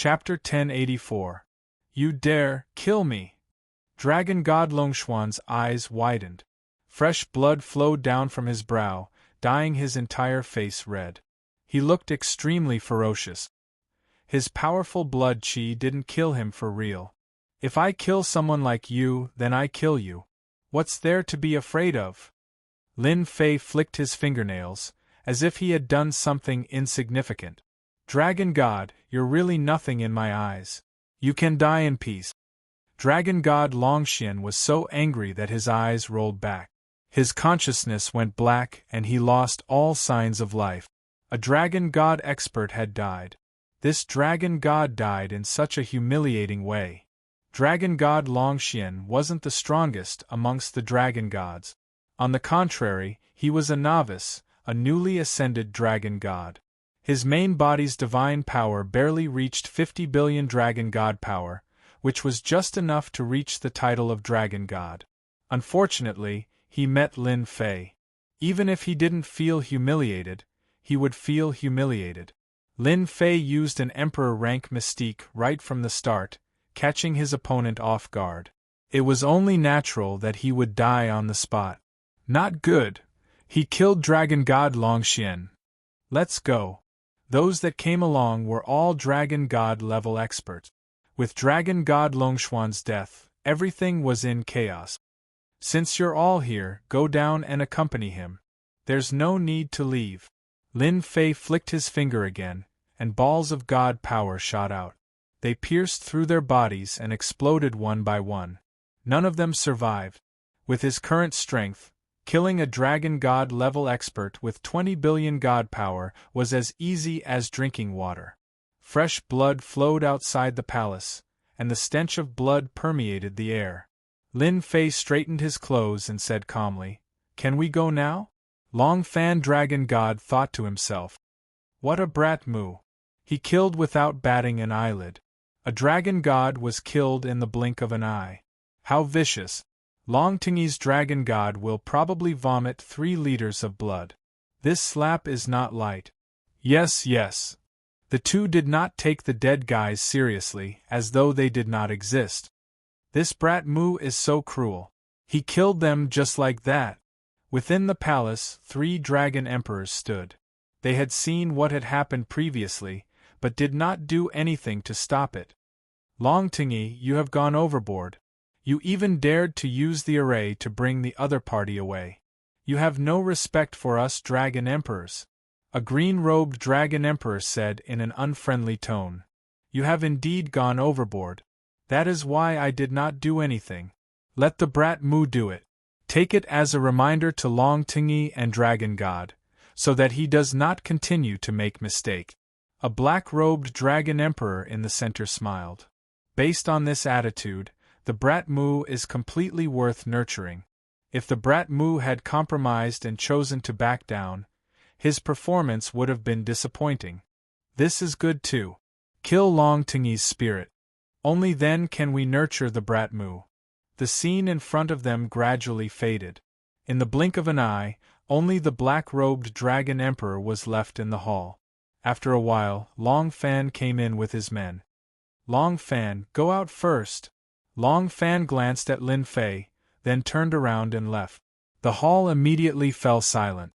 Chapter 1084. You dare kill me? Dragon God Longshuan's eyes widened. Fresh blood flowed down from his brow, dyeing his entire face red. He looked extremely ferocious. His powerful blood qi didn't kill him for real. If I kill someone like you, then I kill you. What's there to be afraid of? Lin Fei flicked his fingernails, as if he had done something insignificant. Dragon God, you're really nothing in my eyes. You can die in peace. Dragon God Longxian was so angry that his eyes rolled back. His consciousness went black and he lost all signs of life. A Dragon God expert had died. This Dragon God died in such a humiliating way. Dragon God Longxian wasn't the strongest amongst the Dragon Gods. On the contrary, he was a novice, a newly ascended Dragon God. His main body's divine power barely reached 50 billion Dragon God power, which was just enough to reach the title of Dragon God. Unfortunately, he met Lin Fei. Even if he didn't feel humiliated, he would feel humiliated. Lin Fei used an Emperor rank mystique right from the start, catching his opponent off guard. It was only natural that he would die on the spot. Not good. He killed Dragon God Longxian. Let's go. Those that came along were all Dragon God level experts. With Dragon God Longshuan's death, everything was in chaos. Since you're all here, go down and accompany him. There's no need to leave. Lin Fei flicked his finger again, and balls of God power shot out. They pierced through their bodies and exploded one by one. None of them survived. With his current strength, killing a Dragon God level expert with 20 billion God power was as easy as drinking water. Fresh blood flowed outside the palace, and the stench of blood permeated the air. Lin Fei straightened his clothes and said calmly, "Can we go now?" Long Fan Dragon God thought to himself. What a brat moo. He killed without batting an eyelid. A Dragon God was killed in the blink of an eye. How vicious. Long Tingy's Dragon God will probably vomit 3 liters of blood. This slap is not light. Yes. The two did not take the dead guys seriously, as though they did not exist. This brat moo is so cruel. He killed them just like that. Within the palace, 3 Dragon Emperors stood. They had seen what had happened previously, but did not do anything to stop it. Long Tingy, you have gone overboard. You even dared to use the array to bring the other party away. You have no respect for us Dragon Emperors. A green-robed Dragon Emperor said in an unfriendly tone. You have indeed gone overboard. That is why I did not do anything. Let the brat moo do it. Take it as a reminder to Long Tingy and Dragon God, so that he does not continue to make mistake. A black-robed Dragon Emperor in the center smiled. Based on this attitude, the brat moo is completely worth nurturing. If the brat moo had compromised and chosen to back down, his performance would have been disappointing. This is good too. Kill Long Tingy's spirit. Only then can we nurture the brat moo. The scene in front of them gradually faded. In the blink of an eye, only the black-robed Dragon Emperor was left in the hall. After a while, Long Fan came in with his men. Long Fan, go out first. Long Fan glanced at Lin Fei, then turned around and left. The hall immediately fell silent.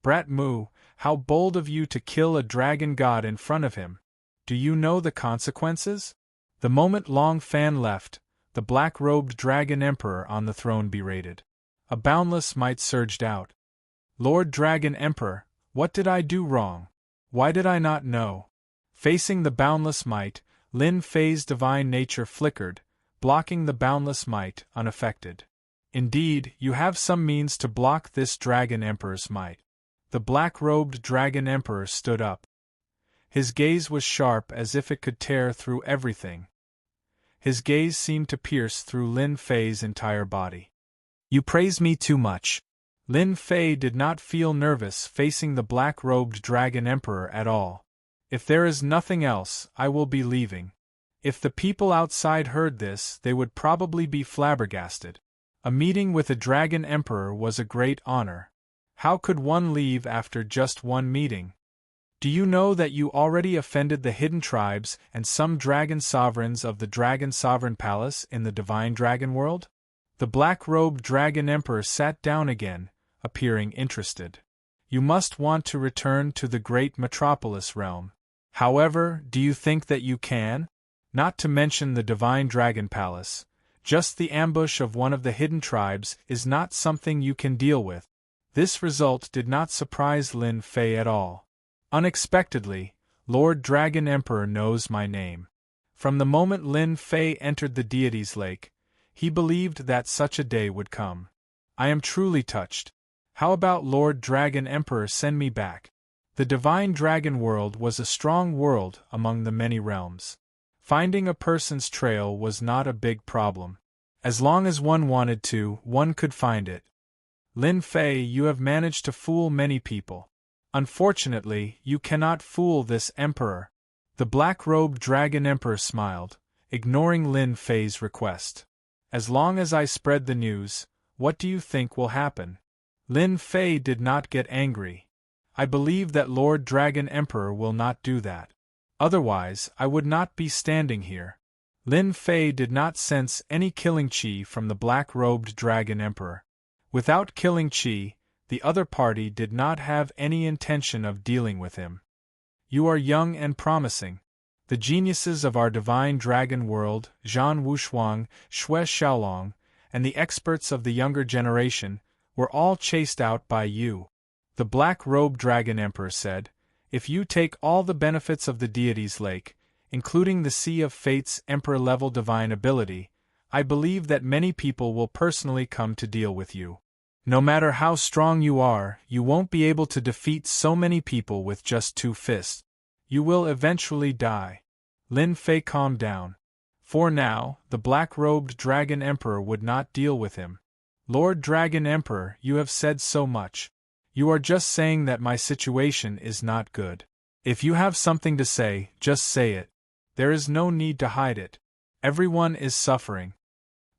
Brat moo, how bold of you to kill a Dragon God in front of him. Do you know the consequences? The moment Long Fan left, the black-robed Dragon Emperor on the throne berated. A boundless might surged out. Lord Dragon Emperor, what did I do wrong? Why did I not know? Facing the boundless might, Lin Fei's divine nature flickered, blocking the boundless might unaffected. Indeed, you have some means to block this Dragon Emperor's might. The black-robed Dragon Emperor stood up. His gaze was sharp as if it could tear through everything. His gaze seemed to pierce through Lin Fei's entire body. You praise me too much. Lin Fei did not feel nervous facing the black-robed Dragon Emperor at all. If there is nothing else, I will be leaving. If the people outside heard this, they would probably be flabbergasted. A meeting with a Dragon Emperor was a great honor. How could one leave after just one meeting? Do you know that you already offended the hidden tribes and some dragon sovereigns of the Dragon Sovereign Palace in the Divine Dragon World? The black-robed Dragon Emperor sat down again, appearing interested. You must want to return to the great metropolis realm. However, do you think that you can? Not to mention the Divine Dragon Palace, just the ambush of one of the hidden tribes is not something you can deal with. This result did not surprise Lin Fei at all. Unexpectedly, Lord Dragon Emperor knows my name. From the moment Lin Fei entered the deity's lake, he believed that such a day would come. I am truly touched. How about Lord Dragon Emperor send me back? The Divine Dragon World was a strong world among the many realms. Finding a person's trail was not a big problem. As long as one wanted to, one could find it. Lin Fei, you have managed to fool many people. Unfortunately, you cannot fool this emperor. The black-robed Dragon Emperor smiled, ignoring Lin Fei's request. As long as I spread the news, what do you think will happen? Lin Fei did not get angry. I believe that Lord Dragon Emperor will not do that. Otherwise, I would not be standing here. Lin Fei did not sense any killing chi from the black-robed Dragon Emperor. Without killing chi, the other party did not have any intention of dealing with him. You are young and promising. The geniuses of our Divine Dragon World, Zhan Wushuang, Xue Xiaolong, and the experts of the younger generation, were all chased out by you. The black-robed Dragon Emperor said, if you take all the benefits of the deity's lake, including the Sea of Fate's Emperor-level divine ability, I believe that many people will personally come to deal with you. No matter how strong you are, you won't be able to defeat so many people with just 2 fists. You will eventually die. Lin Fei calmed down. For now, the black-robed Dragon Emperor would not deal with him. Lord Dragon Emperor, you have said so much. You are just saying that my situation is not good. If you have something to say, just say it. There is no need to hide it. Everyone is suffering.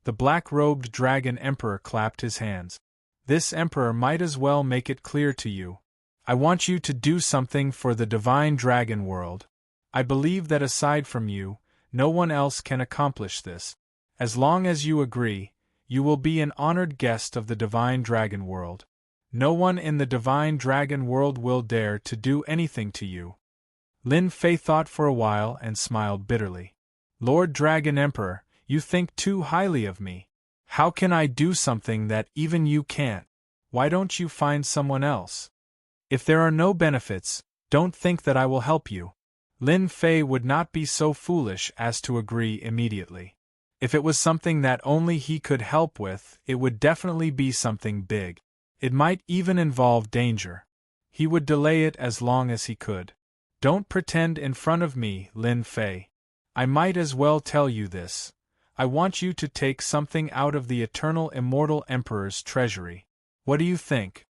The black-robed Dragon Emperor clapped his hands. This emperor might as well make it clear to you. I want you to do something for the Divine Dragon World. I believe that aside from you, no one else can accomplish this. As long as you agree, you will be an honored guest of the Divine Dragon World. No one in the Divine Dragon World will dare to do anything to you. Lin Fei thought for a while and smiled bitterly. Lord Dragon Emperor, you think too highly of me. How can I do something that even you can't? Why don't you find someone else? If there are no benefits, don't think that I will help you. Lin Fei would not be so foolish as to agree immediately. If it was something that only he could help with, it would definitely be something big. It might even involve danger. He would delay it as long as he could. Don't pretend in front of me, Lin Fei. I might as well tell you this. I want you to take something out of the eternal immortal Emperor's treasury. What do you think?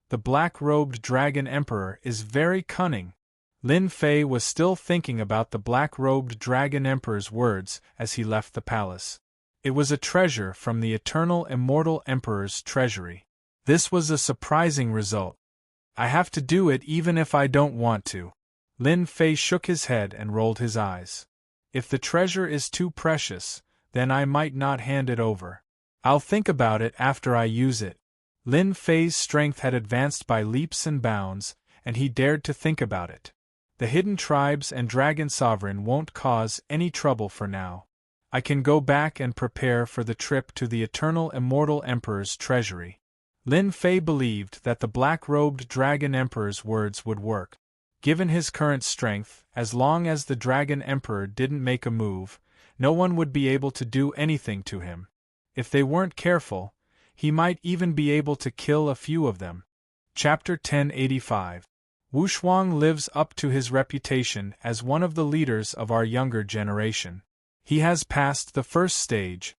The black-robed Dragon Emperor is very cunning. Lin Fei was still thinking about the black-robed Dragon Emperor's words as he left the palace. It was a treasure from the eternal immortal Emperor's treasury. This was a surprising result. I have to do it even if I don't want to. Lin Fei shook his head and rolled his eyes. If the treasure is too precious, then I might not hand it over. I'll think about it after I use it. Lin Fei's strength had advanced by leaps and bounds, and he dared to think about it. The hidden tribes and Dragon Sovereign won't cause any trouble for now. I can go back and prepare for the trip to the eternal immortal Emperor's treasury. Lin Fei believed that the black-robed Dragon Emperor's words would work. Given his current strength, as long as the Dragon Emperor didn't make a move, no one would be able to do anything to him. If they weren't careful, he might even be able to kill a few of them. Chapter 1085. Wushuang lives up to his reputation as one of the leaders of our younger generation. He has passed the first stage.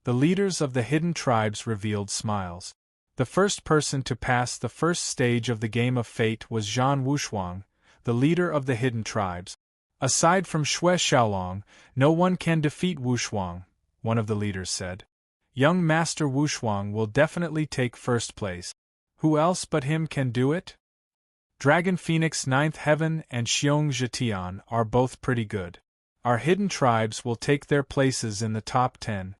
The leaders of the hidden tribes revealed smiles. The first person to pass the first stage of the Game of Fate was Zhan Wushuang, the leader of the hidden tribes. Aside from Xue Xiaolong, no one can defeat Wushuang, one of the leaders said. Young Master Wushuang will definitely take first place. Who else but him can do it? Dragon Phoenix Ninth Heaven and Xiong Zhetian are both pretty good. Our hidden tribes will take their places in the top 10.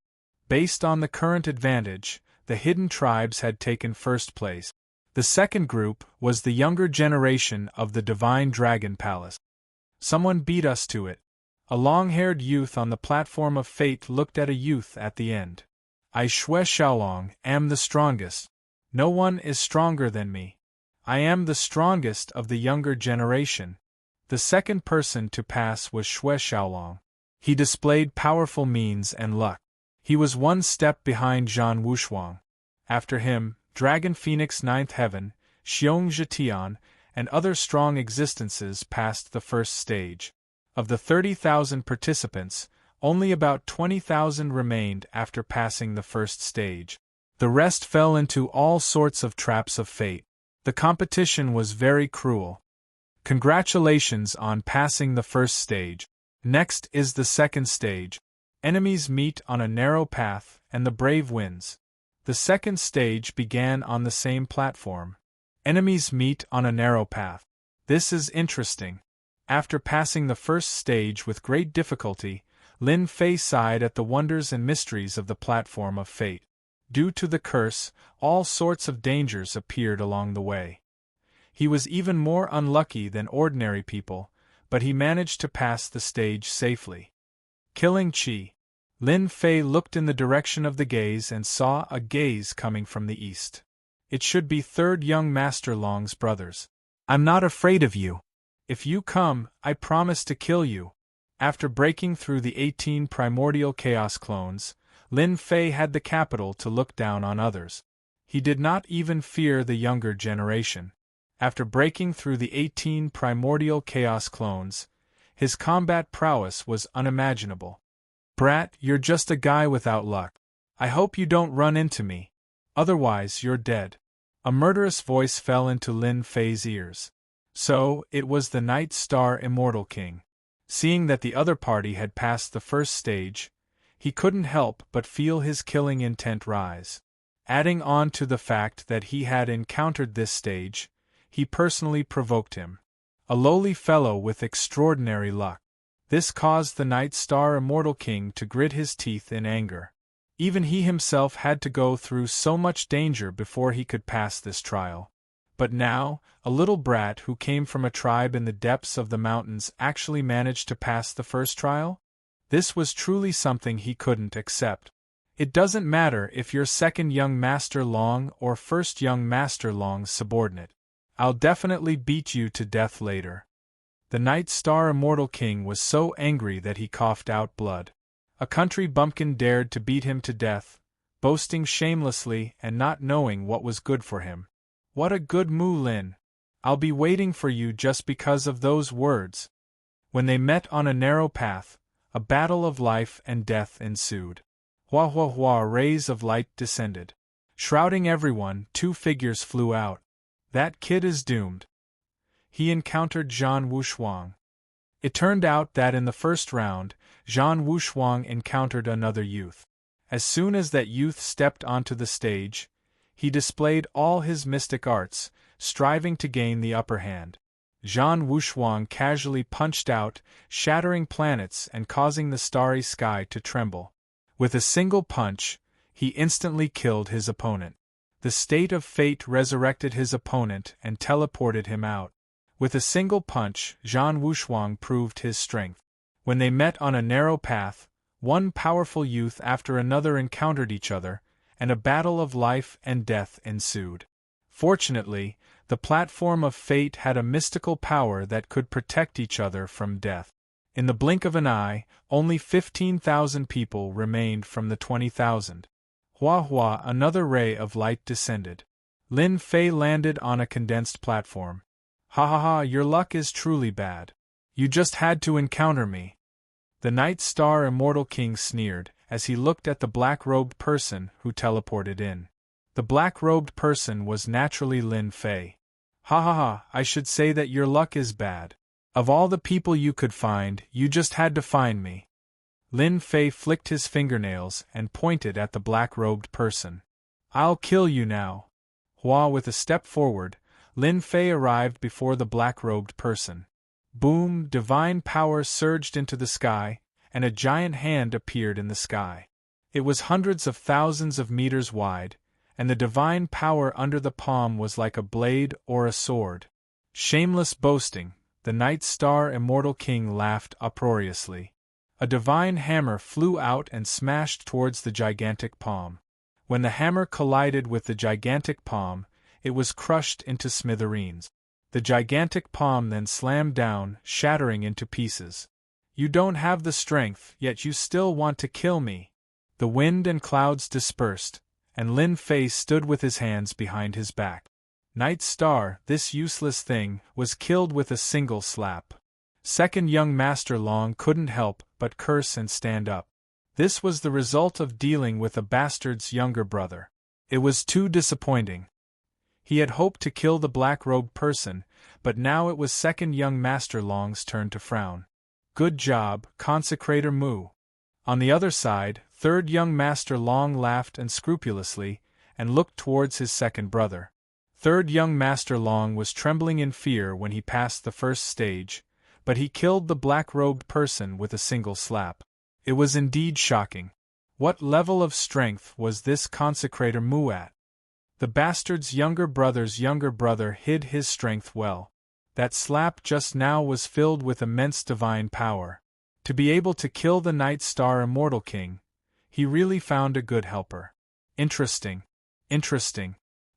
Based on the current advantage, the hidden tribes had taken first place. The second group was the younger generation of the Divine Dragon Palace. Someone beat us to it. A long-haired youth on the platform of fate looked at a youth at the end. I Shui Xiaolong am the strongest. No one is stronger than me. I am the strongest of the younger generation. The second person to pass was Shui Xiaolong. He displayed powerful means and luck. He was one step behind Zhan Wushuang. After him, Dragon Phoenix Ninth Heaven, Xiong Zhetian, and other strong existences passed the first stage. Of the 30,000 participants, only about 20,000 remained after passing the first stage. The rest fell into all sorts of traps of fate. The competition was very cruel. Congratulations on passing the first stage. Next is the second stage. Enemies meet on a narrow path, and the brave wins. The second stage began on the same platform. Enemies meet on a narrow path. This is interesting. After passing the first stage with great difficulty, Lin Fei sighed at the wonders and mysteries of the platform of fate. Due to the curse, all sorts of dangers appeared along the way. He was even more unlucky than ordinary people, but he managed to pass the stage safely. Killing Qi. Lin Fei looked in the direction of the gaze and saw a gaze coming from the east. It should be third young Master Long's brothers. I'm not afraid of you. If you come, I promise to kill you. After breaking through the 18 primordial chaos clones, Lin Fei had the capital to look down on others. He did not even fear the younger generation. After breaking through the 18 primordial chaos clones, his combat prowess was unimaginable. Brat, you're just a guy without luck. I hope you don't run into me. Otherwise you're dead. A murderous voice fell into Lin Fei's ears. So, it was the Night Star Immortal King. Seeing that the other party had passed the first stage, he couldn't help but feel his killing intent rise. Adding on to the fact that he had encountered this stage, he personally provoked him. A lowly fellow with extraordinary luck. This caused the Night Star Immortal King to grit his teeth in anger. Even he himself had to go through so much danger before he could pass this trial. But now, a little brat who came from a tribe in the depths of the mountains actually managed to pass the first trial? This was truly something he couldn't accept. It doesn't matter if you're second young Master Long or first young Master Long's subordinate. I'll definitely beat you to death later. The Night Star Immortal King was so angry that he coughed out blood. A country bumpkin dared to beat him to death, boasting shamelessly and not knowing what was good for him. What a good Mu Lin! I'll be waiting for you just because of those words. When they met on a narrow path, a battle of life and death ensued. Hua hua hua, rays of light descended. Shrouding everyone, two figures flew out. That kid is doomed. He encountered Zhan Wushuang. It turned out that in the first round, Zhan Wushuang encountered another youth. As soon as that youth stepped onto the stage, he displayed all his mystic arts, striving to gain the upper hand. Zhan Wushuang casually punched out, shattering planets and causing the starry sky to tremble. With a single punch, he instantly killed his opponent. The state of fate resurrected his opponent and teleported him out. With a single punch, Zhan Wushuang proved his strength. When they met on a narrow path, one powerful youth after another encountered each other, and a battle of life and death ensued. Fortunately, the platform of fate had a mystical power that could protect each other from death. In the blink of an eye, only 15,000 people remained from the 20,000. Hua hua, another ray of light descended. Lin Fei landed on a condensed platform. Ha ha ha, your luck is truly bad. You just had to encounter me. The Night Star Immortal King sneered, as he looked at the black-robed person who teleported in. The black-robed person was naturally Lin Fei. Ha ha ha, I should say that your luck is bad. Of all the people you could find, you just had to find me. Lin Fei flicked his fingernails and pointed at the black-robed person. I'll kill you now. Hua, with a step forward, Lin Fei arrived before the black-robed person. Boom! Divine power surged into the sky, and a giant hand appeared in the sky. It was hundreds of thousands of meters wide, and the divine power under the palm was like a blade or a sword. Shameless boasting, the Night Star Immortal King laughed uproariously. A divine hammer flew out and smashed towards the gigantic palm. When the hammer collided with the gigantic palm, it was crushed into smithereens. The gigantic palm then slammed down, shattering into pieces. "You don't have the strength, yet you still want to kill me." The wind and clouds dispersed, and Lin Fei stood with his hands behind his back. Night Star, this useless thing, was killed with a single slap. Second young Master Long couldn't help but curse and stand up. This was the result of dealing with a bastard's younger brother. It was too disappointing. He had hoped to kill the black-robed person, but now it was second young Master Long's turn to frown. "Good job, Consecrator Mu." On the other side, third young Master Long laughed unscrupulously, and looked towards his second brother. Third young Master Long was trembling in fear when he passed the first stage, but he killed the black-robed person with a single slap. It was indeed shocking. What level of strength was this Consecrator Mu at? The bastard's younger brother hid his strength well. That slap just now was filled with immense divine power. To be able to kill the Night Star Immortal King, he really found a good helper. Interesting. Interesting.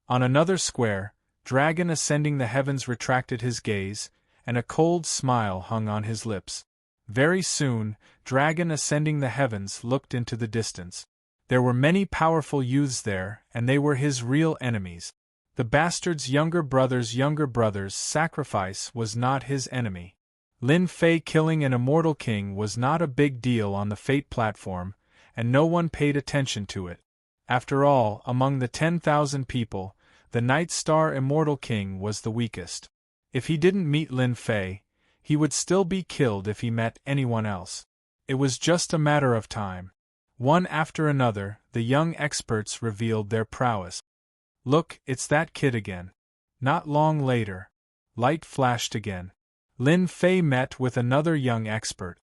On another square, Dragon ascending the heavens retracted his gaze, and a cold smile hung on his lips. Very soon, Dragon ascending the heavens looked into the distance. There were many powerful youths there, and they were his real enemies. The bastard's younger brother's sacrifice was not his enemy. Lin Fei killing an immortal king was not a big deal on the Fate platform, and no one paid attention to it. After all, among the 10,000 people, the Night Star Immortal King was the weakest. If he didn't meet Lin Fei, he would still be killed if he met anyone else. It was just a matter of time. One after another, the young experts revealed their prowess. "Look, it's that kid again." Not long later, light flashed again. Lin Fei met with another young expert.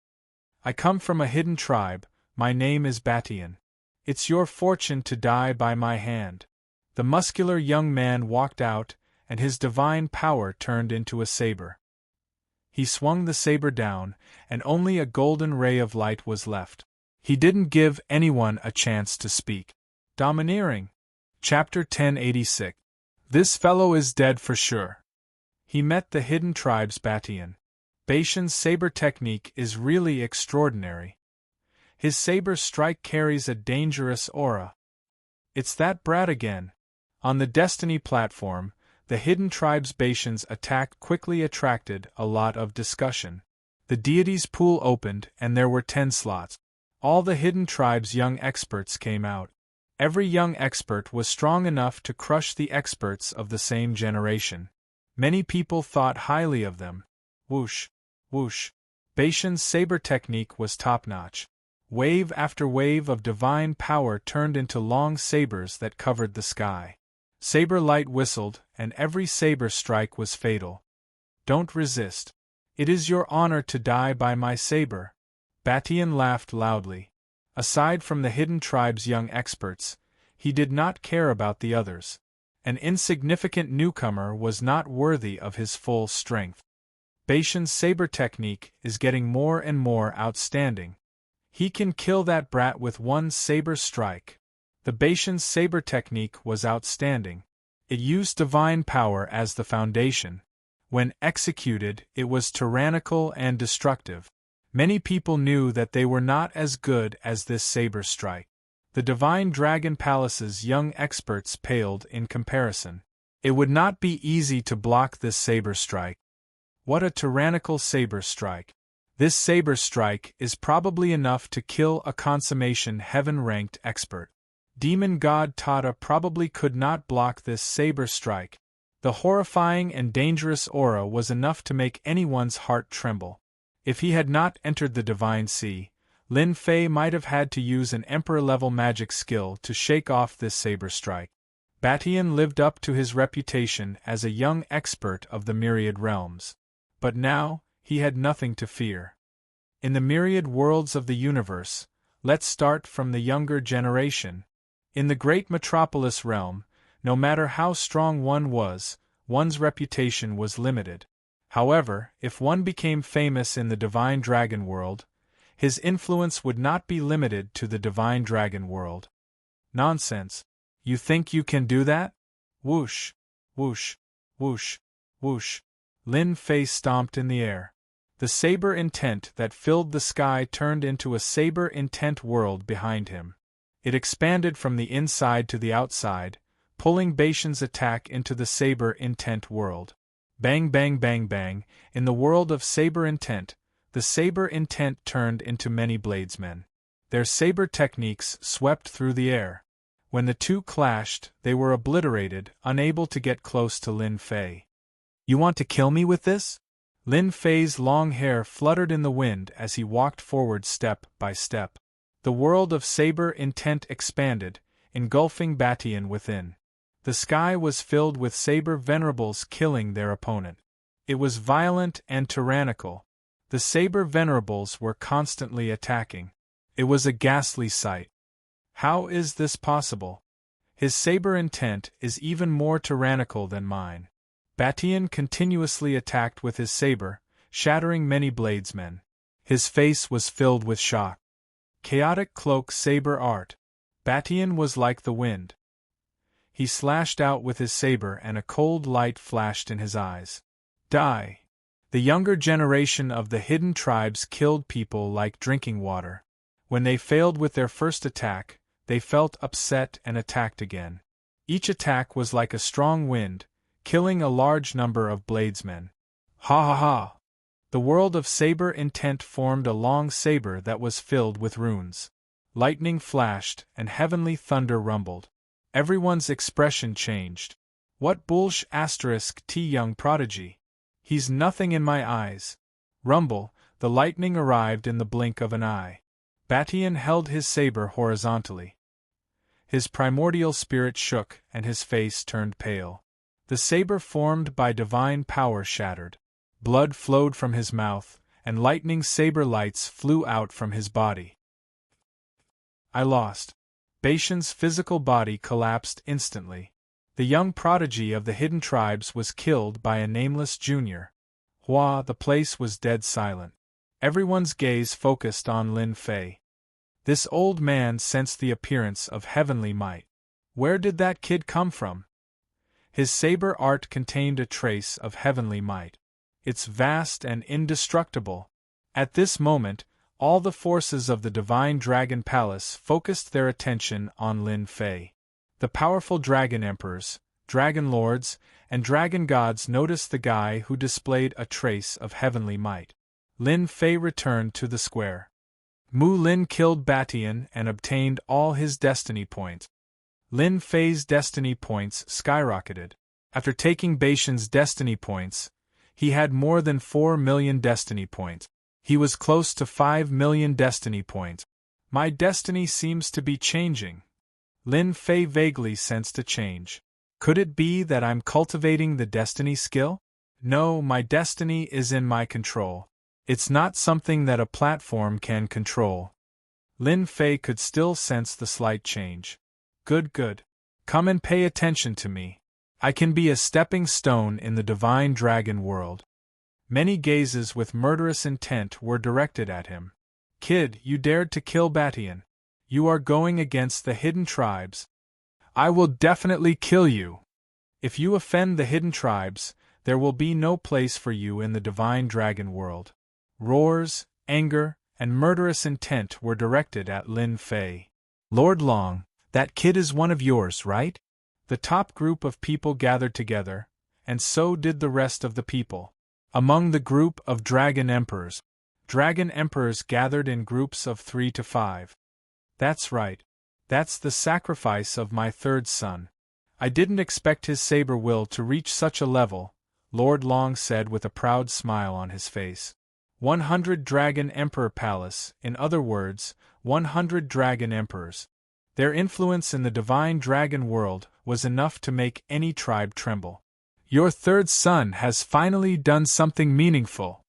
"I come from a hidden tribe, my name is Batian. It's your fortune to die by my hand." The muscular young man walked out, and his divine power turned into a saber. He swung the saber down, and only a golden ray of light was left. He didn't give anyone a chance to speak. Domineering. Chapter 1086. This fellow is dead for sure. He met the hidden tribe's Batian. Bashan's saber technique is really extraordinary. His saber strike carries a dangerous aura. It's that brat again. On the Destiny platform, the hidden tribe's Bashan's attack quickly attracted a lot of discussion. The deity's pool opened and there were 10 slots. All the hidden tribe's young experts came out. Every young expert was strong enough to crush the experts of the same generation. Many people thought highly of them. Whoosh, whoosh. Bashan's saber technique was top-notch. Wave after wave of divine power turned into long sabers that covered the sky. Saber light whistled, and every saber strike was fatal. "Don't resist. It is your honor to die by my saber." Batian laughed loudly. Aside from the hidden tribe's young experts, he did not care about the others. An insignificant newcomer was not worthy of his full strength. Bashan's saber technique is getting more and more outstanding. He can kill that brat with one saber strike. The Bashan's saber technique was outstanding. It used divine power as the foundation. When executed, it was tyrannical and destructive. Many people knew that they were not as good as this saber strike. The Divine Dragon Palace's young experts paled in comparison. It would not be easy to block this saber strike. What a tyrannical saber strike. This saber strike is probably enough to kill a consummation heaven-ranked expert. Demon God Tata probably could not block this saber strike. The horrifying and dangerous aura was enough to make anyone's heart tremble. If he had not entered the Divine Sea, Lin Fei might have had to use an Emperor-level magic skill to shake off this saber strike. Batian lived up to his reputation as a young expert of the myriad realms. But now, he had nothing to fear. In the myriad worlds of the universe, let's start from the younger generation. In the great metropolis realm, no matter how strong one was, one's reputation was limited. However, if one became famous in the Divine Dragon world, his influence would not be limited to the Divine Dragon world. Nonsense. You think you can do that? Whoosh, whoosh, whoosh, whoosh. Lin Fei stomped in the air. The saber intent that filled the sky turned into a saber intent world behind him. It expanded from the inside to the outside, pulling Batian's attack into the saber intent world. Bang bang bang bang, in the world of saber intent, the saber intent turned into many bladesmen. Their saber techniques swept through the air. When the two clashed, they were obliterated, unable to get close to Lin Fei. You want to kill me with this? Lin Fei's long hair fluttered in the wind as he walked forward step by step. The world of saber intent expanded, engulfing Batian within. The sky was filled with saber venerables killing their opponent. It was violent and tyrannical. The saber venerables were constantly attacking. It was a ghastly sight. How is this possible? His saber intent is even more tyrannical than mine. Batian continuously attacked with his saber, shattering many bladesmen. His face was filled with shock. Chaotic cloak saber art. Batian was like the wind. He slashed out with his saber and a cold light flashed in his eyes. Die! The younger generation of the hidden tribes killed people like drinking water. When they failed with their first attack, they felt upset and attacked again. Each attack was like a strong wind, killing a large number of bladesmen. Ha ha ha! The world of saber intent formed a long saber that was filled with runes. Lightning flashed and heavenly thunder rumbled. Everyone's expression changed. What bullsh *T young prodigy. He's nothing in my eyes. Rumble, the lightning arrived in the blink of an eye. Batian held his saber horizontally. His primordial spirit shook and his face turned pale. The saber formed by divine power shattered. Blood flowed from his mouth, and lightning saber lights flew out from his body. I lost. Batian's physical body collapsed instantly. The young prodigy of the hidden tribes was killed by a nameless junior. Hua, the place was dead silent. Everyone's gaze focused on Lin Fei. This old man sensed the appearance of heavenly might. Where did that kid come from? His saber art contained a trace of heavenly might. It's vast and indestructible. At this moment, all the forces of the Divine Dragon Palace focused their attention on Lin Fei. The powerful dragon emperors, dragon lords, and dragon gods noticed the guy who displayed a trace of heavenly might. Lin Fei returned to the square. Mu Lin killed Batian and obtained all his destiny points. Lin Fei's destiny points skyrocketed. After taking Batian's destiny points, he had more than 4 million destiny points. He was close to 5 million destiny points. My destiny seems to be changing. Lin Fei vaguely sensed a change. Could it be that I'm cultivating the destiny skill? No, my destiny is in my control. It's not something that a platform can control. Lin Fei could still sense the slight change. Good, good. Come and pay attention to me. I can be a stepping stone in the Divine Dragon world. Many gazes with murderous intent were directed at him. Kid, you dared to kill Batian. You are going against the hidden tribes. I will definitely kill you. If you offend the hidden tribes, there will be no place for you in the Divine Dragon world. Roars, anger, and murderous intent were directed at Lin Fei. Lord Long, that kid is one of yours, right? The top group of people gathered together, and so did the rest of the people. Among the group of dragon emperors gathered in groups of 3 to 5. That's right. That's the sacrifice of my third son. I didn't expect his saber will to reach such a level, Lord Long said with a proud smile on his face. 100 Dragon Emperor Palace, in other words, 100 Dragon Emperors. Their influence in the Divine Dragon world was enough to make any tribe tremble. Your third son has finally done something meaningful.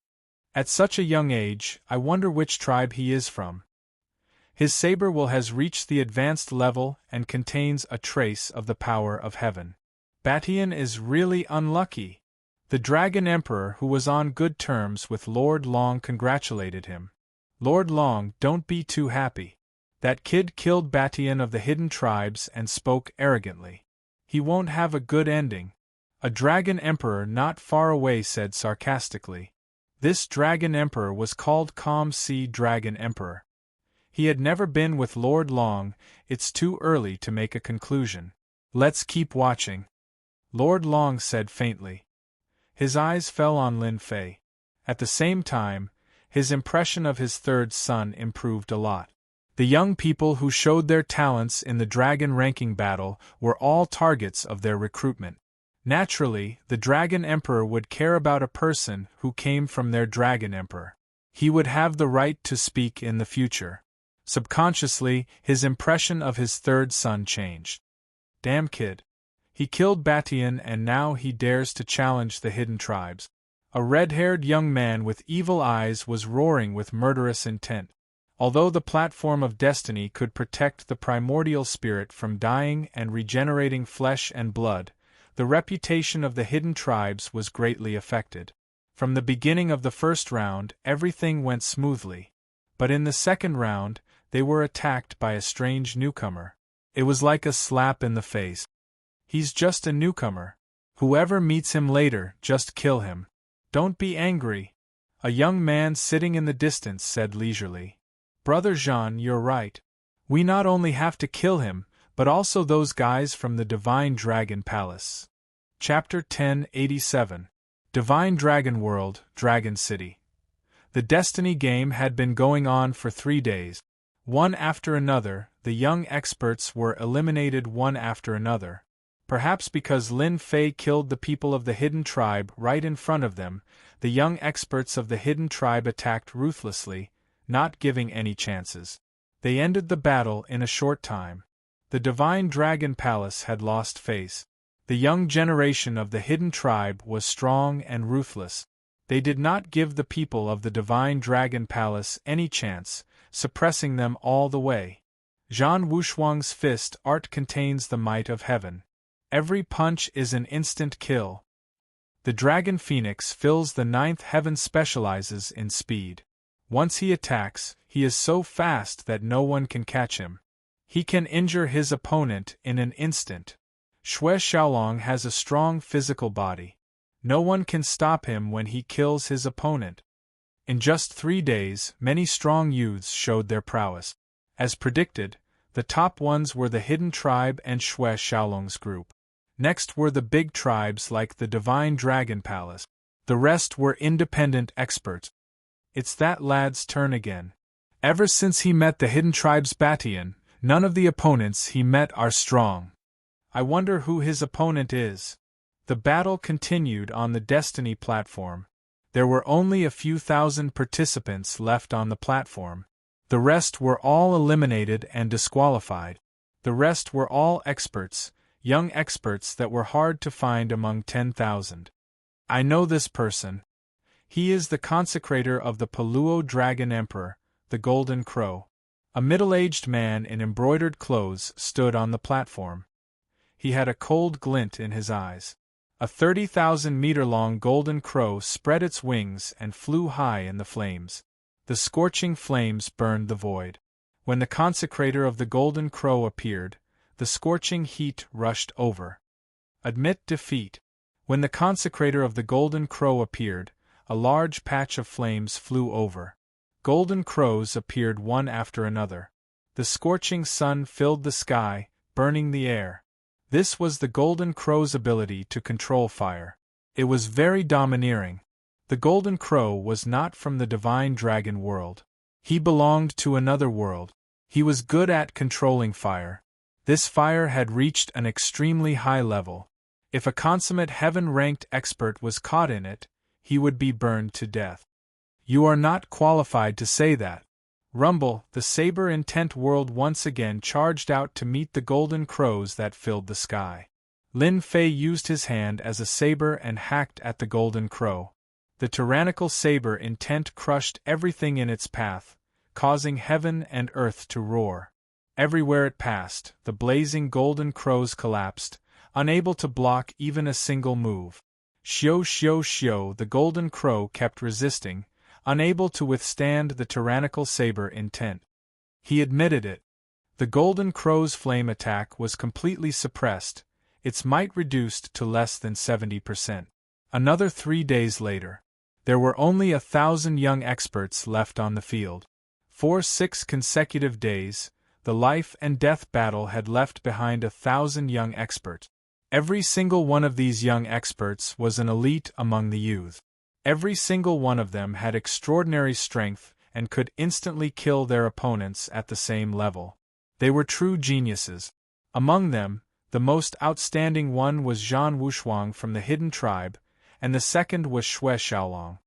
At such a young age, I wonder which tribe he is from. His saber will has reached the advanced level and contains a trace of the power of heaven. Batian is really unlucky. The Dragon Emperor, who was on good terms with Lord Long, congratulated him. Lord Long, don't be too happy. That kid killed Batian of the hidden tribes and spoke arrogantly. He won't have a good ending. A Dragon Emperor not far away said sarcastically. This Dragon Emperor was called Calm Sea Dragon Emperor. He had never been with Lord Long. It's too early to make a conclusion. Let's keep watching. Lord Long said faintly. His eyes fell on Lin Fei. At the same time, his impression of his third son improved a lot. The young people who showed their talents in the dragon ranking battle were all targets of their recruitment. Naturally, the Dragon Emperor would care about a person who came from their Dragon Emperor. He would have the right to speak in the future. Subconsciously, his impression of his third son changed. Damn kid. He killed Batian and now he dares to challenge the hidden tribes. A red-haired young man with evil eyes was roaring with murderous intent. Although the platform of destiny could protect the primordial spirit from dying and regenerating flesh and blood, the reputation of the hidden tribes was greatly affected. From the beginning of the first round, everything went smoothly. But in the second round, they were attacked by a strange newcomer. It was like a slap in the face. He's just a newcomer. Whoever meets him later, just kill him. Don't be angry. A young man sitting in the distance said leisurely. Brother Jean, you're right. We not only have to kill him, but also those guys from the Divine Dragon Palace. Chapter 1087. Divine Dragon World, Dragon City. The Destiny game had been going on for 3 days. One after another, the young experts were eliminated one after another. Perhaps because Lin Fei killed the people of the hidden tribe right in front of them, the young experts of the hidden tribe attacked ruthlessly, not giving any chances. They ended the battle in a short time. The Divine Dragon Palace had lost face. The young generation of the hidden tribe was strong and ruthless. They did not give the people of the Divine Dragon Palace any chance, suppressing them all the way. Zhan Wushuang's fist art contains the might of heaven. Every punch is an instant kill. The Dragon Phoenix fills the 9th heaven, specializes in speed. Once he attacks, he is so fast that no one can catch him. He can injure his opponent in an instant. Xue Xiaolong has a strong physical body. No one can stop him when he kills his opponent. In just 3 days, many strong youths showed their prowess. As predicted, the top ones were the hidden tribe and Xue Xiaolong's group. Next were the big tribes like the Divine Dragon Palace. The rest were independent experts. It's that lad's turn again. Ever since he met the hidden tribe's Batian, none of the opponents he met are strong. I wonder who his opponent is. The battle continued on the Destiny platform. There were only a few thousand participants left on the platform. The rest were all eliminated and disqualified. The rest were all experts, young experts that were hard to find among 10,000. I know this person. He is the consecrator of the Paluo Dragon Emperor, the Golden Crow. A middle-aged man in embroidered clothes stood on the platform. He had a cold glint in his eyes. A 30,000-meter-long golden crow spread its wings and flew high in the flames. The scorching flames burned the void. When the consecrator of the golden crow appeared, the scorching heat rushed over. Admit defeat. When the consecrator of the golden crow appeared, a large patch of flames flew over. Golden crows appeared one after another. The scorching sun filled the sky, burning the air. This was the Golden Crow's ability to control fire. It was very domineering. The Golden Crow was not from the Divine Dragon world. He belonged to another world. He was good at controlling fire. This fire had reached an extremely high level. If a consummate heaven-ranked expert was caught in it, he would be burned to death. You are not qualified to say that. Rumble, the saber-intent world once again charged out to meet the golden crows that filled the sky. Lin Fei used his hand as a saber and hacked at the golden crow. The tyrannical saber-intent crushed everything in its path, causing heaven and earth to roar. Everywhere it passed, the blazing golden crows collapsed, unable to block even a single move. Xiao xiao xiao, the golden crow kept resisting, unable to withstand the tyrannical saber-intent. He admitted it. The golden crow's flame attack was completely suppressed, its might reduced to less than 70%. Another 3 days later. There were only 1,000 young experts left on the field. For 6 consecutive days, the life and death battle had left behind 1,000 young experts. Every single one of these young experts was an elite among the youth. Every single one of them had extraordinary strength and could instantly kill their opponents at the same level. They were true geniuses. Among them, the most outstanding one was Zhan Wushuang from the Hidden Tribe, and the second was Xue Xiaolong.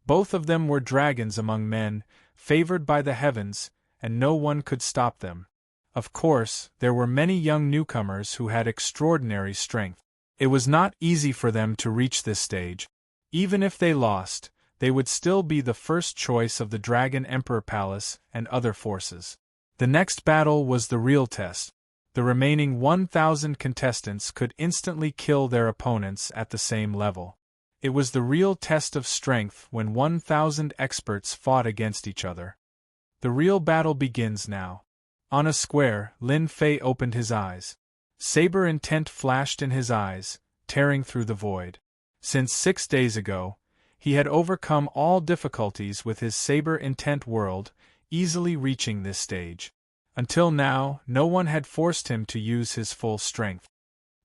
Both of them were dragons among men, favored by the heavens, and no one could stop them. Of course, there were many young newcomers who had extraordinary strength. It was not easy for them to reach this stage. Even if they lost, they would still be the first choice of the Dragon Emperor Palace and other forces. The next battle was the real test. The remaining 1,000 contestants could instantly kill their opponents at the same level. It was the real test of strength when 1,000 experts fought against each other. The real battle begins now. On a square, Lin Fei opened his eyes. Saber intent flashed in his eyes, tearing through the void. Since 6 days ago, he had overcome all difficulties with his saber intent world, easily reaching this stage. Until now, no one had forced him to use his full strength.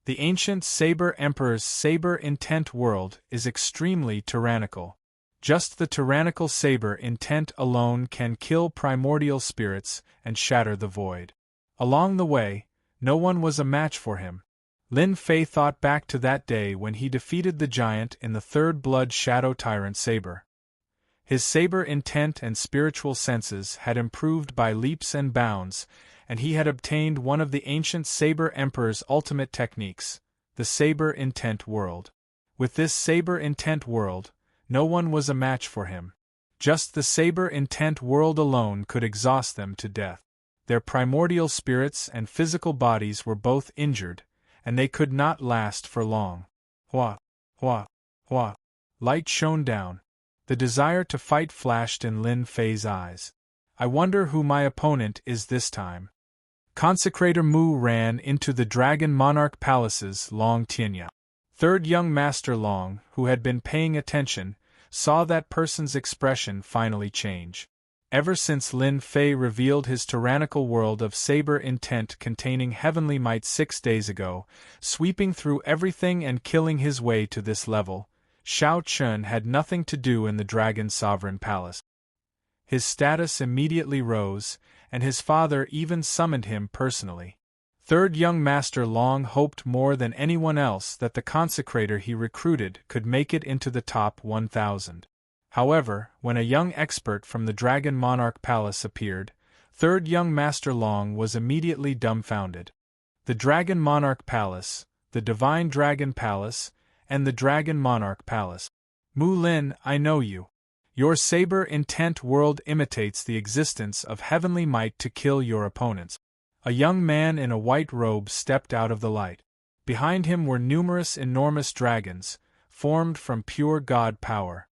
The ancient Saber Emperor's saber-intent world is extremely tyrannical. Just the tyrannical saber-intent alone can kill primordial spirits and shatter the void. Along the way, no one was a match for him. Lin Fei thought back to that day when he defeated the giant in the Third Blood Shadow Tyrant Saber. His saber-intent and spiritual senses had improved by leaps and bounds, and he had obtained one of the ancient Saber Emperor's ultimate techniques, the Saber-Intent World. With this Saber-Intent World, no one was a match for him. Just the Saber-Intent World alone could exhaust them to death. Their primordial spirits and physical bodies were both injured, and they could not last for long. Hua, hua, hua. Light shone down. The desire to fight flashed in Lin Fei's eyes. I wonder who my opponent is this time. Consecrator Mu ran into the Dragon Monarch Palace's Long Tianya. Third young Master Long, who had been paying attention, saw that person's expression finally change. Ever since Lin Fei revealed his tyrannical world of saber intent containing heavenly might 6 days ago, sweeping through everything and killing his way to this level, Xiao Chun had nothing to do in the Dragon Sovereign Palace. His status immediately rose, and his father even summoned him personally. Third young Master Long hoped more than anyone else that the consecrator he recruited could make it into the top 1,000. However, when a young expert from the Dragon Monarch Palace appeared, Third young Master Long was immediately dumbfounded. The Dragon Monarch Palace, the Divine Dragon Palace, and the Dragon Monarch Palace. Mu Lin, I know you. Your saber-intent world imitates the existence of heavenly might to kill your opponents. A young man in a white robe stepped out of the light. Behind him were numerous enormous dragons, formed from pure god power.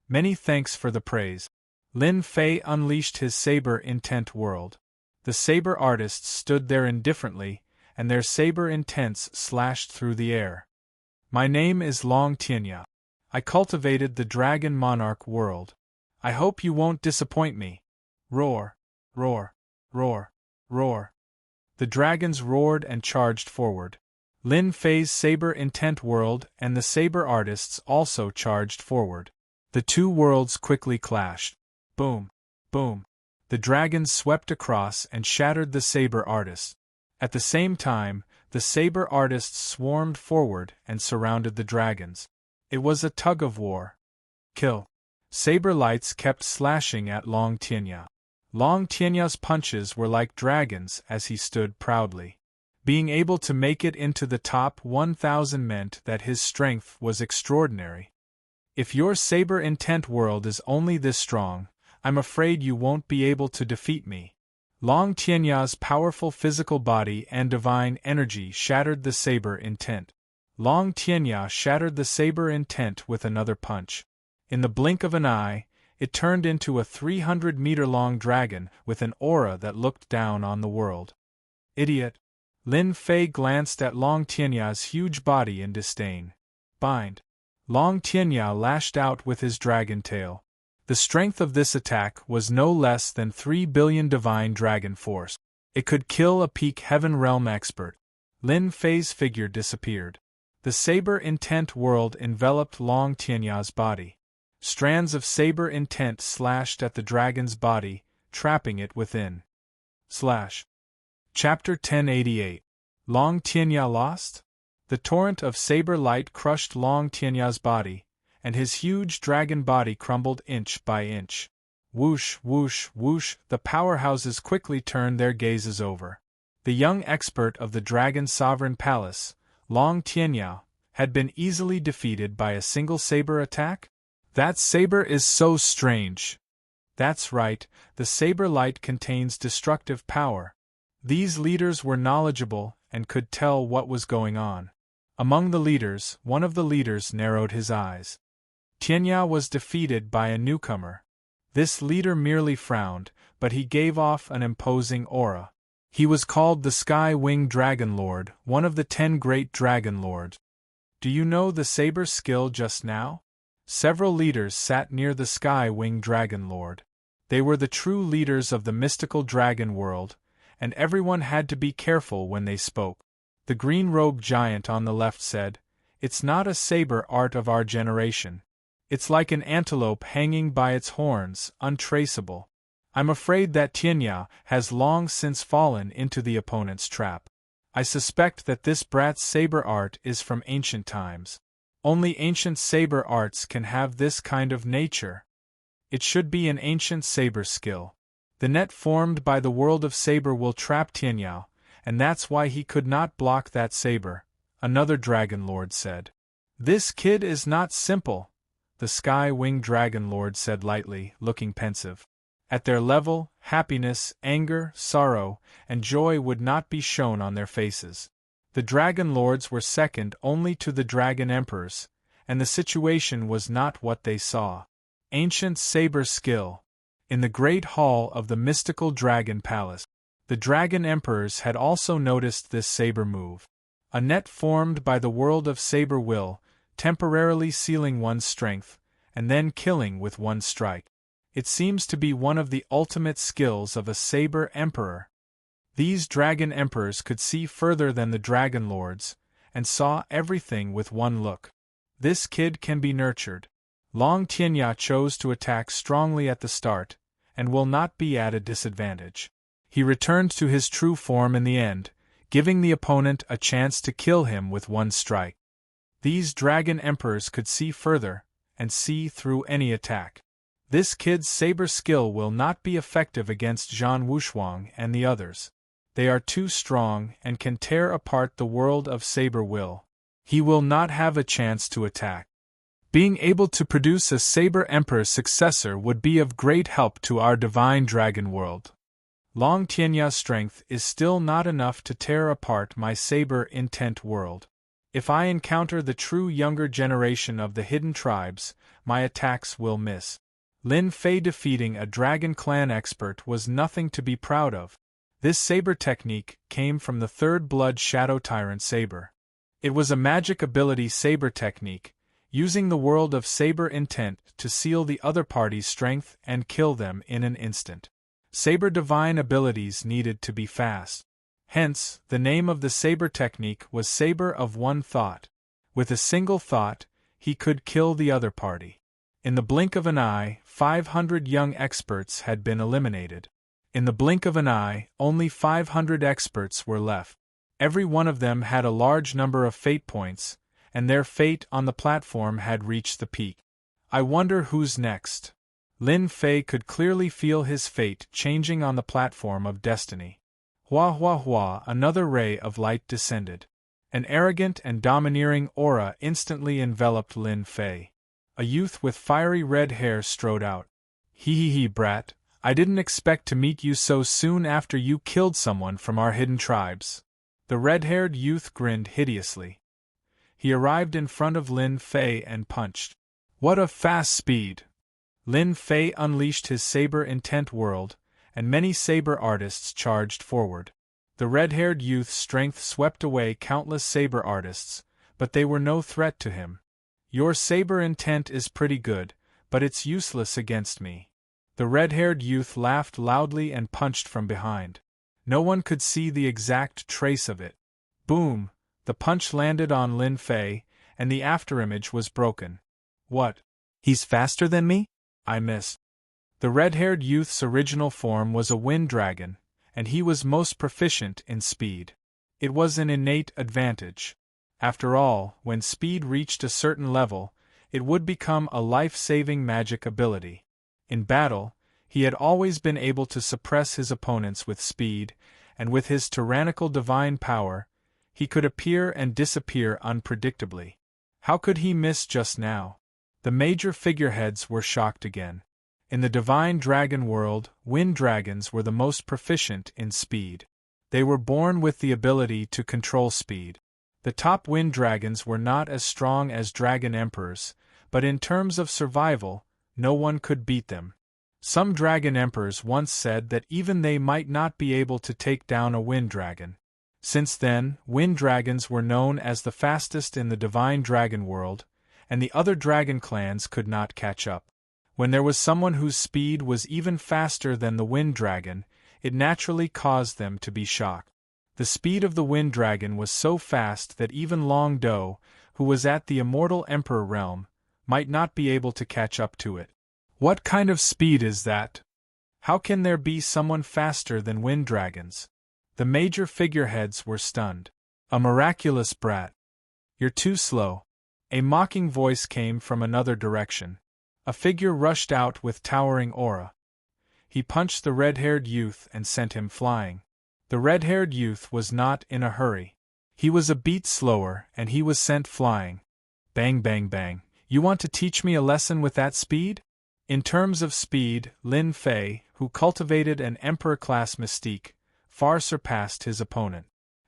Many thanks for the praise. Lin Fei unleashed his saber-intent world. The saber artists stood there indifferently, and their saber intents slashed through the air. My name is Long Tianya. I cultivated the Dragon Monarch world. I hope you won't disappoint me. Roar, roar, roar, roar. The dragons roared and charged forward. Lin Fei's saber-intent world and the saber artists also charged forward. The two worlds quickly clashed. Boom, boom. The dragons swept across and shattered the saber artists. At the same time, the saber artists swarmed forward and surrounded the dragons. It was a tug of war. Kill. Saber lights kept slashing at Long Tianya. Long Tianya's punches were like dragons as he stood proudly. Being able to make it into the top 1,000 meant that his strength was extraordinary. If your saber intent world is only this strong, I'm afraid you won't be able to defeat me. Long Tianya's powerful physical body and divine energy shattered the saber intent. Long Tianya shattered the saber intent with another punch. In the blink of an eye, it turned into a 300-meter-long dragon with an aura that looked down on the world. Idiot! Lin Fei glanced at Long Tianya's huge body in disdain. Bind! Long Tianya lashed out with his dragon tail. The strength of this attack was no less than 3 billion divine dragon force. It could kill a peak heaven realm expert. Lin Fei's figure disappeared. The saber intent world enveloped Long Tianya's body. Strands of saber intent slashed at the dragon's body, trapping it within. Chapter 1088. Long Tianya lost? The torrent of saber light crushed Long Tianya's body, and his huge dragon body crumbled inch by inch. Whoosh, whoosh, whoosh, the powerhouses quickly turned their gazes over. The young expert of the Dragon Sovereign Palace, Long Tianya, had been easily defeated by a single saber attack? That saber is so strange. That's right, the saber light contains destructive power. These leaders were knowledgeable and could tell what was going on. Among the leaders, one of the leaders narrowed his eyes. Tianya was defeated by a newcomer. This leader merely frowned, but he gave off an imposing aura. He was called the Sky-Winged Dragon Lord, one of the 10 great Dragon Lords. Do you know the saber skill just now? Several leaders sat near the Sky-Winged Dragon Lord. They were the true leaders of the mystical dragon world, and everyone had to be careful when they spoke. The green-robed giant on the left said, "It's not a saber art of our generation. It's like an antelope hanging by its horns, untraceable. I'm afraid that Tianya has long since fallen into the opponent's trap. I suspect that this brat's saber art is from ancient times. Only ancient saber arts can have this kind of nature. It should be an ancient saber skill. The net formed by the world of saber will trap Tianya, and that's why he could not block that saber," another Dragon Lord said. "This kid is not simple," the Sky-Winged Dragon Lord said lightly, looking pensive. At their level, happiness, anger, sorrow, and joy would not be shown on their faces. The Dragon Lords were second only to the Dragon Emperors, and the situation was not what they saw. Ancient saber skill. In the great hall of the mystical Dragon Palace, the Dragon Emperors had also noticed this saber move. A net formed by the world of saber will, temporarily sealing one's strength, and then killing with one strike. It seems to be one of the ultimate skills of a saber emperor. These Dragon Emperors could see further than the Dragon Lords, and saw everything with one look. This kid can be nurtured. Long Tianya chose to attack strongly at the start, and will not be at a disadvantage. He returned to his true form in the end, giving the opponent a chance to kill him with one strike. These Dragon Emperors could see further, and see through any attack. This kid's saber skill will not be effective against Zhan Wushuang and the others. They are too strong and can tear apart the world of saber will. He will not have a chance to attack. Being able to produce a Saber Emperor's successor would be of great help to our divine dragon world. Long Tianya's strength is still not enough to tear apart my saber intent world. If I encounter the true younger generation of the hidden tribes, my attacks will miss. Lin Fei defeating a Dragon Clan expert was nothing to be proud of. This saber technique came from the Third Blood Shadow Tyrant saber. It was a magic ability saber technique, using the world of saber intent to seal the other party's strength and kill them in an instant. Saber divine abilities needed to be fast. Hence, the name of the saber technique was Saber of One Thought. With a single thought, he could kill the other party. In the blink of an eye, 500 young experts had been eliminated. In the blink of an eye, only 500 experts were left. Every one of them had a large number of fate points, and their fate on the platform had reached the peak. I wonder who's next. Lin Fei could clearly feel his fate changing on the platform of destiny. Hua hua hua, another ray of light descended. An arrogant and domineering aura instantly enveloped Lin Fei. A youth with fiery red hair strode out. Hee, brat, I didn't expect to meet you so soon after you killed someone from our hidden tribes. The red-haired youth grinned hideously. He arrived in front of Lin Fei and punched. What a fast speed! Lin Fei unleashed his saber-intent world, and many saber artists charged forward. The red-haired youth's strength swept away countless saber artists, but they were no threat to him. Your saber intent is pretty good, but it's useless against me. The red-haired youth laughed loudly and punched from behind. No one could see the exact trace of it. Boom! The punch landed on Lin Fei, and the afterimage was broken. What? He's faster than me? I missed. The red-haired youth's original form was a wind dragon, and he was most proficient in speed. It was an innate advantage. After all, when speed reached a certain level, it would become a life-saving magic ability. In battle, he had always been able to suppress his opponents with speed, and with his tyrannical divine power, he could appear and disappear unpredictably. How could he miss just now? The major figureheads were shocked again. In the divine dragon world, wind dragons were the most proficient in speed. They were born with the ability to control speed. The top wind dragons were not as strong as dragon emperors, but in terms of survival, no one could beat them. Some dragon emperors once said that even they might not be able to take down a wind dragon. Since then, wind dragons were known as the fastest in the divine dragon world, and the other dragon clans could not catch up. When there was someone whose speed was even faster than the wind dragon, it naturally caused them to be shocked. The speed of the wind dragon was so fast that even Long Do, who was at the immortal emperor realm, might not be able to catch up to it. What kind of speed is that? How can there be someone faster than wind dragons? The major figureheads were stunned. A miraculous brat. You're too slow. A mocking voice came from another direction. A figure rushed out with towering aura. He punched the red-haired youth and sent him flying. The red-haired youth was not in a hurry. He was a beat slower, and he was sent flying. Bang bang bang. You want to teach me a lesson with that speed? In terms of speed, Lin Fei, who cultivated an emperor-class mystique, far surpassed his opponent.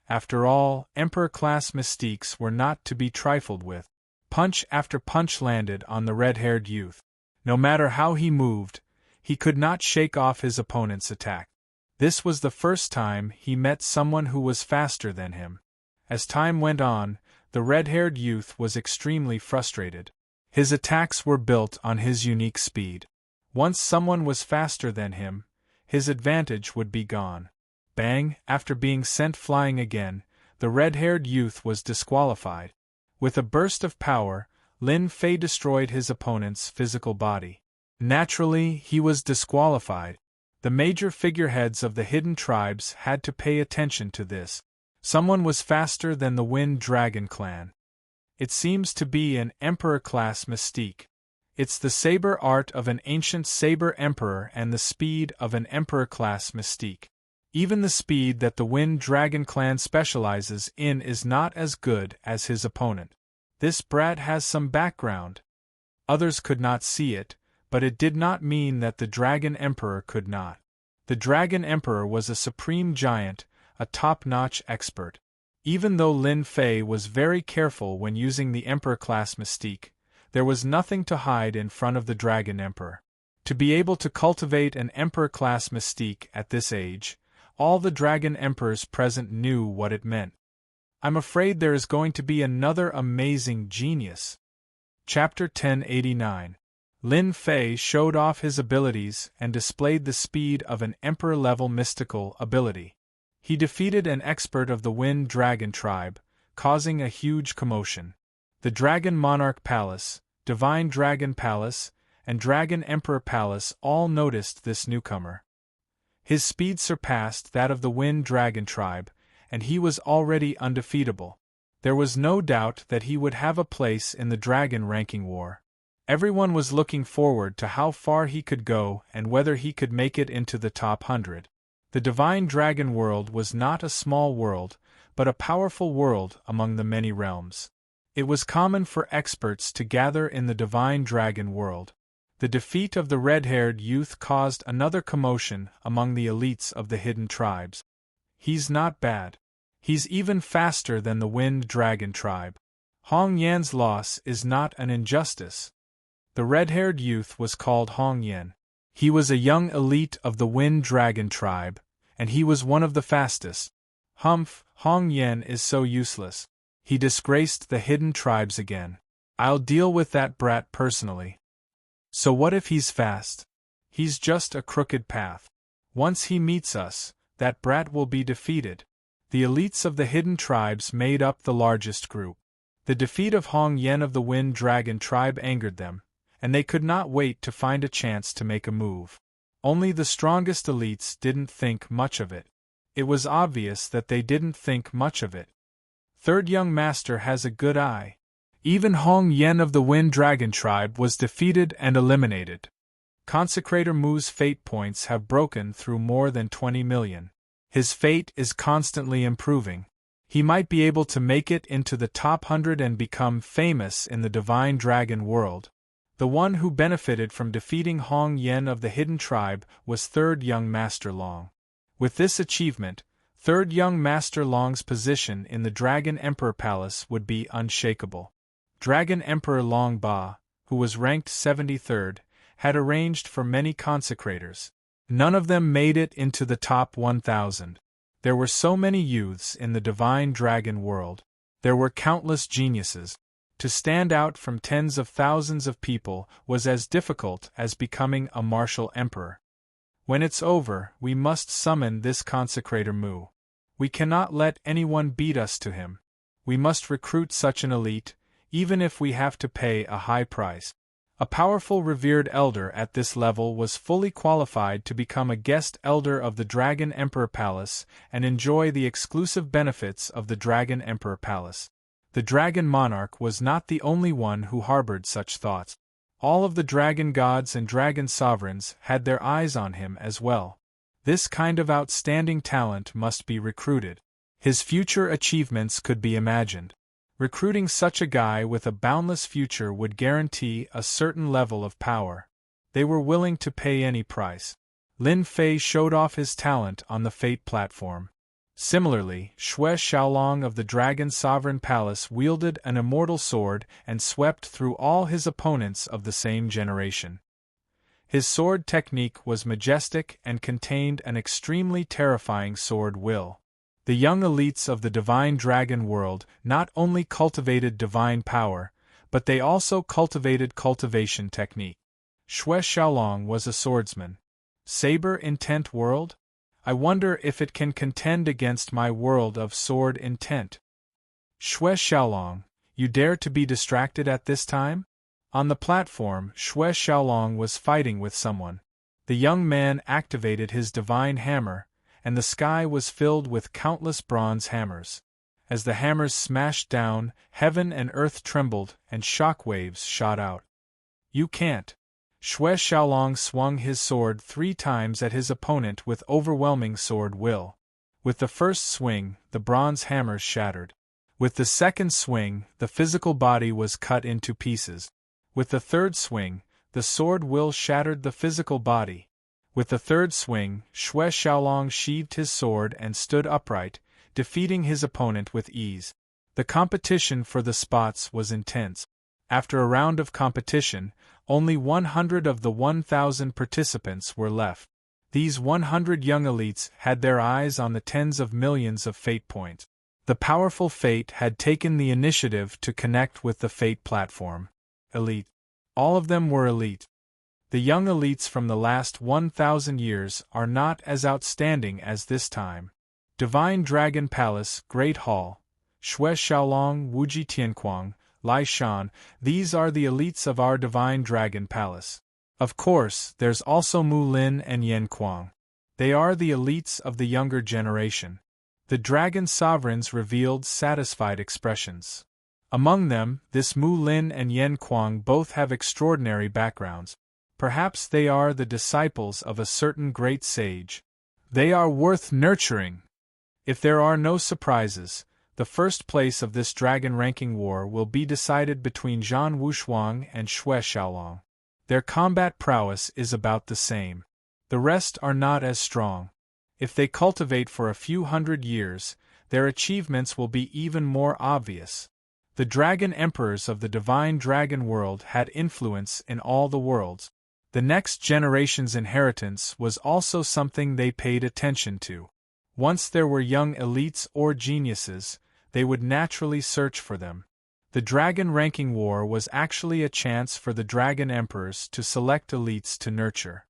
After all, emperor-class mystiques were not to be trifled with. Punch after punch landed on the red-haired youth. No matter how he moved, he could not shake off his opponent's attack. This was the first time he met someone who was faster than him. As time went on, the red-haired youth was extremely frustrated. His attacks were built on his unique speed. Once someone was faster than him, his advantage would be gone. Bang! After being sent flying again, the red-haired youth was disqualified. With a burst of power, Lin Fei destroyed his opponent's physical body. Naturally, he was disqualified. The major figureheads of the hidden tribes had to pay attention to this. Someone was faster than the Wind Dragon clan. It seems to be an emperor-class mystique. It's the saber art of an ancient saber emperor and the speed of an emperor-class mystique. Even the speed that the Wind Dragon clan specializes in is not as good as his opponent. This brat has some background. Others could not see it, but it did not mean that the Dragon Emperor could not. The Dragon Emperor was a supreme giant, a top-notch expert. Even though Lin Fei was very careful when using the Emperor-class mystique, there was nothing to hide in front of the Dragon Emperor. To be able to cultivate an Emperor-class mystique at this age, all the Dragon Emperors present knew what it meant. I'm afraid there is going to be another amazing genius. Chapter 1089. Lin Fei showed off his abilities and displayed the speed of an Emperor-level mystical ability. He defeated an expert of the Wind Dragon tribe, causing a huge commotion. The Dragon Monarch Palace, Divine Dragon Palace, and Dragon Emperor Palace all noticed this newcomer. His speed surpassed that of the Wind Dragon tribe, and he was already undefeatable. There was no doubt that he would have a place in the dragon ranking war. Everyone was looking forward to how far he could go and whether he could make it into the top 100. The Divine Dragon world was not a small world, but a powerful world among the many realms. It was common for experts to gather in the Divine Dragon world. The defeat of the red-haired youth caused another commotion among the elites of the hidden tribes. He's not bad. He's even faster than the Wind Dragon tribe. Hong Yan's loss is not an injustice. The red-haired youth was called Hong Yan. He was a young elite of the Wind Dragon tribe, and he was one of the fastest. Humph, Hong Yan is so useless. He disgraced the hidden tribes again. I'll deal with that brat personally. So what if he's fast? He's just a crooked path. Once he meets us, that brat will be defeated. The elites of the hidden tribes made up the largest group. The defeat of Hong Yan of the Wind Dragon tribe angered them, and they could not wait to find a chance to make a move. Only the strongest elites didn't think much of it. It was obvious that they didn't think much of it. Third young master has a good eye. Even Hong Yan of the Wind Dragon tribe was defeated and eliminated. Consecrator Mu's fate points have broken through more than 20 million. His fate is constantly improving. He might be able to make it into the top 100 and become famous in the Divine Dragon world. The one who benefited from defeating Hong Yan of the Hidden Tribe was Third Young Master Long. With this achievement, Third Young Master Long's position in the Dragon Emperor Palace would be unshakable. Dragon Emperor Long Ba, who was ranked 73rd, had arranged for many consecrators. None of them made it into the top 1,000. There were so many youths in the Divine Dragon world. There were countless geniuses. To stand out from tens of thousands of people was as difficult as becoming a martial emperor. When it's over, we must summon this consecrator Mu. We cannot let anyone beat us to him. We must recruit such an elite, even if we have to pay a high price. A powerful revered elder at this level was fully qualified to become a guest elder of the Dragon Emperor Palace and enjoy the exclusive benefits of the Dragon Emperor Palace. The Dragon Monarch was not the only one who harbored such thoughts. All of the dragon gods and dragon sovereigns had their eyes on him as well. This kind of outstanding talent must be recruited. His future achievements could be imagined. Recruiting such a guy with a boundless future would guarantee a certain level of power. They were willing to pay any price. Lin Fei showed off his talent on the Fate platform. Similarly, Xue Xiaolong of the Dragon Sovereign Palace wielded an immortal sword and swept through all his opponents of the same generation. His sword technique was majestic and contained an extremely terrifying sword will. The young elites of the Divine Dragon world not only cultivated divine power, but they also cultivated cultivation technique. Xue Xiaolong was a swordsman. Saber intent world? I wonder if it can contend against my world of sword intent. Xue Xiaolong, you dare to be distracted at this time? On the platform, Xue Xiaolong was fighting with someone. The young man activated his divine hammer, and the sky was filled with countless bronze hammers. As the hammers smashed down, heaven and earth trembled, and shock waves shot out. You can't. Xue Xiaolong swung his sword 3 times at his opponent with overwhelming sword will. With the first swing, the bronze hammers shattered. With the second swing, the physical body was cut into pieces. With the third swing, the sword will shattered the physical body. With the third swing, Xue Xiaolong sheathed his sword and stood upright, defeating his opponent with ease. The competition for the spots was intense. After a round of competition, only 100 of the 1,000 participants were left. These 100 young elites had their eyes on the tens of millions of fate points. The powerful fate had taken the initiative to connect with the fate platform. Elite. All of them were elite. The young elites from the last 1,000 years are not as outstanding as this time. Divine Dragon Palace, Great Hall, Xue Xiaolong, Wuji Tianquang, Lai Shan, these are the elites of our Divine Dragon Palace. Of course, there's also Mu Lin and Yan Kuang. They are the elites of the younger generation. The dragon sovereigns revealed satisfied expressions. Among them, this Mu Lin and Yen Kuang both have extraordinary backgrounds. Perhaps they are the disciples of a certain great sage. They are worth nurturing. If there are no surprises, the first place of this dragon ranking war will be decided between Zhan Wushuang and Xue Xiaolong. Their combat prowess is about the same. The rest are not as strong. If they cultivate for a few hundred years, their achievements will be even more obvious. The dragon emperors of the divine dragon world had influence in all the worlds. The next generation's inheritance was also something they paid attention to. Once there were young elites or geniuses, they would naturally search for them. The dragon ranking war was actually a chance for the dragon emperors to select elites to nurture.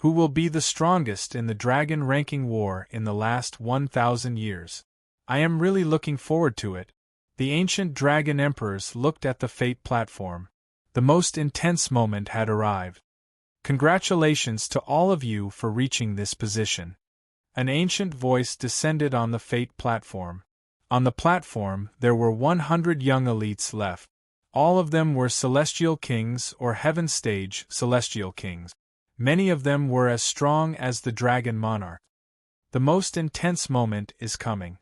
Who will be the strongest in the dragon ranking war in the last 1,000 years? I am really looking forward to it. The ancient dragon emperors looked at the fate platform. The most intense moment had arrived. Congratulations to all of you for reaching this position. An ancient voice descended on the fate platform. On the platform, there were 100 young elites left. All of them were celestial kings or heaven stage celestial kings. Many of them were as strong as the dragon monarch. The most intense moment is coming.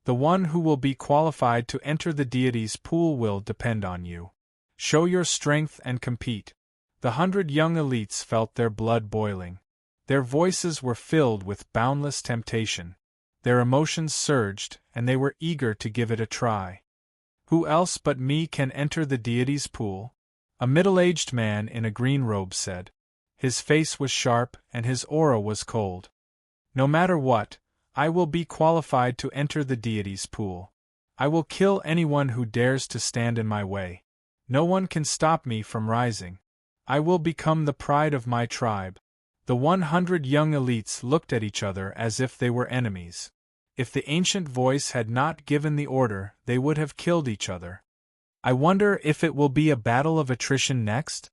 The one who will be qualified to enter the deity's pool will depend on you. Show your strength and compete. The 100 young elites felt their blood boiling. Their voices were filled with boundless temptation. Their emotions surged, and they were eager to give it a try. Who else but me can enter the deity's pool? A middle-aged man in a green robe said. His face was sharp, and his aura was cold. No matter what, I will be qualified to enter the deity's pool. I will kill anyone who dares to stand in my way. No one can stop me from rising. I will become the pride of my tribe. The 100 young elites looked at each other as if they were enemies. If the ancient voice had not given the order, they would have killed each other. I wonder if it will be a battle of attrition next?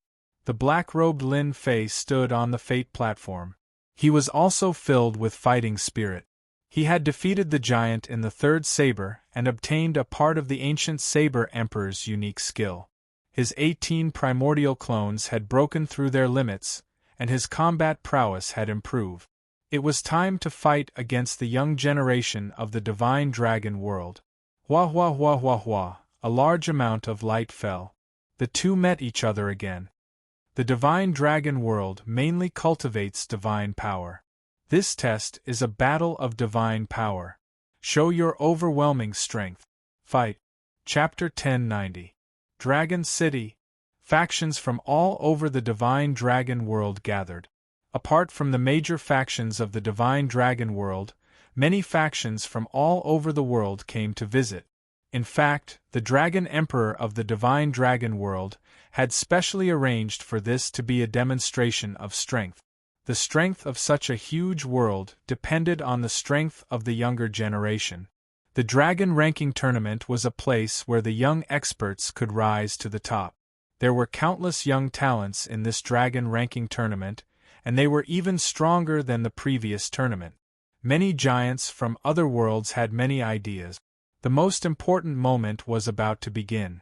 The black-robed Lin Fei stood on the fate platform. He was also filled with fighting spirit. He had defeated the giant in the third saber and obtained a part of the ancient saber emperor's unique skill. His 18 primordial clones had broken through their limits, and his combat prowess had improved. It was time to fight against the young generation of the divine dragon world. Hua hua hua hua hua, a large amount of light fell. The two met each other again. The divine dragon world mainly cultivates divine power. This test is a battle of divine power. Show your overwhelming strength. Fight. Chapter 1090. Dragon City. Factions from all over the divine dragon world gathered. Apart from the major factions of the divine dragon world, many factions from all over the world came to visit. In fact, the Dragon Emperor of the divine dragon world had specially arranged for this to be a demonstration of strength. The strength of such a huge world depended on the strength of the younger generation. The dragon ranking tournament was a place where the young experts could rise to the top. There were countless young talents in this dragon ranking tournament, and they were even stronger than the previous tournament. Many giants from other worlds had many ideas. The most important moment was about to begin.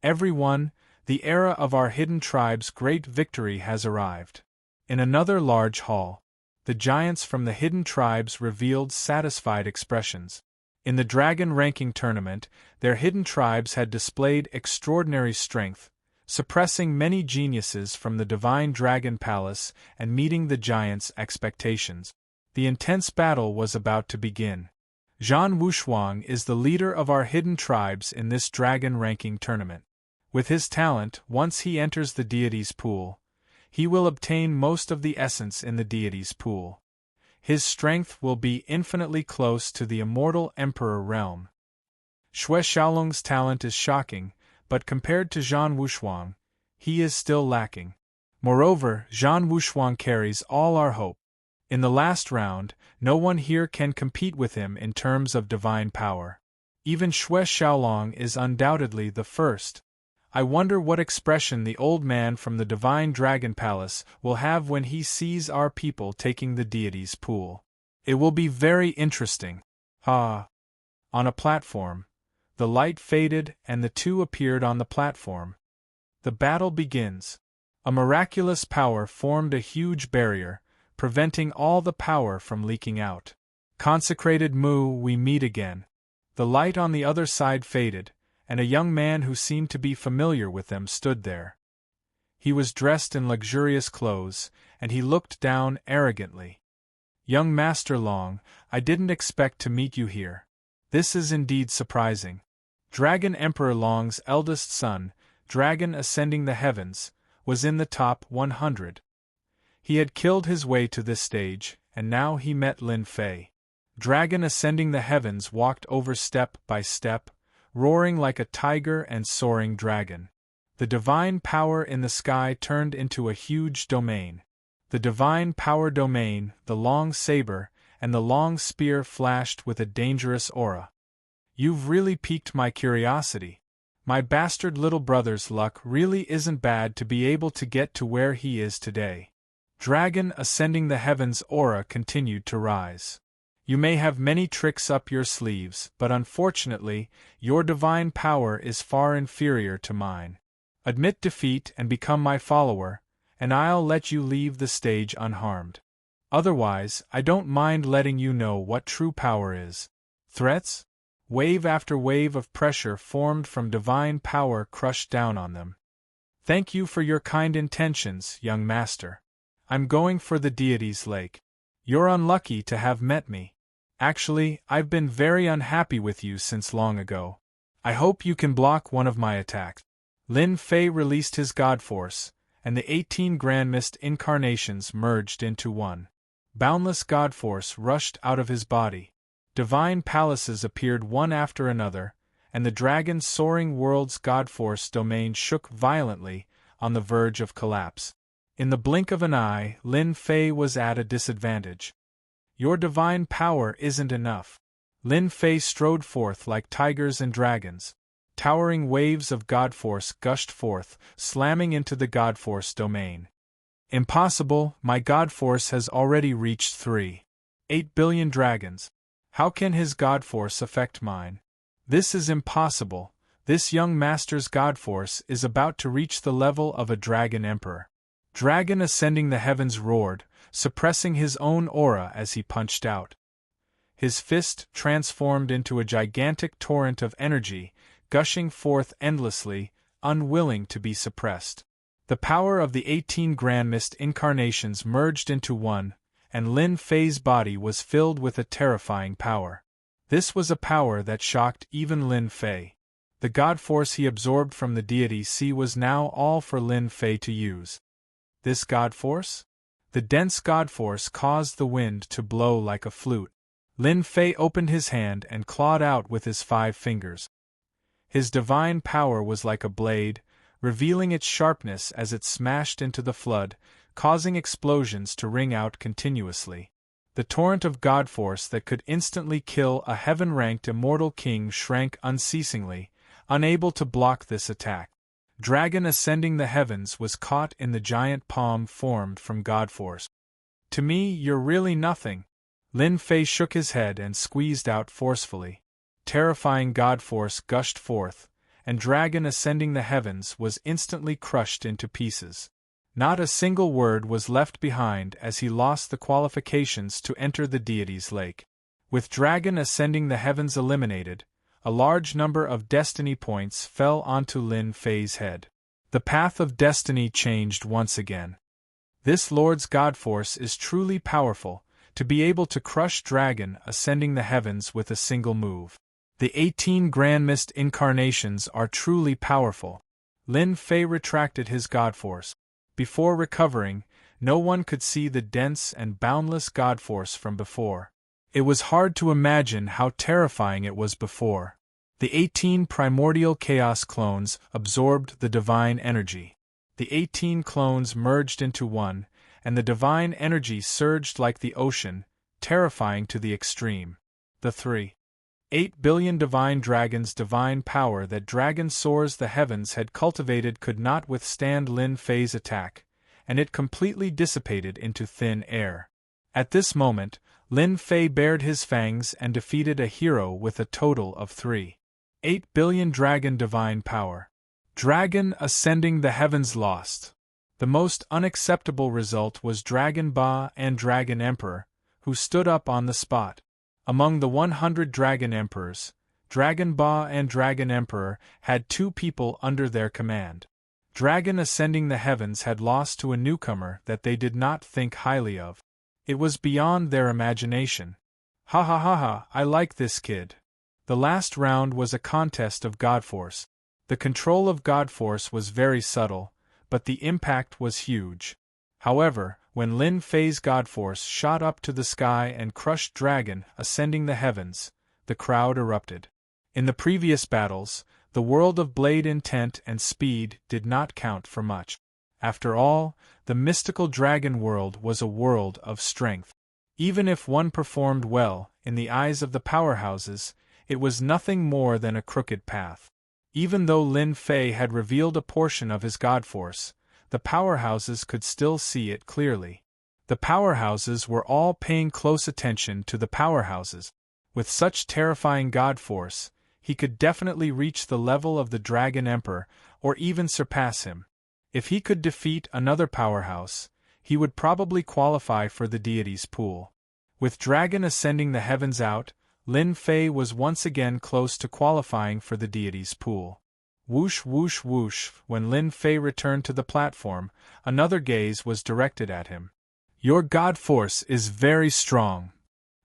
Everyone, the era of our hidden tribe's great victory has arrived. In another large hall, the giants from the hidden tribes revealed satisfied expressions. In the dragon ranking tournament, their hidden tribes had displayed extraordinary strength, suppressing many geniuses from the divine dragon palace and meeting the giants' expectations. The intense battle was about to begin. Zhan Wushuang is the leader of our hidden tribes in this dragon ranking tournament. With his talent, once he enters the deity's pool, he will obtain most of the essence in the deity's pool. His strength will be infinitely close to the immortal emperor realm. Xue Xiaolong's talent is shocking, but compared to Zhan Wushuang, he is still lacking. Moreover, Zhan Wushuang carries all our hope. In the last round, no one here can compete with him in terms of divine power. Even Xue Xiaolong is undoubtedly the first. I wonder what expression the old man from the divine dragon palace will have when he sees our people taking the deity's pool. It will be very interesting. On a platform, The light faded and the two appeared on the platform. The battle begins. A miraculous power formed a huge barrier, preventing all the power from leaking out. Consecrated Mu, we meet again. The light on the other side faded, and a young man who seemed to be familiar with them stood there. He was dressed in luxurious clothes, and he looked down arrogantly. Young Master Long, I didn't expect to meet you here. This is indeed surprising. Dragon Emperor Long's eldest son, Dragon Ascending the Heavens, was in the top 100. He had killed his way to this stage, and now he met Lin Fei. Dragon Ascending the Heavens walked over step by step, roaring like a tiger and soaring dragon. The divine power in the sky turned into a huge domain. The divine power domain, the long saber, and the long spear flashed with a dangerous aura. You've really piqued my curiosity. My bastard little brother's luck really isn't bad to be able to get to where he is today. Dragon Ascending the Heavens' aura continued to rise. You may have many tricks up your sleeves, but unfortunately, your divine power is far inferior to mine. Admit defeat and become my follower, and I'll let you leave the stage unharmed. Otherwise, I don't mind letting you know what true power is. Threats? Wave after wave of pressure formed from divine power crushed down on them. Thank you for your kind intentions, young master. I'm going for the deity's lake. You're unlucky to have met me. Actually, I've been very unhappy with you since long ago. I hope you can block one of my attacks. Lin Fei released his god force, and the 18 Grand Mist incarnations merged into one. Boundless god force rushed out of his body. Divine palaces appeared one after another, and the dragon's soaring world's god force domain shook violently, on the verge of collapse. In the blink of an eye, Lin Fei was at a disadvantage. Your divine power isn't enough. Lin Fei strode forth like tigers and dragons. Towering waves of god force gushed forth, slamming into the god force domain. Impossible, my god force has already reached 3.8 billion dragons. How can his god force affect mine? This is impossible. This young master's god force is about to reach the level of a dragon emperor. Dragon Ascending the Heavens roared, suppressing his own aura as he punched out. His fist transformed into a gigantic torrent of energy, gushing forth endlessly, unwilling to be suppressed. The power of the 18 Grand Mist incarnations merged into one, and Lin Fei's body was filled with a terrifying power. This was a power that shocked even Lin Fei. The god force he absorbed from the deity Sea was now all for Lin Fei to use. This god force? The dense god force caused the wind to blow like a flute. Lin Fei opened his hand and clawed out with his 5 fingers. His divine power was like a blade, revealing its sharpness as it smashed into the flood, causing explosions to ring out continuously. The torrent of god force that could instantly kill a heaven-ranked immortal king shrank unceasingly, unable to block this attack. Dragon Ascending the Heavens was caught in the giant palm formed from god force. To me, you're really nothing. Lin Fei shook his head and squeezed out forcefully. Terrifying god force gushed forth, and Dragon Ascending the Heavens was instantly crushed into pieces. Not a single word was left behind as he lost the qualifications to enter the deity's lake. With Dragon Ascending the Heavens eliminated, a large number of destiny points fell onto Lin Fei's head. The path of destiny changed once again. This Lord's god force is truly powerful, to be able to crush Dragon Ascending the Heavens with a single move. The 18 Grand Mist incarnations are truly powerful. Lin Fei retracted his god force. Before recovering, no one could see the dense and boundless god force from before. It was hard to imagine how terrifying it was before. The 18 primordial chaos clones absorbed the divine energy. The 18 clones merged into one, and the divine energy surged like the ocean, terrifying to the extreme. The 3.8 billion divine dragons' divine power that Dragon Soars the Heavens had cultivated could not withstand Lin Fei's attack, and it completely dissipated into thin air. At this moment, Lin Fei bared his fangs and defeated a hero with a total of 3.8 8 billion dragon divine power. Dragon ascending the heavens lost. The most unacceptable result was Dragon Ba and Dragon Emperor, who stood up on the spot. Among the 100 Dragon Emperors, Dragon Ba and Dragon Emperor had 2 people under their command. Dragon ascending the heavens had lost to a newcomer that they did not think highly of. It was beyond their imagination. Ha ha ha ha, I like this kid. The last round was a contest of Godforce. The control of Godforce was very subtle, but the impact was huge. However, when Lin Fei's Godforce shot up to the sky and crushed Dragon ascending the heavens, the crowd erupted. In the previous battles, the world of blade intent and speed did not count for much. After all, the mystical dragon world was a world of strength. Even if one performed well, in the eyes of the powerhouses, it was nothing more than a crooked path. Even though Lin Fei had revealed a portion of his Godforce, the powerhouses could still see it clearly. The powerhouses were all paying close attention to the powerhouses. With such terrifying Godforce, he could definitely reach the level of the Dragon Emperor, or even surpass him. If he could defeat another powerhouse, he would probably qualify for the deity's pool. With Dragon ascending the heavens out, Lin Fei was once again close to qualifying for the deity's pool. Whoosh whoosh whoosh, when Lin Fei returned to the platform, another gaze was directed at him. Your Godforce is very strong.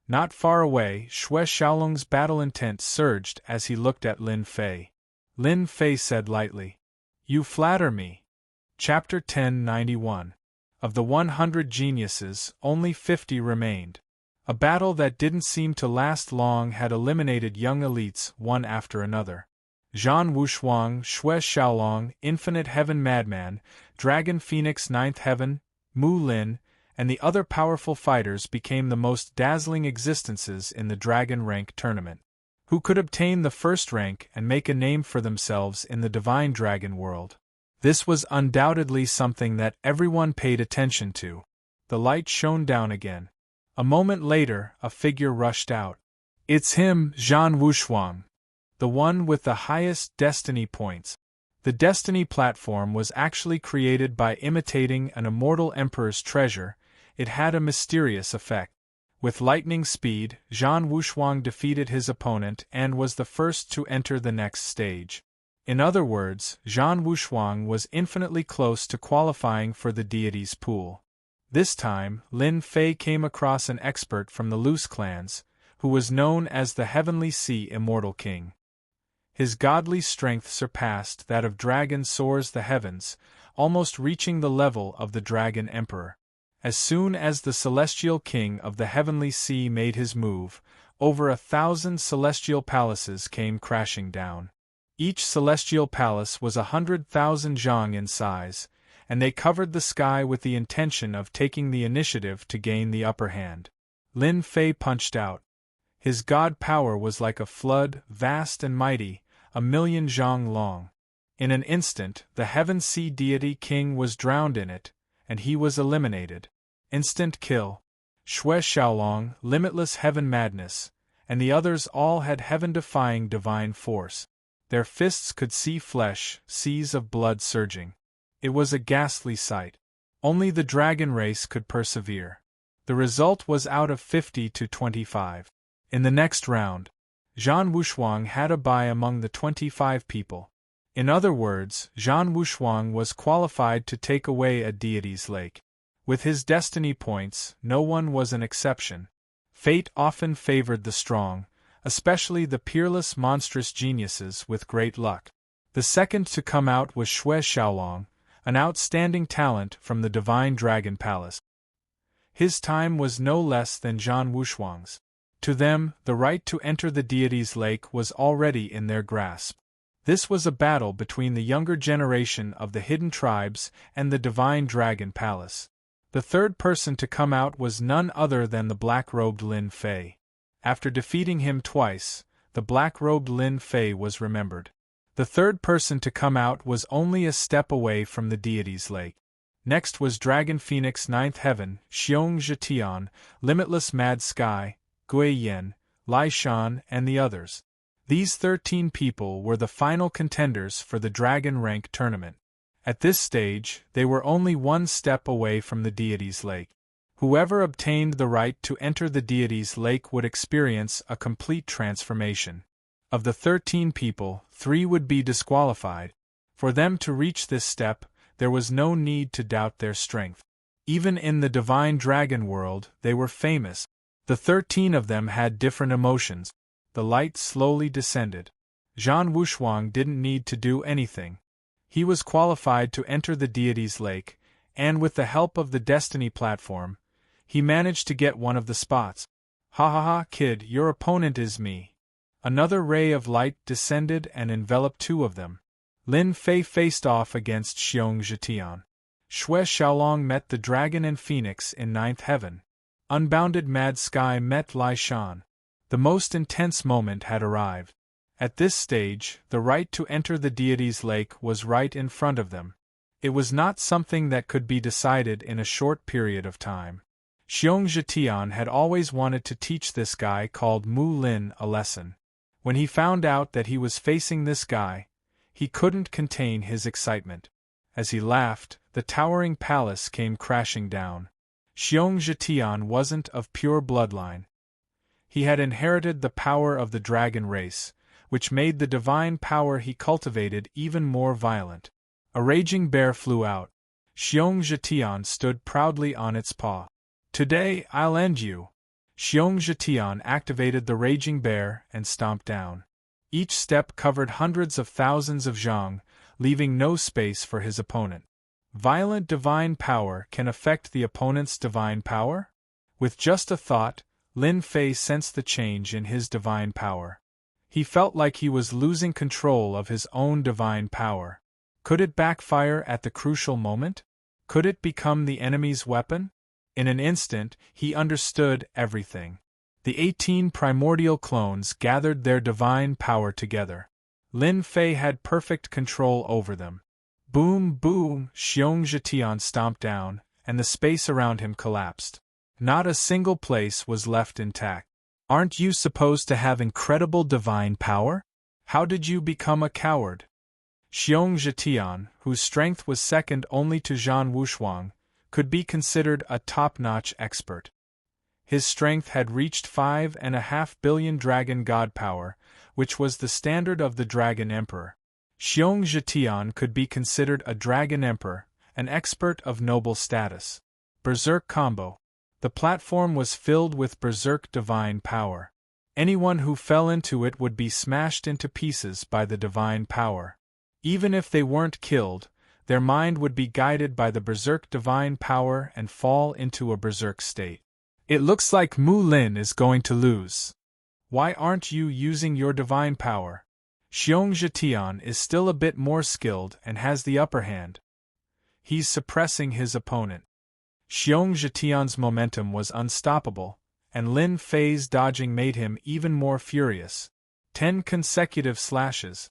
Not far away, Xue Xiaolong's battle intent surged as he looked at Lin Fei. Lin Fei said lightly, "You flatter me." Chapter 1091. Of the 100 geniuses, only 50 remained. A battle that didn't seem to last long had eliminated young elites one after another. Zhan Wushuang, Xue Xiaolong, Infinite Heaven Madman, Dragon Phoenix Ninth Heaven, Mu Lin, and the other powerful fighters became the most dazzling existences in the Dragon Rank tournament. Who could obtain the first rank and make a name for themselves in the Divine Dragon world? This was undoubtedly something that everyone paid attention to. The light shone down again. A moment later, a figure rushed out. It's him, Zhan Wushuang. The one with the highest destiny points. The destiny platform was actually created by imitating an immortal emperor's treasure. It had a mysterious effect. With lightning speed, Zhan Wushuang defeated his opponent and was the first to enter the next stage. In other words, Zhan Wushuang was infinitely close to qualifying for the deity's pool. This time, Lin Fei came across an expert from the Loose clans, who was known as the Heavenly Sea Immortal King. His godly strength surpassed that of Dragon Soars the Heavens, almost reaching the level of the Dragon Emperor. As soon as the Celestial King of the Heavenly Sea made his move, over 1,000 celestial palaces came crashing down. Each celestial palace was 100,000 zhang in size, and they covered the sky with the intention of taking the initiative to gain the upper hand. Lin Fei punched out. His god power was like a flood, vast and mighty, 1,000,000 zhang long. In an instant, the Heaven Sea Deity King was drowned in it, and he was eliminated. Instant kill. Xue Xiaolong, Limitless Heaven Madness, and the others all had heaven-defying divine force. Their fists could see flesh, seas of blood surging. It was a ghastly sight. Only the dragon race could persevere. The result was out of 50 to 25. In the next round, Zhan Wushuang had a bye among the 25 people. In other words, Zhan Wushuang was qualified to take away a deity's lake. With his destiny points, no one was an exception. Fate often favored the strong, especially the peerless monstrous geniuses with great luck. The second to come out was Xue Xiaolong, an outstanding talent from the Divine Dragon Palace. His time was no less than Zhan Wushuang's. To them, the right to enter the deity's lake was already in their grasp. This was a battle between the younger generation of the hidden tribes and the Divine Dragon Palace. The third person to come out was none other than the black-robed Lin Fei. After defeating him twice, the black-robed Lin Fei was remembered. The third person to come out was only a step away from the deity's lake. Next was Dragon Phoenix Ninth Heaven, Xiong Zhetian, Limitless Mad Sky, Gui Yen, Lai Shan, and the others. These 13 people were the final contenders for the Dragon Rank tournament. At this stage, they were only one step away from the deity's lake. Whoever obtained the right to enter the deity's lake would experience a complete transformation. Of the 13 people, 3 would be disqualified. For them to reach this step, there was no need to doubt their strength. Even in the divine dragon world, they were famous. The 13 of them had different emotions. The light slowly descended. Zhan Wushuang didn't need to do anything. He was qualified to enter the deity's lake, and with the help of the destiny platform, he managed to get one of the spots. Ha ha ha, kid, your opponent is me. Another ray of light descended and enveloped 2 of them. Lin Fei faced off against Xiong Zhetian. Xue Xiaolong met the dragon and phoenix in 9th heaven. Unbounded Mad Sky met Lai Shan. The most intense moment had arrived. At this stage, the right to enter the deity's lake was right in front of them. It was not something that could be decided in a short period of time. Xiong Zhetian had always wanted to teach this guy called Mu Lin a lesson. When he found out that he was facing this guy, he couldn't contain his excitement. As he laughed, the towering palace came crashing down. Xiong Zhetian wasn't of pure bloodline. He had inherited the power of the dragon race, which made the divine power he cultivated even more violent. A raging bear flew out. Xiong Zhetian stood proudly on its paw. Today, I'll end you. Xiong Zhetian activated the raging bear and stomped down. Each step covered hundreds of thousands of zhang, leaving no space for his opponent. Violent divine power can affect the opponent's divine power? With just a thought, Lin Fei sensed the change in his divine power. He felt like he was losing control of his own divine power. Could it backfire at the crucial moment? Could it become the enemy's weapon? In an instant, he understood everything. The 18 primordial clones gathered their divine power together. Lin Fei had perfect control over them. Boom, boom, Xiong Zhetian stomped down, and the space around him collapsed. Not a single place was left intact. Aren't you supposed to have incredible divine power? How did you become a coward? Xiong Zhetian, whose strength was second only to Zhan Wushuang, could be considered a top-notch expert. His strength had reached 5.5 billion dragon god power, which was the standard of the Dragon Emperor. Xiong Zhetian could be considered a Dragon Emperor, an expert of noble status. Berserk Combo. The platform was filled with berserk divine power. Anyone who fell into it would be smashed into pieces by the divine power. Even if they weren't killed, their mind would be guided by the berserk divine power and fall into a berserk state. It looks like Mu Lin is going to lose. Why aren't you using your divine power? Xiong Zhetian is still a bit more skilled and has the upper hand. He's suppressing his opponent. Xiong Zhetian's momentum was unstoppable, and Lin Fei's dodging made him even more furious. 10 consecutive slashes.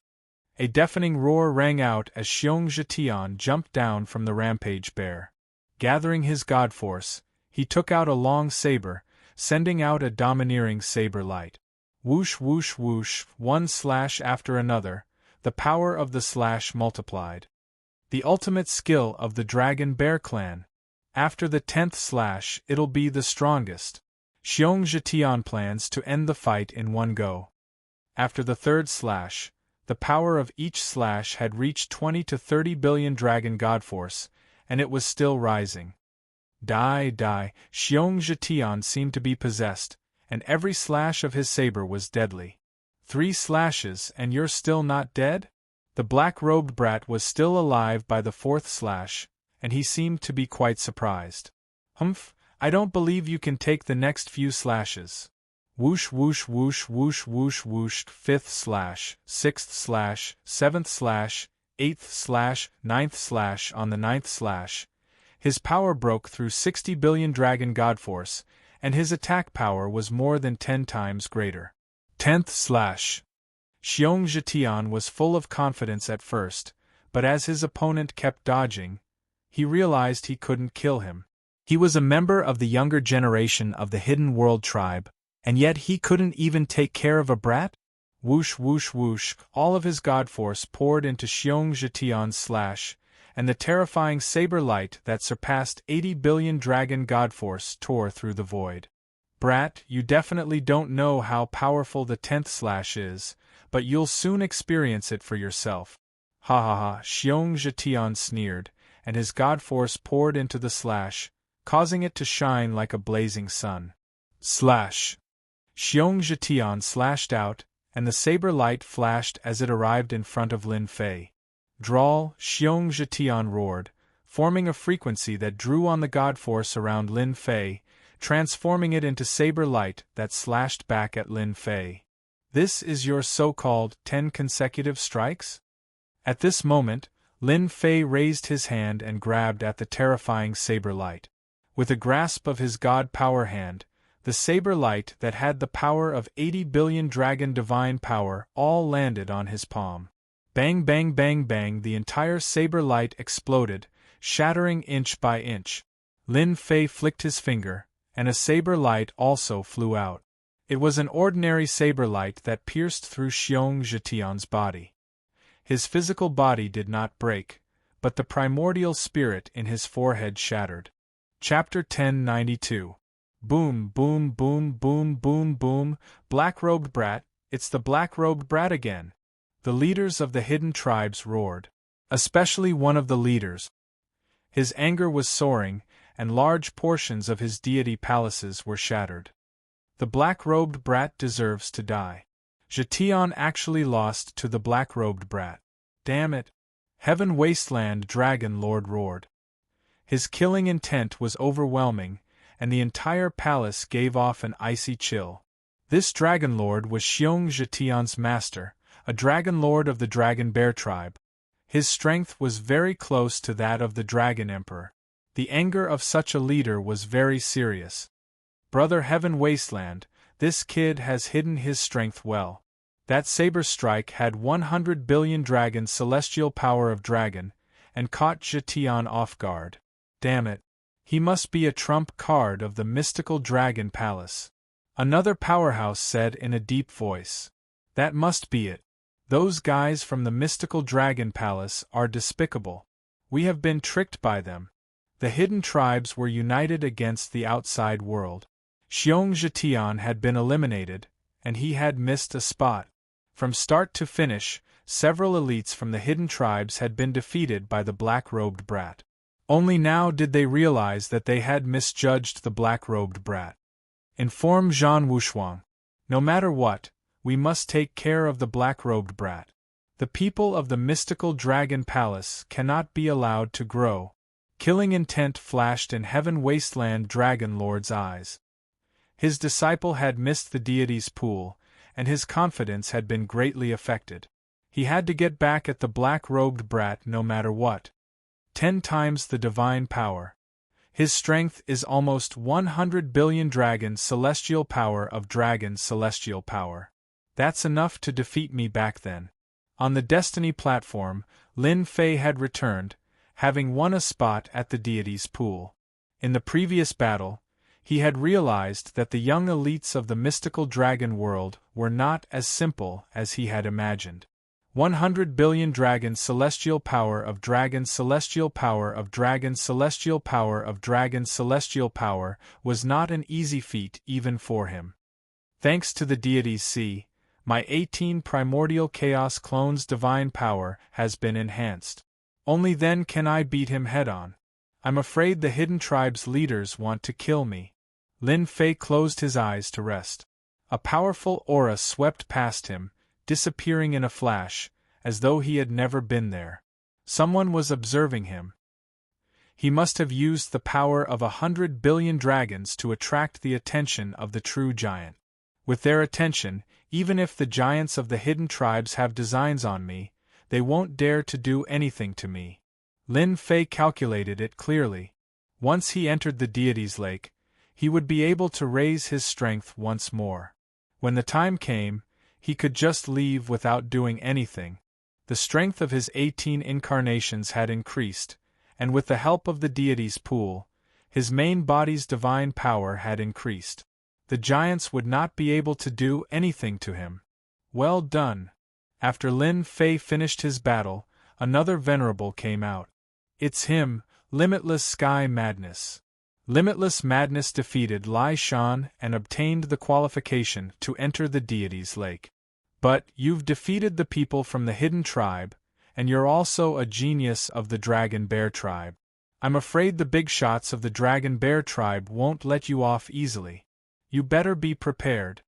A deafening roar rang out as Xiong Zhetian jumped down from the rampage bear. Gathering his god force, he took out a long saber, sending out a domineering saber light. Whoosh whoosh whoosh, one slash after another, the power of the slash multiplied. The ultimate skill of the Dragon Bear clan. After the 10th slash, it'll be the strongest. Xiong Zhetian plans to end the fight in one go. After the 3rd slash, the power of each slash had reached 20 to 30 billion dragon god force, and it was still rising. Die, Xiong Zhetian seemed to be possessed, and every slash of his saber was deadly. 3 slashes and you're still not dead? The black-robed brat was still alive by the 4th slash, and he seemed to be quite surprised. Humph, I don't believe you can take the next few slashes. Whoosh whoosh whoosh whoosh whoosh whoosh, 5th slash, 6th slash, 7th slash, 8th slash, 9th slash. On the 9th slash, his power broke through 60 billion dragon god force, and his attack power was more than 10 times greater. 10th slash. Xiong Zhetian was full of confidence at first, but as his opponent kept dodging, he realized he couldn't kill him. He was a member of the younger generation of the Hidden World tribe, and yet he couldn't even take care of a brat? Whoosh whoosh whoosh, all of his god force poured into Xiong Zhetian's slash, and the terrifying saber light that surpassed 80 billion dragon god force tore through the void. Brat, you definitely don't know how powerful the 10th slash is, but you'll soon experience it for yourself. Ha ha ha, Xiong Zhetian sneered, and his god force poured into the slash, causing it to shine like a blazing sun. Slash! Xiong Zhetian slashed out, and the saber light flashed as it arrived in front of Lin Fei. Drawl, Xiong Zhetian roared, forming a frequency that drew on the god force around Lin Fei, transforming it into saber light that slashed back at Lin Fei. This is your so-called 10 consecutive strikes? At this moment, Lin Fei raised his hand and grabbed at the terrifying saber light. With a grasp of his god power hand, the saber light that had the power of 80 billion dragon divine power all landed on his palm. Bang bang bang bang, the entire saber light exploded, shattering inch by inch. Lin Fei flicked his finger, and a saber light also flew out. It was an ordinary saber light that pierced through Xiong Zhetian's body. His physical body did not break, but the primordial spirit in his forehead shattered. Chapter 1092. Boom, boom, boom, boom, boom, boom, black-robed brat, it's the black-robed brat again. The leaders of the hidden tribes roared. Especially one of the leaders. His anger was soaring, and large portions of his deity palaces were shattered. The black-robed brat deserves to die. Zhetian actually lost to the black-robed brat. Damn it! Heaven Wasteland Dragon Lord roared. His killing intent was overwhelming, and the entire palace gave off an icy chill. This Dragon Lord was Xiong Zhetian's master, a Dragon Lord of the Dragon Bear tribe. His strength was very close to that of the Dragon Emperor. The anger of such a leader was very serious. Brother Heaven Wasteland, this kid has hidden his strength well. That saber strike had 100 billion dragon celestial power of dragon, and caught Zhetian off guard. Damn it. He must be a trump card of the mystical dragon palace. Another powerhouse said in a deep voice. That must be it. Those guys from the mystical dragon palace are despicable. We have been tricked by them. The hidden tribes were united against the outside world. Xiong Zhetian had been eliminated, and he had missed a spot. From start to finish, several elites from the hidden tribes had been defeated by the black-robed brat. Only now did they realize that they had misjudged the black-robed brat. Inform Zhan Wushuang. No matter what, we must take care of the black-robed brat. The people of the mystical dragon palace cannot be allowed to grow. Killing intent flashed in Heaven Wasteland Dragon Lord's eyes. His disciple had missed the deity's pool, and his confidence had been greatly affected. He had to get back at the black-robed brat no matter what. 10 times the divine power. His strength is almost 100 billion dragon celestial power of dragon celestial power. That's enough to defeat me back then. On the Destiny platform, Lin Fei had returned, having won a spot at the deity's pool. In the previous battle, he had realized that the young elites of the mystical dragon world were not as simple as he had imagined. 100 billion dragon celestial power of dragon celestial power of dragon celestial power of dragon celestial power was not an easy feat even for him. Thanks to the deities see, my 18 primordial chaos clones' divine power has been enhanced. Only then can I beat him head-on. I'm afraid the hidden tribe's leaders want to kill me. Lin Fei closed his eyes to rest. A powerful aura swept past him, disappearing in a flash, as though he had never been there. Someone was observing him. He must have used the power of 100 billion dragons to attract the attention of the true giant. With their attention, even if the giants of the hidden tribes have designs on me, they won't dare to do anything to me. Lin Fei calculated it clearly. Once he entered the deity's lake, he would be able to raise his strength once more. When the time came, he could just leave without doing anything. The strength of his 18 incarnations had increased, and with the help of the deity's pool, his main body's divine power had increased. The giants would not be able to do anything to him. Well done. After Lin Fei finished his battle, another venerable came out. It's him, Limitless Sky Madness. Limitless Madness defeated Lai Shan and obtained the qualification to enter the deity's lake. But you've defeated the people from the hidden tribe, and you're also a genius of the Dragon Bear tribe. I'm afraid the big shots of the Dragon Bear tribe won't let you off easily. You better be prepared.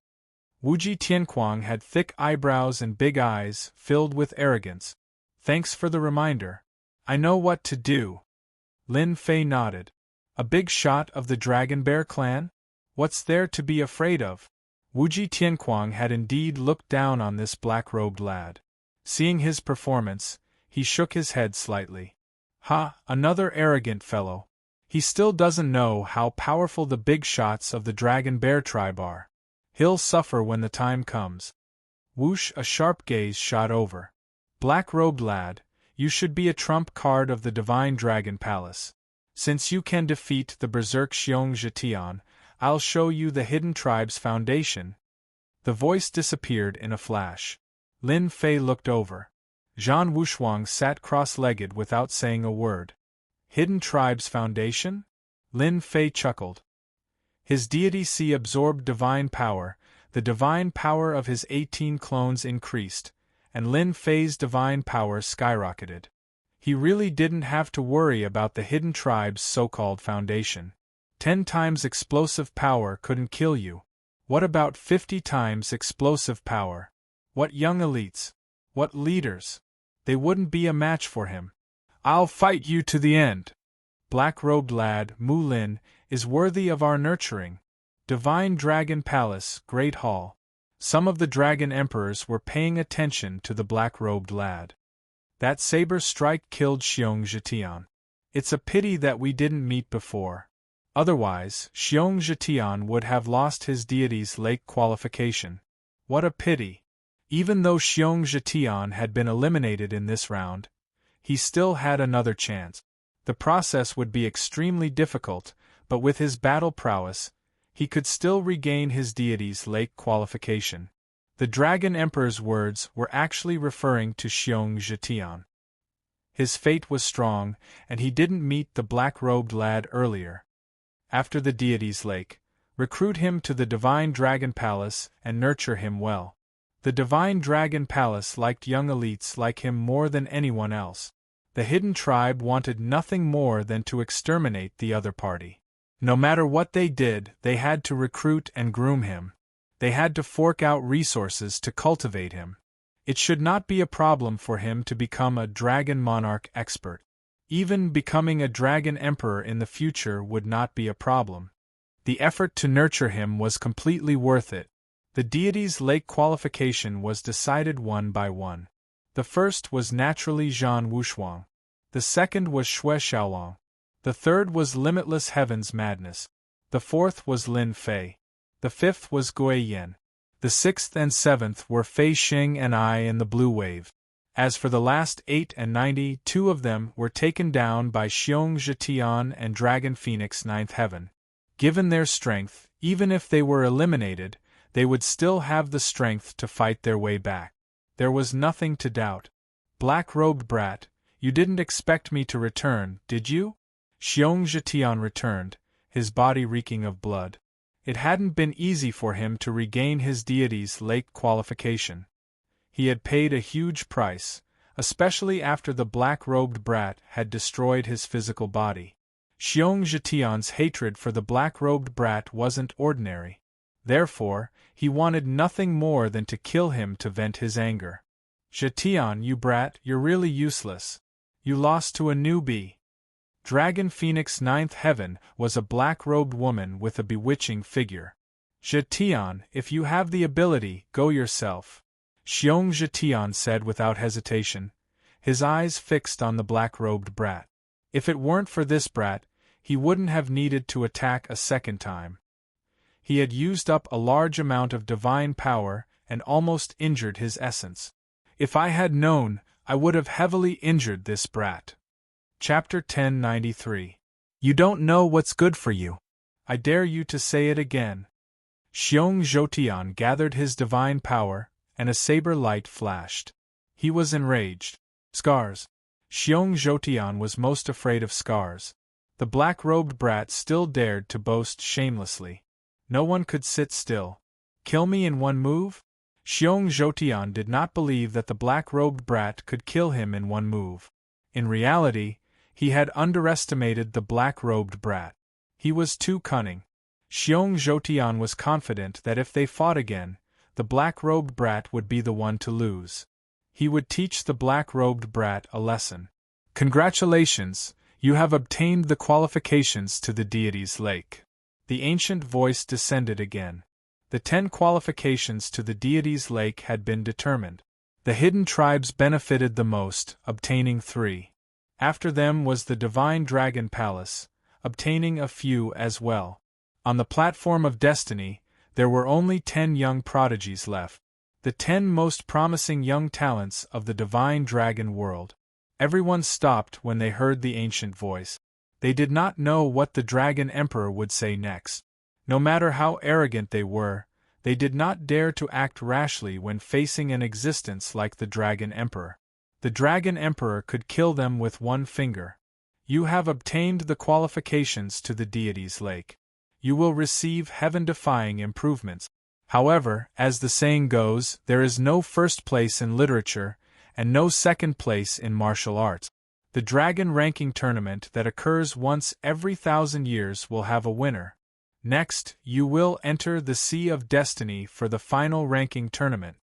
Wuji Tianquang had thick eyebrows and big eyes filled with arrogance. Thanks for the reminder. I know what to do. Lin Fei nodded. A big shot of the Dragon Bear clan? What's there to be afraid of? Wuji Tianquang had indeed looked down on this black-robed lad. Seeing his performance, he shook his head slightly. Ha, another arrogant fellow. He still doesn't know how powerful the big shots of the Dragon Bear tribe are. He'll suffer when the time comes. Whoosh, a sharp gaze shot over. Black-robed lad, you should be a trump card of the Divine Dragon Palace. Since you can defeat the Berserk Xiong Zhetian, I'll show you the hidden tribe's foundation. The voice disappeared in a flash. Lin Fei looked over. Zhan Wushuang sat cross-legged without saying a word. Hidden tribe's foundation? Lin Fei chuckled. His deity C absorbed divine power, the divine power of his 18 clones increased, and Lin Fei's divine power skyrocketed. He really didn't have to worry about the hidden tribe's so-called foundation. 10 times explosive power couldn't kill you. What about 50 times explosive power? What young elites? What leaders? They wouldn't be a match for him. I'll fight you to the end. Black-robed lad, Mu Lin, is worthy of our nurturing. Divine Dragon Palace, Great Hall. Some of the dragon emperors were paying attention to the black-robed lad. That saber strike killed Xiong Zhetian. It's a pity that we didn't meet before. Otherwise, Xiong Zhetian would have lost his deity's lake qualification. What a pity. Even though Xiong Zhetian had been eliminated in this round, he still had another chance. The process would be extremely difficult, but with his battle prowess, he could still regain his deity's lake qualification. The Dragon Emperor's words were actually referring to Xiong Zhetian. His fate was strong, and he didn't meet the black-robed lad earlier. After the deity's lake, recruit him to the Divine Dragon Palace and nurture him well. The Divine Dragon Palace liked young elites like him more than anyone else. The hidden tribe wanted nothing more than to exterminate the other party. No matter what they did, they had to recruit and groom him. They had to fork out resources to cultivate him. It should not be a problem for him to become a dragon monarch expert. Even becoming a dragon emperor in the future would not be a problem. The effort to nurture him was completely worth it. The deity's lake qualification was decided one by one. The first was naturally Zhan Wushuang. The second was Xue Xiaolong. The third was Limitless Heaven's Madness. The fourth was Lin Fei. The fifth was Gui Yen. The sixth and seventh were Fei Xing and I in the Blue Wave. As for the last 8 and 92 of them were taken down by Xiong Zhetian and Dragon Phoenix Ninth Heaven. Given their strength, even if they were eliminated, they would still have the strength to fight their way back. There was nothing to doubt. Black-robed brat, you didn't expect me to return, did you? Xiong Zhetian returned, his body reeking of blood. It hadn't been easy for him to regain his deity's lake qualification. He had paid a huge price, especially after the black-robed brat had destroyed his physical body. Xiong Zhetian's hatred for the black-robed brat wasn't ordinary. Therefore, he wanted nothing more than to kill him to vent his anger. Zhetian, you brat, you're really useless. You lost to a newbie. Dragon Phoenix Ninth Heaven was a black-robed woman with a bewitching figure. Zhetian, if you have the ability, go yourself. Xiong Zhetian said without hesitation, his eyes fixed on the black-robed brat. If it weren't for this brat, he wouldn't have needed to attack a second time. He had used up a large amount of divine power and almost injured his essence. If I had known, I would have heavily injured this brat. Chapter 1093. You don't know what's good for you. I dare you to say it again. Xiong Zhotian gathered his divine power, and a saber light flashed. He was enraged. Scars. Xiong Zhoutian was most afraid of Scars. The black-robed brat still dared to boast shamelessly. No one could sit still. Kill me in one move? Xiong Zhoutian did not believe that the black-robed brat could kill him in one move. In reality, he had underestimated the black-robed brat. He was too cunning. Xiong Zhoutian was confident that if they fought again, the black-robed brat would be the one to lose. He would teach the black-robed brat a lesson. Congratulations, you have obtained the qualifications to the deity's lake. The ancient voice descended again. The 10 qualifications to the deity's lake had been determined. The hidden tribes benefited the most, obtaining 3. After them was the divine dragon palace, obtaining a few as well. On the platform of destiny, there were only 10 young prodigies left. The 10 most promising young talents of the divine dragon world. Everyone stopped when they heard the ancient voice. They did not know what the dragon emperor would say next. No matter how arrogant they were, they did not dare to act rashly when facing an existence like the dragon emperor. The dragon emperor could kill them with one finger. You have obtained the qualifications to the deity's lake. You will receive heaven-defying improvements. However, as the saying goes, there is no first place in literature, and no second place in martial arts. The dragon ranking tournament that occurs once every 1,000 years will have a winner. Next, you will enter the Sea of Destiny for the final ranking tournament.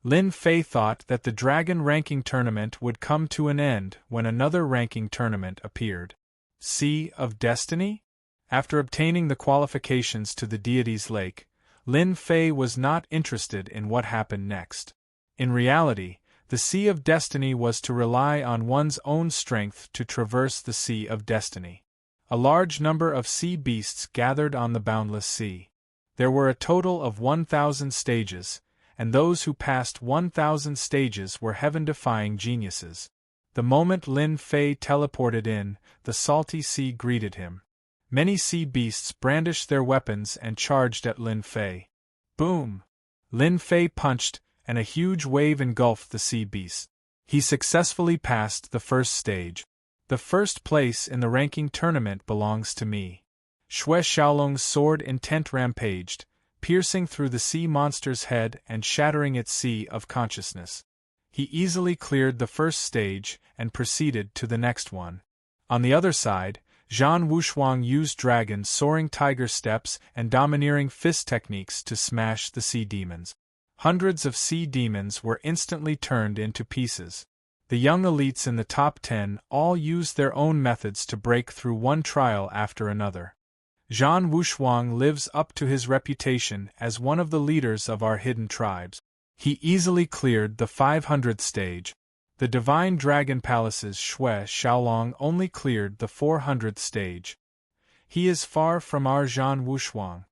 Lin Fei thought that the dragon ranking tournament would come to an end when another ranking tournament appeared. Sea of Destiny? After obtaining the qualifications to the deity's lake, Lin Fei was not interested in what happened next. In reality, the Sea of Destiny was to rely on one's own strength to traverse the Sea of Destiny. A large number of sea beasts gathered on the boundless sea. There were a total of 1,000 stages, and those who passed 1,000 stages were heaven-defying geniuses. The moment Lin Fei teleported in, the salty sea greeted him. Many sea beasts brandished their weapons and charged at Lin Fei. Boom! Lin Fei punched, and a huge wave engulfed the sea beast. He successfully passed the first stage. The first place in the ranking tournament belongs to me. Xue Xiaolong's sword intent rampaged, piercing through the sea monster's head and shattering its sea of consciousness. He easily cleared the first stage and proceeded to the next one. On the other side, Zhan Wushuang used dragon soaring tiger steps and domineering fist techniques to smash the sea demons. Hundreds of sea demons were instantly turned into pieces. The young elites in the top 10 all used their own methods to break through one trial after another. Zhan Wushuang lives up to his reputation as one of the leaders of our hidden tribes. He easily cleared the 500th stage. The Divine Dragon Palace's Xue Xiaolong only cleared the 400th stage. He is far from our Zhan Wushuang.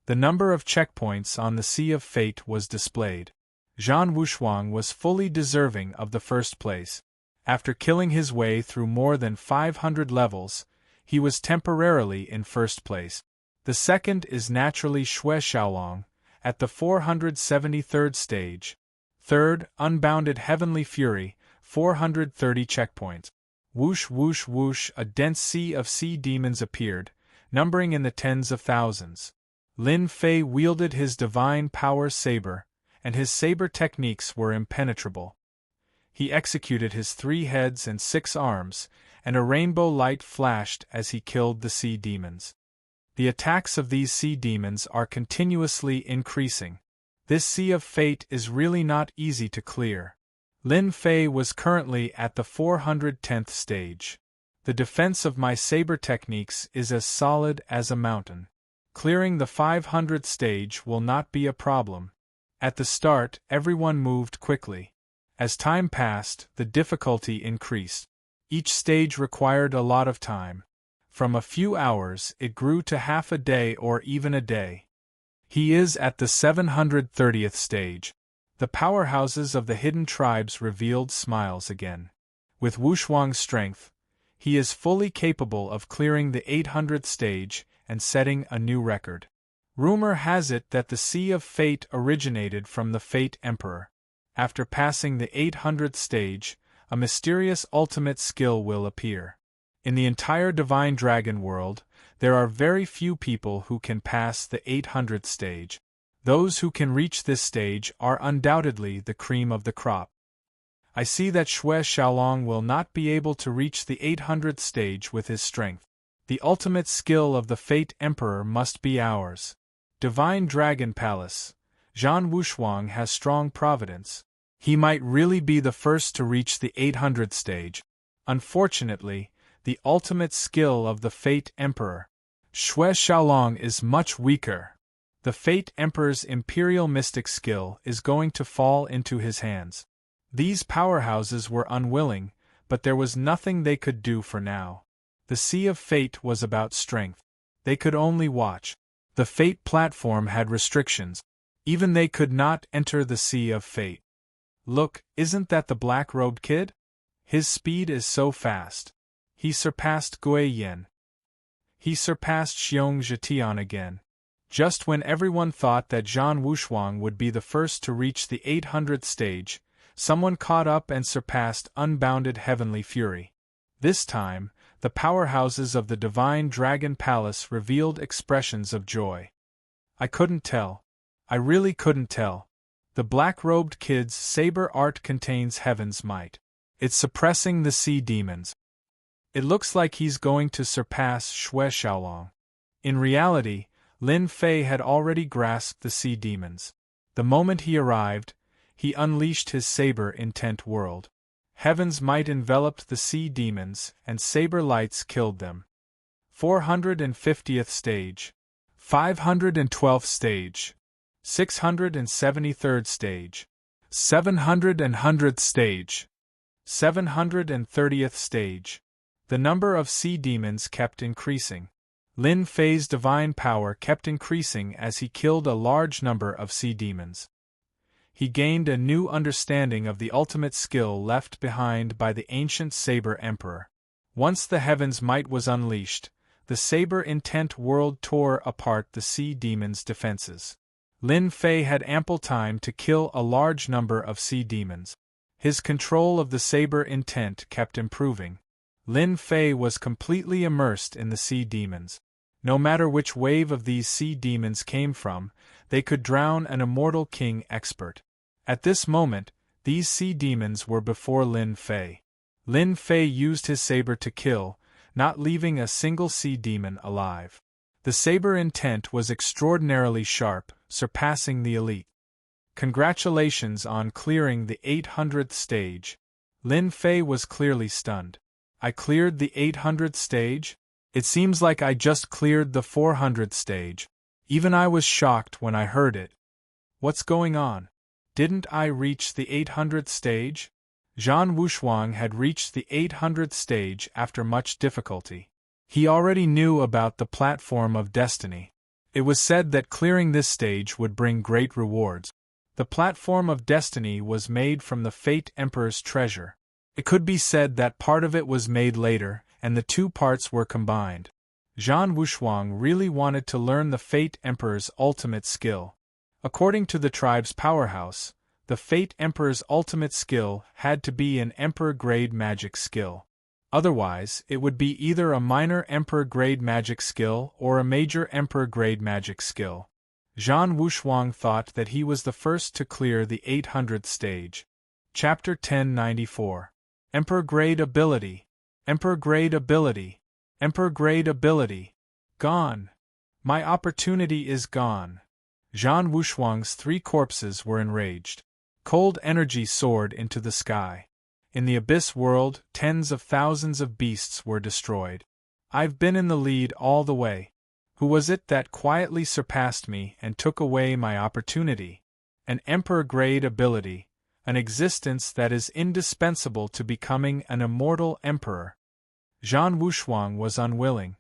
The number of checkpoints on the Sea of Fate was displayed. Zhan Wushuang was fully deserving of the first place. After killing his way through more than 500 levels, he was temporarily in first place. The second is naturally Xue Xiaolong, at the 473rd stage. Third, Unbounded Heavenly Fury, 430 checkpoints. Whoosh whoosh whoosh, a dense sea of sea demons appeared, numbering in the tens of thousands. Lin Fei wielded his divine power saber, and his saber techniques were impenetrable. He executed his 3 heads and 6 arms, and a rainbow light flashed as he killed the sea demons. The attacks of these sea demons are continuously increasing. This Sea of Fate is really not easy to clear. Lin Fei was currently at the 410th stage. The defense of my saber techniques is as solid as a mountain. Clearing the 500th stage will not be a problem. At the start, everyone moved quickly. As time passed, the difficulty increased. Each stage required a lot of time. From a few hours, it grew to half a day or even a day. He is at the 730th stage. The powerhouses of the hidden tribes revealed smiles again. With Wushuang's strength, he is fully capable of clearing the 800th stage and setting a new record. Rumor has it that the Sea of Fate originated from the Fate Emperor. After passing the 800th stage, a mysterious ultimate skill will appear. In the entire Divine Dragon world, there are very few people who can pass the 800th stage. Those who can reach this stage are undoubtedly the cream of the crop. I see that Xue Xiaolong will not be able to reach the 800th stage with his strength. The ultimate skill of the Fate Emperor must be ours. Divine Dragon Palace. Zhan Wushuang has strong providence. He might really be the first to reach the 800th stage. Unfortunately, the ultimate skill of the Fate Emperor, Xue Xiaolong, is much weaker. The Fate Emperor's imperial mystic skill is going to fall into his hands. These powerhouses were unwilling, but there was nothing they could do for now. The Sea of Fate was about strength. They could only watch. The Fate platform had restrictions. Even they could not enter the Sea of Fate. Look, isn't that the black-robed kid? His speed is so fast. He surpassed Gui Yin. He surpassed Xiong Zhetian again. Just when everyone thought that Zhan Wushuang would be the first to reach the 800th stage, someone caught up and surpassed unbounded heavenly fury. This time, the powerhouses of the Divine Dragon Palace revealed expressions of joy. I couldn't tell. I really couldn't tell. The black-robed kid's saber art contains heaven's might. It's suppressing the sea demons. It looks like he's going to surpass Xue Xiaolong. In reality, Lin Fei had already grasped the sea demons. The moment he arrived, he unleashed his saber-intent world. Heaven's might enveloped the sea demons, and saber lights killed them. 450th stage. 512th stage. 673rd stage. 700th stage. 730th stage. The number of sea demons kept increasing. Lin Fei's divine power kept increasing as he killed a large number of sea demons. He gained a new understanding of the ultimate skill left behind by the ancient Saber Emperor. Once the heaven's might was unleashed, the saber-intent world tore apart the sea demons' defenses. Lin Fei had ample time to kill a large number of sea demons. His control of the saber-intent kept improving. Lin Fei was completely immersed in the sea demons. No matter which wave of these sea demons came from, they could drown an immortal king expert. At this moment, these sea demons were before Lin Fei. Lin Fei used his saber to kill, not leaving a single sea demon alive. The saber intent was extraordinarily sharp, surpassing the elite. Congratulations on clearing the 800th stage. Lin Fei was clearly stunned. I cleared the 800th stage? It seems like I just cleared the 400th stage. Even I was shocked when I heard it. What's going on? Didn't I reach the 800th stage? Zhan Wushuang had reached the 800th stage after much difficulty. He already knew about the platform of destiny. It was said that clearing this stage would bring great rewards. The platform of destiny was made from the Fate Emperor's treasure. It could be said that part of it was made later, and the two parts were combined. Zhan Wushuang really wanted to learn the Fate Emperor's ultimate skill. According to the tribe's powerhouse, the Fate Emperor's ultimate skill had to be an Emperor-grade magic skill. Otherwise, it would be either a minor Emperor-grade magic skill or a major Emperor-grade magic skill. Zhan Wushuang thought that he was the first to clear the 800th stage. Chapter 1094. Emperor-grade ability. Emperor-grade ability. Emperor-grade ability. Gone. My opportunity is gone. Zhan Wushuang's three corpses were enraged. Cold energy soared into the sky. In the abyss world, tens of thousands of beasts were destroyed. I've been in the lead all the way. Who was it that quietly surpassed me and took away my opportunity? An emperor-grade ability, an existence that is indispensable to becoming an immortal emperor. Zhan Wushuang was unwilling.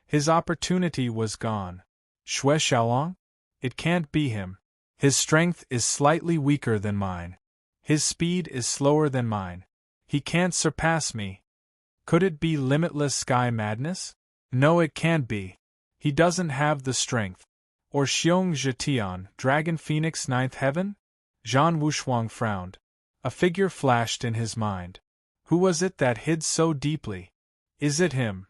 His opportunity was gone. Xue Xiaolong? It can't be him. His strength is slightly weaker than mine. His speed is slower than mine. He can't surpass me. Could it be limitless sky madness? No, it can't be. He doesn't have the strength. Or Xiong Zhetian, Dragon Phoenix Ninth Heaven? Zhan Wushuang frowned. A figure flashed in his mind. Who was it that hid so deeply? Is it him?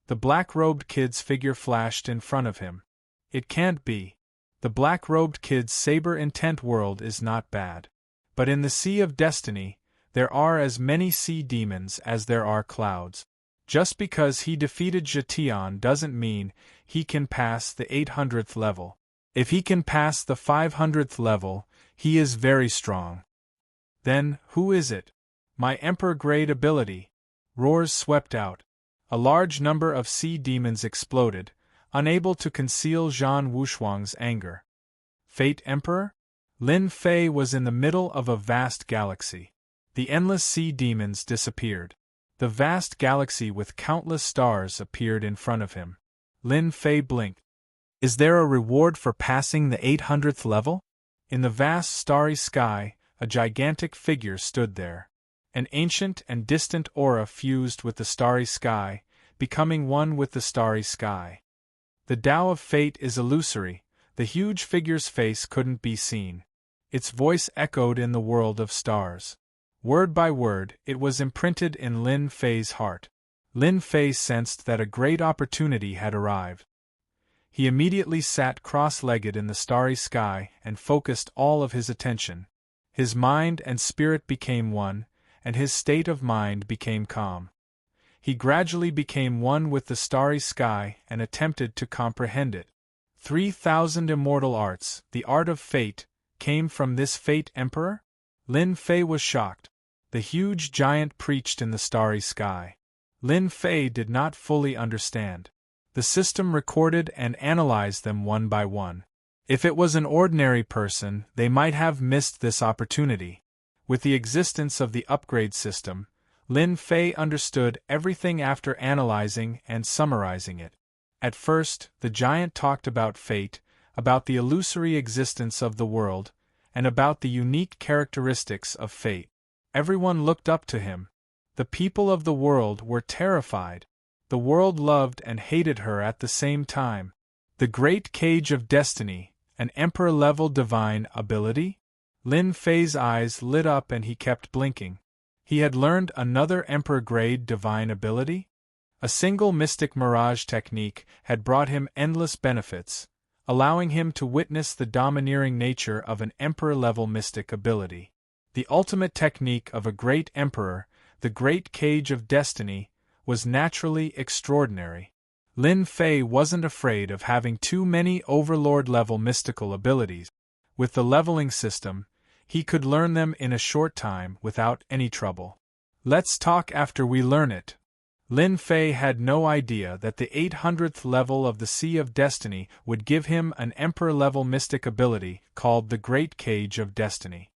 The black-robed kid's figure flashed in front of him. It can't be. The black-robed kid's saber-intent world is not bad. But in the Sea of Destiny, there are as many sea demons as there are clouds. Just because he defeated Zhetian doesn't mean he can pass the 800th level. If he can pass the 500th level, he is very strong. Then, who is it? My Emperor-grade ability. Roars swept out. A large number of sea demons exploded, unable to conceal Zhan Wushuang's anger. Fate Emperor? Lin Fei was in the middle of a vast galaxy. The endless sea demons disappeared. The vast galaxy with countless stars appeared in front of him. Lin Fei blinked. Is there a reward for passing the 800th level? In the vast starry sky, a gigantic figure stood there. An ancient and distant aura fused with the starry sky, becoming one with the starry sky. The Tao of Fate is illusory. The huge figure's face couldn't be seen. Its voice echoed in the world of stars. Word by word, it was imprinted in Lin Fei's heart. Lin Fei sensed that a great opportunity had arrived. He immediately sat cross-legged in the starry sky and focused all of his attention. His mind and spirit became one, and his state of mind became calm. He gradually became one with the starry sky and attempted to comprehend it. 3,000 immortal arts, the art of fate, came from this Fate Emperor? Lin Fei was shocked. The huge giant preached in the starry sky. Lin Fei did not fully understand. The system recorded and analyzed them one by one. If it was an ordinary person, they might have missed this opportunity. With the existence of the upgrade system, Lin Fei understood everything after analyzing and summarizing it. At first, the giant talked about fate, about the illusory existence of the world, and about the unique characteristics of fate. Everyone looked up to him. The people of the world were terrified. The world loved and hated her at the same time. The Great Cage of Destiny, an emperor-level divine ability? Lin Fei's eyes lit up and he kept blinking. He had learned another emperor-grade divine ability? A single mystic mirage technique had brought him endless benefits, allowing him to witness the domineering nature of an emperor-level mystic ability. The ultimate technique of a great emperor, the Great Cage of Destiny, was naturally extraordinary. Lin Fei wasn't afraid of having too many overlord-level mystical abilities. With the leveling system, he could learn them in a short time without any trouble. Let's talk after we learn it. Lin Fei had no idea that the 800th level of the Sea of Destiny would give him an Emperor-level mystic ability called the Great Cage of Destiny.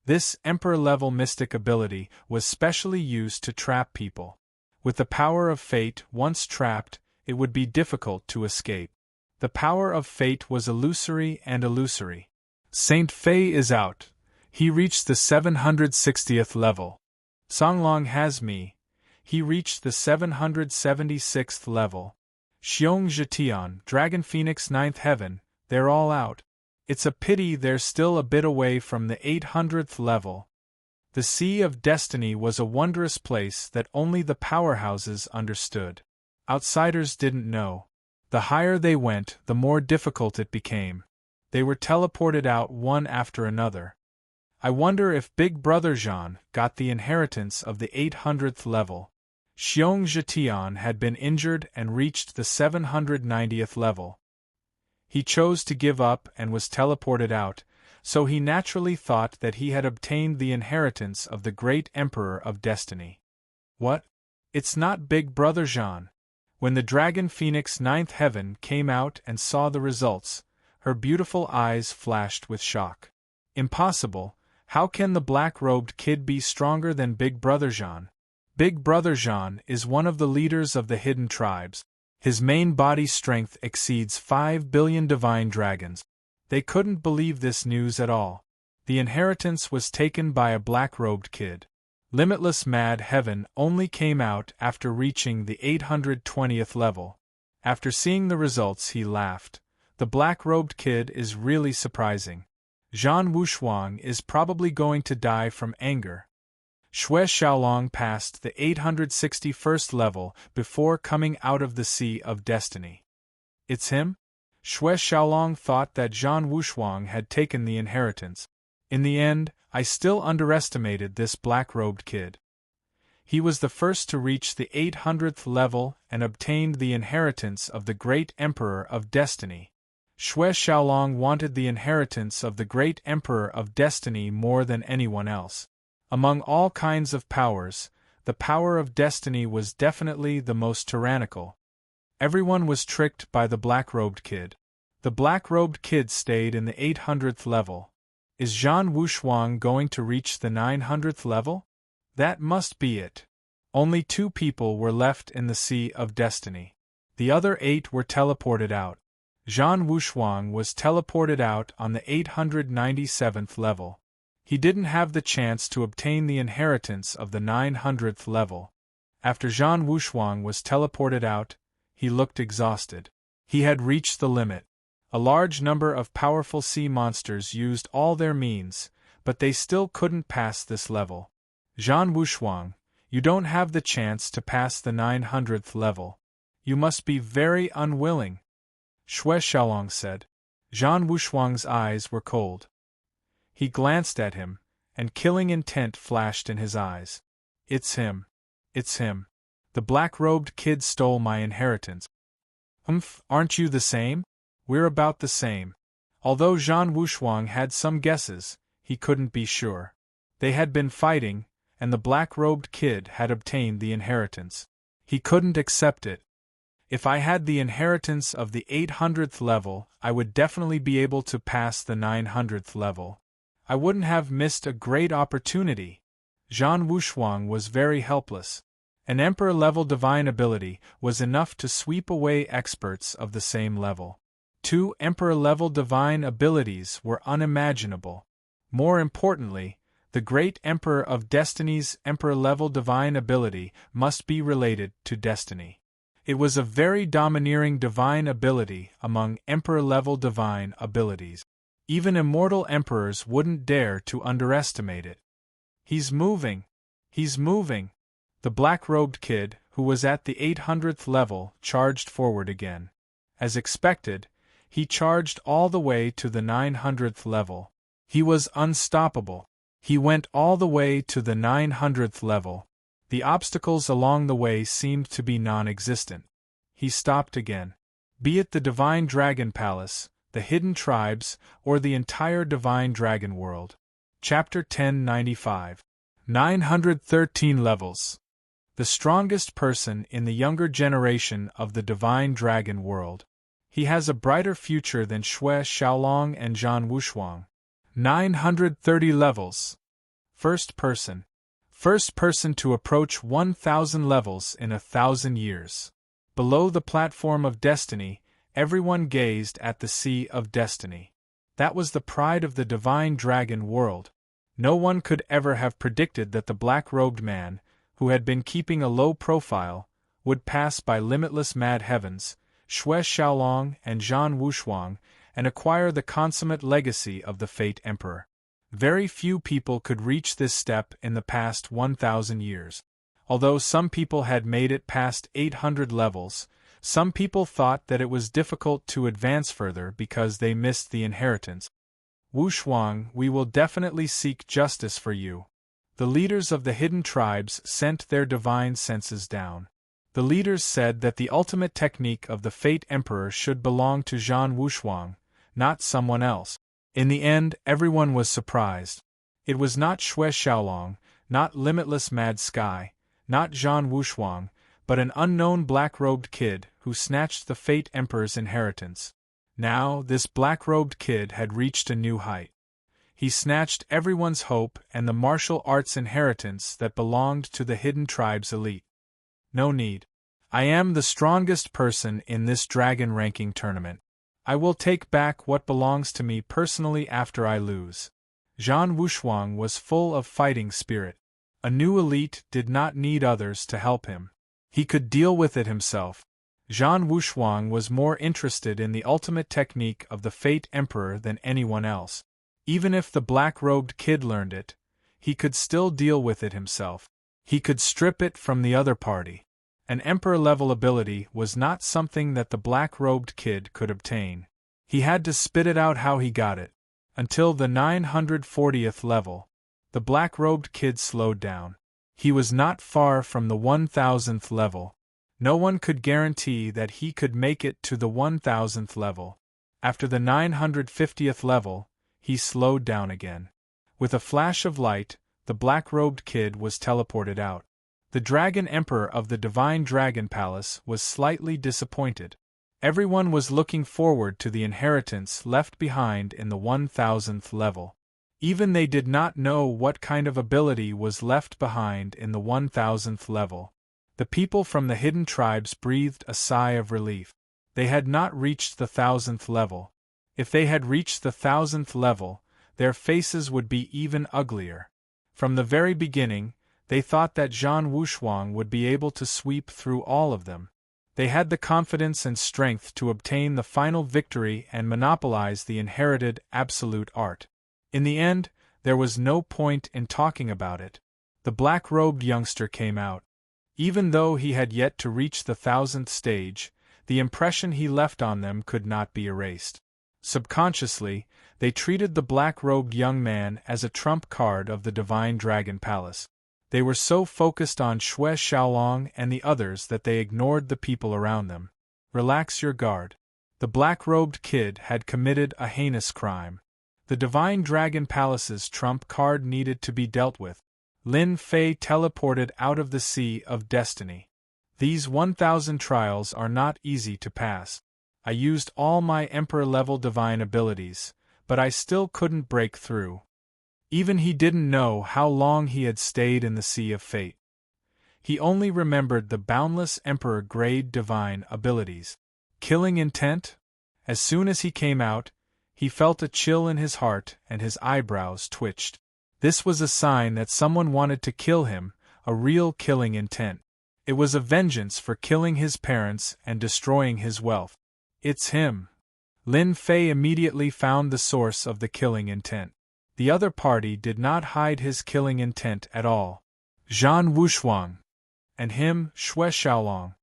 This Emperor-level mystic ability was specially used to trap people. With the power of fate once trapped, it would be difficult to escape. The power of fate was illusory and illusory. Saint Fei is out. He reached the 760th level. Songlong has me. He reached the 776th level. Xiong Zhetian, Dragon Phoenix Ninth Heaven, they're all out. It's a pity they're still a bit away from the 800th level. The Sea of Destiny was a wondrous place that only the powerhouses understood. Outsiders didn't know. The higher they went, the more difficult it became. They were teleported out one after another. I wonder if Big Brother Zhan got the inheritance of the 800th level. Xiong Zhetian had been injured and reached the 790th level. He chose to give up and was teleported out, so he naturally thought that he had obtained the inheritance of the great Emperor of Destiny. What? It's not Big Brother Zhan. When the Dragon Phoenix Ninth Heaven came out and saw the results, her beautiful eyes flashed with shock. Impossible. How can the black-robed kid be stronger than Big Brother Zhan? Big Brother Zhan is one of the leaders of the hidden tribes. His main body strength exceeds 5 billion divine dragons. They couldn't believe this news at all. The inheritance was taken by a black-robed kid. Limitless Mad Heaven only came out after reaching the 820th level. After seeing the results, he laughed. The black-robed kid is really surprising. Zhan Wushuang is probably going to die from anger. Xue Xiaolong passed the 861st level before coming out of the Sea of Destiny. It's him? Xue Xiaolong thought that Zhan Wushuang had taken the inheritance. In the end, I still underestimated this black-robed kid. He was the first to reach the 800th level and obtained the inheritance of the Great Emperor of Destiny. Xue Xiaolong wanted the inheritance of the Great Emperor of Destiny more than anyone else. Among all kinds of powers, the power of destiny was definitely the most tyrannical. Everyone was tricked by the black-robed kid. The black-robed kid stayed in the 800th level. Is Zhan Wushuang going to reach the 900th level? That must be it. Only 2 people were left in the Sea of Destiny. The other 8 were teleported out. Zhan Wushuang was teleported out on the 897th level. He didn't have the chance to obtain the inheritance of the 900th level. After Zhan Wushuang was teleported out, he looked exhausted. He had reached the limit. A large number of powerful sea monsters used all their means, but they still couldn't pass this level. Zhan Wushuang, you don't have the chance to pass the 900th level. You must be very unwilling, Xue Xiaolong said. Zhan Wushuang's eyes were cold. He glanced at him, and killing intent flashed in his eyes. It's him. It's him. The black-robed kid stole my inheritance. Aren't you the same? We're about the same. Although Zhan Wushuang had some guesses, he couldn't be sure. They had been fighting, and the black-robed kid had obtained the inheritance. He couldn't accept it. If I had the inheritance of the 800th level, I would definitely be able to pass the 900th level. I wouldn't have missed a great opportunity. Zhan Wushuang was very helpless. An Emperor-level divine ability was enough to sweep away experts of the same level. 2 Emperor-level divine abilities were unimaginable. More importantly, the Great Emperor of Destiny's Emperor-level divine ability must be related to destiny. It was a very domineering divine ability among Emperor-level divine abilities. Even immortal emperors wouldn't dare to underestimate it. He's moving. He's moving. The black-robed kid, who was at the 800th level, charged forward again. As expected, he charged all the way to the 900th level. He was unstoppable. He went all the way to the 900th level. The obstacles along the way seemed to be non-existent. He stopped again. Be it the Divine Dragon Palace, the Hidden Tribes, or the entire Divine Dragon World. Chapter 1095. 913 Levels. The strongest person in the younger generation of the Divine Dragon World. He has a brighter future than Xue Xiaolong and Zhan Wushuang. 930 Levels. First person. First person to approach 1,000 levels in 1,000 years. Below the platform of destiny, everyone gazed at the Sea of Destiny. That was the pride of the Divine Dragon World. No one could ever have predicted that the black-robed man, who had been keeping a low profile, would pass by limitless mad heavens, Xue Xiaolong and Zhan Wushuang, and acquire the consummate legacy of the Fate Emperor. Very few people could reach this step in the past 1,000 years. Although some people had made it past 800 levels, some people thought that it was difficult to advance further because they missed the inheritance. Wushuang, we will definitely seek justice for you. The leaders of the hidden tribes sent their divine senses down. The leaders said that the ultimate technique of the Fate Emperor should belong to Zhan Wushuang, not someone else. In the end, everyone was surprised. It was not Xue Xiaolong, not Limitless Mad Sky, not Zhan Wushuang, but an unknown black-robed kid who snatched the Fate Emperor's inheritance. Now, this black-robed kid had reached a new height. He snatched everyone's hope and the martial arts inheritance that belonged to the hidden tribe's elite. No need. I am the strongest person in this dragon ranking tournament. I will take back what belongs to me personally after I lose. Zhan Wushuang was full of fighting spirit. A new elite did not need others to help him. He could deal with it himself. Zhan Wushuang was more interested in the ultimate technique of the Fate Emperor than anyone else. Even if the black-robed kid learned it, he could still deal with it himself. He could strip it from the other party. An Emperor-level ability was not something that the black-robed kid could obtain. He had to spit it out how he got it. Until the 940th level, the black-robed kid slowed down. He was not far from the 1000th level. No one could guarantee that he could make it to the 1000th level. After the 950th level, he slowed down again. With a flash of light, the black-robed kid was teleported out. The Dragon Emperor of the Divine Dragon Palace was slightly disappointed. Everyone was looking forward to the inheritance left behind in the 1000th level. Even they did not know what kind of ability was left behind in the 1000th level. The people from the hidden tribes breathed a sigh of relief. They had not reached the 1000th level. If they had reached the 1000th level, their faces would be even uglier. From the very beginning, they thought that Zhan Wushuang would be able to sweep through all of them. They had the confidence and strength to obtain the final victory and monopolize the inherited absolute art. In the end, there was no point in talking about it. The black-robed youngster came out. Even though he had yet to reach the 1000th stage, the impression he left on them could not be erased. Subconsciously, they treated the black-robed young man as a trump card of the Divine Dragon Palace. They were so focused on Xue Xiaolong and the others that they ignored the people around them. Relax your guard. The black-robed kid had committed a heinous crime. The Divine Dragon Palace's trump card needed to be dealt with. Lin Fei teleported out of the Sea of Destiny. These 1000 trials are not easy to pass. I used all my Emperor-level divine abilities, but I still couldn't break through. Even he didn't know how long he had stayed in the Sea of Fate. He only remembered the boundless Emperor-grade divine abilities. Killing intent? As soon as he came out, he felt a chill in his heart and his eyebrows twitched. This was a sign that someone wanted to kill him, a real killing intent. It was a vengeance for killing his parents and destroying his wealth. It's him. Lin Fei immediately found the source of the killing intent. The other party did not hide his killing intent at all. Zhan Wushuang and him, Xue Xiaolong.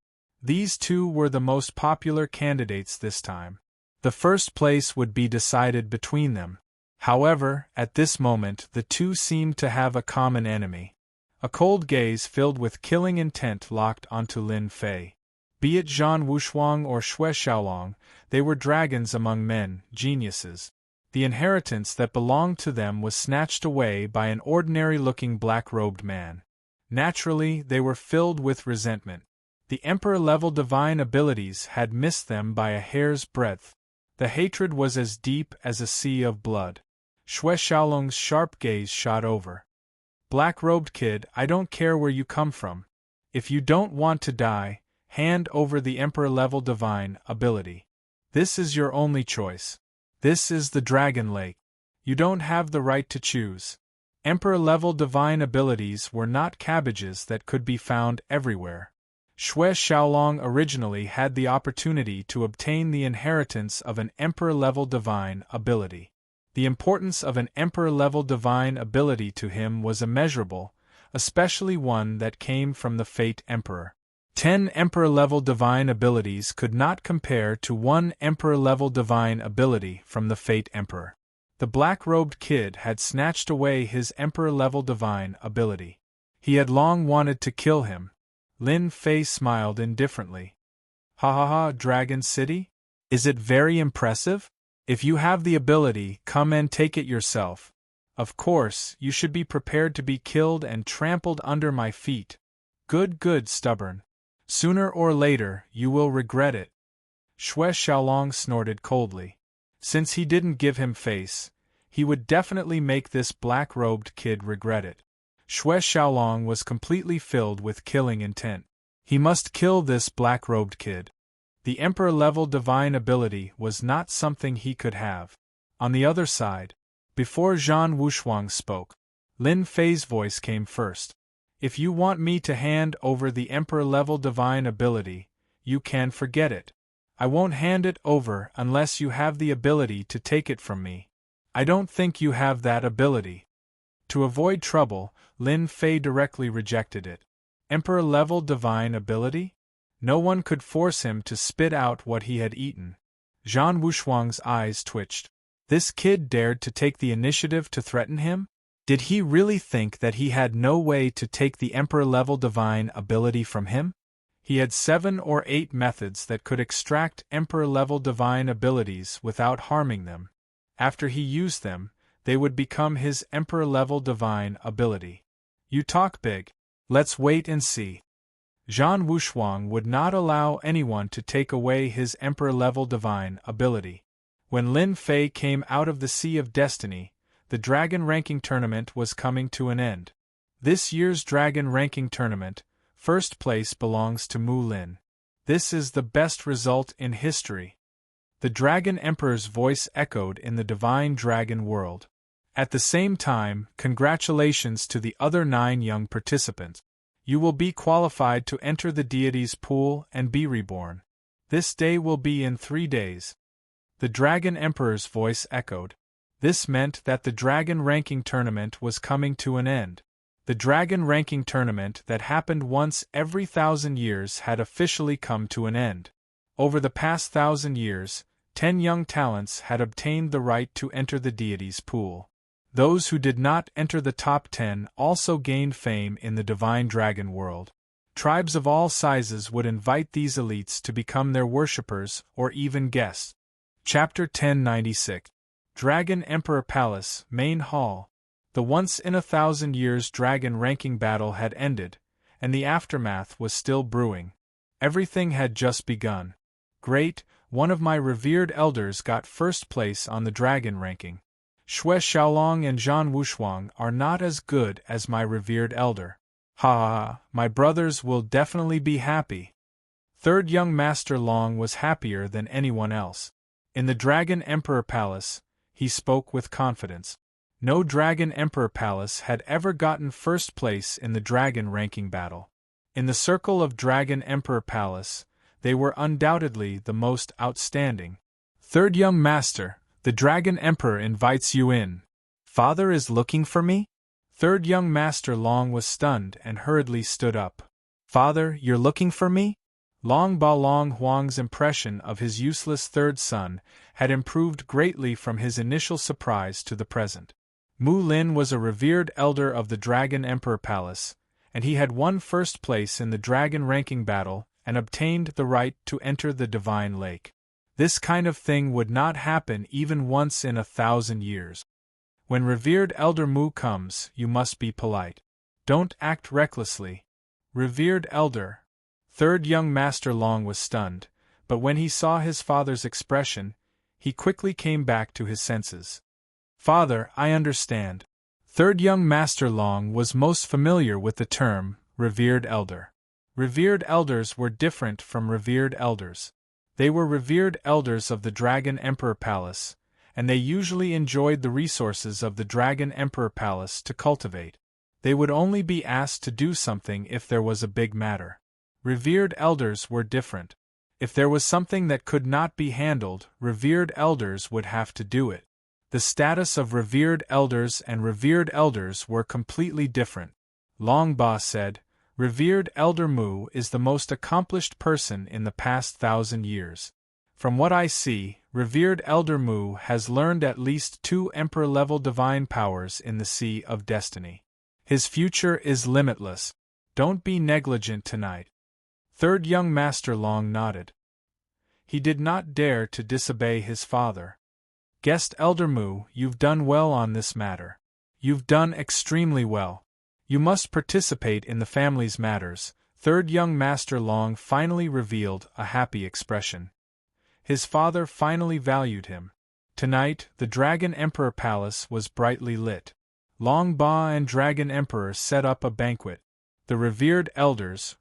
These two were the most popular candidates this time. The first place would be decided between them. However, at this moment the two seemed to have a common enemy. A cold gaze filled with killing intent locked onto Lin Fei. Be it Zhan Wushuang or Xue Xiaolong, they were dragons among men, geniuses. The inheritance that belonged to them was snatched away by an ordinary-looking black-robed man. Naturally, they were filled with resentment. The Emperor-level divine abilities had missed them by a hair's breadth. The hatred was as deep as a sea of blood. Xue Xiaolong's sharp gaze shot over. Black-robed kid, I don't care where you come from. If you don't want to die, hand over the Emperor-level divine ability. This is your only choice. This is the Dragon Lake. You don't have the right to choose. Emperor-level divine abilities were not cabbages that could be found everywhere. Xue Xiaolong originally had the opportunity to obtain the inheritance of an Emperor-level divine ability. The importance of an Emperor-level divine ability to him was immeasurable, especially one that came from the Fate Emperor. 10 Emperor-level divine abilities could not compare to one Emperor-level divine ability from the Fate Emperor. The black-robed kid had snatched away his Emperor-level divine ability. He had long wanted to kill him. Lin Fei smiled indifferently. Ha ha ha, Dragon City? Is it very impressive? If you have the ability, come and take it yourself. Of course, you should be prepared to be killed and trampled under my feet. Good, stubborn. Sooner or later, you will regret it. Xue Xiaolong snorted coldly. Since he didn't give him face, he would definitely make this black-robed kid regret it. Xue Xiaolong was completely filled with killing intent. He must kill this black-robed kid. The Emperor-level divine ability was not something he could have. On the other side, before Zhan Wushuang spoke, Lin Fei's voice came first. If you want me to hand over the Emperor-level divine ability, you can forget it. I won't hand it over unless you have the ability to take it from me. I don't think you have that ability. To avoid trouble, Lin Fei directly rejected it. Emperor-level divine ability? No one could force him to spit out what he had eaten. Zhan Wushuang's eyes twitched. This kid dared to take the initiative to threaten him? Did he really think that he had no way to take the Emperor-level divine ability from him? He had 7 or 8 methods that could extract Emperor-level divine abilities without harming them. After he used them, they would become his Emperor-level divine ability. You talk big. Let's wait and see. Zhan Wushuang would not allow anyone to take away his Emperor-level divine ability. When Lin Fei came out of the Sea of Destiny, the Dragon Ranking Tournament was coming to an end. This year's Dragon Ranking Tournament, first place belongs to Mu Lin. This is the best result in history. The Dragon Emperor's voice echoed in the Divine Dragon world. At the same time, congratulations to the other 9 young participants. You will be qualified to enter the deity's pool and be reborn. This day will be in 3 days. The Dragon Emperor's voice echoed. This meant that the Dragon Ranking Tournament was coming to an end. The Dragon Ranking Tournament that happened once every 1,000 years had officially come to an end. Over the past 1,000 years, 10 young talents had obtained the right to enter the deity's pool. Those who did not enter the top 10 also gained fame in the Divine Dragon world. Tribes of all sizes would invite these elites to become their worshippers or even guests. Chapter 1096. Dragon Emperor Palace, Main Hall. The once-in-a-thousand-years dragon ranking battle had ended, and the aftermath was still brewing. Everything had just begun. Great, one of my revered elders got first place on the dragon ranking. Xue Xiaolong and Zhan Wushuang are not as good as my revered elder. Ha ha ha, my brothers will definitely be happy. Third young Master Long was happier than anyone else. In the Dragon Emperor Palace, he spoke with confidence. No Dragon Emperor Palace had ever gotten first place in the dragon ranking battle. In the circle of Dragon Emperor Palace, they were undoubtedly the most outstanding. Third young master, the Dragon Emperor invites you in. Father is looking for me? Third young Master Long was stunned and hurriedly stood up. Father, you're looking for me? Long Ba Long Huang's impression of his useless third son had improved greatly from his initial surprise to the present. Mu Lin was a revered elder of the Dragon Emperor Palace, and he had won first place in the dragon ranking battle and obtained the right to enter the Divine Lake. This kind of thing would not happen even once in 1,000 years. When revered Elder Mu comes, you must be polite. Don't act recklessly. Revered Elder. Third young Master Long was stunned, but when he saw his father's expression, he quickly came back to his senses. Father, I understand. Third young Master Long was most familiar with the term, revered elder. Revered elders were different from revered elders. They were revered elders of the Dragon Emperor Palace, and they usually enjoyed the resources of the Dragon Emperor Palace to cultivate. They would only be asked to do something if there was a big matter. Revered elders were different. If there was something that could not be handled, revered elders would have to do it. The status of revered elders and revered elders were completely different. Long Ba said, Revered Elder Mu is the most accomplished person in the past 1,000 years. From what I see, Revered Elder Mu has learned at least 2 Emperor-level divine powers in the Sea of Destiny. His future is limitless. Don't be negligent tonight. Third young Master Long nodded. He did not dare to disobey his father. Guest Elder Mu, you've done well on this matter. You've done extremely well. You must participate in the family's matters. Third young Master Long finally revealed a happy expression. His father finally valued him. Tonight, the Dragon Emperor Palace was brightly lit. Long Ba and Dragon Emperor set up a banquet. The revered elders,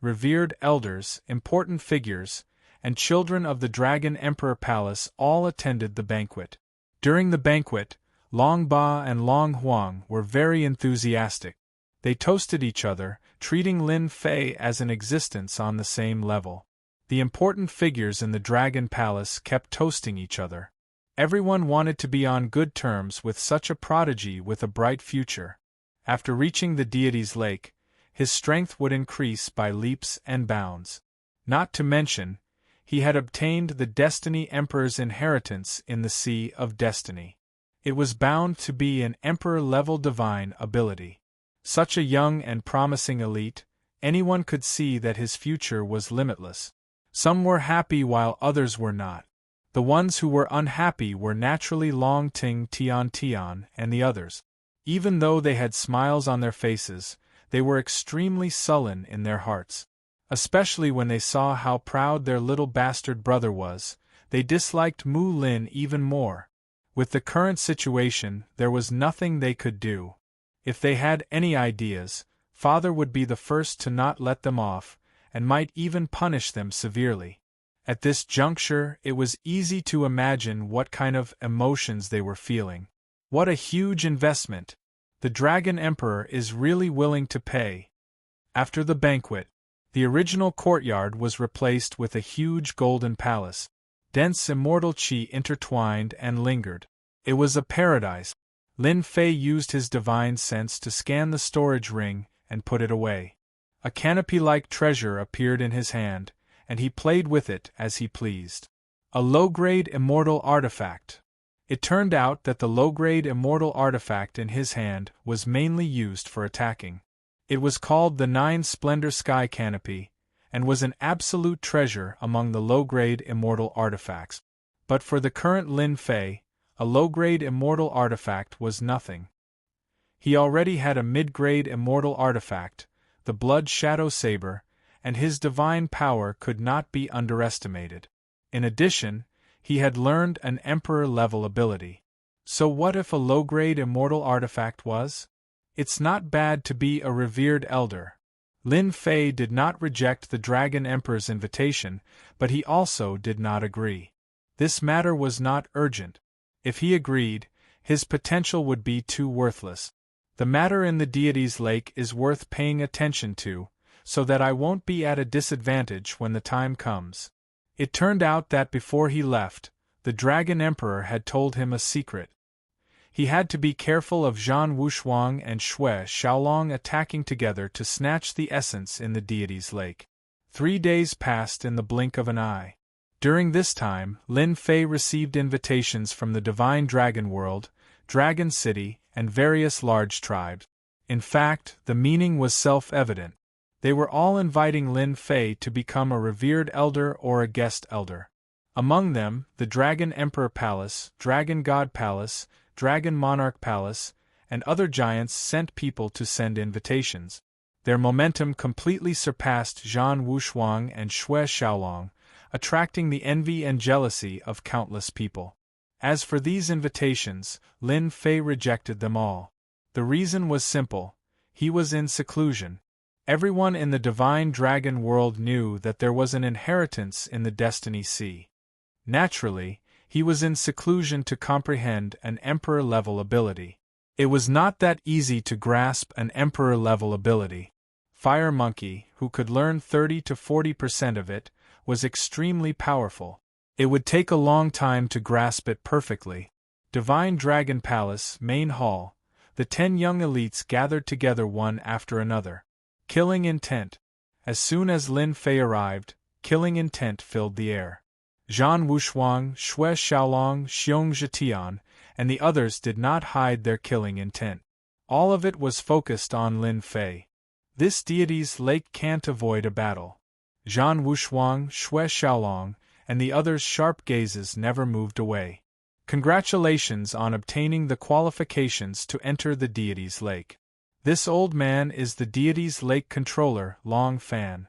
important figures, and children of the Dragon Emperor Palace all attended the banquet. During the banquet, Long Ba and Long Huang were very enthusiastic. They toasted each other, treating Lin Fei as an existence on the same level. The important figures in the Dragon Palace kept toasting each other. Everyone wanted to be on good terms with such a prodigy with a bright future. After reaching the deity's lake, his strength would increase by leaps and bounds. Not to mention, he had obtained the Destiny Emperor's inheritance in the Sea of Destiny. It was bound to be an Emperor-level divine ability. Such a young and promising elite, anyone could see that his future was limitless. Some were happy while others were not. The ones who were unhappy were naturally Long Ting Tian Tian and the others. Even though they had smiles on their faces, they were extremely sullen in their hearts. Especially when they saw how proud their little bastard brother was, they disliked Mu Lin even more. With the current situation, there was nothing they could do. If they had any ideas, father would be the first to not let them off, and might even punish them severely. At this juncture, it was easy to imagine what kind of emotions they were feeling. What a huge investment! The Dragon Emperor is really willing to pay. After the banquet, the original courtyard was replaced with a huge golden palace. Dense immortal qi intertwined and lingered. It was a paradise. Lin Fei used his divine sense to scan the storage ring and put it away. A canopy-like treasure appeared in his hand, and he played with it as he pleased. A low-grade immortal artifact. It turned out that the low-grade immortal artifact in his hand was mainly used for attacking. It was called the Nine Splendor Sky Canopy, and was an absolute treasure among the low-grade immortal artifacts. But for the current Lin Fei, a low-grade immortal artifact was nothing. He already had a mid-grade immortal artifact, the Blood Shadow Saber, and his divine power could not be underestimated. In addition, he had learned an Emperor-level ability. So what if a low-grade immortal artifact was? It's not bad to be a revered elder. Lin Fei did not reject the Dragon Emperor's invitation, but he also did not agree. This matter was not urgent. If he agreed, his potential would be too worthless. The matter in the deity's lake is worth paying attention to, so that I won't be at a disadvantage when the time comes. It turned out that before he left, the Dragon Emperor had told him a secret. He had to be careful of Zhan Wushuang and Xue Xiaolong attacking together to snatch the essence in the deity's lake. 3 days passed in the blink of an eye. During this time, Lin Fei received invitations from the Divine Dragon World, Dragon City, and various large tribes. In fact, the meaning was self-evident. They were all inviting Lin Fei to become a revered elder or a guest elder. Among them, the Dragon Emperor Palace, Dragon God Palace, Dragon Monarch Palace, and other giants sent people to send invitations. Their momentum completely surpassed Zhan Wushuang and Xue Xiaolong, attracting the envy and jealousy of countless people. As for these invitations, Lin Fei rejected them all. The reason was simple: he was in seclusion. Everyone in the Divine Dragon World knew that there was an inheritance in the Destiny Sea. Naturally, he was in seclusion to comprehend an Emperor-level ability. It was not that easy to grasp an Emperor-level ability. Fire Monkey, who could learn 30 to 40% of it, was extremely powerful. It would take a long time to grasp it perfectly. Divine Dragon Palace, Main Hall, the 10 young elites gathered together one after another. Killing intent. As soon as Lin Fei arrived, killing intent filled the air. Zhan Wushuang, Xue Xiaolong, Xiong Zhetian, and the others did not hide their killing intent. All of it was focused on Lin Fei. This deity's lake can't avoid a battle. Zhan Wushuang, Xue Xiaolong, and the others' sharp gazes never moved away. Congratulations on obtaining the qualifications to enter the deity's lake. This old man is the deity's lake controller, Long Fan.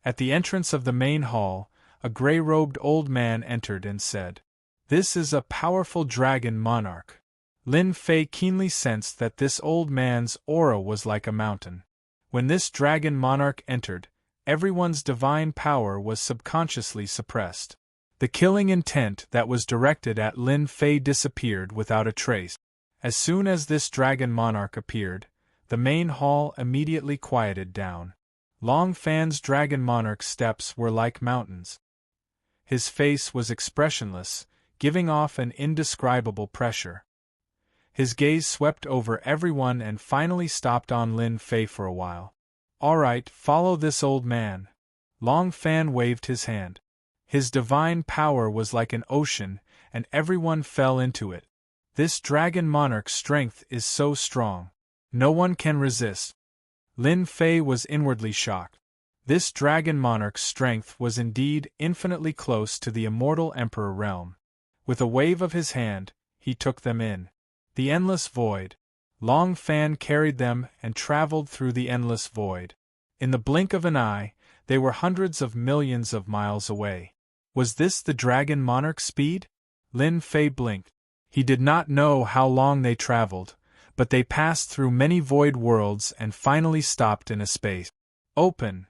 At the entrance of the main hall, a gray-robed old man entered and said, "This is a powerful dragon monarch." Lin Fei keenly sensed that this old man's aura was like a mountain. When this dragon monarch entered, everyone's divine power was subconsciously suppressed. The killing intent that was directed at Lin Fei disappeared without a trace. As soon as this dragon monarch appeared, the main hall immediately quieted down. Long Fan's dragon monarch's steps were like mountains. His face was expressionless, giving off an indescribable pressure. His gaze swept over everyone and finally stopped on Lin Fei for a while. "All right, follow this old man." Long Fan waved his hand. His divine power was like an ocean, and everyone fell into it. This dragon monarch's strength is so strong. No one can resist. Lin Fei was inwardly shocked. This dragon monarch's strength was indeed infinitely close to the immortal emperor realm. With a wave of his hand, he took them in. The endless void. Long Fan carried them and traveled through the endless void. In the blink of an eye, they were hundreds of millions of miles away. Was this the dragon monarch's speed? Lin Fei blinked. He did not know how long they traveled, but they passed through many void worlds and finally stopped in a space. Open.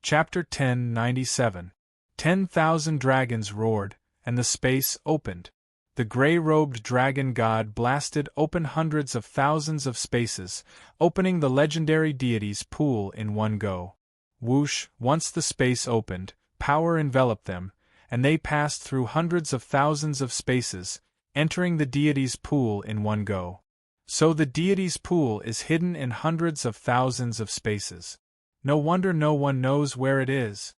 Chapter 1097. 10,000 dragons roared, and the space opened. The gray-robed dragon god blasted open hundreds of thousands of spaces, opening the legendary deity's pool in one go. Whoosh, once the space opened, power enveloped them, and they passed through hundreds of thousands of spaces, entering the deity's pool in one go. So the deity's pool is hidden in hundreds of thousands of spaces. No wonder no one knows where it is.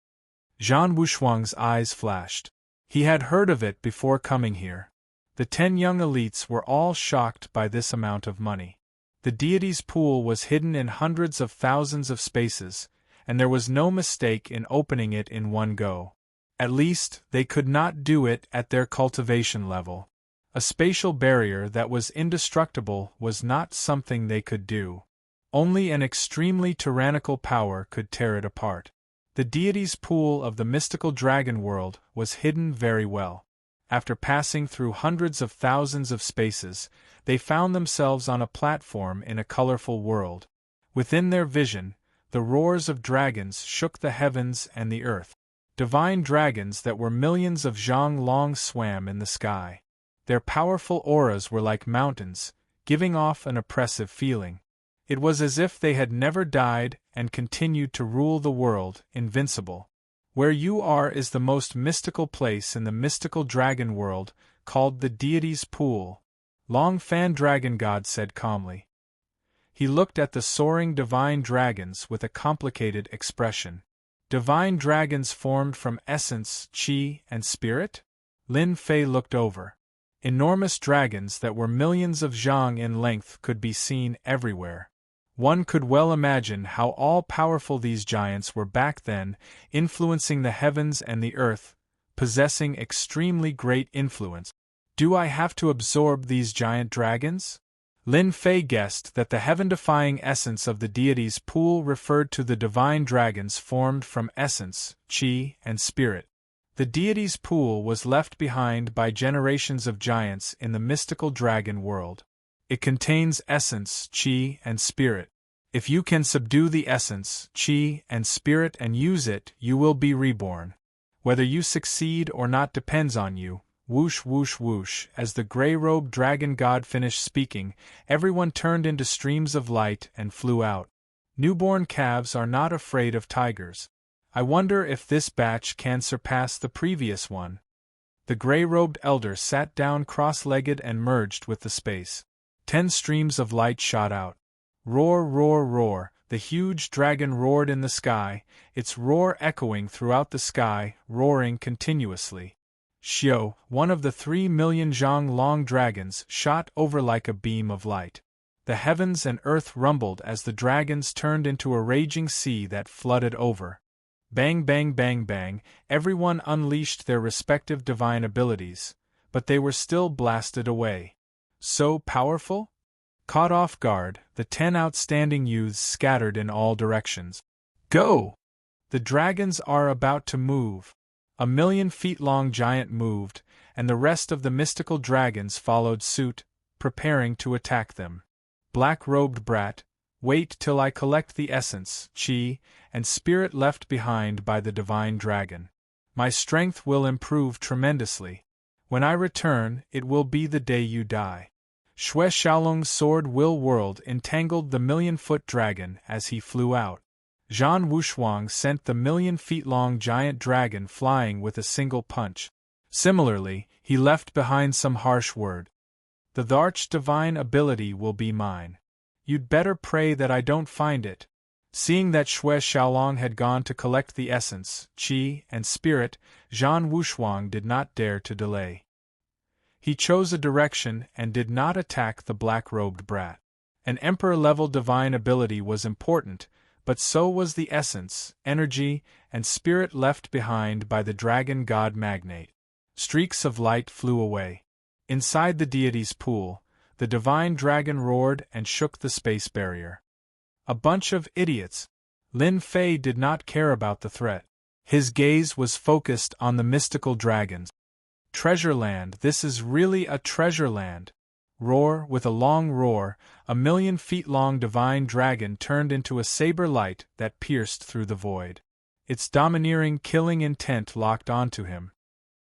Zhan Wushuang's eyes flashed. He had heard of it before coming here. The 10 young elites were all shocked by this amount of money. The deity's pool was hidden in hundreds of thousands of spaces, and there was no mistake in opening it in one go. At least, they could not do it at their cultivation level. A spatial barrier that was indestructible was not something they could do. Only an extremely tyrannical power could tear it apart. The deity's pool of the mystical dragon world was hidden very well. After passing through hundreds of thousands of spaces, they found themselves on a platform in a colorful world. Within their vision, the roars of dragons shook the heavens and the earth. Divine dragons that were millions of zhang long swam in the sky. Their powerful auras were like mountains, giving off an oppressive feeling. It was as if they had never died and continued to rule the world, invincible. Where you are is the most mystical place in the mystical dragon world, called the deity's pool, Long Fan Dragon God said calmly. He looked at the soaring divine dragons with a complicated expression. Divine dragons formed from essence, qi, and spirit? Lin Fei looked over. Enormous dragons that were millions of zhang in length could be seen everywhere. One could well imagine how all-powerful these giants were back then, influencing the heavens and the earth, possessing extremely great influence. Do I have to absorb these giant dragons? Lin Fei guessed that the heaven-defying essence of the deity's pool referred to the divine dragons formed from essence, qi, and spirit. The deity's pool was left behind by generations of giants in the mystical dragon world. It contains essence, qi, and spirit. If you can subdue the essence, qi, and spirit and use it, you will be reborn. Whether you succeed or not depends on you. Whoosh whoosh whoosh. As the gray-robed dragon god finished speaking, everyone turned into streams of light and flew out. Newborn calves are not afraid of tigers. I wonder if this batch can surpass the previous one. The gray-robed elder sat down cross-legged and merged with the space. 10 streams of light shot out. Roar, roar, roar, the huge dragon roared in the sky, its roar echoing throughout the sky, roaring continuously. Xiao, one of the 3 million zhang long dragons, shot over like a beam of light. The heavens and earth rumbled as the dragons turned into a raging sea that flooded over. Bang bang bang bang, everyone unleashed their respective divine abilities, but they were still blasted away. So powerful? Caught off guard, the 10 outstanding youths scattered in all directions. Go! The dragons are about to move. A 1,000,000 feet long giant moved, and the rest of the mystical dragons followed suit, preparing to attack them. Black-robed brat, wait till I collect the essence, qi, and spirit left behind by the divine dragon. My strength will improve tremendously. When I return, it will be the day you die. Xue Xiaolong's sword will whirled entangled the 1,000,000-foot dragon as he flew out. Zhan Wushuang sent the million-feet-long giant dragon flying with a single punch. Similarly, he left behind some harsh word. The arch-divine ability will be mine. You'd better pray that I don't find it. Seeing that Xue Xiaolong had gone to collect the essence, qi, and spirit, Zhan Wushuang did not dare to delay. He chose a direction and did not attack the black-robed brat. An emperor-level divine ability was important, but so was the essence, energy, and spirit left behind by the dragon god magnate. Streaks of light flew away. Inside the deity's pool, the divine dragon roared and shook the space barrier. A bunch of idiots. Lin Fei did not care about the threat. His gaze was focused on the mystical dragons. Treasure land, this is really a treasure land. Roar, with a long roar, a million-feet-long divine dragon turned into a saber light that pierced through the void. Its domineering, killing intent locked onto him.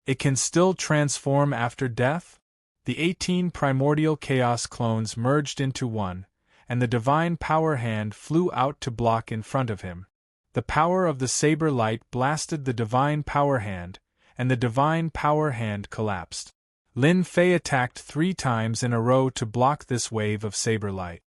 It can still transform after death? The 18 primordial chaos clones merged into one, and the divine power hand flew out to block in front of him. The power of the saber light blasted the divine power hand, and the divine power hand collapsed. Lin Fei attacked 3 times in a row to block this wave of saber light.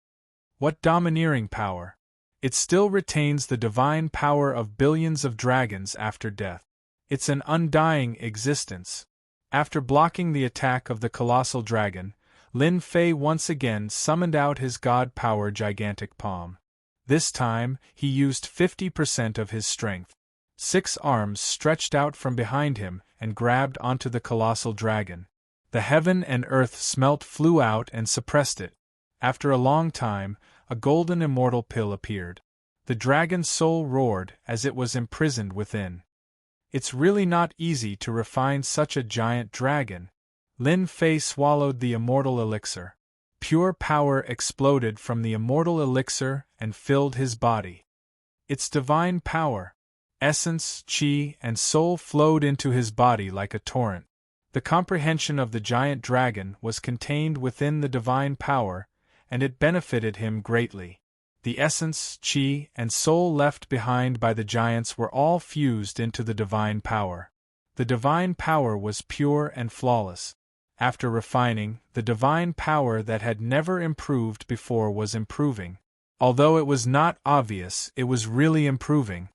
What domineering power! It still retains the divine power of billions of dragons after death. It's an undying existence. After blocking the attack of the colossal dragon, Lin Fei once again summoned out his god-power gigantic palm. This time, he used 50% of his strength. 6 arms stretched out from behind him and grabbed onto the colossal dragon. The heaven and earth smelt flew out and suppressed it. After a long time, a golden immortal pill appeared. The dragon's soul roared as it was imprisoned within. It's really not easy to refine such a giant dragon. Lin Fei swallowed the immortal elixir. Pure power exploded from the immortal elixir and filled his body. Its divine power, essence, qi, and soul flowed into his body like a torrent. The comprehension of the giant dragon was contained within the divine power, and it benefited him greatly. The essence, qi, and soul left behind by the giants were all fused into the divine power. The divine power was pure and flawless. After refining, the divine power that had never improved before was improving. Although it was not obvious, it was really improving.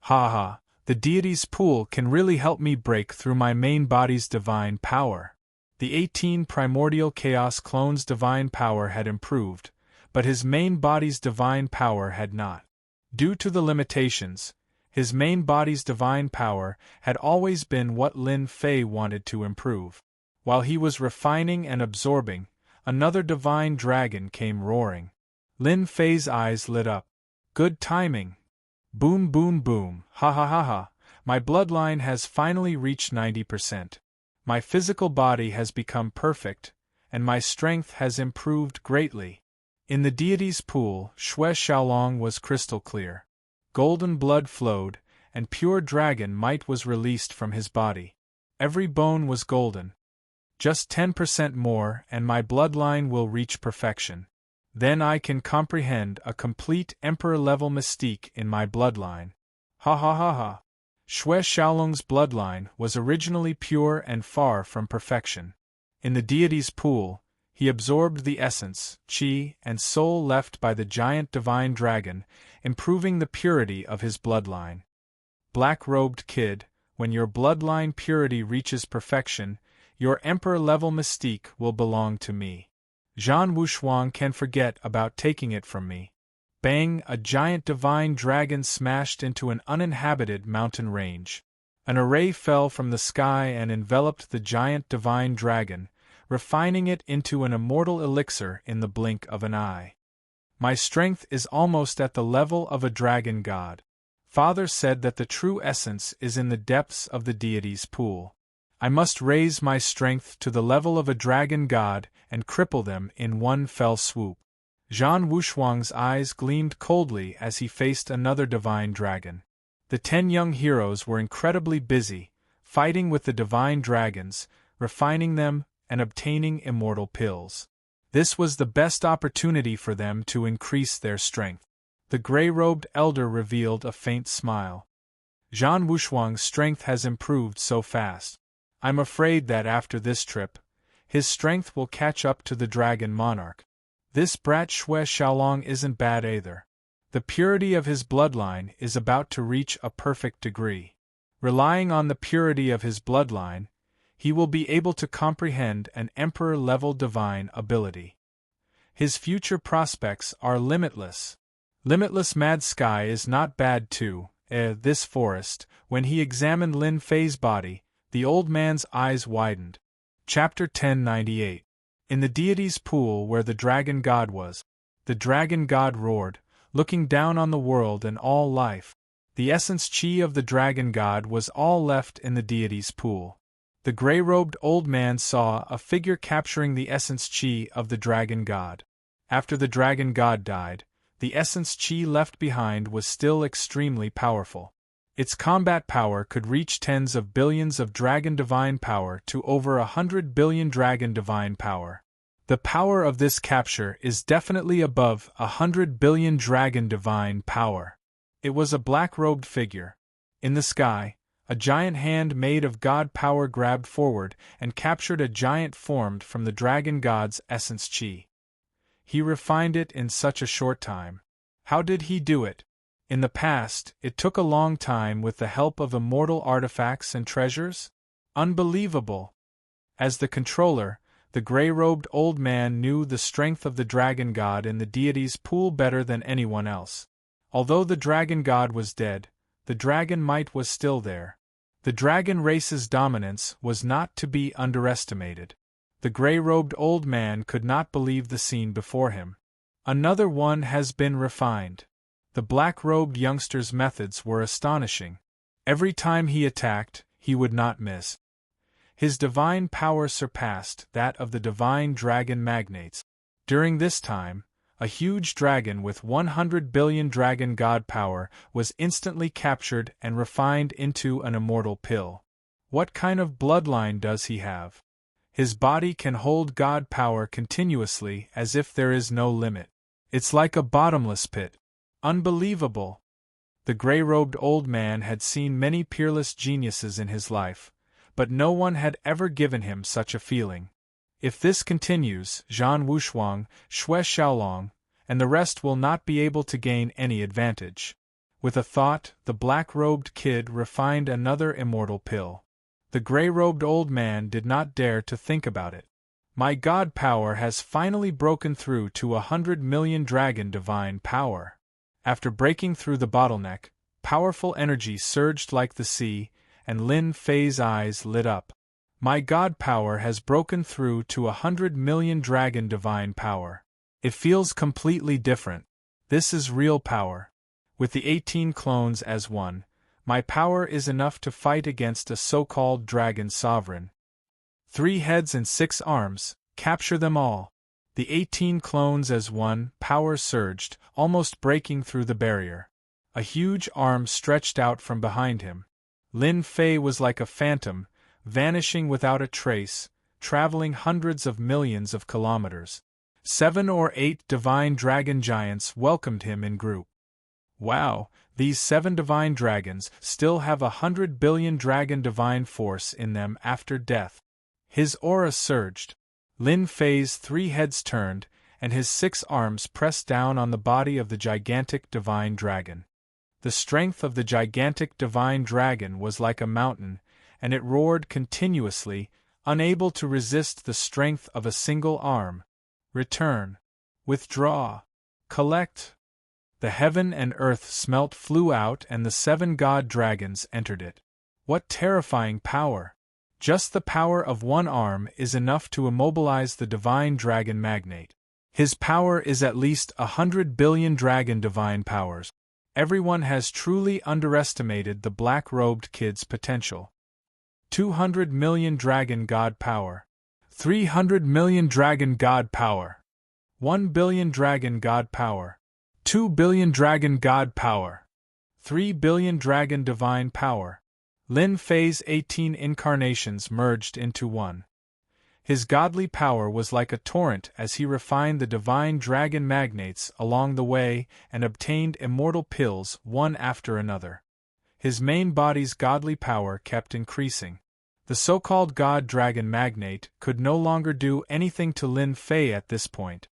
Ha ha, the deity's pool can really help me break through my main body's divine power. The 18 primordial chaos clones' divine power had improved, but his main body's divine power had not. Due to the limitations, his main body's divine power had always been what Lin Fei wanted to improve. While he was refining and absorbing, another divine dragon came roaring. Lin Fei's eyes lit up. Good timing. Boom boom boom, ha ha ha ha, my bloodline has finally reached 90%. My physical body has become perfect, and my strength has improved greatly. In the deity's pool, Xue Xiaolong was crystal clear. Golden blood flowed, and pure dragon might was released from his body. Every bone was golden. Just 10% more and my bloodline will reach perfection. Then I can comprehend a complete emperor-level mystique in my bloodline. Ha ha ha ha. Xue Xiaolong's bloodline was originally pure and far from perfection. In the deity's pool, he absorbed the essence, qi, and soul left by the giant divine dragon, improving the purity of his bloodline. Black-robed kid, when your bloodline purity reaches perfection, your emperor-level mystique will belong to me. Zhan Wushuang can forget about taking it from me. Bang! A giant divine dragon smashed into an uninhabited mountain range. An array fell from the sky and enveloped the giant divine dragon, refining it into an immortal elixir in the blink of an eye. My strength is almost at the level of a dragon god. Father said that the true essence is in the depths of the deity's pool. I must raise my strength to the level of a dragon god and cripple them in one fell swoop. Zhan Wushuang's eyes gleamed coldly as he faced another divine dragon. The 10 young heroes were incredibly busy, fighting with the divine dragons, refining them, and obtaining immortal pills. This was the best opportunity for them to increase their strength. The gray-robed elder revealed a faint smile. Zhan Wushuang's strength has improved so fast. I'm afraid that after this trip, his strength will catch up to the dragon monarch. This brat Xue Xiaolong isn't bad either. The purity of his bloodline is about to reach a perfect degree. Relying on the purity of his bloodline, he will be able to comprehend an emperor-level divine ability. His future prospects are limitless. Limitless Mad Sky is not bad too. This forest, when he examined Lin Fei's body, the old man's eyes widened. Chapter 1098. In the deity's pool where the dragon god was, the dragon god roared, looking down on the world and all life. The essence chi of the dragon god was all left in the deity's pool. The gray-robed old man saw a figure capturing the essence chi of the dragon god. After the dragon god died, the essence chi left behind was still extremely powerful. Its combat power could reach tens of billions of dragon divine power to over 100 billion dragon divine power. The power of this capture is definitely above 100 billion dragon divine power. It was a black-robed figure. In the sky, a giant hand made of god power grabbed forward and captured a giant formed from the dragon god's essence chi. He refined it in such a short time. How did he do it? In the past, it took a long time with the help of immortal artifacts and treasures? Unbelievable! As the controller, the gray-robed old man knew the strength of the dragon god in the deity's pool better than anyone else. Although the dragon god was dead, the dragon might was still there. The dragon race's dominance was not to be underestimated. The gray-robed old man could not believe the scene before him. Another one has been refined. The black-robed youngster's methods were astonishing. Every time he attacked, he would not miss. His divine power surpassed that of the divine dragon magnates. During this time, a huge dragon with 100 billion dragon god power was instantly captured and refined into an immortal pill. What kind of bloodline does he have? His body can hold god power continuously as if there is no limit. It's like a bottomless pit. Unbelievable! The gray-robed old man had seen many peerless geniuses in his life, but no one had ever given him such a feeling. If this continues, Zhan Wushuang, Xue Xiaolong, and the rest will not be able to gain any advantage. With a thought, the black-robed kid refined another immortal pill. The gray-robed old man did not dare to think about it. My god power has finally broken through to 100 million dragon divine power. After breaking through the bottleneck, powerful energy surged like the sea, and Lin Fei's eyes lit up. My god power has broken through to 100 million dragon divine power. It feels completely different. This is real power. With the 18 clones as one, my power is enough to fight against a so-called dragon sovereign. 3 heads and 6 arms, capture them all. The 18 clones as one, power surged, almost breaking through the barrier. A huge arm stretched out from behind him. Lin Fei was like a phantom, vanishing without a trace, traveling hundreds of millions of kilometers. 7 or 8 divine dragon giants welcomed him in group. Wow, these 7 divine dragons still have 100 billion dragon divine force in them after death. His aura surged. Lin Fei's 3 heads turned, and his 6 arms pressed down on the body of the gigantic divine dragon. The strength of the gigantic divine dragon was like a mountain, and it roared continuously, unable to resist the strength of a single arm. Return. Withdraw. Collect. The heaven and earth smelt flew out and the 7 god dragons entered it. What terrifying power! Just the power of one arm is enough to immobilize the divine dragon magnate. His power is at least 100 billion dragon divine powers. Everyone has truly underestimated the black-robed kid's potential. 200 million dragon god power. 300 million dragon god power. 1 billion dragon god power. 2 billion dragon god power. 3 billion dragon divine power. Lin Fei's 18 incarnations merged into one. His godly power was like a torrent as he refined the divine dragon magnates along the way and obtained immortal pills one after another. His main body's godly power kept increasing. The so-called god dragon magnate could no longer do anything to Lin Fei at this point.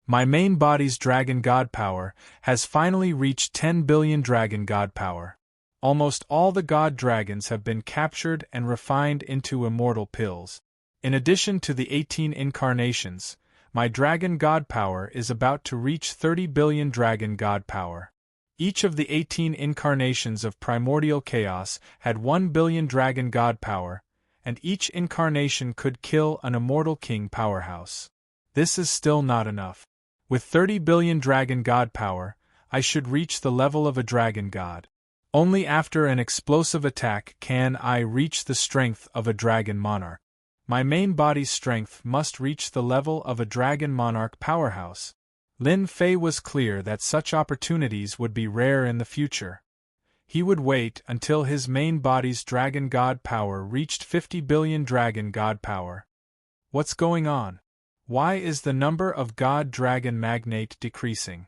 My main body's dragon god power has finally reached 10 billion dragon god power. Almost all the god dragons have been captured and refined into immortal pills. In addition to the 18 incarnations, my dragon god power is about to reach 30 billion dragon god power. Each of the 18 incarnations of primordial chaos had 1 billion dragon god power, and each incarnation could kill an immortal king powerhouse. This is still not enough. With 30 billion dragon god power, I should reach the level of a dragon god. Only after an explosive attack can I reach the strength of a dragon monarch. My main body's strength must reach the level of a dragon monarch powerhouse. Lin Fei was clear that such opportunities would be rare in the future. He would wait until his main body's dragon god power reached 50 billion dragon god power. What's going on? Why is the number of god dragon magnate decreasing?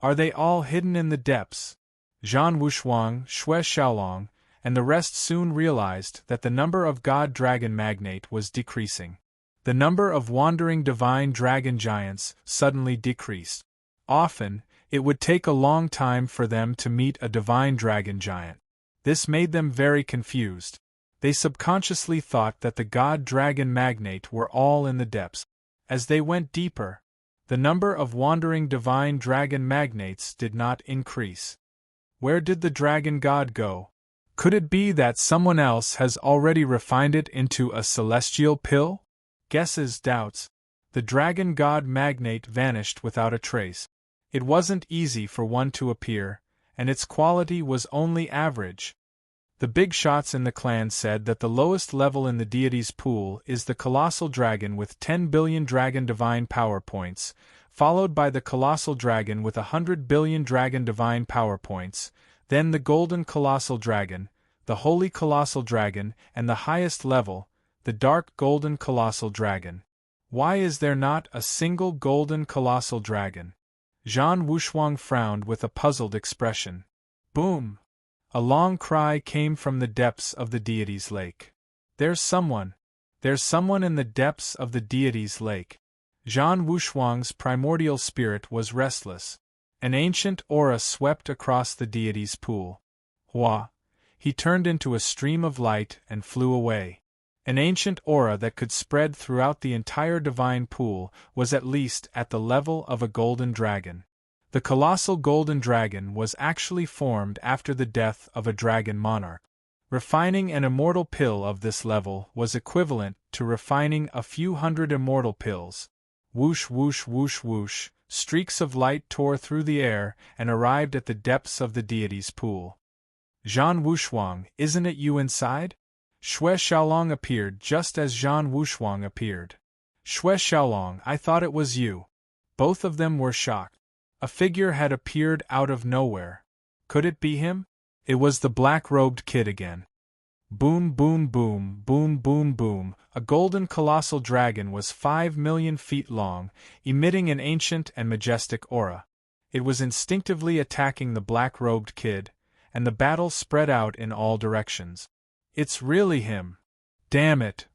Are they all hidden in the depths? Zhan Wushuang, Xue Xiaolong, and the rest soon realized that the number of god dragon magnate was decreasing. The number of wandering divine dragon giants suddenly decreased. Often, it would take a long time for them to meet a divine dragon giant. This made them very confused. They subconsciously thought that the god dragon magnate were all in the depths. As they went deeper, the number of wandering divine dragon magnates did not increase. Where did the dragon god go? Could it be that someone else has already refined it into a celestial pill? Guesses, doubts. The dragon god magnate vanished without a trace. It wasn't easy for one to appear, and its quality was only average. The big shots in the clan said that the lowest level in the deity's pool is the colossal dragon with 10 billion dragon divine power points, followed by the colossal dragon with 100 billion dragon divine power points, then the golden colossal dragon, the holy colossal dragon, and the highest level, the dark golden colossal dragon. Why is there not a single golden colossal dragon? Zhan Wushuang frowned with a puzzled expression. Boom! A long cry came from the depths of the deity's lake. There's someone in the depths of the deity's lake. Zhan Wushuang's primordial spirit was restless. An ancient aura swept across the deity's pool. Hua! He turned into a stream of light and flew away. An ancient aura that could spread throughout the entire divine pool was at least at the level of a golden dragon. The colossal golden dragon was actually formed after the death of a dragon monarch. Refining an immortal pill of this level was equivalent to refining a few hundred immortal pills. Whoosh whoosh whoosh whoosh, streaks of light tore through the air and arrived at the depths of the deity's pool. Zhan Wushuang, isn't it you inside? Xue Xiaolong appeared just as Zhan Wushuang appeared. Xue Xiaolong, I thought it was you. Both of them were shocked. A figure had appeared out of nowhere. Could it be him? It was the black-robed kid again. Boom boom boom, boom boom boom, a golden colossal dragon was 5 million feet long, emitting an ancient and majestic aura. It was instinctively attacking the black-robed kid, and the battle spread out in all directions. It's really him. Damn it!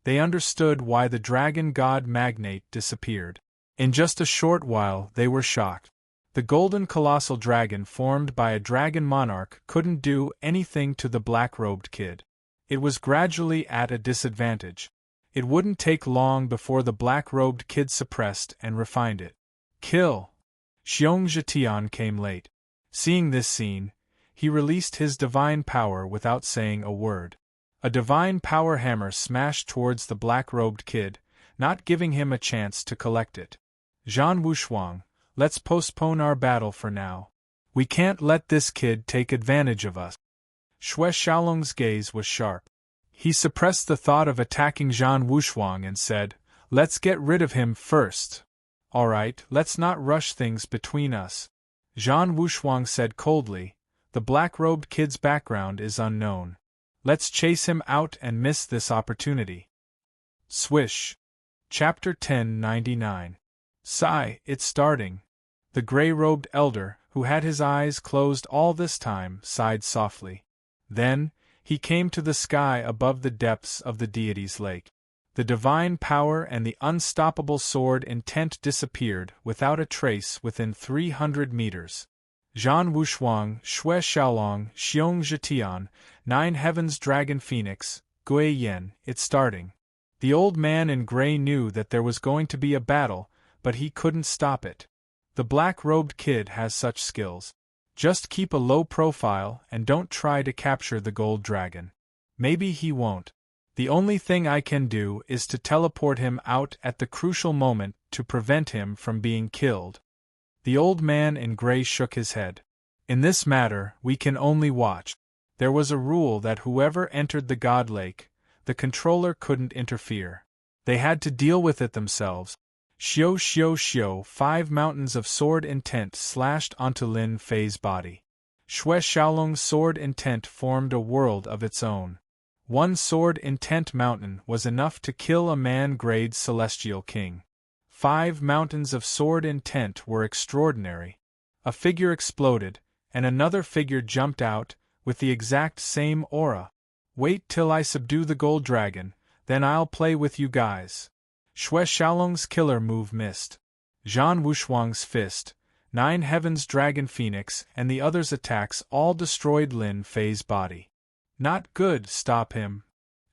They understood why the dragon god magnate disappeared. In just a short while they were shocked. The golden colossal dragon formed by a dragon monarch couldn't do anything to the black-robed kid. It was gradually at a disadvantage. It wouldn't take long before the black-robed kid suppressed and refined it. Kill! Xiong Zhetian came late. Seeing this scene, he released his divine power without saying a word. A divine power hammer smashed towards the black-robed kid, not giving him a chance to collect it. Zhan Wushuang, let's postpone our battle for now. We can't let this kid take advantage of us. Xue Xiaolong's gaze was sharp. He suppressed the thought of attacking Zhan Wushuang and said, "Let's get rid of him first." "All right, let's not rush things between us," Zhan Wushuang said coldly. "The black-robed kid's background is unknown. Let's chase him out and miss this opportunity." Swish! Chapter 1099. Sigh, it's starting. The gray-robed elder, who had his eyes closed all this time, sighed softly. Then, he came to the sky above the depths of the deity's lake. The divine power and the unstoppable sword intent disappeared without a trace within 300 meters. Zhan Wushuang, Xue Xiaolong, Xiong Zhetian, 9 Heavens Dragon Phoenix, Gui Yen, it's starting. The old man in gray knew that there was going to be a battle, but he couldn't stop it. The black-robed kid has such skills. Just keep a low profile and don't try to capture the gold dragon. Maybe he won't. The only thing I can do is to teleport him out at the crucial moment to prevent him from being killed. The old man in gray shook his head. In this matter, we can only watch. There was a rule that whoever entered the God Lake, the controller couldn't interfere. They had to deal with it themselves. Xiao xiao xiao, 5 mountains of sword intent slashed onto Lin Fei's body. Xue Xiaolong's sword intent formed a world of its own. 1 sword intent mountain was enough to kill a man-grade celestial king. 5 mountains of sword intent were extraordinary. A figure exploded, and another figure jumped out, with the exact same aura. Wait till I subdue the gold dragon, then I'll play with you guys. Xue Xiaolong's killer move missed. Zhan Wushuang's fist, 9 Heavens Dragon Phoenix and the others' attacks all destroyed Lin Fei's body. Not good, stop him.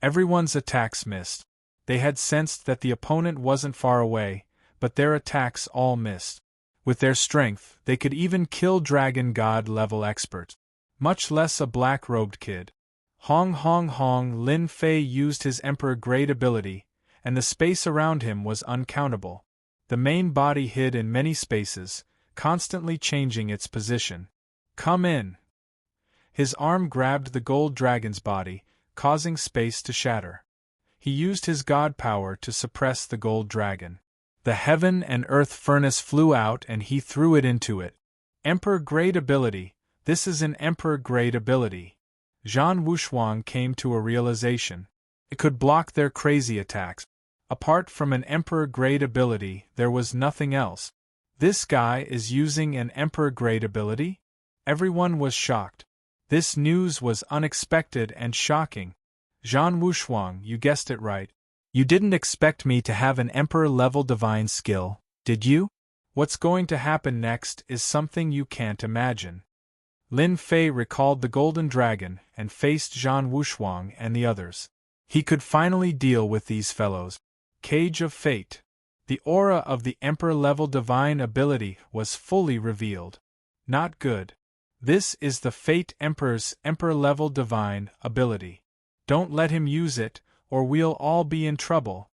Everyone's attacks missed. They had sensed that the opponent wasn't far away, but their attacks all missed. With their strength, they could even kill Dragon God level experts. Much less a black-robed kid. Hong Hong Hong, Lin Fei used his Emperor Grade ability, and the space around him was uncountable. The main body hid in many spaces, constantly changing its position. Come in. His arm grabbed the gold dragon's body, causing space to shatter. He used his god power to suppress the gold dragon. The heaven and earth furnace flew out and he threw it into it. Emperor Grade ability, this is an Emperor Grade ability. Zhan Wushuang came to a realization. It could block their crazy attacks. Apart from an Emperor Grade ability, there was nothing else. This guy is using an Emperor Grade ability? Everyone was shocked. This news was unexpected and shocking. Zhan Wushuang, you guessed it right. You didn't expect me to have an Emperor-level divine skill, did you? What's going to happen next is something you can't imagine. Lin Fei recalled the Golden Dragon and faced Zhan Wushuang and the others. He could finally deal with these fellows. Cage of Fate. The aura of the Emperor-level divine ability was fully revealed. Not good. This is the Fate Emperor's Emperor-level divine ability. Don't let him use it, or we'll all be in trouble.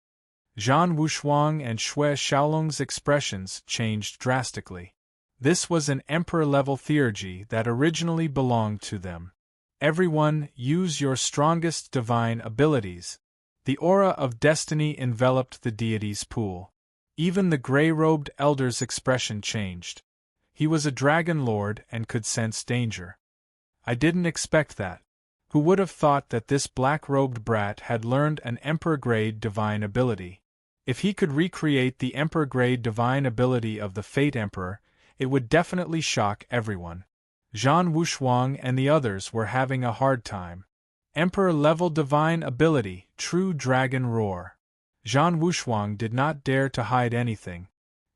Zhan Wushuang and Xue Xiaolong's expressions changed drastically. This was an Emperor-level theurgy that originally belonged to them. Everyone, use your strongest divine abilities. The aura of destiny enveloped the deity's pool. Even the gray-robed elder's expression changed. He was a dragon lord and could sense danger. I didn't expect that. Who would have thought that this black-robed brat had learned an Emperor-grade divine ability? If he could recreate the Emperor-grade divine ability of the Fate Emperor, it would definitely shock everyone. Zhan Wushuang and the others were having a hard time. Emperor-level divine ability, true dragon roar. Zhan Wushuang did not dare to hide anything.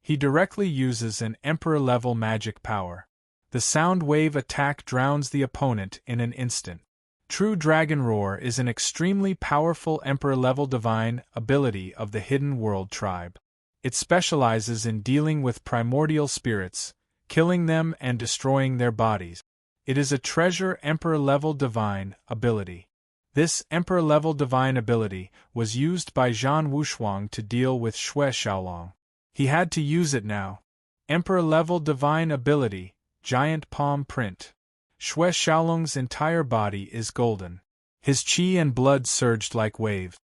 He directly uses an Emperor-level magic power. The sound wave attack drowns the opponent in an instant. True Dragon Roar is an extremely powerful Emperor-level divine ability of the Hidden World tribe. It specializes in dealing with primordial spirits, killing them and destroying their bodies. It is a treasure Emperor-level divine ability. This Emperor-level divine ability was used by Zhan Wushuang to deal with Xue Xiaolong. He had to use it now. Emperor-level divine ability, giant palm print. Xue Xiaolong's entire body is golden. His qi and blood surged like waves.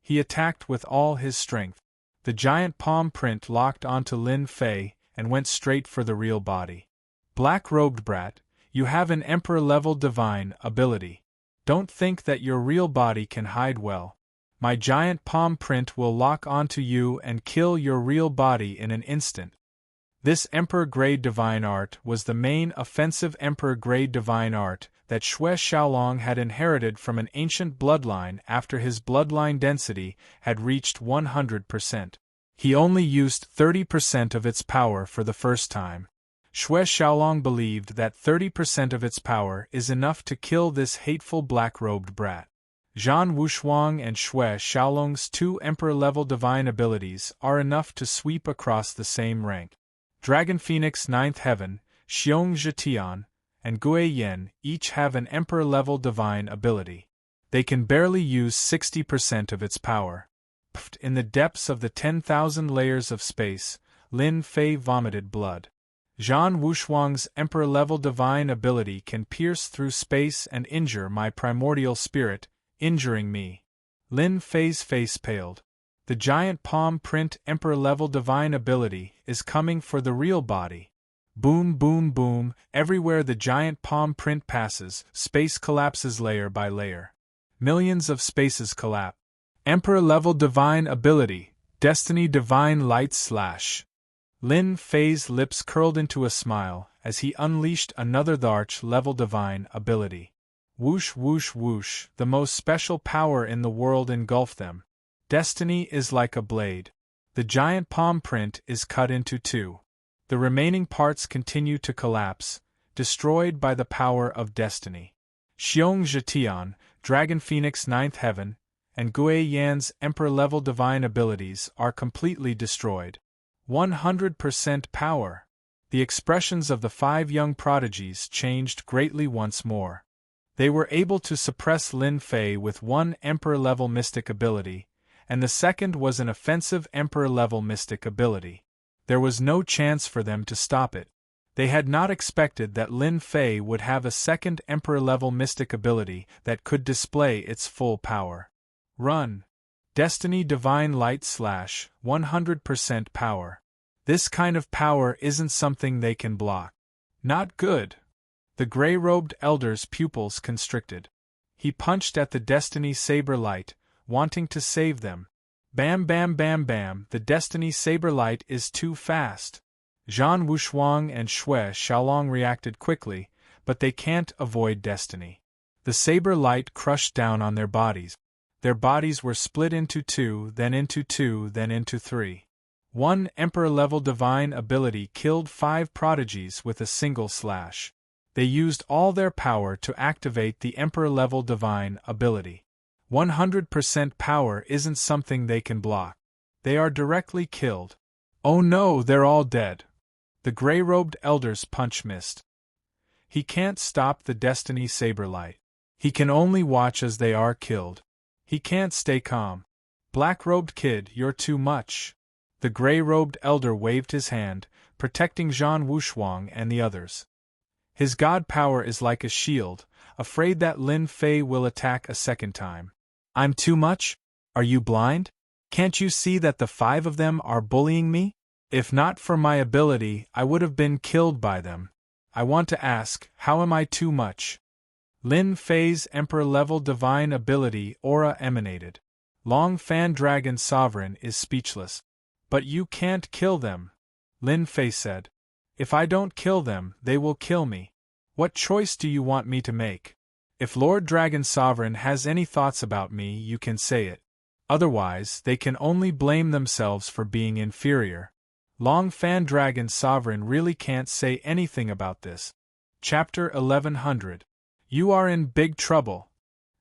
He attacked with all his strength. The giant palm print locked onto Lin Fei and went straight for the real body. Black-robed brat, you have an Emperor-level divine ability. Don't think that your real body can hide well. My giant palm print will lock onto you and kill your real body in an instant. This emperor-grade divine art was the main offensive emperor-grade divine art that Xue Xiaolong had inherited from an ancient bloodline after his bloodline density had reached 100%. He only used 30% of its power for the first time. Xue Xiaolong believed that 30% of its power is enough to kill this hateful black-robed brat. Zhan Wushuang and Xue Xiaolong's two emperor-level divine abilities are enough to sweep across the same rank. Dragon Phoenix Ninth Heaven, Xiong Zhetian, and Gui Yen each have an emperor-level divine ability. They can barely use 60% of its power. In the depths of the 10,000 layers of space, Lin Fei vomited blood. Zhan Wushuang's emperor-level divine ability can pierce through space and injure my primordial spirit, injuring me. Lin Fei's face paled. The giant palm print emperor-level divine ability is coming for the real body. Boom boom boom, everywhere the giant palm print passes, space collapses layer by layer. Millions of spaces collapse. Emperor-level divine ability, Destiny Divine Light / Lin Fei's lips curled into a smile as he unleashed another Tharch-level divine ability. Whoosh whoosh whoosh, the most special power in the world engulfed them. Destiny is like a blade. The giant palm print is cut into two. The remaining parts continue to collapse, destroyed by the power of destiny. Xiong Zhetian, Dragon Phoenix Ninth Heaven, and Gui Yan's emperor-level divine abilities are completely destroyed. 100% power. The expressions of the five young prodigies changed greatly once more. They were able to suppress Lin Fei with one emperor-level mystic ability, and the second was an offensive emperor-level mystic ability. There was no chance for them to stop it. They had not expected that Lin Fei would have a second emperor-level mystic ability that could display its full power. Run! Destiny Divine Light / 100% power. This kind of power isn't something they can block. Not good. The gray-robed elder's pupils constricted. He punched at the Destiny Saber Light, wanting to save them. Bam bam bam bam, the Destiny Saber Light is too fast. Zhan Wushuang and Xue Xiaolong reacted quickly, but they can't avoid destiny. The Saber Light crushed down on their bodies. Their bodies were split into two, then into two, then into three. One emperor-level divine ability killed 5 prodigies with a single slash. They used all their power to activate the emperor-level divine ability. 100% power isn't something they can block. They are directly killed. Oh no, they're all dead. The gray-robed elder's punch missed. He can't stop the Destiny Saber Light. He can only watch as they are killed. He can't stay calm. Black-robed kid, you're too much. The gray-robed elder waved his hand, protecting Zhan Wushuang and the others. His god power is like a shield, afraid that Lin Fei will attack a second time. I'm too much? Are you blind? Can't you see that the 5 of them are bullying me? If not for my ability, I would have been killed by them. I want to ask, how am I too much? Lin Fei's emperor-level divine ability aura emanated. Long Fan Dragon Sovereign is speechless. But you can't kill them, Lin Fei said. If I don't kill them, they will kill me. What choice do you want me to make? If Lord Dragon Sovereign has any thoughts about me, you can say it. Otherwise, they can only blame themselves for being inferior. Long Fan Dragon Sovereign really can't say anything about this. Chapter 1100. You are in big trouble.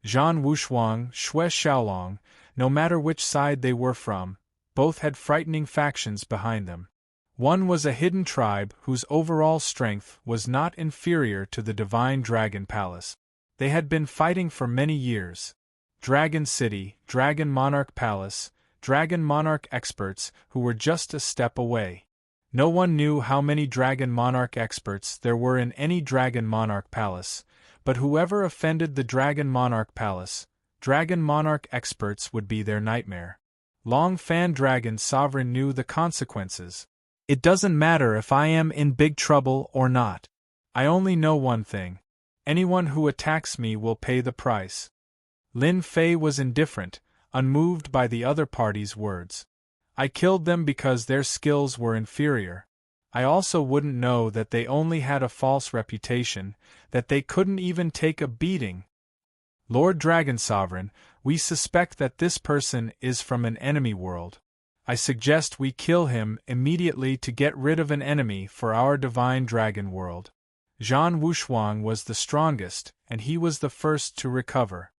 Zhan Wushuang, Xue Xiaolong, no matter which side they were from, both had frightening factions behind them. One was a hidden tribe whose overall strength was not inferior to the Divine Dragon Palace. They had been fighting for many years. Dragon City, Dragon Monarch Palace, Dragon Monarch experts who were just a step away. No one knew how many Dragon Monarch experts there were in any Dragon Monarch Palace, but whoever offended the Dragon Monarch Palace, Dragon Monarch experts would be their nightmare. Long Fan Dragon Sovereign knew the consequences. It doesn't matter if I am in big trouble or not. I only know one thing. Anyone who attacks me will pay the price. Lin Fei was indifferent, unmoved by the other party's words. I killed them because their skills were inferior. I also wouldn't know that they only had a false reputation, that they couldn't even take a beating. Lord Dragon Sovereign, we suspect that this person is from an enemy world. I suggest we kill him immediately to get rid of an enemy for our divine dragon world. Zhan Wushuang was the strongest, and he was the first to recover.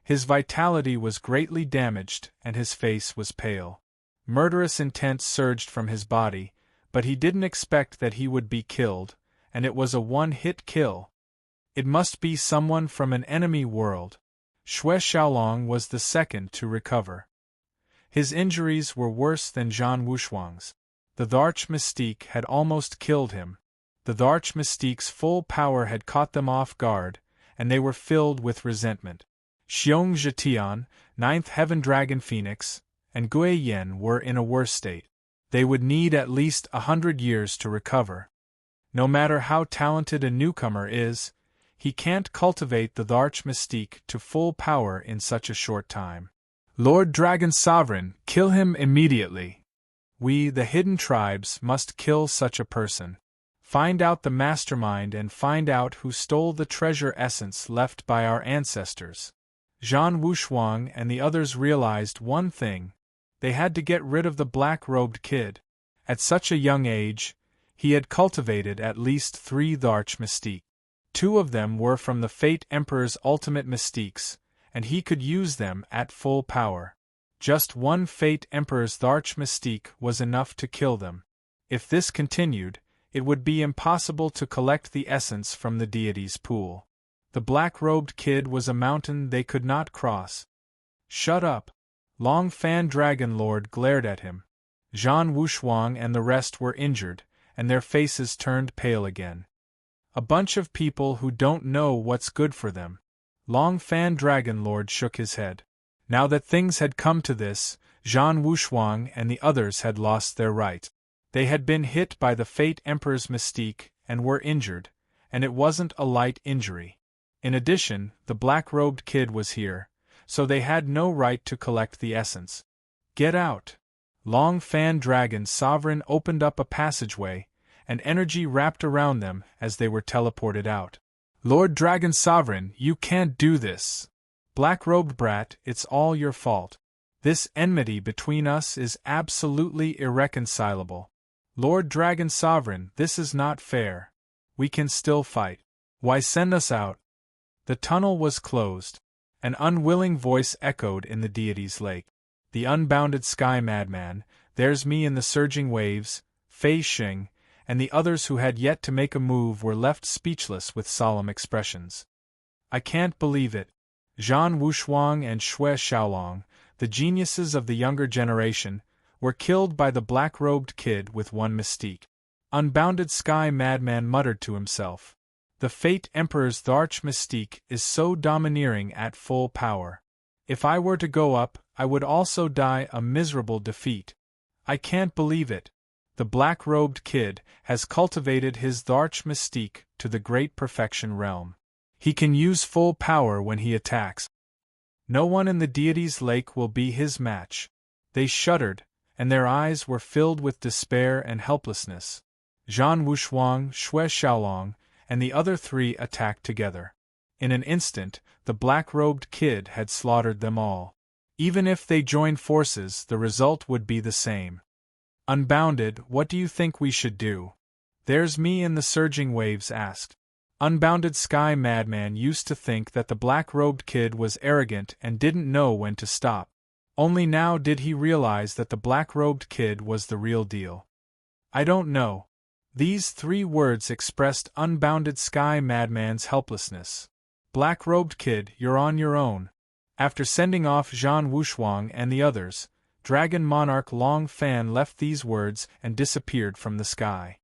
His vitality was greatly damaged, and his face was pale. Murderous intent surged from his body, but he didn't expect that he would be killed, and it was a one-hit kill. It must be someone from an enemy world. Xue Xiaolong was the second to recover. His injuries were worse than Zhan Wushuang's. The Darch Mystique had almost killed him. The Darch Mystique's full power had caught them off guard, and they were filled with resentment. Xiong Zhetian, 9th Heaven Dragon Phoenix, and Gui Yen were in a worse state. They would need at least 100 years to recover. No matter how talented a newcomer is, he can't cultivate the Darch Mystique to full power in such a short time. Lord Dragon Sovereign, kill him immediately. We, the hidden tribes, must kill such a person. Find out the mastermind and find out who stole the treasure essence left by our ancestors. Zhan Wushuang and the others realized one thing. They had to get rid of the black-robed kid. At such a young age, he had cultivated at least 3 Darch Mystique. 2 of them were from the Fate Emperor's ultimate mystiques, and he could use them at full power. Just 1 Fate Emperor's Darch Mystique was enough to kill them. If this continued, it would be impossible to collect the essence from the deity's pool. The black-robed kid was a mountain they could not cross. Shut up! Long Fan Dragon Lord glared at him. Zhan Wushuang and the rest were injured, and their faces turned pale again. A bunch of people who don't know what's good for them. Long Fan Dragon Lord shook his head. Now that things had come to this, Zhan Wushuang and the others had lost their right. They had been hit by the Fate Emperor's mystique and were injured, and it wasn't a light injury. In addition, the black-robed kid was here, so they had no right to collect the essence. Get out! Long Fan Dragon Sovereign opened up a passageway, and energy wrapped around them as they were teleported out. Lord Dragon Sovereign, you can't do this! Black-robed brat, it's all your fault. This enmity between us is absolutely irreconcilable. Lord Dragon Sovereign, this is not fair. We can still fight. Why send us out? The tunnel was closed. An unwilling voice echoed in the deity's lake. The unbounded sky madman, there's me in the surging waves, Fei Xing, and the others who had yet to make a move were left speechless with solemn expressions. I can't believe it. Zhan Wushuang and Xue Xiaolong, the geniuses of the younger generation, were killed by the black-robed kid with 1 mystique. Unbounded Sky Madman muttered to himself. The Fate Emperor's Darch Mystique is so domineering at full power. If I were to go up, I would also die a miserable defeat. I can't believe it. The black-robed kid has cultivated his Darch Mystique to the great perfection realm. He can use full power when he attacks. No one in the deity's lake will be his match. They shuddered, and their eyes were filled with despair and helplessness. Zhan Wushuang, Xue Xiaolong, and the other 3 attacked together. In an instant, the black-robed kid had slaughtered them all. Even if they joined forces, the result would be the same. Unbounded, what do you think we should do? There's me in the surging waves asked. Unbounded Sky Madman used to think that the black-robed kid was arrogant and didn't know when to stop. Only now did he realize that the black-robed kid was the real deal. I don't know. These 3 words expressed Unbounded Sky Madman's helplessness. Black-robed kid, you're on your own. After sending off Zhan Wushuang and the others, Dragon Monarch Long Fan left these words and disappeared from the sky.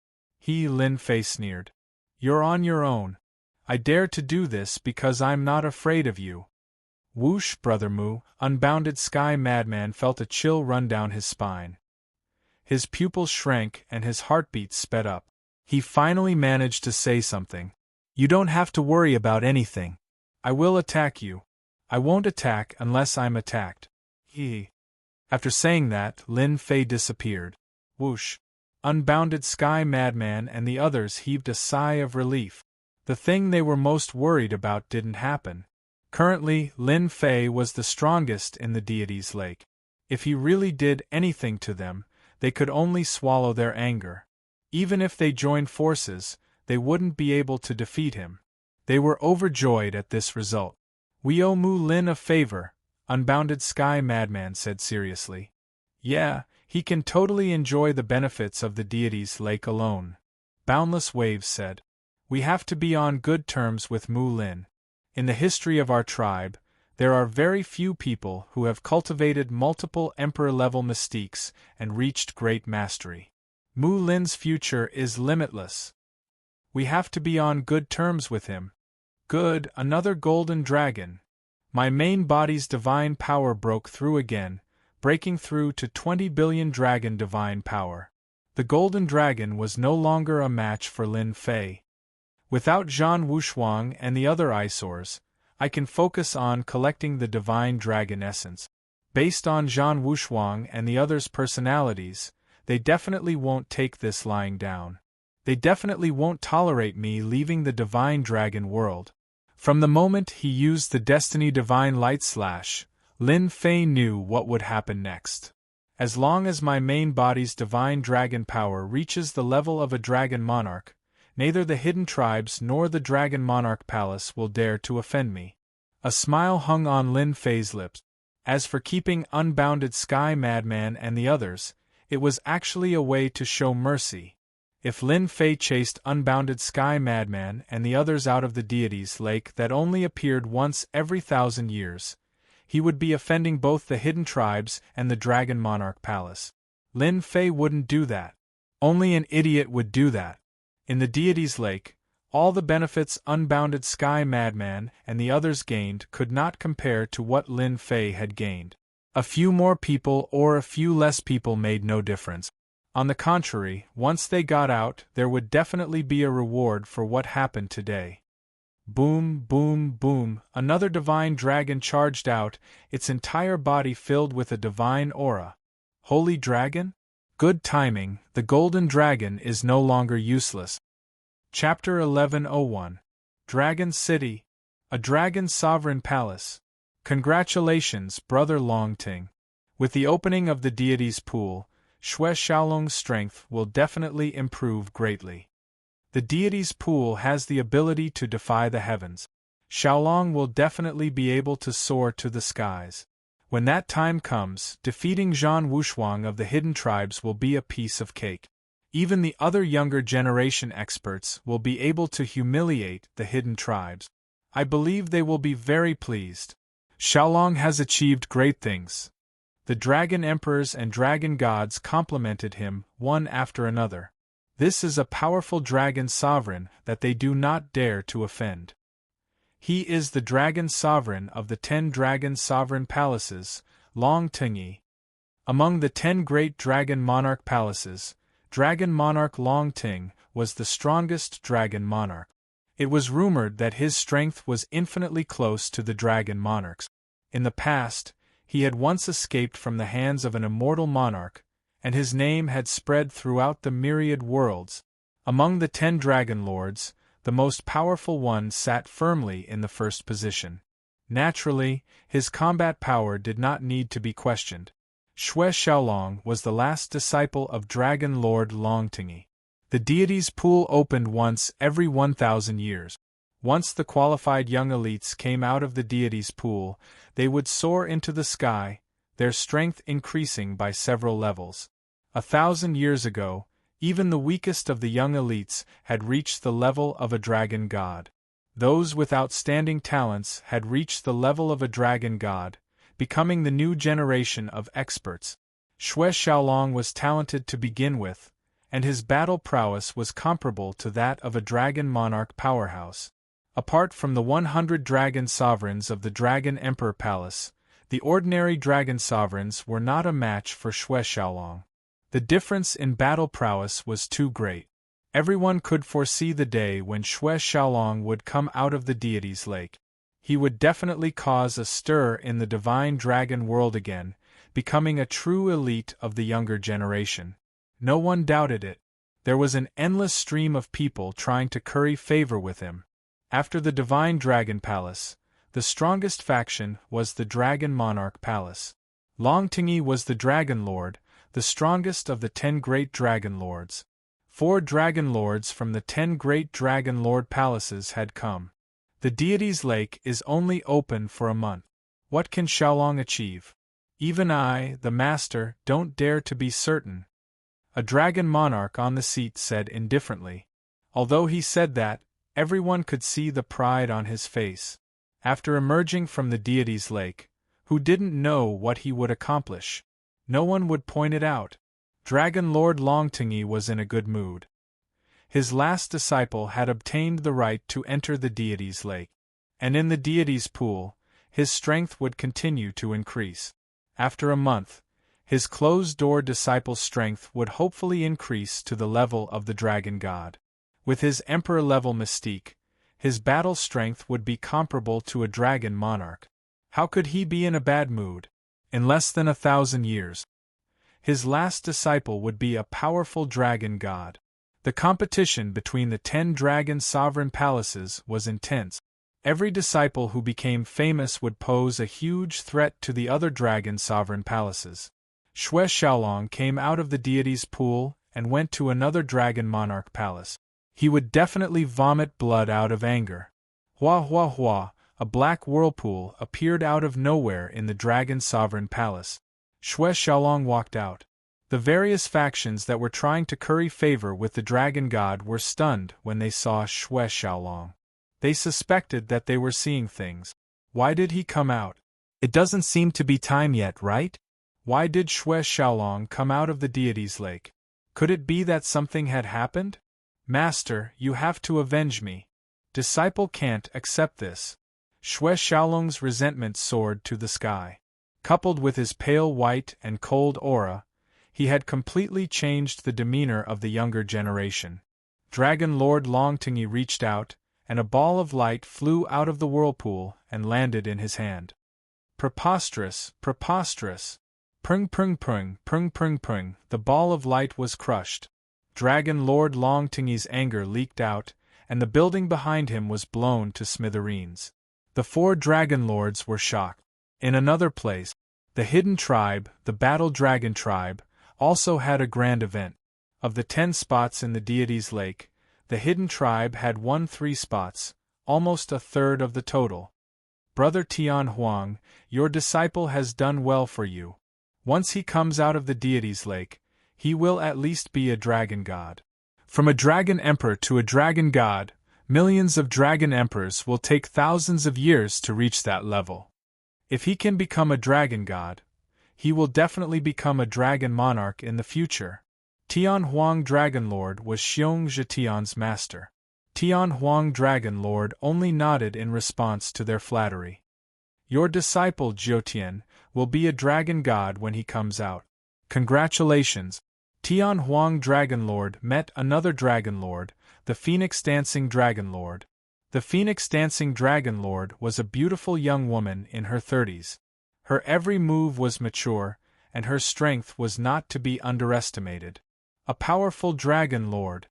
Lin Fei sneered. You're on your own. I dare to do this because I'm not afraid of you. Whoosh, Brother Mu, Unbounded Sky Madman felt a chill run down his spine. His pupils shrank and his heartbeat sped up. He finally managed to say something. You don't have to worry about anything. I will attack you. I won't attack unless I'm attacked. After saying that, Lin Fei disappeared. Whoosh! Unbounded Sky Madman and the others heaved a sigh of relief. The thing they were most worried about didn't happen. Currently, Lin Fei was the strongest in the deity's lake. If he really did anything to them, they could only swallow their anger. Even if they joined forces, they wouldn't be able to defeat him. They were overjoyed at this result. "We owe Mu Lin a favor," Unbounded Sky Madman said seriously. "Yeah, he can totally enjoy the benefits of the deity's lake alone," Boundless Waves said. "We have to be on good terms with Mu Lin. In the history of our tribe, there are very few people who have cultivated multiple emperor-level mystiques and reached great mastery. Mu Lin's future is limitless. We have to be on good terms with him." "Good, another golden dragon." My main body's divine power broke through again, breaking through to 20 billion dragon divine power. The golden dragon was no longer a match for Lin Fei. Without Zhan Wushuang and the other eyesores, I can focus on collecting the divine dragon essence. Based on Zhan Wushuang and the others' personalities, they definitely won't take this lying down. They definitely won't tolerate me leaving the divine dragon world. From the moment he used the Destiny Divine Light Slash, Lin Fei knew what would happen next. As long as my main body's divine dragon power reaches the level of a dragon monarch, neither the hidden tribes nor the Dragon Monarch Palace will dare to offend me. A smile hung on Lin Fei's lips. As for keeping Unbounded Sky Madman and the others, it was actually a way to show mercy. If Lin Fei chased Unbounded Sky Madman and the others out of the deity's lake that only appeared once every 1,000 years, he would be offending both the hidden tribes and the Dragon Monarch Palace. Lin Fei wouldn't do that. Only an idiot would do that. In the deity's lake, all the benefits Unbounded Sky Madman and the others gained could not compare to what Lin Fei had gained. A few more people or a few less people made no difference. On the contrary, once they got out, there would definitely be a reward for what happened today. Boom, boom, boom, another divine dragon charged out, its entire body filled with a divine aura. Holy dragon? Good timing, the golden dragon is no longer useless. Chapter 1101. Dragon City. A Dragon Sovereign Palace. Congratulations, Brother Longting. With the opening of the deity's pool, Xue Xiaolong's strength will definitely improve greatly. The deity's pool has the ability to defy the heavens. Xiaolong will definitely be able to soar to the skies. When that time comes, defeating Zhan Wushuang of the hidden tribes will be a piece of cake. Even the other younger generation experts will be able to humiliate the hidden tribes. I believe they will be very pleased. Xiaolong has achieved great things. The dragon emperors and dragon gods complimented him, one after another. This is a powerful dragon sovereign that they do not dare to offend. He is the dragon sovereign of the 10 dragon sovereign palaces, Long Tingyi. Among the 10 great dragon monarch palaces, Dragon Monarch Long Ting was the strongest dragon monarch. It was rumored that his strength was infinitely close to the dragon monarch's. In the past, he had once escaped from the hands of an immortal monarch, and his name had spread throughout the myriad worlds. Among the 10 dragon lords, the most powerful one sat firmly in the first position. Naturally, his combat power did not need to be questioned. Xue Xiaolong was the last disciple of Dragon Lord Longtingyi. The deity's pool opened once every 1,000 years. Once the qualified young elites came out of the deity's pool, they would soar into the sky, their strength increasing by several levels. 1,000 years ago, even the weakest of the young elites had reached the level of a dragon god. Those with outstanding talents had reached the level of a dragon god, becoming the new generation of experts. Xue Xiaolong was talented to begin with, and his battle prowess was comparable to that of a dragon monarch powerhouse. Apart from the 100 dragon sovereigns of the Dragon Emperor Palace, the ordinary dragon sovereigns were not a match for Xue Xiaolong. The difference in battle prowess was too great. Everyone could foresee the day when Xue Xiaolong would come out of the deity's lake. He would definitely cause a stir in the divine dragon world again, becoming a true elite of the younger generation. No one doubted it. There was an endless stream of people trying to curry favor with him. After the Divine Dragon Palace, the strongest faction was the Dragon Monarch Palace. Longtingy was the Dragon Lord, the strongest of the 10 great Dragon Lords. 4 Dragon Lords from the 10 great Dragon Lord palaces had come. The deity's lake is only open for a month. What can Xiaolong achieve? Even I, the master, don't dare to be certain. A dragon monarch on the seat said indifferently. Although he said that, everyone could see the pride on his face. After emerging from the deity's lake, who didn't know what he would accomplish? No one would point it out. Dragon Lord Longtingy was in a good mood. His last disciple had obtained the right to enter the deity's lake, and in the deity's pool, his strength would continue to increase. After a month, his closed-door disciple's strength would hopefully increase to the level of the dragon god. With his emperor-level mystique, his battle strength would be comparable to a dragon monarch. How could he be in a bad mood? In less than 1,000 years, his last disciple would be a powerful dragon god. The competition between the 10 dragon sovereign palaces was intense. Every disciple who became famous would pose a huge threat to the other dragon sovereign palaces. Xue Xiaolong came out of the deity's pool and went to another dragon monarch palace. He would definitely vomit blood out of anger. Hua hua hua, a black whirlpool appeared out of nowhere in the dragon sovereign palace. Xue Xiaolong walked out. The various factions that were trying to curry favor with the dragon god were stunned when they saw Xue Xiaolong. They suspected that they were seeing things. Why did he come out? It doesn't seem to be time yet, right? Why did Xue Xiaolong come out of the deity's lake? Could it be that something had happened? Master, you have to avenge me. Disciple can't accept this. Xue Xiaolong's resentment soared to the sky. Coupled with his pale white and cold aura, he had completely changed the demeanor of the younger generation. Dragon Lord Longtingy reached out, and a ball of light flew out of the whirlpool and landed in his hand. Preposterous, preposterous. Prung prung prung, prung prung prung, the ball of light was crushed. Dragon Lord Longtingy's anger leaked out, and the building behind him was blown to smithereens. The 4 dragon lords were shocked. In another place, the hidden tribe, the Battle Dragon tribe, also had a grand event. Of the 10 spots in the deity's lake, the hidden tribe had won 3 spots, almost a third of the total. Brother Tian Huang, your disciple has done well for you. Once he comes out of the deity's lake, he will at least be a dragon god. From a dragon emperor to a dragon god, millions of dragon emperors will take thousands of years to reach that level. If he can become a dragon god, he will definitely become a dragon monarch in the future. Tian Huang Dragon Lord was Xiong Zhetian's master. Tian Huang Dragon Lord only nodded in response to their flattery. Your disciple Zhoutian will be a dragon god when he comes out. Congratulations! Tian Huang Dragon Lord met another Dragon Lord, the Phoenix Dancing Dragon Lord. The Phoenix Dancing Dragon Lord was a beautiful young woman in her 30s. Her every move was mature, and her strength was not to be underestimated. A powerful Dragon Lord.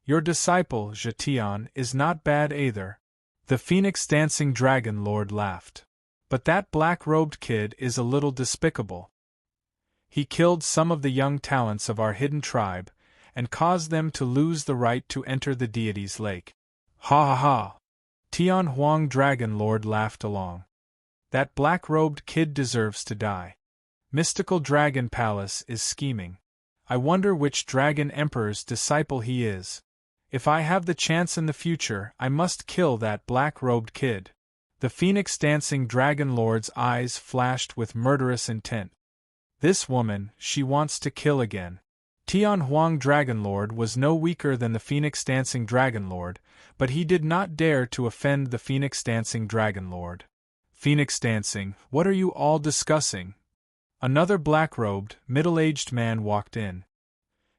Your disciple, Zhetian, is not bad either. The Phoenix Dancing Dragon Lord laughed. But that black-robed kid is a little despicable. He killed some of the young talents of our hidden tribe, and caused them to lose the right to enter the deity's lake. Ha ha ha! Tian Huang Dragon Lord laughed along. That black-robed kid deserves to die. Mystical Dragon Palace is scheming. I wonder which Dragon Emperor's disciple he is. If I have the chance in the future, I must kill that black-robed kid. The Phoenix Dancing Dragon Lord's eyes flashed with murderous intent. This woman, she wants to kill again. Tian Huang Dragon Lord was no weaker than the Phoenix Dancing Dragon Lord, but he did not dare to offend the Phoenix Dancing Dragon Lord. Phoenix Dancing, what are you all discussing? Another black-robed, middle-aged man walked in.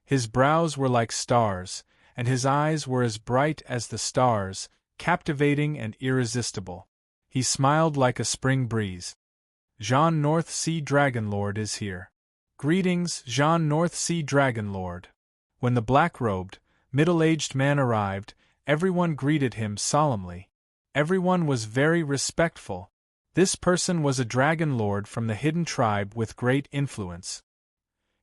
His brows were like stars, and his eyes were as bright as the stars, captivating and irresistible. He smiled like a spring breeze. Jean North Sea Dragon Lord is here. Greetings, Jean North Sea Dragon Lord. When the black-robed, middle-aged man arrived, everyone greeted him solemnly. Everyone was very respectful. This person was a dragon lord from the hidden tribe with great influence.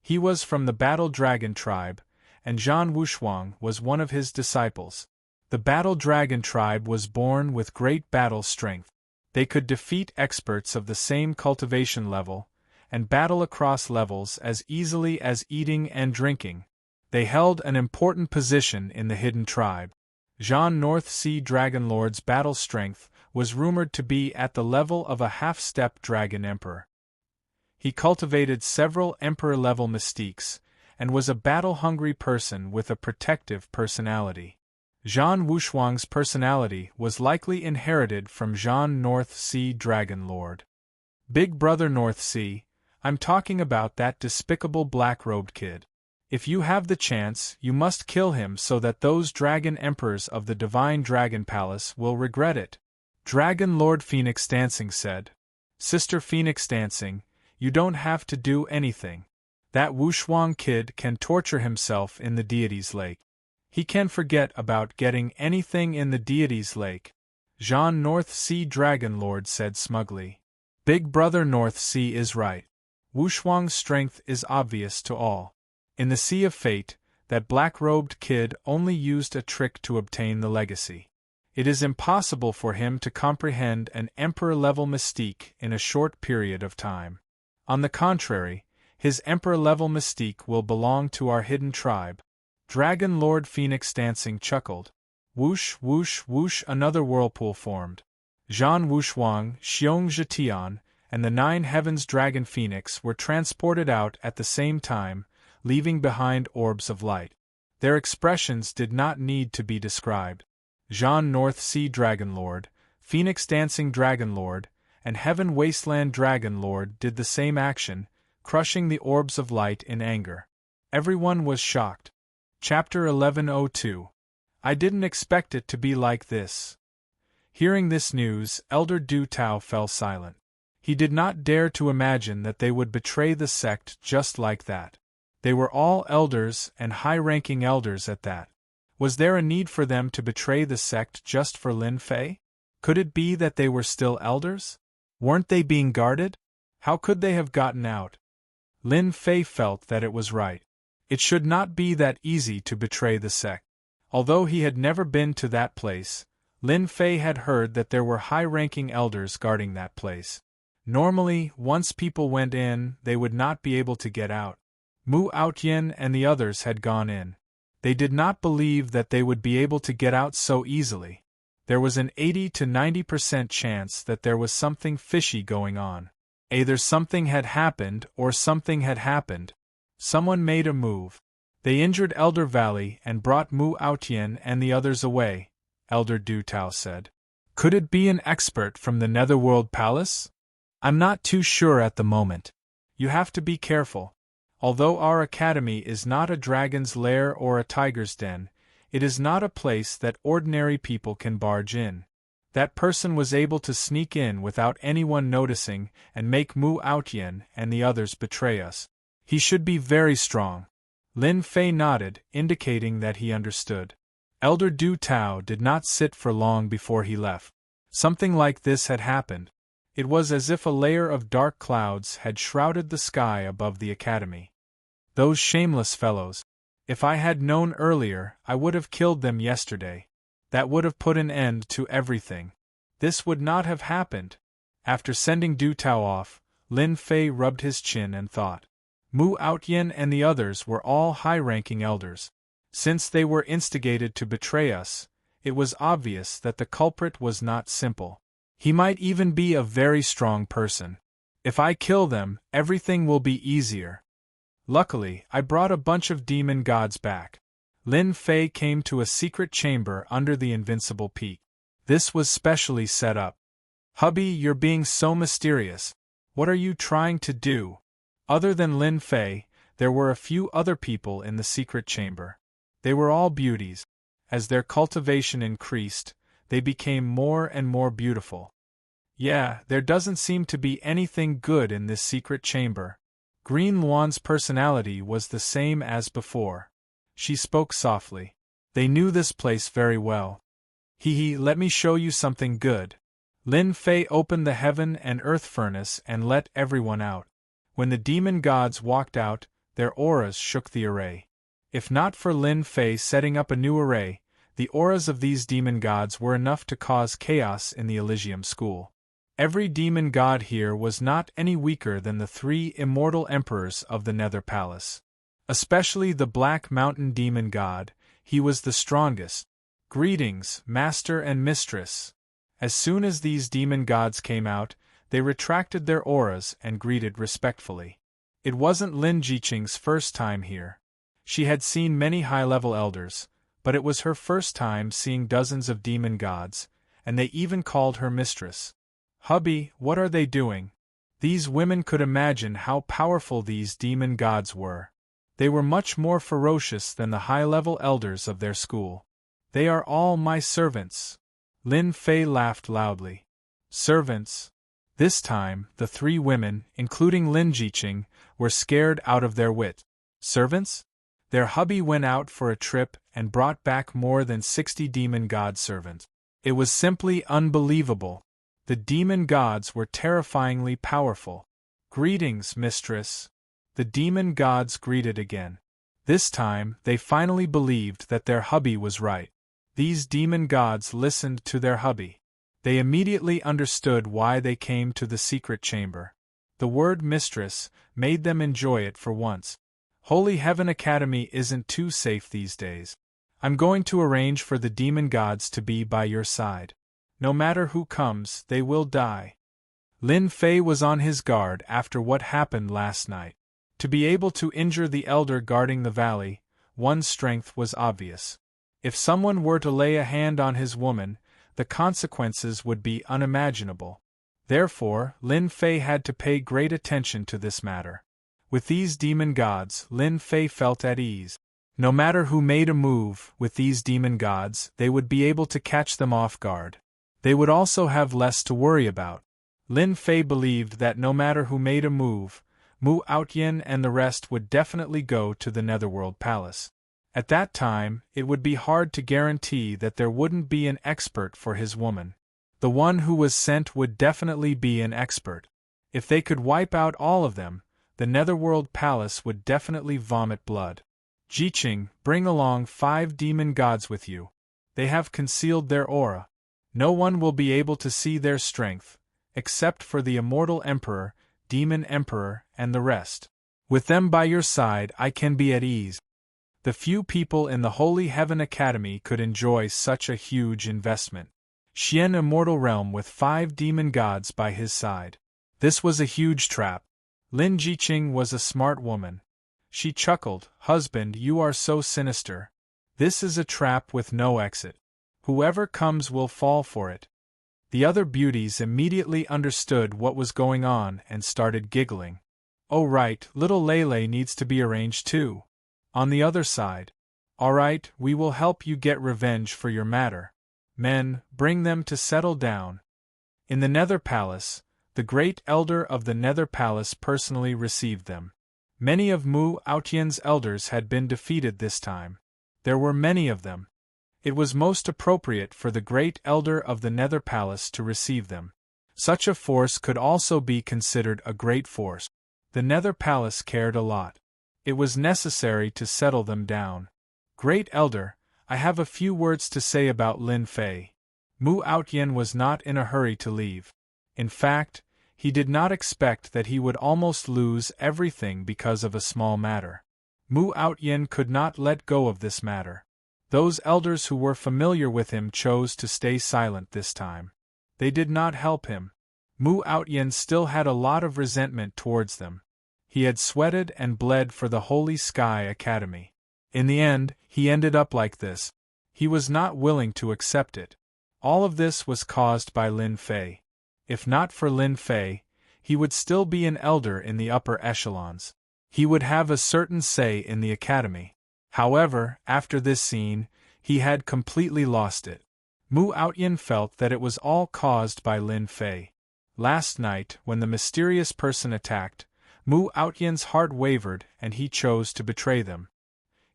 He was from the Battle Dragon tribe, and Zhan Wushuang was one of his disciples. The Battle Dragon tribe was born with great battle strength. They could defeat experts of the same cultivation level, and battle across levels as easily as eating and drinking. They held an important position in the hidden tribe. Zhan North Sea Dragon Lord's battle strength was rumored to be at the level of a half-step dragon emperor. He cultivated several emperor-level mystiques, and was a battle-hungry person with a protective personality. Zhan Wushuang's personality was likely inherited from Zhan North Sea Dragon Lord. Big Brother North Sea, I'm talking about that despicable black-robed kid. If you have the chance, you must kill him so that those dragon emperors of the Divine Dragon Palace will regret it. Dragon Lord Phoenix Dancing said. Sister Phoenix Dancing, you don't have to do anything. That Wushuang kid can torture himself in the deity's lake. He can forget about getting anything in the deity's lake. Zhan North Sea Dragon Lord said smugly. Big Brother North Sea is right. Wushuang's strength is obvious to all. In the Sea of Fate, that black-robed kid only used a trick to obtain the legacy. It is impossible for him to comprehend an emperor-level mystique in a short period of time. On the contrary, his emperor-level mystique will belong to our hidden tribe. Dragon Lord Phoenix Dancing chuckled. Whoosh, whoosh, whoosh, another whirlpool formed. Zhan Wushuang, Xiong Zhetian, and the 9 Heavens Dragon Phoenix were transported out at the same time, leaving behind orbs of light. Their expressions did not need to be described. Zhan North Sea Dragon Lord, Phoenix Dancing Dragon Lord, and Heaven Wasteland Dragon Lord did the same action, crushing the orbs of light in anger. Everyone was shocked. Chapter 1102. I didn't expect it to be like this. Hearing this news, Elder Du Tao fell silent. He did not dare to imagine that they would betray the sect just like that. They were all elders and high-ranking elders at that. Was there a need for them to betray the sect just for Lin Fei? Could it be that they were still elders? Weren't they being guarded? How could they have gotten out? Lin Fei felt that it was right. It should not be that easy to betray the sect. Although he had never been to that place, Lin Fei had heard that there were high-ranking elders guarding that place. Normally, once people went in, they would not be able to get out. Mu Outyin and the others had gone in. They did not believe that they would be able to get out so easily. There was an 80 to 90% chance that there was something fishy going on. Either something had happened or something had happened. Someone made a move. They injured Elder Valley and brought Mu Outyin and the others away, Elder Du Tao said. Could it be an expert from the Netherworld Palace? I'm not too sure at the moment. You have to be careful. Although our academy is not a dragon's lair or a tiger's den, it is not a place that ordinary people can barge in. That person was able to sneak in without anyone noticing and make Mu Outyin and the others betray us. He should be very strong. Lin Fei nodded, indicating that he understood. Elder Du Tao did not sit for long before he left. Something like this had happened. It was as if a layer of dark clouds had shrouded the sky above the academy. Those shameless fellows. If I had known earlier, I would have killed them yesterday. That would have put an end to everything. This would not have happened. After sending Du Tao off, Lin Fei rubbed his chin and thought. Mu Outyin and the others were all high-ranking elders. Since they were instigated to betray us, it was obvious that the culprit was not simple. He might even be a very strong person. If I kill them, everything will be easier. Luckily, I brought a bunch of demon gods back. Lin Fei came to a secret chamber under the invincible peak. This was specially set up. Hubby, you're being so mysterious. What are you trying to do? Other than Lin Fei, there were a few other people in the secret chamber. They were all beauties. As their cultivation increased, they became more and more beautiful. Yeah, there doesn't seem to be anything good in this secret chamber. Green Luan's personality was the same as before. She spoke softly. They knew this place very well. Let me show you something good. Lin Fei opened the heaven and earth furnace and let everyone out. When the demon gods walked out, their auras shook the array. If not for Lin Fei setting up a new array, the auras of these demon gods were enough to cause chaos in the Elysium school. Every demon god here was not any weaker than the 3 immortal emperors of the Nether Palace. Especially the Black Mountain demon god, he was the strongest. Greetings, master and mistress. As soon as these demon gods came out, they retracted their auras and greeted respectfully. It wasn't Lin Jiqing's first time here. She had seen many high-level elders, but it was her first time seeing dozens of demon gods, and they even called her mistress. Hubby, what are they doing? These women could imagine how powerful these demon gods were. They were much more ferocious than the high-level elders of their school. They are all my servants. Lin Fei laughed loudly. Servants? This time, the 3 women, including Lin Jiqing, were scared out of their wit. Servants? Their hubby went out for a trip and brought back more than 60 demon god servants. It was simply unbelievable. The demon gods were terrifyingly powerful. Greetings, mistress. The demon gods greeted again. This time, they finally believed that their hubby was right. These demon gods listened to their hubby. They immediately understood why they came to the secret chamber. The word mistress made them enjoy it for once. Holy Heaven Academy isn't too safe these days. I'm going to arrange for the demon gods to be by your side. No matter who comes, they will die. Lin Fei was on his guard after what happened last night. To be able to injure the elder guarding the valley, one's strength was obvious. If someone were to lay a hand on his woman, the consequences would be unimaginable. Therefore, Lin Fei had to pay great attention to this matter. With these demon gods, Lin Fei felt at ease. No matter who made a move with these demon gods, they would be able to catch them off guard. They would also have less to worry about. Lin Fei believed that no matter who made a move, Mu Outyin and the rest would definitely go to the Netherworld Palace. At that time, it would be hard to guarantee that there wouldn't be an expert for his woman. The one who was sent would definitely be an expert. If they could wipe out all of them, the Netherworld Palace would definitely vomit blood. Jiqing, bring along 5 demon gods with you. They have concealed their aura. No one will be able to see their strength, except for the immortal emperor, demon emperor, and the rest. With them by your side, I can be at ease. The few people in the Holy Heaven Academy could enjoy such a huge investment. Xian Immortal Realm with 5 demon gods by his side. This was a huge trap. Lin Jiqing was a smart woman. She chuckled, "Husband, you are so sinister. This is a trap with no exit. Whoever comes will fall for it." The other beauties immediately understood what was going on and started giggling. "Oh right, little Lele needs to be arranged too. On the other side. Alright, we will help you get revenge for your matter. Men, bring them to settle down." In the Nether Palace, the great elder of the Nether Palace personally received them. Many of Mu Outyan's elders had been defeated this time. There were many of them. It was most appropriate for the great elder of the Nether Palace to receive them. Such a force could also be considered a great force. The Nether Palace cared a lot. It was necessary to settle them down. "Great elder, I have a few words to say about Lin Fei." Mu Outyan was not in a hurry to leave. In fact, he did not expect that he would almost lose everything because of a small matter. Mu Outyan could not let go of this matter. Those elders who were familiar with him chose to stay silent this time. They did not help him. Mu Outyan still had a lot of resentment towards them. He had sweated and bled for the Holy Sky Academy. In the end, he ended up like this. He was not willing to accept it. All of this was caused by Lin Fei. If not for Lin Fei, he would still be an elder in the upper echelons. He would have a certain say in the academy. However, after this scene, he had completely lost it. Mu Outyan felt that it was all caused by Lin Fei. Last night, when the mysterious person attacked, Mu Outyan's heart wavered and he chose to betray them.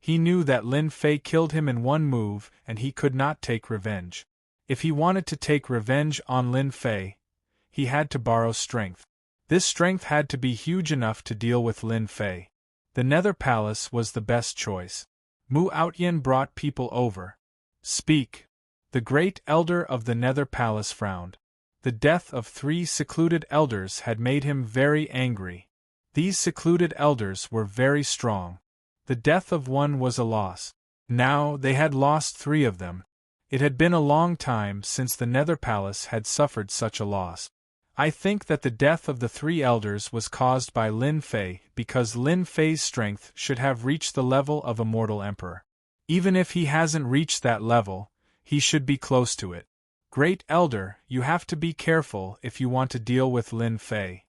He knew that Lin Fei killed him in one move and he could not take revenge. If he wanted to take revenge on Lin Fei, he had to borrow strength. This strength had to be huge enough to deal with Lin Fei. The Nether Palace was the best choice. Mu Outyan brought people over. Speak. The great elder of the Nether Palace frowned. The death of 3 secluded elders had made him very angry. These secluded elders were very strong. The death of one was a loss. Now they had lost 3 of them. It had been a long time since the Nether Palace had suffered such a loss. I think that the death of the 3 elders was caused by Lin Fei because Lin Fei's strength should have reached the level of a mortal emperor. Even if he hasn't reached that level, he should be close to it. Great Elder, you have to be careful if you want to deal with Lin Fei.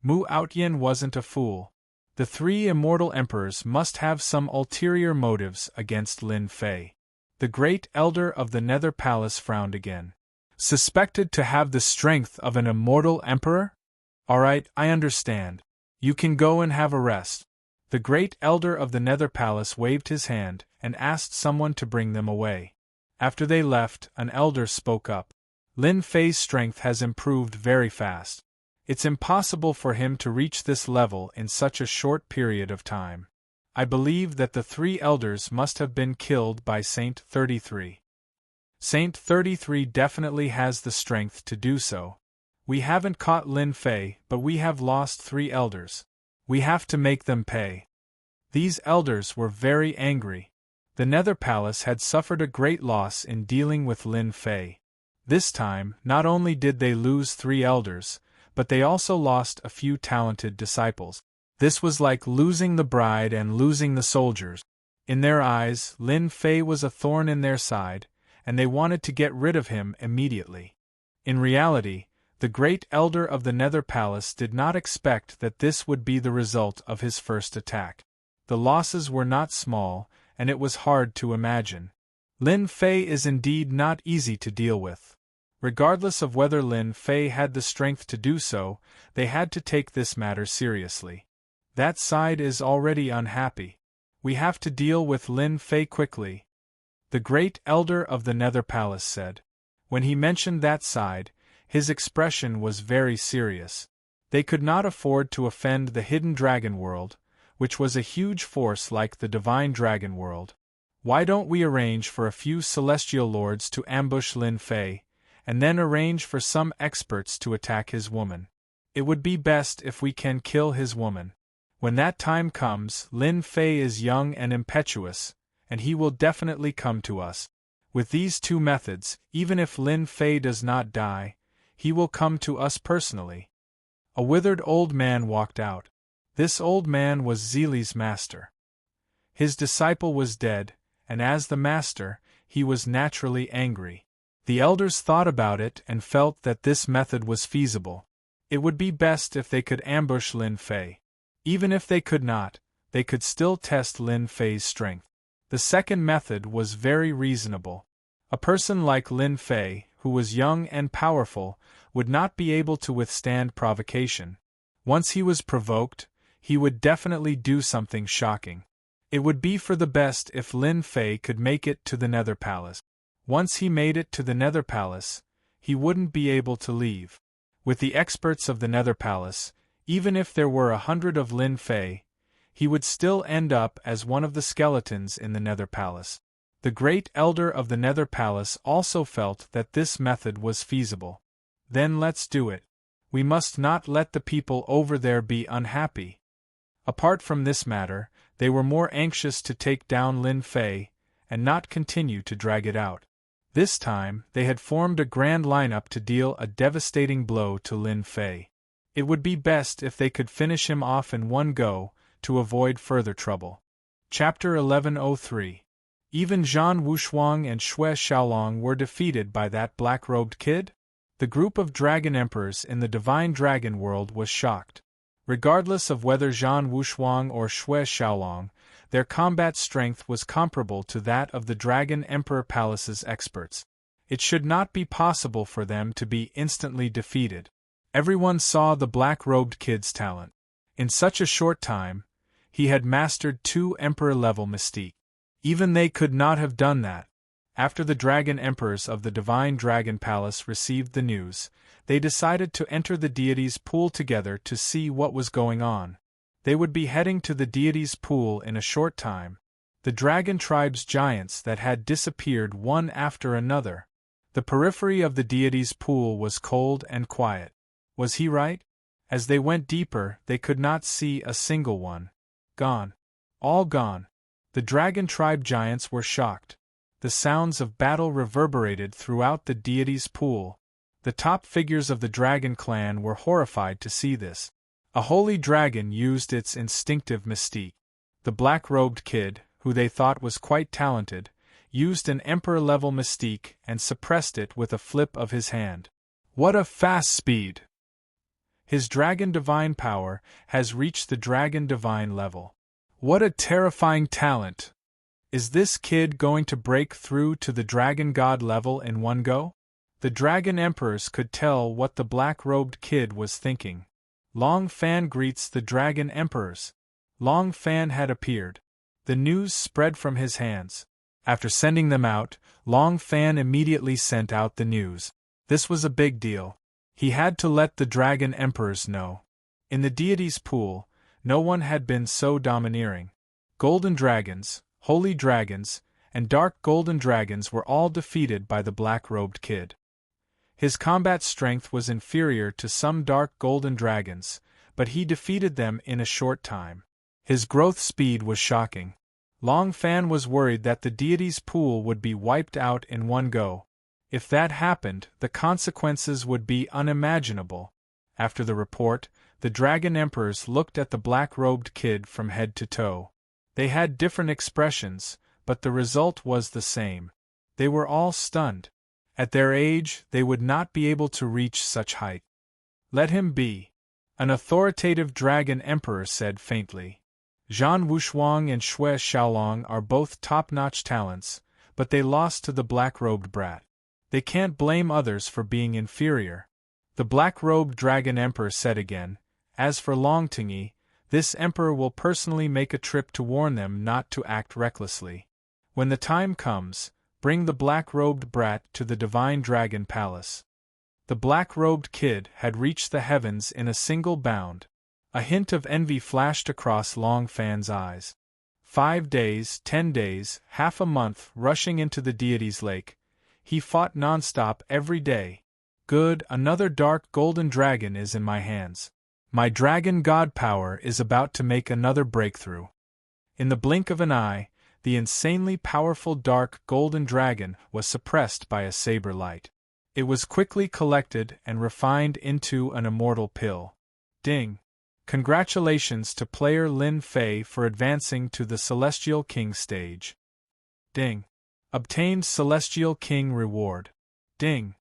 Mu Outyan wasn't a fool. The 3 immortal emperors must have some ulterior motives against Lin Fei. The great elder of the Nether Palace frowned again. Suspected to have the strength of an immortal emperor? Alright, I understand. You can go and have a rest. The great elder of the Nether Palace waved his hand and asked someone to bring them away. After they left, an elder spoke up. Lin Fei's strength has improved very fast. It's impossible for him to reach this level in such a short period of time. I believe that the 3 elders must have been killed by Saint 33. Saint 33 definitely has the strength to do so. We haven't caught Lin Fei, but we have lost 3 elders. We have to make them pay. These elders were very angry. The Nether Palace had suffered a great loss in dealing with Lin Fei. This time, not only did they lose 3 elders, but they also lost a few talented disciples. This was like losing the bride and losing the soldiers. In their eyes, Lin Fei was a thorn in their side, and they wanted to get rid of him immediately. In reality, the great elder of the Nether Palace did not expect that this would be the result of his first attack. The losses were not small, and it was hard to imagine. Lin Fei is indeed not easy to deal with. Regardless of whether Lin Fei had the strength to do so, they had to take this matter seriously. That side is already unhappy. We have to deal with Lin Fei quickly. The great elder of the Nether Palace said. When he mentioned that side, his expression was very serious. They could not afford to offend the hidden dragon world, which was a huge force like the divine dragon world. Why don't we arrange for a few celestial lords to ambush Lin Fei, and then arrange for some experts to attack his woman? It would be best if we can kill his woman. When that time comes, Lin Fei is young and impetuous, and he will definitely come to us. With these 2 methods, even if Lin Fei does not die, he will come to us personally. A withered old man walked out. This old man was Zili's master. His disciple was dead, and as the master, he was naturally angry. The elders thought about it and felt that this method was feasible. It would be best if they could ambush Lin Fei. Even if they could not, they could still test Lin Fei's strength. The second method was very reasonable. A person like Lin Fei, who was young and powerful, would not be able to withstand provocation. Once he was provoked, he would definitely do something shocking. It would be for the best if Lin Fei could make it to the Nether Palace. Once he made it to the Nether Palace, he wouldn't be able to leave. With the experts of the Nether Palace, even if there were 100 of Lin Fei, he would still end up as one of the skeletons in the Nether Palace. The great elder of the Nether Palace also felt that this method was feasible. Then let's do it. We must not let the people over there be unhappy. Apart from this matter, they were more anxious to take down Lin Fei, and not continue to drag it out. This time, they had formed a grand lineup to deal a devastating blow to Lin Fei. It would be best if they could finish him off in one go, to avoid further trouble. Chapter 1103. Even Zhan Wushuang and Xue Xiaolong were defeated by that black-robed kid? The group of dragon emperors in the divine dragon world was shocked. Regardless of whether Zhan Wushuang or Xue Xiaolong, their combat strength was comparable to that of the Dragon Emperor Palace's experts. It should not be possible for them to be instantly defeated. Everyone saw the black-robed kid's talent. In such a short time, he had mastered 2 Emperor-level mystique. Even they could not have done that. After the Dragon Emperors of the Divine Dragon Palace received the news, they decided to enter the deity's pool together to see what was going on. They would be heading to the deity's pool in a short time. The dragon tribe's giants that had disappeared one after another. The periphery of the deity's pool was cold and quiet. Was he right? As they went deeper, they could not see a single one. Gone. All gone. The dragon tribe giants were shocked. The sounds of battle reverberated throughout the deity's pool. The top figures of the dragon clan were horrified to see this. A holy dragon used its instinctive mystique. The black-robed kid, who they thought was quite talented, used an emperor-level mystique and suppressed it with a flip of his hand. What a fast speed! His dragon divine power has reached the dragon divine level. What a terrifying talent! Is this kid going to break through to the dragon god level in one go? The dragon emperors could tell what the black-robed kid was thinking. Long Fan greets the dragon emperors. Long Fan had appeared. The news spread from his hands. After sending them out, Long Fan immediately sent out the news. This was a big deal. He had to let the dragon emperors know. In the deity's pool, no one had been so domineering. Golden dragons, holy dragons, and dark golden dragons were all defeated by the black-robed kid. His combat strength was inferior to some dark golden dragons, but he defeated them in a short time. His growth speed was shocking. Long Fan was worried that the deity's pool would be wiped out in one go. If that happened, the consequences would be unimaginable. After the report, the dragon emperors looked at the black-robed kid from head to toe. They had different expressions, but the result was the same. They were all stunned. At their age, they would not be able to reach such height. Let him be. An authoritative dragon emperor said faintly. Zhan Wushuang and Xue Xiaolong are both top-notch talents, but they lost to the black-robed brat. They can't blame others for being inferior. The black-robed dragon emperor said again, as for Longtingy, this emperor will personally make a trip to warn them not to act recklessly. When the time comes, bring the black-robed brat to the Divine Dragon Palace. The black-robed kid had reached the heavens in a single bound. A hint of envy flashed across Long Fan's eyes. 5 days, 10 days, half a month rushing into the deity's lake. He fought non-stop every day. Good, another dark golden dragon is in my hands. My dragon god power is about to make another breakthrough. In the blink of an eye, the insanely powerful dark golden dragon was suppressed by a saber light. It was quickly collected and refined into an immortal pill. Ding! Congratulations to player Lin Fei for advancing to the Celestial King stage. Ding! Obtained Celestial King reward. Ding!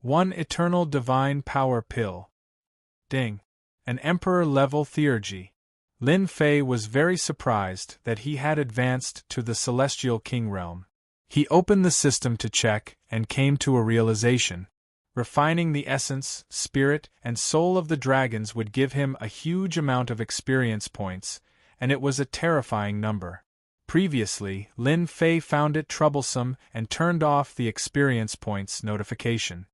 1 Eternal Divine Power Pill. Ding! An Emperor-level theurgy. Lin Fei was very surprised that he had advanced to the Celestial King realm. He opened the system to check and came to a realization. Refining the essence, spirit, and soul of the dragons would give him a huge amount of experience points, and it was a terrifying number. Previously, Lin Fei found it troublesome and turned off the experience points notification.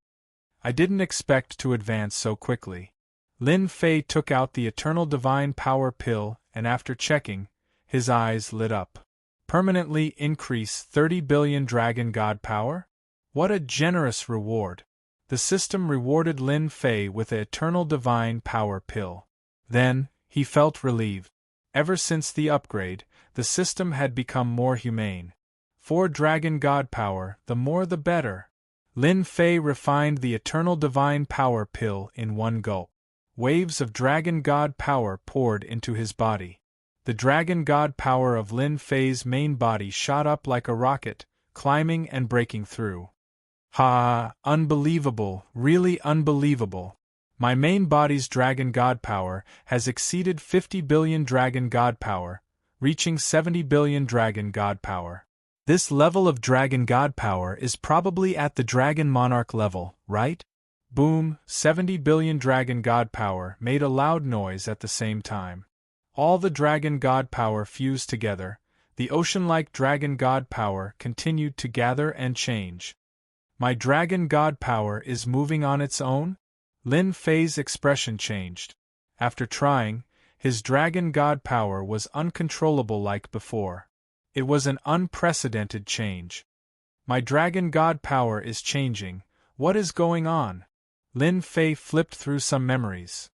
I didn't expect to advance so quickly. Lin Fei took out the Eternal Divine Power Pill and after checking, his eyes lit up. Permanently increase 30 billion Dragon God Power? What a generous reward! The system rewarded Lin Fei with the Eternal Divine Power Pill. Then, he felt relieved. Ever since the upgrade, the system had become more humane. 4 Dragon God Power, the more the better. Lin Fei refined the Eternal Divine Power Pill in one gulp. Waves of Dragon God Power poured into his body. The Dragon God Power of Lin Fei's main body shot up like a rocket, climbing and breaking through. Ha! Unbelievable, really unbelievable. My main body's Dragon God Power has exceeded 50 billion Dragon God Power, reaching 70 billion Dragon God Power. This level of Dragon God Power is probably at the Dragon Monarch level, right? Boom, 70 billion dragon god power made a loud noise at the same time. All the dragon god power fused together, the ocean-like dragon god power continued to gather and change. My dragon god power is moving on its own? Lin Fei's expression changed. After trying, his dragon god power was uncontrollable like before. It was an unprecedented change. My dragon god power is changing. What is going on? Lin Fei flipped through some memories.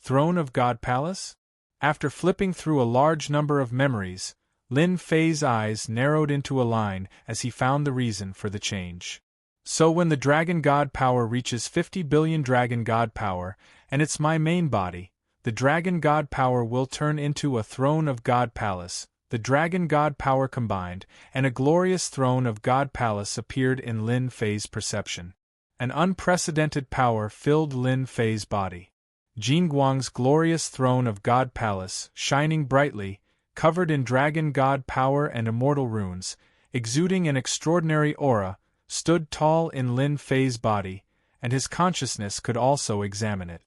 Throne of God Palace? After flipping through a large number of memories, Lin Fei's eyes narrowed into a line as he found the reason for the change. So when the dragon god power reaches 50 billion dragon god power, and it's my main body, the dragon god power will turn into a throne of God Palace. The dragon god power combined, and a glorious throne of God Palace appeared in Lin Fei's perception. An unprecedented power filled Lin Fei's body. Jingguang's glorious throne of God Palace, shining brightly, covered in dragon god power and immortal runes, exuding an extraordinary aura, stood tall in Lin Fei's body, and his consciousness could also examine it.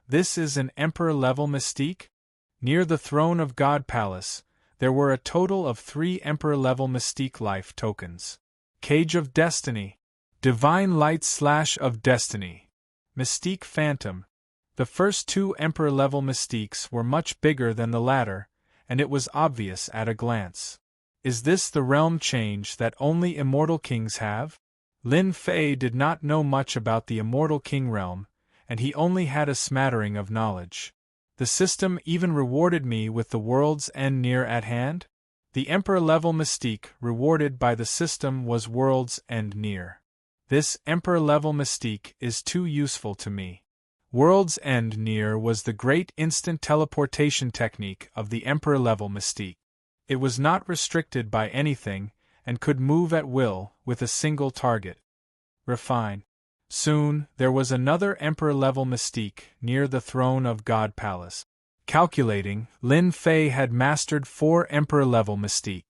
This is an emperor-level mystique? Near the throne of God Palace, there were a total of 3 emperor-level mystique life tokens. Cage of Destiny. Divine Light / of Destiny. Mystique Phantom. The first 2 emperor-level mystiques were much bigger than the latter, and it was obvious at a glance. Is this the realm change that only immortal kings have? Lin Fei did not know much about the immortal king realm, and he only had a smattering of knowledge. The system even rewarded me with the world's end near at hand? The emperor-level mystique rewarded by the system was world's end near. This emperor-level mystique is too useful to me. World's End Near was the great instant teleportation technique of the emperor-level mystique. It was not restricted by anything, and could move at will with a single target. Refine. Soon, there was another emperor-level mystique near the throne of God Palace. Calculating, Lin Fei had mastered 4 emperor-level mystique.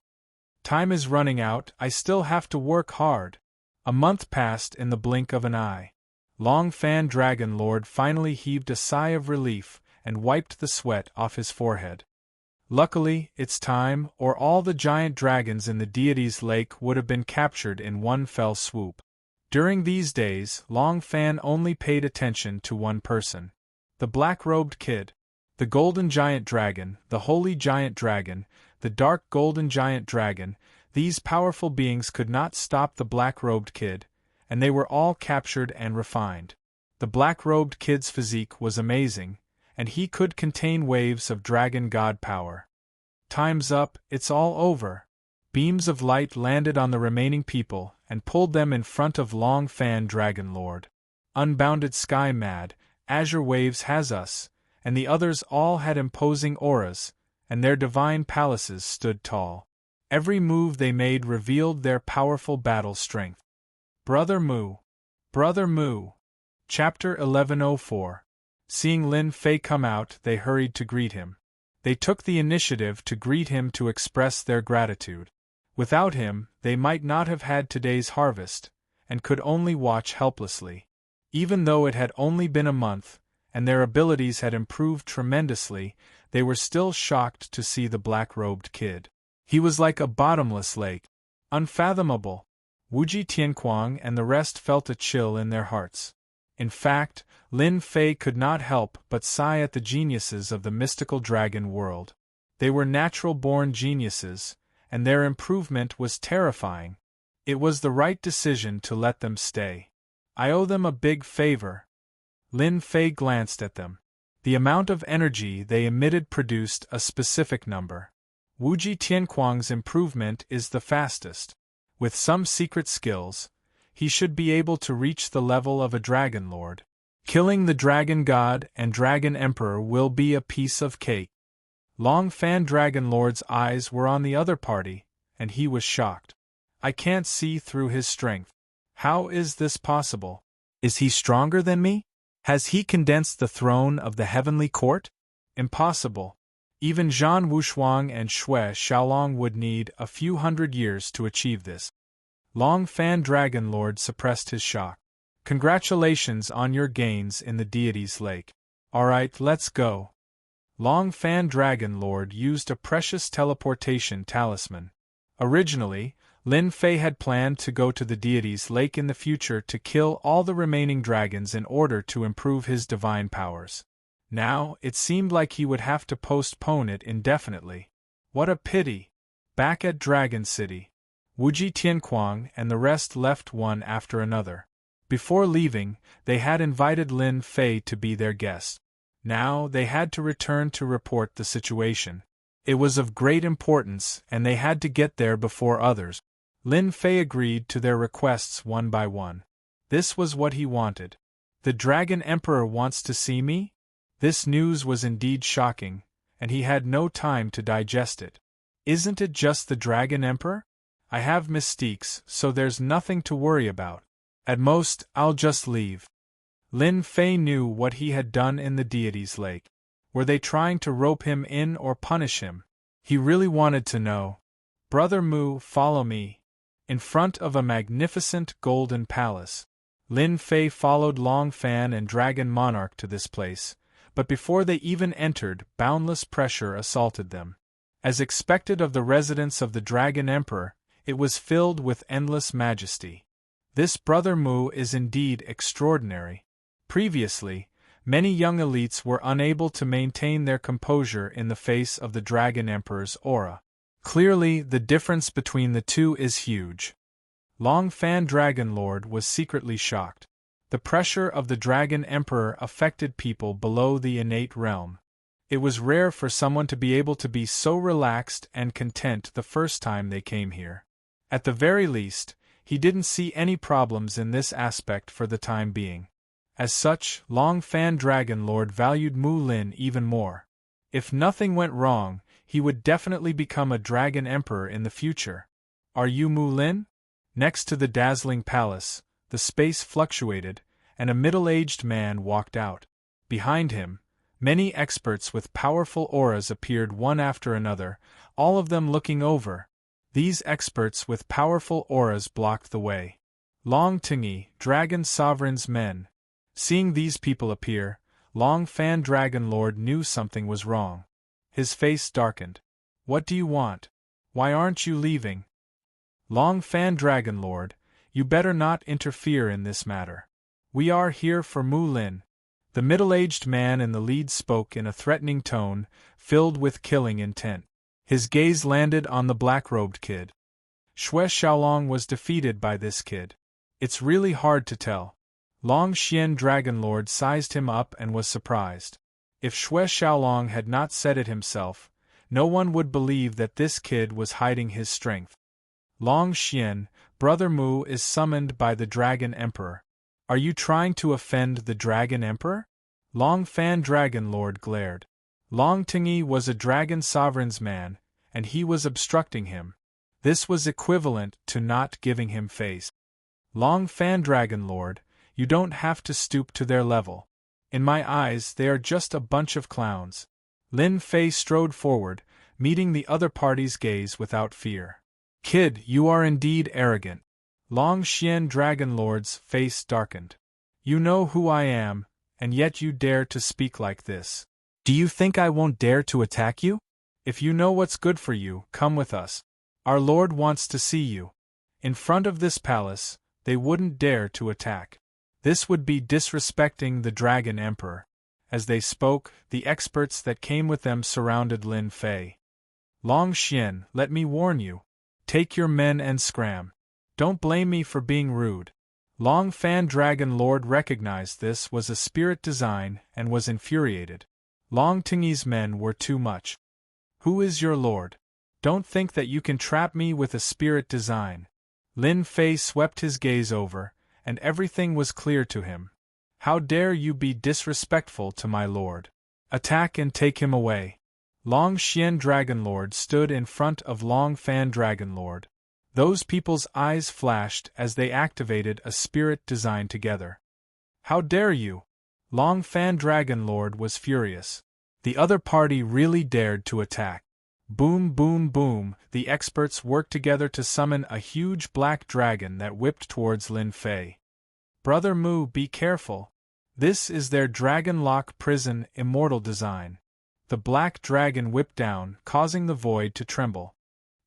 Time is running out, I still have to work hard. A month passed in the blink of an eye. Long Fan Dragon Lord finally heaved a sigh of relief and wiped the sweat off his forehead. Luckily, it's time, or all the giant dragons in the deity's lake would have been captured in one fell swoop. During these days, Long Fan only paid attention to one person. The black-robed kid. The golden giant dragon, the holy giant dragon, the dark golden giant dragon, these powerful beings could not stop the black-robed kid, and they were all captured and refined. The black-robed kid's physique was amazing, and he could contain waves of dragon god power. Time's up, it's all over. Beams of light landed on the remaining people and pulled them in front of Long Fan Dragon Lord. Unbounded Sky Mad, Azure Waves has us, and the others all had imposing auras, and their divine palaces stood tall. Every move they made revealed their powerful battle strength. Brother Mu. Brother Mu. Chapter 1104. Seeing Lin Fei come out, they hurried to greet him. They took the initiative to greet him to express their gratitude. Without him, they might not have had today's harvest, and could only watch helplessly. Even though it had only been a month, and their abilities had improved tremendously, they were still shocked to see the black-robed kid. He was like a bottomless lake. Unfathomable. Wuji Tianquang and the rest felt a chill in their hearts. In fact, Lin Fei could not help but sigh at the geniuses of the mystical dragon world. They were natural-born geniuses, and their improvement was terrifying. It was the right decision to let them stay. I owe them a big favor. Lin Fei glanced at them. The amount of energy they emitted produced a specific number. Wuji Tianquang's improvement is the fastest. With some secret skills, he should be able to reach the level of a dragon lord. Killing the dragon god and dragon emperor will be a piece of cake. Long Fan Dragon Lord's eyes were on the other party, and he was shocked. I can't see through his strength. How is this possible? Is he stronger than me? Has he condensed the throne of the heavenly court? Impossible. Even Zhan Wushuang and Xue Xiaolong would need a few hundred years to achieve this. Long Fan Dragon Lord suppressed his shock. Congratulations on your gains in the deity's lake. Alright, let's go. Long Fan Dragon Lord used a precious teleportation talisman. Originally, Lin Fei had planned to go to the deity's lake in the future to kill all the remaining dragons in order to improve his divine powers. Now, it seemed like he would have to postpone it indefinitely. What a pity! Back at Dragon City, Wuji Tianquang and the rest left one after another. Before leaving, they had invited Lin Fei to be their guest. Now, they had to return to report the situation. It was of great importance, and they had to get there before others. Lin Fei agreed to their requests one by one. This was what he wanted. The Dragon Emperor wants to see me? This news was indeed shocking, and he had no time to digest it. Isn't it just the Dragon Emperor? I have mystiques, so there's nothing to worry about. At most, I'll just leave. Lin Fei knew what he had done in the deity's lake. Were they trying to rope him in or punish him? He really wanted to know. Brother Mu, follow me. In front of a magnificent golden palace, Lin Fei followed Long Fan and Dragon Monarch to this place, but before they even entered, boundless pressure assaulted them. As expected of the residence of the Dragon Emperor, it was filled with endless majesty. This Brother Mu is indeed extraordinary. Previously, many young elites were unable to maintain their composure in the face of the Dragon Emperor's aura. Clearly, the difference between the two is huge. Long Fan Dragon Lord was secretly shocked. The pressure of the Dragon Emperor affected people below the innate realm. It was rare for someone to be able to be so relaxed and content the first time they came here. At the very least, he didn't see any problems in this aspect for the time being. As such, Long Fan Dragon Lord valued Mu Lin even more. If nothing went wrong, he would definitely become a Dragon Emperor in the future. Are you Mu Lin? Next to the dazzling palace, the space fluctuated, and a middle-aged man walked out. Behind him, many experts with powerful auras appeared one after another, all of them looking over. These experts with powerful auras blocked the way. Long Tingi, Dragon Sovereign's men. Seeing these people appear, Long Fan Dragon Lord knew something was wrong. His face darkened. What do you want? Why aren't you leaving? Long Fan Dragon Lord, you better not interfere in this matter. We are here for Mu Lin. The middle-aged man in the lead spoke in a threatening tone, filled with killing intent. His gaze landed on the black-robed kid. Xue Xiaolong was defeated by this kid. It's really hard to tell. Long Xian Dragon Lord sized him up and was surprised. If Xue Xiaolong had not said it himself, no one would believe that this kid was hiding his strength. Long Xian, Brother Mu is summoned by the Dragon Emperor. Are you trying to offend the Dragon Emperor? Long Fan Dragon Lord glared. Long Tingi was a Dragon Sovereign's man, and he was obstructing him. This was equivalent to not giving him face. Long Fan Dragon Lord, you don't have to stoop to their level. In my eyes, they are just a bunch of clowns. Lin Fei strode forward, meeting the other party's gaze without fear. Kid, you are indeed arrogant. Long Xian Dragon Lord's face darkened. You know who I am, and yet you dare to speak like this. Do you think I won't dare to attack you? If you know what's good for you, come with us. Our Lord wants to see you. In front of this palace, they wouldn't dare to attack. This would be disrespecting the Dragon Emperor. As they spoke, the experts that came with them surrounded Lin Fei. Long Xian, let me warn you. Take your men and scram. Don't blame me for being rude. Long Fan Dragon Lord recognized this was a spirit design and was infuriated. Long Tingi's men were too much. Who is your lord? Don't think that you can trap me with a spirit design. Lin Fei swept his gaze over, and everything was clear to him. How dare you be disrespectful to my lord? Attack and take him away. Long Xian Dragon Lord stood in front of Long Fan Dragon Lord. Those people's eyes flashed as they activated a spirit design together. How dare you? Long Fan Dragon Lord was furious. The other party really dared to attack. Boom, boom, boom, the experts worked together to summon a huge black dragon that whipped towards Lin Fei. Brother Mu, be careful. This is their dragon lock prison immortal design. The black dragon whipped down, causing the void to tremble.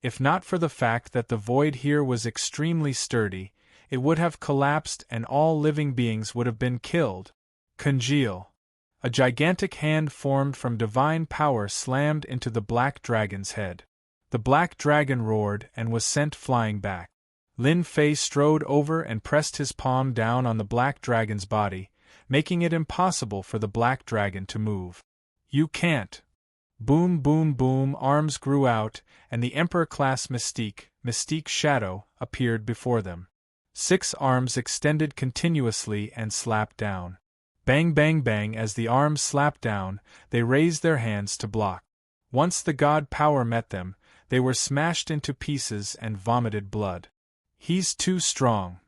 If not for the fact that the void here was extremely sturdy, it would have collapsed and all living beings would have been killed. Congeal. A gigantic hand formed from divine power slammed into the black dragon's head. The black dragon roared and was sent flying back. Lin Fei strode over and pressed his palm down on the black dragon's body, making it impossible for the black dragon to move. You can't. Boom, boom, boom, arms grew out, and the Emperor-class Mystique Shadow, appeared before them. 6 arms extended continuously and slapped down. Bang, bang, bang. As the arms slapped down, they raised their hands to block. Once the god power met them, they were smashed into pieces and vomited blood. He's too strong.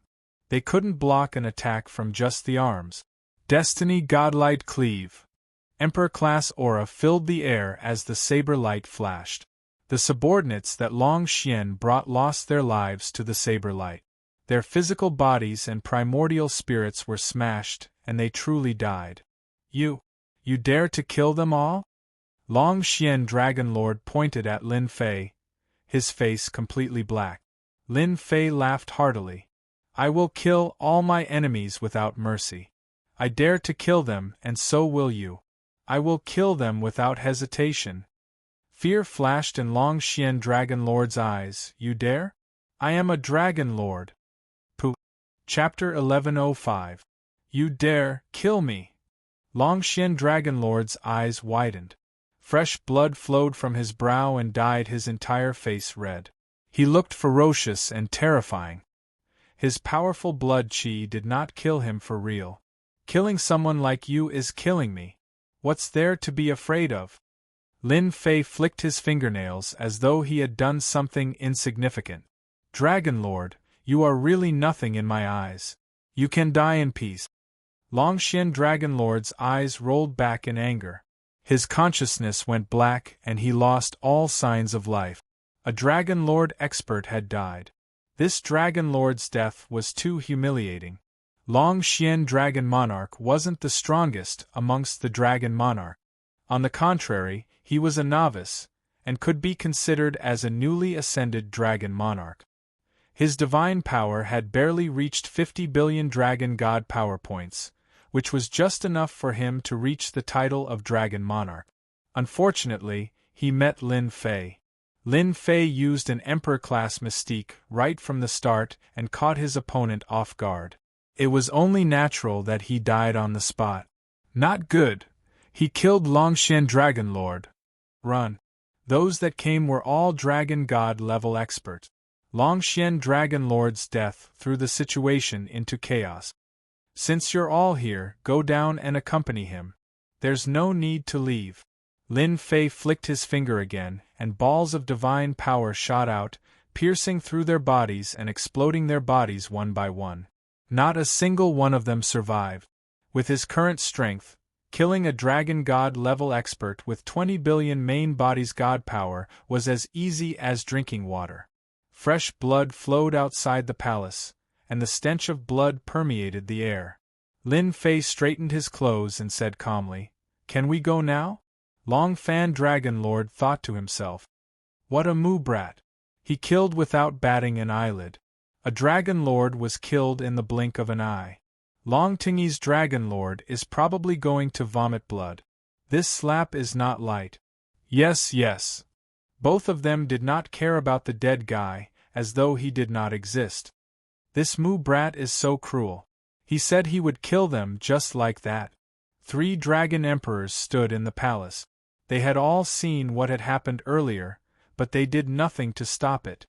They couldn't block an attack from just the arms. Destiny Godlight Cleave. Emperor-class aura filled the air as the saber light flashed. The subordinates that Long Xian brought lost their lives to the saber light. Their physical bodies and primordial spirits were smashed, and they truly died. You dare to kill them all? Long Xian Dragon Lord pointed at Lin Fei, his face completely black. Lin Fei laughed heartily. I will kill all my enemies without mercy. I dare to kill them, and so will you. I will kill them without hesitation. Fear flashed in Long Xian Dragon Lord's eyes. You dare? I am a Dragon Lord. Pooh. Chapter 1105. You dare kill me? Long Xian Dragon Lord's eyes widened. Fresh blood flowed from his brow and dyed his entire face red. He looked ferocious and terrifying. His powerful blood chi did not kill him for real. Killing someone like you is killing me. What's there to be afraid of? Lin Fei flicked his fingernails as though he had done something insignificant. Dragon Lord, you are really nothing in my eyes. You can die in peace. Long Xian Dragon Lord's eyes rolled back in anger. His consciousness went black and he lost all signs of life. A Dragon Lord expert had died. This Dragon Lord's death was too humiliating. Long Xian Dragon Monarch wasn't the strongest amongst the Dragon Monarch. On the contrary, he was a novice, and could be considered as a newly ascended Dragon Monarch. His divine power had barely reached 50 billion Dragon God power points, which was just enough for him to reach the title of Dragon Monarch. Unfortunately, he met Lin Fei. Lin Fei used an Emperor-class Mystique right from the start and caught his opponent off guard. It was only natural that he died on the spot. Not good. He killed Long Xian Dragon Lord. Run. Those that came were all Dragon God level experts. Long Xian Dragon Lord's death threw the situation into chaos. Since you're all here, go down and accompany him. There's no need to leave. Lin Fei flicked his finger again, and balls of divine power shot out, piercing through their bodies and exploding their bodies one by one. Not a single one of them survived. With his current strength, killing a Dragon God level expert with 20 billion main body's god power was as easy as drinking water. Fresh blood flowed outside the palace, and the stench of blood permeated the air. Lin Fei straightened his clothes and said calmly, "Can we go now?" Long Fan Dragon Lord thought to himself. What a moo brat. He killed without batting an eyelid. A Dragon Lord was killed in the blink of an eye. Long Tingyi's Dragon Lord is probably going to vomit blood. This slap is not light. Yes. Both of them did not care about the dead guy, as though he did not exist. This moo brat is so cruel. He said he would kill them just like that. 3 Dragon Emperors stood in the palace. They had all seen what had happened earlier, but they did nothing to stop it.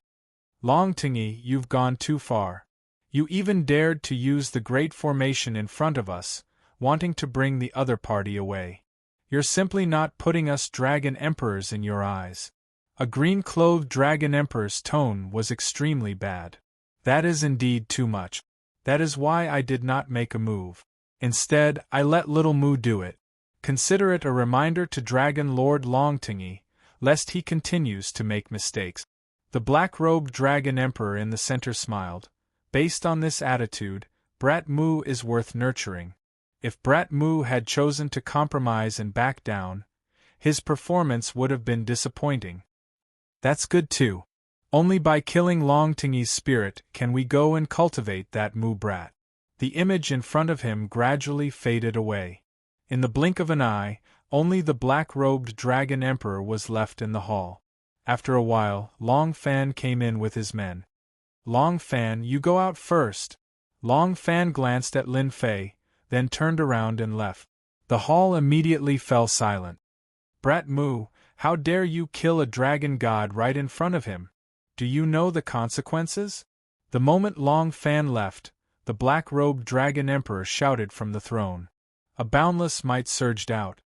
Long Tingyi, you've gone too far. You even dared to use the great formation in front of us, wanting to bring the other party away. You're simply not putting us Dragon Emperors in your eyes. A green-clothed Dragon Emperor's tone was extremely bad. That is indeed too much. That is why I did not make a move. Instead, I let little Mu do it. Consider it a reminder to Dragon Lord Long Tingyi, lest he continues to make mistakes. The black-robed Dragon Emperor in the center smiled. Based on this attitude, Brat Mu is worth nurturing. If Brat Mu had chosen to compromise and back down, his performance would have been disappointing. That's good too. Only by killing Long Tingyi's spirit can we go and cultivate that Mu brat. The image in front of him gradually faded away. In the blink of an eye, only the black-robed Dragon Emperor was left in the hall. After a while, Long Fan came in with his men. Long Fan, you go out first. Long Fan glanced at Lin Fei, then turned around and left. The hall immediately fell silent. Brat Mu, how dare you kill a dragon god right in front of him? Do you know the consequences? The moment Long Fan left, the black-robed Dragon Emperor shouted from the throne. A boundless might surged out.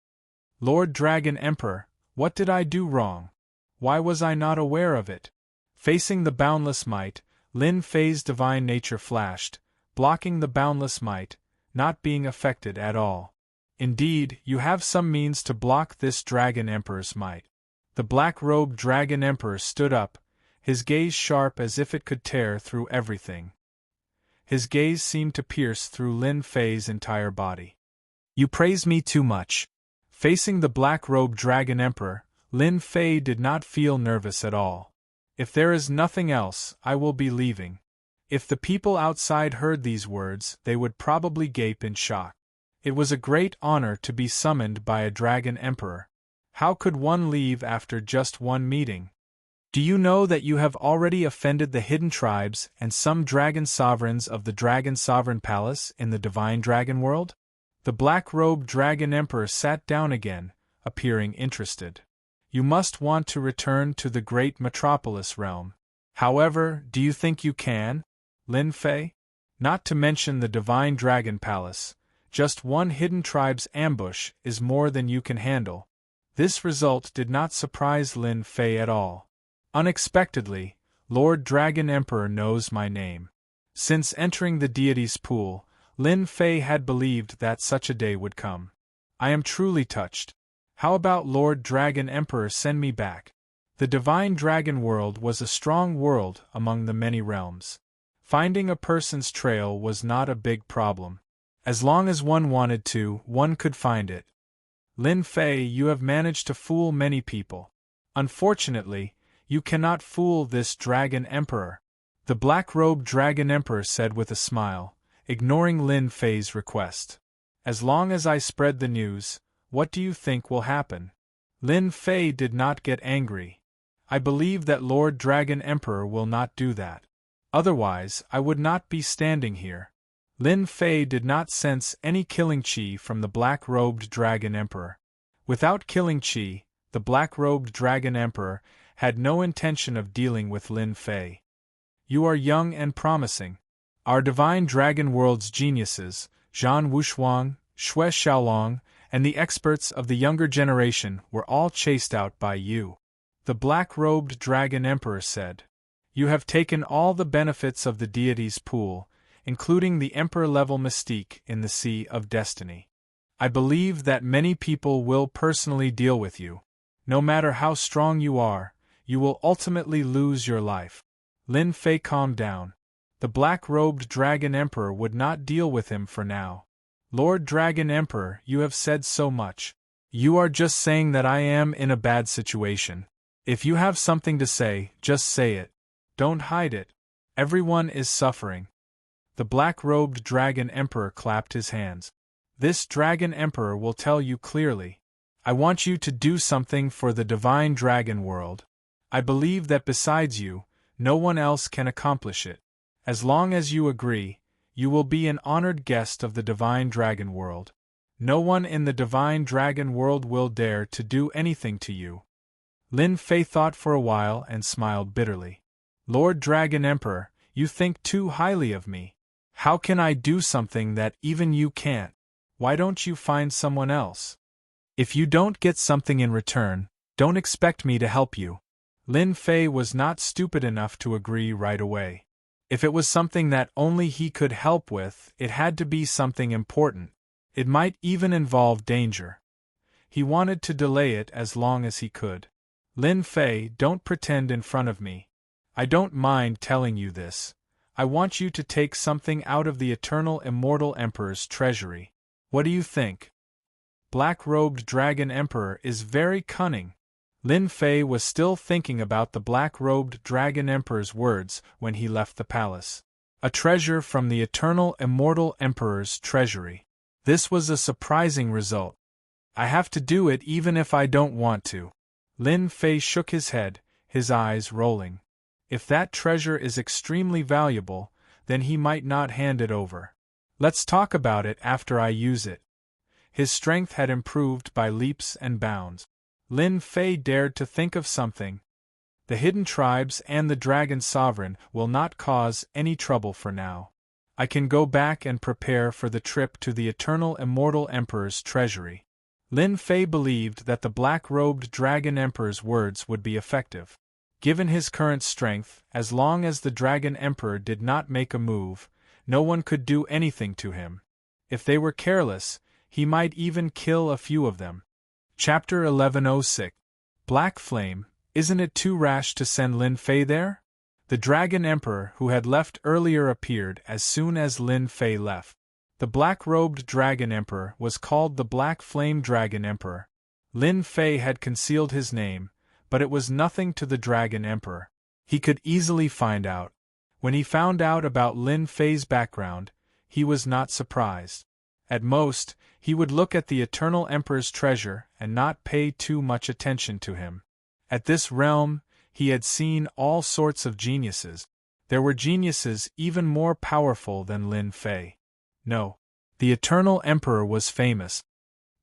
Lord Dragon Emperor, what did I do wrong? Why was I not aware of it? Facing the boundless might, Lin Fei's divine nature flashed, blocking the boundless might, not being affected at all. Indeed, you have some means to block this Dragon Emperor's might. The black-robed Dragon Emperor stood up, his gaze sharp as if it could tear through everything. His gaze seemed to pierce through Lin Fei's entire body. You praise me too much. Facing the black-robed Dragon Emperor, Lin Fei did not feel nervous at all. If there is nothing else, I will be leaving. If the people outside heard these words, they would probably gape in shock. It was a great honor to be summoned by a Dragon Emperor. How could one leave after just one meeting? Do you know that you have already offended the hidden tribes and some dragon sovereigns of the Dragon Sovereign Palace in the Divine Dragon World? The black-robed Dragon Emperor sat down again, appearing interested. You must want to return to the great metropolis realm. However, do you think you can, Lin Fei? Not to mention the Divine Dragon Palace, just one hidden tribe's ambush is more than you can handle. This result did not surprise Lin Fei at all. Unexpectedly, Lord Dragon Emperor knows my name. Since entering the deity's pool, Lin Fei had believed that such a day would come. I am truly touched. How about Lord Dragon Emperor send me back? The Divine Dragon World was a strong world among the many realms. Finding a person's trail was not a big problem. As long as one wanted to, one could find it. Lin Fei, you have managed to fool many people. Unfortunately, you cannot fool this Dragon Emperor, the black-robed Dragon Emperor said with a smile, ignoring Lin Fei's request. As long as I spread the news, what do you think will happen? Lin Fei did not get angry. I believe that Lord Dragon Emperor will not do that. Otherwise, I would not be standing here. Lin Fei did not sense any killing chi from the black-robed Dragon Emperor. Without killing chi, the black-robed Dragon Emperor had no intention of dealing with Lin Fei. You are young and promising. Our Divine Dragon World's geniuses, Zhan Wushuang, Xue Xiaolong, and the experts of the younger generation were all chased out by you. The black-robed Dragon Emperor said. You have taken all the benefits of the deity's pool, including the Emperor-level mystique in the Sea of Destiny. I believe that many people will personally deal with you. No matter how strong you are, you will ultimately lose your life. Lin Fei calmed down. The black-robed Dragon Emperor would not deal with him for now. Lord Dragon Emperor, you have said so much. You are just saying that I am in a bad situation. If you have something to say, just say it. Don't hide it. Everyone is suffering. The black-robed Dragon Emperor clapped his hands. This Dragon Emperor will tell you clearly. I want you to do something for the Divine Dragon World. I believe that besides you, no one else can accomplish it. As long as you agree, you will be an honored guest of the Divine Dragon World. No one in the Divine Dragon World will dare to do anything to you. Lin Fei thought for a while and smiled bitterly. Lord Dragon Emperor, you think too highly of me. How can I do something that even you can't? Why don't you find someone else? If you don't get something in return, don't expect me to help you. Lin Fei was not stupid enough to agree right away. If it was something that only he could help with, it had to be something important. It might even involve danger. He wanted to delay it as long as he could. Lin Fei, don't pretend in front of me. I don't mind telling you this. I want you to take something out of the eternal immortal Emperor's treasury. What do you think? Black-robed Dragon Emperor is very cunning. Lin Fei was still thinking about the black-robed Dragon Emperor's words when he left the palace. A treasure from the eternal immortal Emperor's treasury. This was a surprising result. I have to do it even if I don't want to. Lin Fei shook his head, his eyes rolling. If that treasure is extremely valuable, then he might not hand it over. Let's talk about it after I use it. His strength had improved by leaps and bounds. Lin Fei dared to think of something. The hidden tribes and the dragon sovereign will not cause any trouble for now. I can go back and prepare for the trip to the eternal immortal Emperor's treasury. Lin Fei believed that the black-robed Dragon Emperor's words would be effective. Given his current strength, as long as the Dragon Emperor did not make a move, no one could do anything to him. If they were careless, he might even kill a few of them. Chapter 1106. Black Flame. Isn't it too rash to send Lin Fei there? The Dragon Emperor who had left earlier appeared as soon as Lin Fei left. The black-robed Dragon Emperor was called the Black Flame Dragon Emperor. Lin Fei had concealed his name, but it was nothing to the Dragon Emperor. He could easily find out. When he found out about Lin Fei's background, he was not surprised. At most, he would look at the Eternal Emperor's treasure and not pay too much attention to him. At this realm, he had seen all sorts of geniuses. There were geniuses even more powerful than Lin Fei. No, the Eternal Emperor was famous.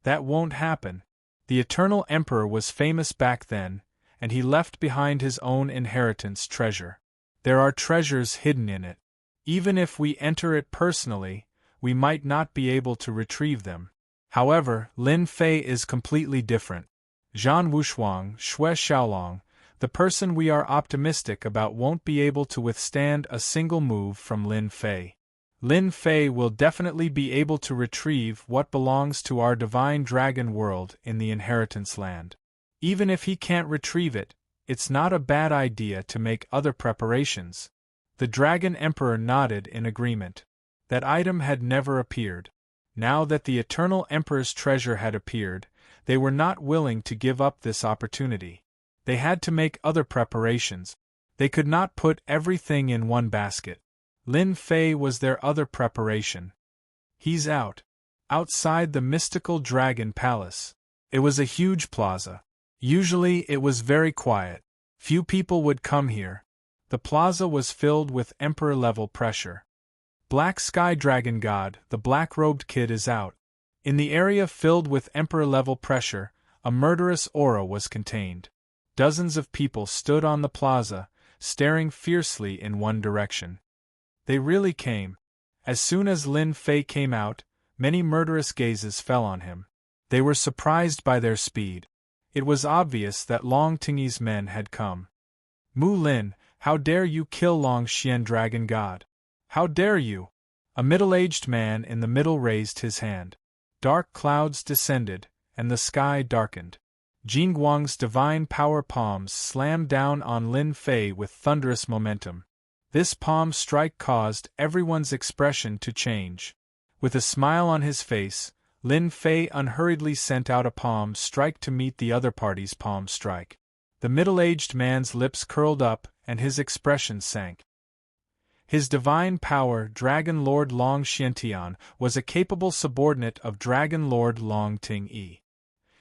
That won't happen. The Eternal Emperor was famous back then, and he left behind his own inheritance treasure. There are treasures hidden in it. Even if we enter it personally, we might not be able to retrieve them. However, Lin Fei is completely different. Zhan Wushuang, Xue Xiaolong, the person we are optimistic about won't be able to withstand a single move from Lin Fei. Lin Fei will definitely be able to retrieve what belongs to our divine dragon world in the inheritance land. Even if he can't retrieve it, it's not a bad idea to make other preparations. The Dragon Emperor nodded in agreement. That item had never appeared. Now that the Eternal Emperor's treasure had appeared, they were not willing to give up this opportunity. They had to make other preparations. They could not put everything in one basket. Lin Fei was their other preparation. He's out. Outside the mystical dragon palace. It was a huge plaza. Usually it was very quiet. Few people would come here. The plaza was filled with emperor-level pressure. Black Sky Dragon God, the black-robed kid is out. In the area filled with emperor-level pressure, a murderous aura was contained. Dozens of people stood on the plaza, staring fiercely in one direction. They really came. As soon as Lin Fei came out, many murderous gazes fell on him. They were surprised by their speed. It was obvious that Long Tingyi's men had come. Mu Lin, how dare you kill Long Xian Dragon God? How dare you? A middle-aged man in the middle raised his hand. Dark clouds descended, and the sky darkened. Jin Guang's divine power palms slammed down on Lin Fei with thunderous momentum. This palm strike caused everyone's expression to change. With a smile on his face, Lin Fei unhurriedly sent out a palm strike to meet the other party's palm strike. The middle-aged man's lips curled up and his expression sank. His divine power, Dragon Lord Long Xiantian, was a capable subordinate of Dragon Lord Long Tingyi.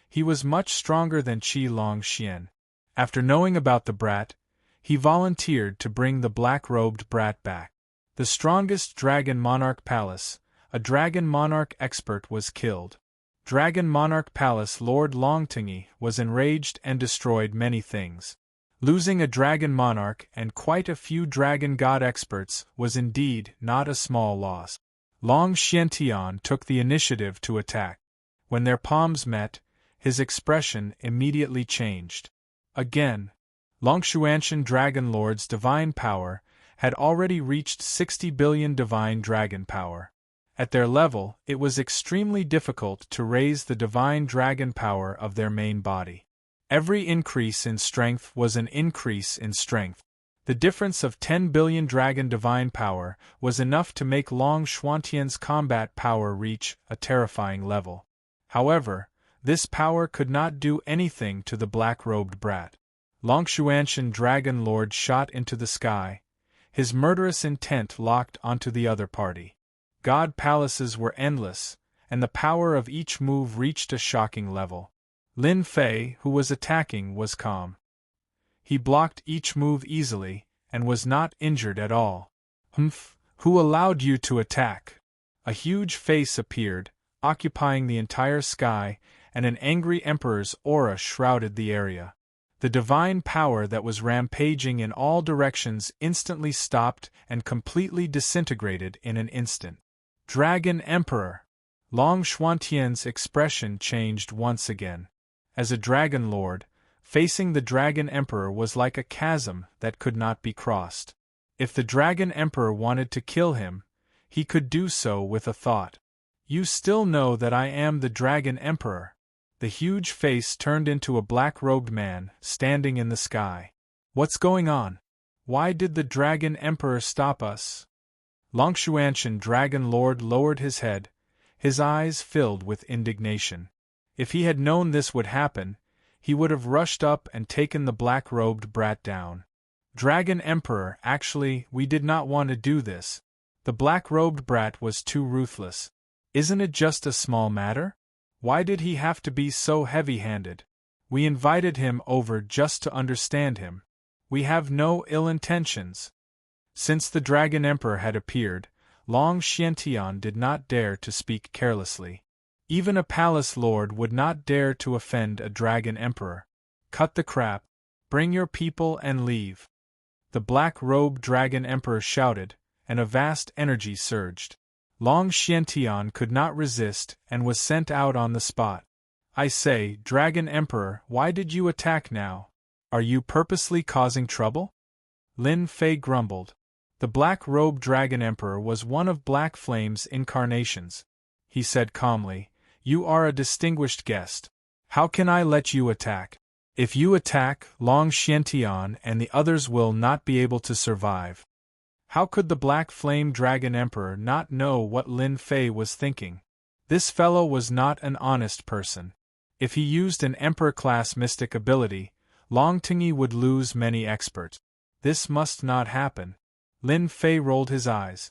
He was much stronger than Qi Long Xian. After knowing about the brat, he volunteered to bring the black-robed brat back. The strongest Dragon Monarch Palace, a Dragon Monarch expert, was killed. Dragon Monarch Palace Lord Long Tingyi was enraged and destroyed many things. Losing a Dragon Monarch and quite a few Dragon God experts was indeed not a small loss. Long Xiantian took the initiative to attack. When their palms met, his expression immediately changed. Again, Long Xuanshan Dragon Lord's divine power had already reached 60 billion divine dragon power. At their level, it was extremely difficult to raise the divine dragon power of their main body. Every increase in strength was an increase in strength. The difference of 10 billion dragon divine power was enough to make Long Xuantian's combat power reach a terrifying level. However, this power could not do anything to the black-robed brat. Long Xuantian Dragon Lord shot into the sky, his murderous intent locked onto the other party. God palaces were endless, and the power of each move reached a shocking level. Lin Fei, who was attacking, was calm. He blocked each move easily, and was not injured at all. "Humph, who allowed you to attack?" A huge face appeared, occupying the entire sky, and an angry emperor's aura shrouded the area. The divine power that was rampaging in all directions instantly stopped and completely disintegrated in an instant. Dragon Emperor! Long Xuantian's expression changed once again. As a dragon lord, facing the Dragon Emperor was like a chasm that could not be crossed. If the Dragon Emperor wanted to kill him, he could do so with a thought. "You still know that I am the Dragon Emperor." The huge face turned into a black-robed man, standing in the sky. "What's going on? Why did the Dragon Emperor stop us?" Long Xuantian Dragon Lord lowered his head, his eyes filled with indignation. If he had known this would happen, he would have rushed up and taken the black-robed brat down. "Dragon Emperor, actually, we did not want to do this." The black-robed brat was too ruthless. "Isn't it just a small matter? Why did he have to be so heavy-handed? We invited him over just to understand him. We have no ill intentions." Since the Dragon Emperor had appeared, Long Xiantian did not dare to speak carelessly. Even a palace lord would not dare to offend a Dragon Emperor. "Cut the crap. Bring your people and leave." The black-robed Dragon Emperor shouted, and a vast energy surged. Long Xiantian could not resist and was sent out on the spot. "I say, Dragon Emperor, why did you attack now? Are you purposely causing trouble?" Lin Fei grumbled. The black-robed Dragon Emperor was one of Black Flame's incarnations. He said calmly, "You are a distinguished guest. How can I let you attack? If you attack, Long Xiantian and the others will not be able to survive." How could the Black Flame Dragon Emperor not know what Lin Fei was thinking? This fellow was not an honest person. If he used an Emperor-class mystic ability, Long Tingy would lose many experts. This must not happen. Lin Fei rolled his eyes.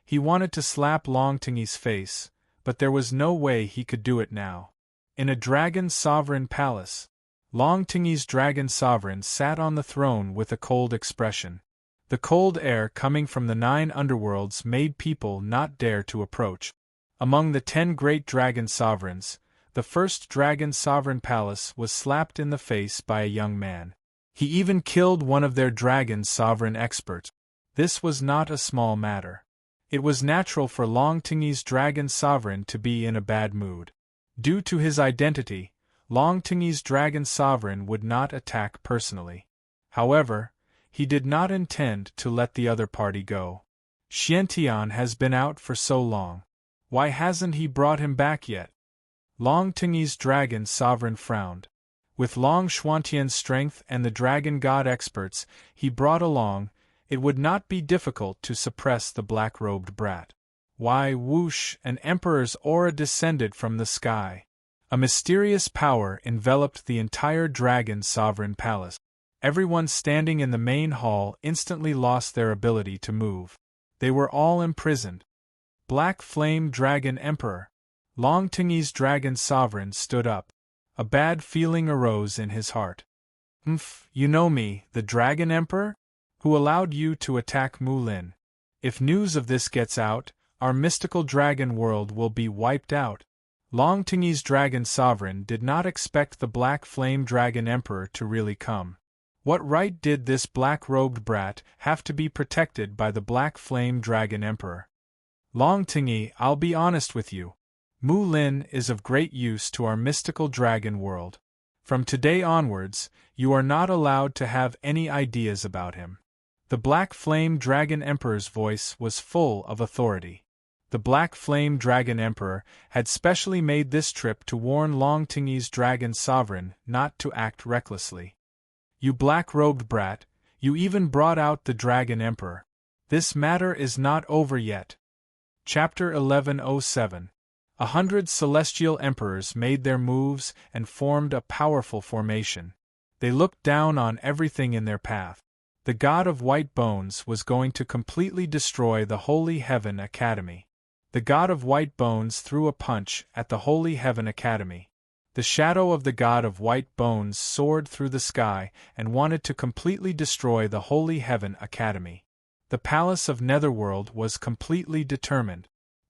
He wanted to slap Long Tingy's face, but there was no way he could do it now. In a dragon sovereign palace, Long Tingy's dragon sovereign sat on the throne with a cold expression. The cold air coming from the 9 underworlds made people not dare to approach. Among the 10 great dragon sovereigns, the first dragon sovereign palace was slapped in the face by a young man. He even killed one of their dragon sovereign experts. This was not a small matter. It was natural for Long Tingy's dragon sovereign to be in a bad mood. Due to his identity, Long Tingy's dragon sovereign would not attack personally. However, he did not intend to let the other party go. "Xiantian has been out for so long. Why hasn't he brought him back yet?" Long Tingy's dragon sovereign frowned. With Long Xuantian's strength and the dragon god experts he brought along, it would not be difficult to suppress the black-robed brat. Why, whoosh, an emperor's aura descended from the sky. A mysterious power enveloped the entire dragon sovereign palace. Everyone standing in the main hall instantly lost their ability to move. They were all imprisoned. Black Flame Dragon Emperor. Long Tingy's dragon sovereign stood up. A bad feeling arose in his heart. You know me, the Dragon Emperor? Who allowed you to attack Mulin. If news of this gets out, our mystical dragon world will be wiped out." Long Tingy's dragon sovereign did not expect the Black Flame Dragon Emperor to really come. What right did this black-robed brat have to be protected by the Black Flame Dragon Emperor? "Long Tingy, I'll be honest with you. Mulin is of great use to our mystical dragon world. From today onwards, you are not allowed to have any ideas about him." The Black Flame Dragon Emperor's voice was full of authority. The Black Flame Dragon Emperor had specially made this trip to warn Long Tingy's dragon sovereign not to act recklessly. "You black-robed brat, You even brought out the Dragon Emperor. This matter is not over yet. Chapter 1107. 100 celestial emperors made their moves and formed a powerful formation. They looked down on everything in their path. The god of white bones was going to completely destroy the Holy Heaven Academy. The god of white bones threw a punch at the Holy Heaven Academy. The shadow of the god of white bones soared through the sky and wanted to completely destroy the Holy Heaven Academy. The palace of Netherworld was completely determined.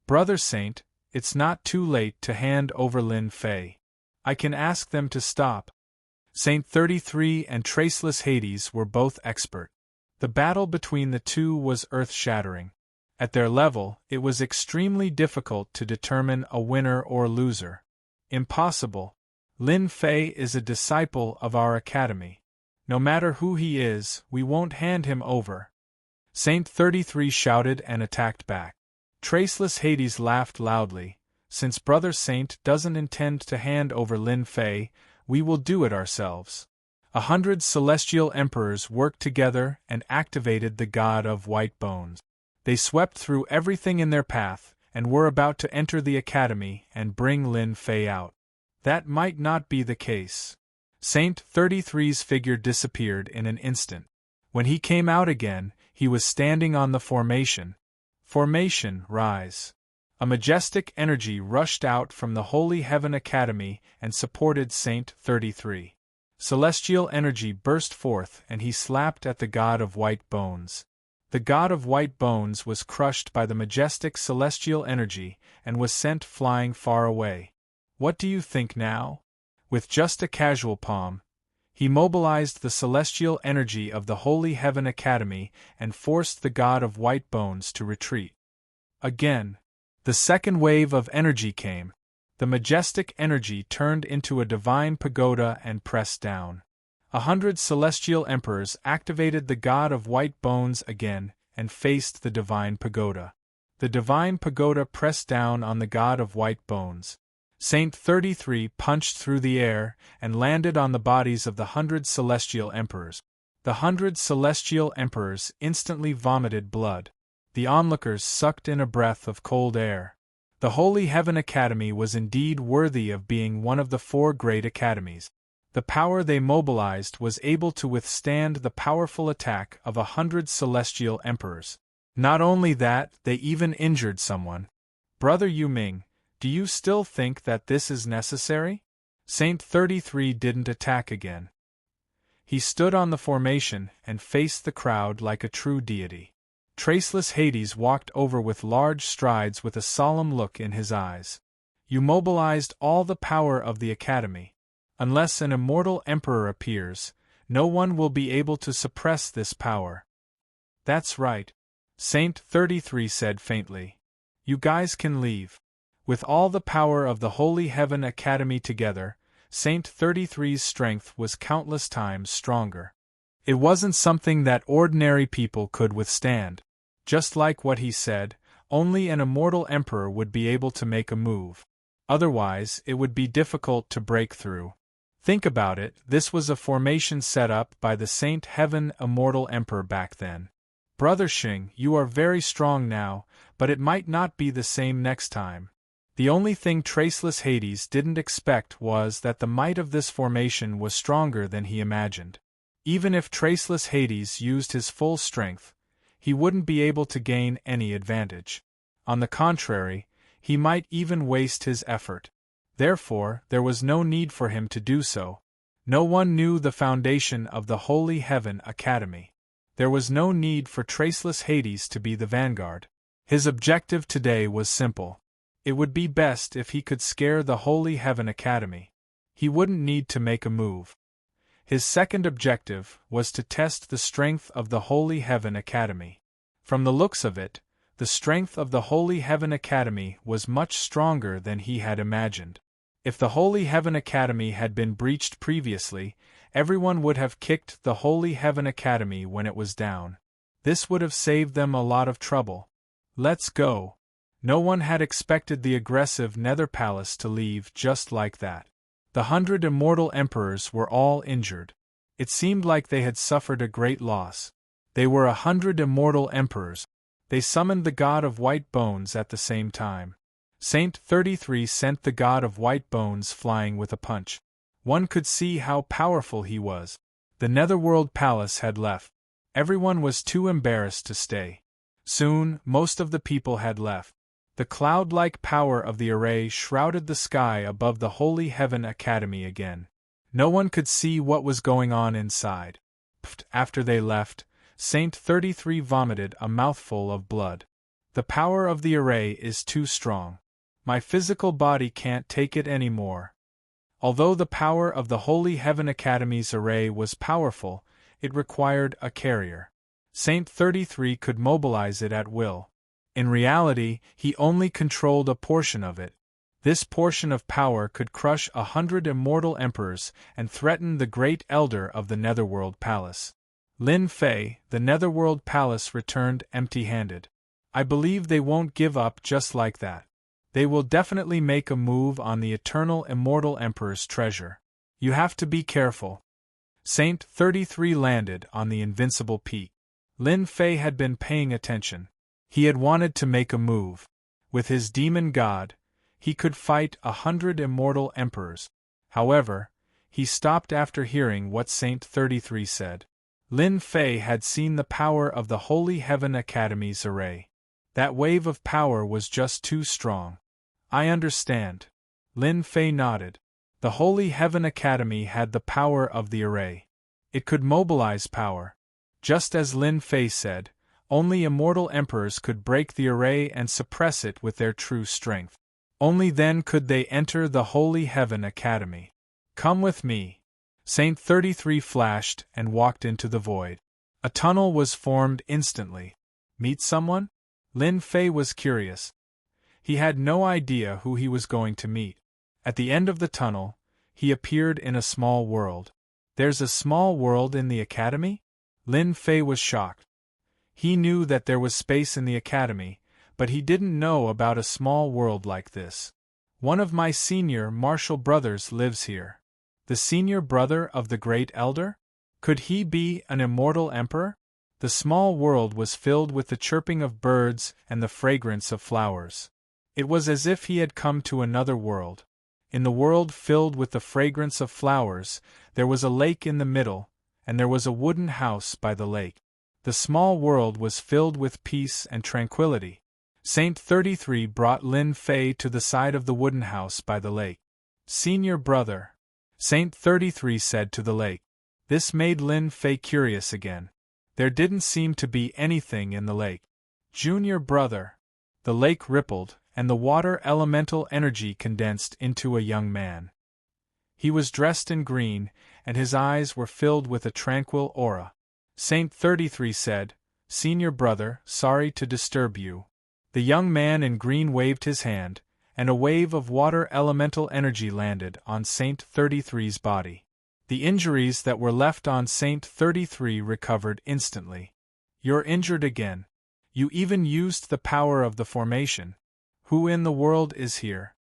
Brother Saint, it's not too late to hand over Lin Fei. I can ask them to stop. Saint 33 and Traceless Hades were both expert. The battle between the two was earth-shattering. At their level, it was extremely difficult to determine a winner or loser. Impossible. Lin Fei is a disciple of our academy. No matter who he is, we won't hand him over. Saint 33 shouted and attacked back. Traceless Hades laughed loudly. Since Brother Saint doesn't intend to hand over Lin Fei, we will do it ourselves. 100 celestial emperors worked together and activated the god of white bones. They swept through everything in their path and were about to enter the academy and bring Lin Fei out. That might not be the case. Saint 33's figure disappeared in an instant. When he came out again, he was standing on the formation. Formation, rise. A majestic energy rushed out from the Holy Heaven Academy and supported Saint 33. Celestial energy burst forth and he slapped at the god of white bones. The god of white bones was crushed by the majestic celestial energy and was sent flying far away. What do you think now? With just a casual palm, he mobilized the celestial energy of the Holy Heaven Academy and forced the god of white bones to retreat. Again, the second wave of energy came. The majestic energy turned into a divine pagoda and pressed down. 100 celestial emperors activated the god of white bones again and faced the divine pagoda. The divine pagoda pressed down on the god of white bones. Saint 33 punched through the air and landed on the bodies of the 100 celestial emperors. The 100 celestial emperors instantly vomited blood. The onlookers sucked in a breath of cold air. The Holy Heaven Academy was indeed worthy of being one of the 4 great academies. The power they mobilized was able to withstand the powerful attack of 100 celestial emperors. Not only that, they even injured someone. Brother Yuming, do you still think that this is necessary? Saint 33 didn't attack again. He stood on the formation and faced the crowd like a true deity. Traceless Hades walked over with large strides with a solemn look in his eyes. You mobilized all the power of the academy. Unless an immortal emperor appears, no one will be able to suppress this power. That's right. Saint 33 said faintly. You guys can leave. With all the power of the Holy Heaven Academy together, Saint 33's strength was countless times stronger. It wasn't something that ordinary people could withstand. Just like what he said, only an immortal emperor would be able to make a move. Otherwise, it would be difficult to break through. Think about it, this was a formation set up by the Saint Heaven Immortal Emperor back then. Brother Xing, you are very strong now, but it might not be the same next time. The only thing Traceless Hades didn't expect was that the might of this formation was stronger than he imagined. Even if Traceless Hades used his full strength, he wouldn't be able to gain any advantage. On the contrary, he might even waste his effort. Therefore, there was no need for him to do so. No one knew the foundation of the Holy Heaven Academy. There was no need for Traceless Hades to be the vanguard. His objective today was simple. It would be best if he could scare the Holy Heaven Academy. He wouldn't need to make a move. His second objective was to test the strength of the Holy Heaven Academy. From the looks of it, the strength of the Holy Heaven Academy was much stronger than he had imagined. If the Holy Heaven Academy had been breached previously, everyone would have kicked the Holy Heaven Academy when it was down. This would have saved them a lot of trouble. Let's go. No one had expected the aggressive Nether Palace to leave just like that. The 100 immortal emperors were all injured. It seemed like they had suffered a great loss. They were 100 immortal emperors. They summoned the god of white bones at the same time. Saint 33 sent the god of white bones flying with a punch. One could see how powerful he was. The Netherworld Palace had left. Everyone was too embarrassed to stay. Soon, most of the people had left. The cloud-like power of the array shrouded the sky above the Holy Heaven Academy again. No one could see what was going on inside. After they left, Saint 33 vomited a mouthful of blood. The power of the array is too strong. My physical body can't take it anymore. Although the power of the Holy Heaven Academy's array was powerful, it required a carrier. Saint 33 could mobilize it at will. In reality, he only controlled a portion of it. This portion of power could crush 100 immortal emperors and threaten the great elder of the Netherworld Palace. Lin Fei, the Netherworld Palace returned empty-handed. I believe they won't give up just like that. They will definitely make a move on the eternal immortal emperor's treasure. You have to be careful. Saint 33 landed on the invincible peak. Lin Fei had been paying attention. He had wanted to make a move. With his demon god, he could fight 100 immortal emperors. However, he stopped after hearing what Saint 33 said. Lin Fei had seen the power of the Holy Heaven Academy's array. That wave of power was just too strong. I understand. Lin Fei nodded. The Holy Heaven Academy had the power of the array. It could mobilize power. Just as Lin Fei said, only immortal emperors could break the array and suppress it with their true strength. Only then could they enter the Holy Heaven Academy. Come with me. Saint 33 flashed and walked into the void. A tunnel was formed instantly. Meet someone? Lin Fei was curious. He had no idea who he was going to meet. At the end of the tunnel, he appeared in a small world. There's a small world in the academy? Lin Fei was shocked. He knew that there was space in the academy, but he didn't know about a small world like this. One of my senior martial brothers lives here. The senior brother of the great elder? Could he be an immortal emperor? The small world was filled with the chirping of birds and the fragrance of flowers. It was as if he had come to another world. In the world filled with the fragrance of flowers, there was a lake in the middle, and there was a wooden house by the lake. The small world was filled with peace and tranquility. Saint 33 brought Lin Fei to the side of the wooden house by the lake. Senior brother, Saint 33 said to the lake. This made Lin Fei curious again. There didn't seem to be anything in the lake. Junior brother. The lake rippled, and the water elemental energy condensed into a young man. He was dressed in green, and his eyes were filled with a tranquil aura. Saint 33 said, Senior brother, sorry to disturb you. The young man in green waved his hand, and a wave of water elemental energy landed on Saint 33's body. The injuries that were left on Saint 33 recovered instantly. You're injured again. You even used the power of the formation. Who in the world is here?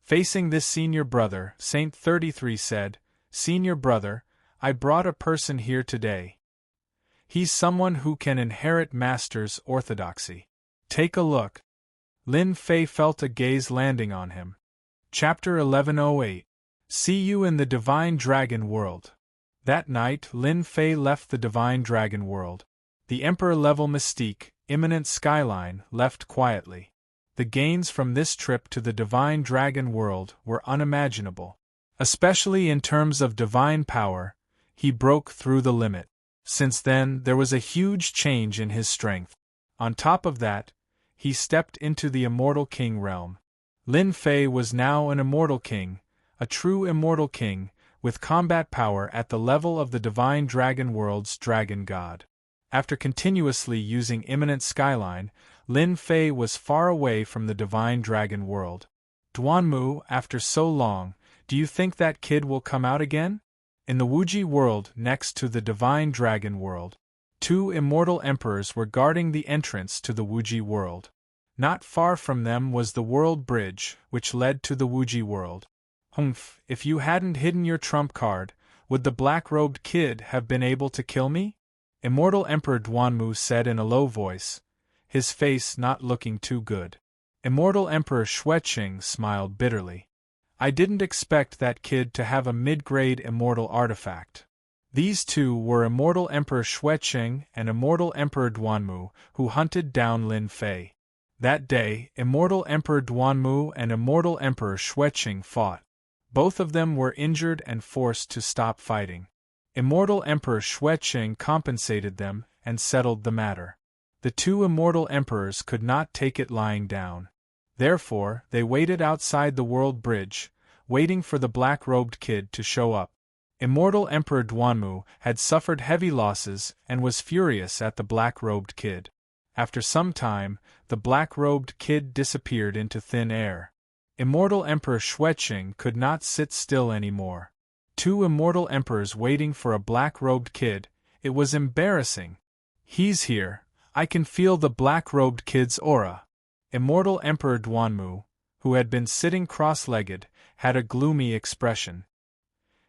Facing this senior brother, Saint 33 said, Senior brother, I brought a person here today. He's someone who can inherit Master's orthodoxy. Take a look. Lin Fei felt a gaze landing on him. Chapter 1108. See you in the Divine Dragon World. That night, Lin Fei left the Divine Dragon World. The Emperor-level mystique, imminent skyline, left quietly. The gains from this trip to the Divine Dragon World were unimaginable. Especially in terms of divine power, he broke through the limit. Since then, there was a huge change in his strength. On top of that, he stepped into the Immortal King realm. Lin Fei was now an Immortal King, a true Immortal King, with combat power at the level of the Divine Dragon World's Dragon God. After continuously using Imminent Skyline, Lin Fei was far away from the Divine Dragon World. Duanmu, after so long, do you think that kid will come out again? In the Wuji world next to the Divine Dragon World, 2 immortal emperors were guarding the entrance to the Wuji world. Not far from them was the World Bridge, which led to the Wuji world. Humph, if you hadn't hidden your trump card, Would the black-robed kid have been able to kill me? Immortal Emperor Duanmu said in a low voice, his face not looking too good. Immortal Emperor Xueqing smiled bitterly. I didn't expect that kid to have a mid-grade immortal artifact. These two were Immortal Emperor Xueqing and Immortal Emperor Duanmu, who hunted down Lin Fei. That day, Immortal Emperor Duanmu and Immortal Emperor Xueqing fought. Both of them were injured and forced to stop fighting. Immortal Emperor Xueqing compensated them and settled the matter. The two immortal emperors could not take it lying down. Therefore, they waited outside the world bridge, waiting for the black-robed kid to show up. Immortal Emperor Duanmu had suffered heavy losses and was furious at the black-robed kid. After some time, the black-robed kid disappeared into thin air. Immortal Emperor Xueqing could not sit still anymore. Two immortal emperors waiting for a black-robed kid, it was embarrassing. He's here, I can feel the black-robed kid's aura. Immortal Emperor Duanmu, who had been sitting cross-legged, had a gloomy expression.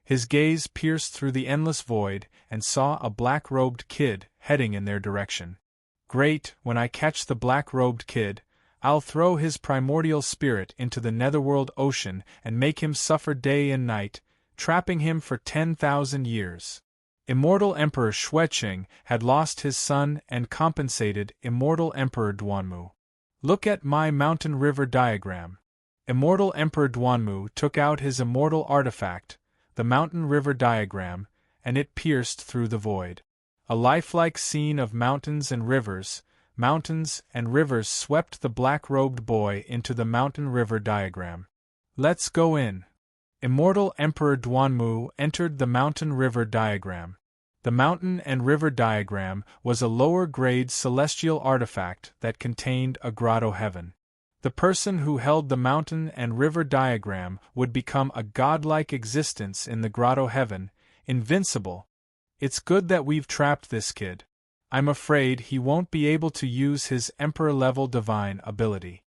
His gaze pierced through the endless void and saw a black-robed kid heading in their direction. Great, when I catch the black-robed kid, I'll throw his primordial spirit into the netherworld ocean and make him suffer day and night, trapping him for 10,000 years. Immortal Emperor Xueqing had lost his son and compensated Immortal Emperor Duanmu. Look at my mountain river diagram. Immortal Emperor Duanmu took out his immortal artifact, the mountain river diagram, and it pierced through the void. A lifelike scene of mountains and rivers swept the black-robed boy into the mountain river diagram. Let's go in. Immortal Emperor Duanmu entered the mountain river diagram. The mountain and river diagram was a lower-grade celestial artifact that contained a grotto heaven. The person who held the mountain and river diagram would become a godlike existence in the grotto heaven, invincible. It's good that we've trapped this kid. I'm afraid he won't be able to use his emperor-level divine ability.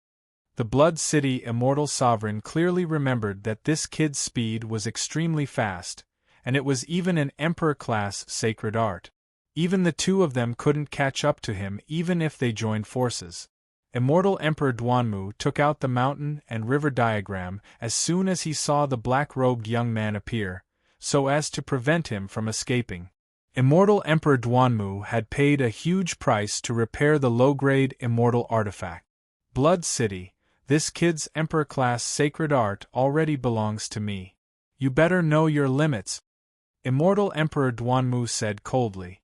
The Blood City Immortal Sovereign clearly remembered that this kid's speed was extremely fast, and it was even an emperor-class sacred art. Even the two of them couldn't catch up to him even if they joined forces. Immortal Emperor Duanmu took out the mountain and river diagram as soon as he saw the black-robed young man appear, so as to prevent him from escaping. Immortal Emperor Duanmu had paid a huge price to repair the low-grade immortal artifact. Blood City, this kid's emperor-class sacred art already belongs to me. You better know your limits. Immortal Emperor Duanmu said coldly.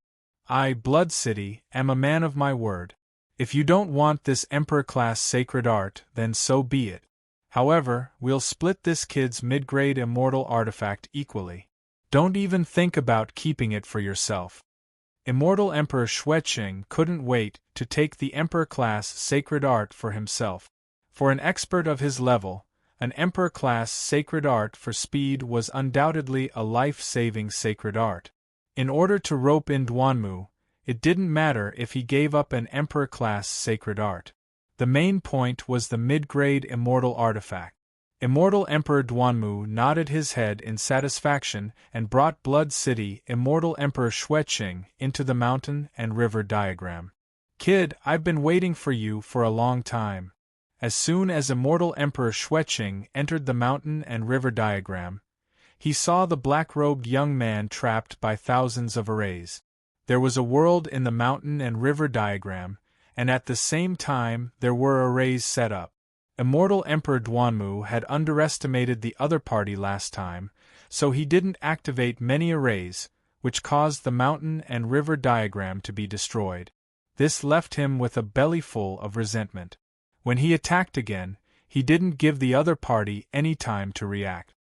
I, Blood City, am a man of my word. If you don't want this emperor-class sacred art, then so be it. However, we'll split this kid's mid-grade immortal artifact equally. Don't even think about keeping it for yourself. Immortal Emperor Xueqing couldn't wait to take the emperor-class sacred art for himself. For an expert of his level, an emperor-class sacred art for speed was undoubtedly a life-saving sacred art. In order to rope in Duanmu, it didn't matter if he gave up an emperor-class sacred art. The main point was the mid-grade immortal artifact. Immortal Emperor Duanmu nodded his head in satisfaction and brought Blood City Immortal Emperor Xueqing into the mountain and river diagram. Kid, I've been waiting for you for a long time. As soon as Immortal Emperor Xueqing entered the mountain and river diagram, he saw the black-robed young man trapped by thousands of arrays. There was a world in the mountain and river diagram, and at the same time there were arrays set up. Immortal Emperor Duanmu had underestimated the other party last time, so he didn't activate many arrays, which caused the mountain and river diagram to be destroyed. This left him with a belly full of resentment. When he attacked again, he didn't give the other party any time to react.